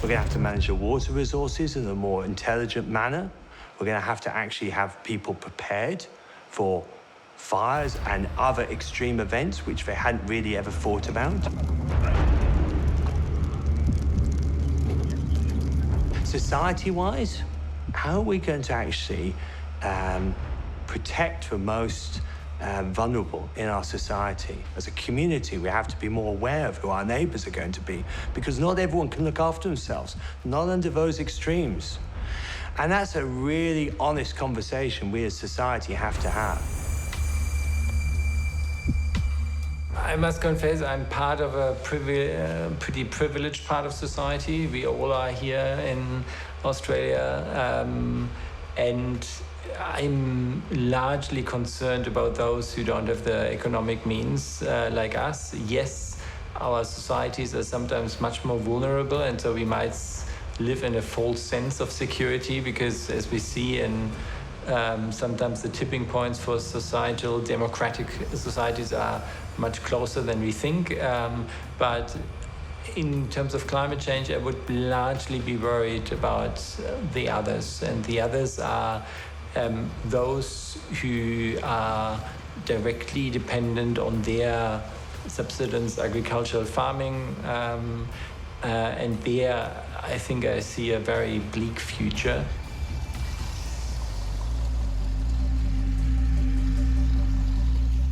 We're going to have to manage the water resources in a more intelligent manner. We're going to actually have people prepared for fires and other extreme events which they hadn't really ever thought about. Society-wise, how are we going to actually protect the most vulnerable in our society? As a community, we have to be more aware of who our neighbours are going to be, because not everyone can look after themselves, not under those extremes. And that's a really honest conversation we as society have to have. I must confess, I'm part of a pretty privileged part of society. We all are here in Australia, and I'm largely concerned about those who don't have the economic means like us. Yes, our societies are sometimes much more vulnerable, and so we might live in a false sense of security, because as we see in sometimes the tipping points for societal democratic societies are much closer than we think. But in terms of climate change, I would largely be worried about the others. And the others are those who are directly dependent on their subsistence agricultural farming. And there, I think I see a very bleak future.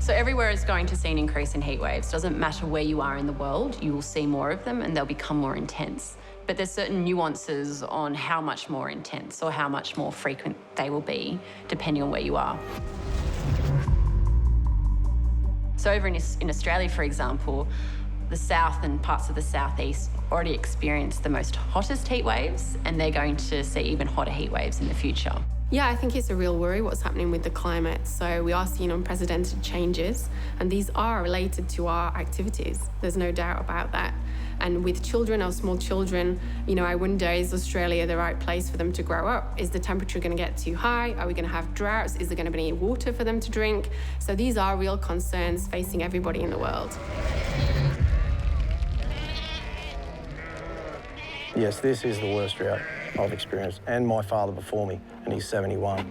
So everywhere is going to see an increase in heat waves. Doesn't matter where you are in the world, you will see more of them and they'll become more intense. But there's certain nuances on how much more intense or how much more frequent they will be, depending on where you are. So over in Australia, for example, the south and parts of the southeast already experience the most hottest heat waves, and they're going to see even hotter heat waves in the future. Yeah, I think it's a real worry what's happening with the climate. So we are seeing unprecedented changes, and these are related to our activities. There's no doubt about that. And with children, our small children, you know, I wonder, is Australia the right place for them to grow up? Is the temperature going to get too high? Are we going to have droughts? Is there going to be any water for them to drink? So these are real concerns facing everybody in the world. Yes, this is the worst drought I've experienced, and my father before me, and he's 71.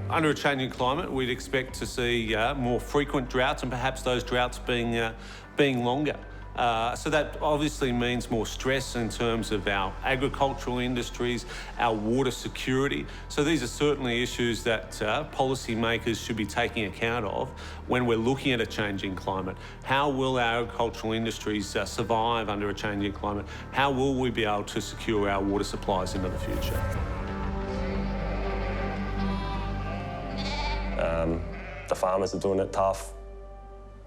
Under a changing climate, we'd expect to see more frequent droughts, and perhaps those droughts being longer. So that obviously means more stress in terms of our agricultural industries, our water security. So these are certainly issues that policymakers should be taking account of when we're looking at a changing climate. How will our agricultural industries survive under a changing climate? How will we be able to secure our water supplies into the future? The farmers are doing it tough.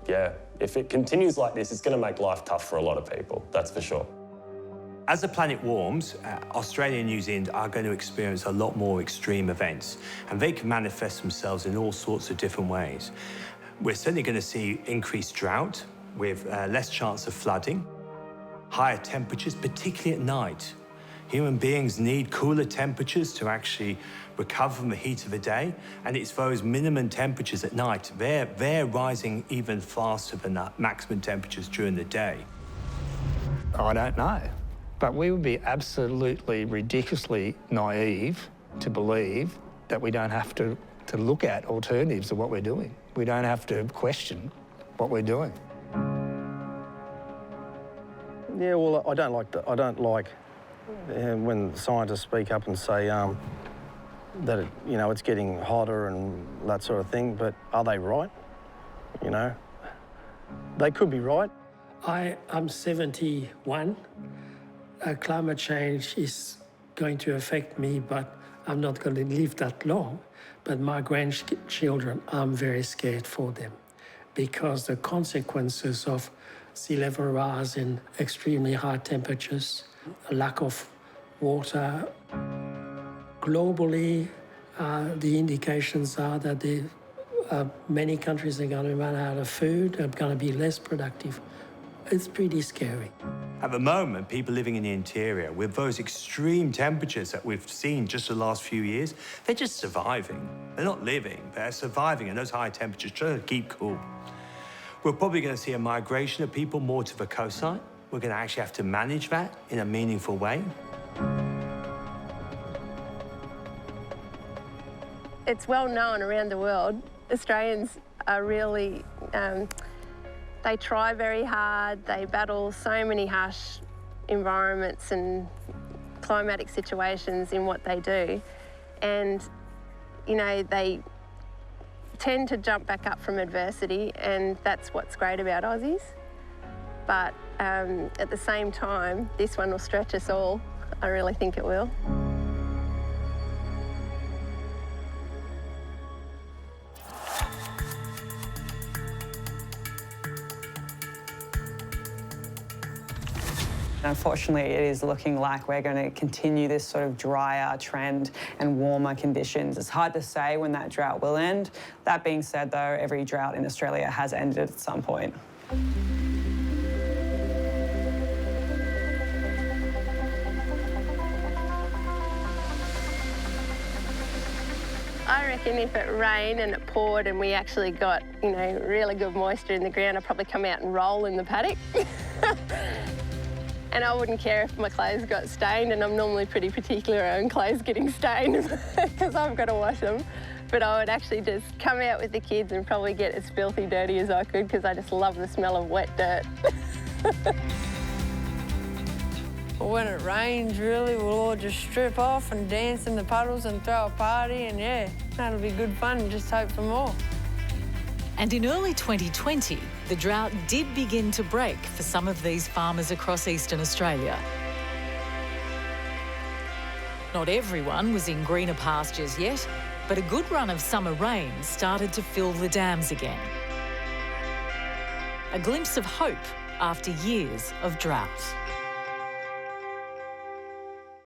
Yeah, if it continues like this, it's going to make life tough for a lot of people, that's for sure. As the planet warms, Australia and New Zealand are going to experience a lot more extreme events, and they can manifest themselves in all sorts of different ways. We're certainly going to see increased drought with less chance of flooding, higher temperatures, particularly at night. Human beings need cooler temperatures to actually recover from the heat of the day, and it's those minimum temperatures at night, they're rising even faster than the maximum temperatures during the day. I don't know, but we would be absolutely ridiculously naive to believe that we don't have to look at alternatives of what we're doing. We don't have to question what we're doing. Yeah, well, I don't like when scientists speak up and say that it's getting hotter and that sort of thing, but are they right? You know, they could be right. I'm 71. Climate change is going to affect me, but I'm not going to live that long. But my grandchildren, I'm very scared for them because the consequences of sea level rise and extremely high temperatures, a lack of water. Globally, the indications are that many countries are going to run out of food, are going to be less productive. It's pretty scary. At the moment, people living in the interior, with those extreme temperatures that we've seen just the last few years, they're just surviving. They're not living, they're surviving in those high temperatures, trying to keep cool. We're probably going to see a migration of people more to the coastline. We're going to actually have to manage that in a meaningful way. It's well known around the world, Australians are really, they try very hard, they battle so many harsh environments and climatic situations in what they do. And, you know, they tend to jump back up from adversity, and that's what's great about Aussies. But at the same time, this one will stretch us all. I really think it will. Unfortunately, it is looking like we're going to continue this sort of drier trend and warmer conditions. It's hard to say when that drought will end. That being said, though, every drought in Australia has ended at some point. I reckon if it rained and it poured and we actually got, you know, really good moisture in the ground, I'd probably come out and roll in the paddock. And I wouldn't care if my clothes got stained, and I'm normally pretty particular around clothes getting stained because I've got to wash them. But I would actually just come out with the kids and probably get as filthy dirty as I could because I just love the smell of wet dirt. When it rains, really, we'll all just strip off and dance in the puddles and throw a party, and yeah, that'll be good fun and just hope for more. And in early 2020, the drought did begin to break for some of these farmers across eastern Australia. Not everyone was in greener pastures yet, but a good run of summer rain started to fill the dams again. A glimpse of hope after years of drought.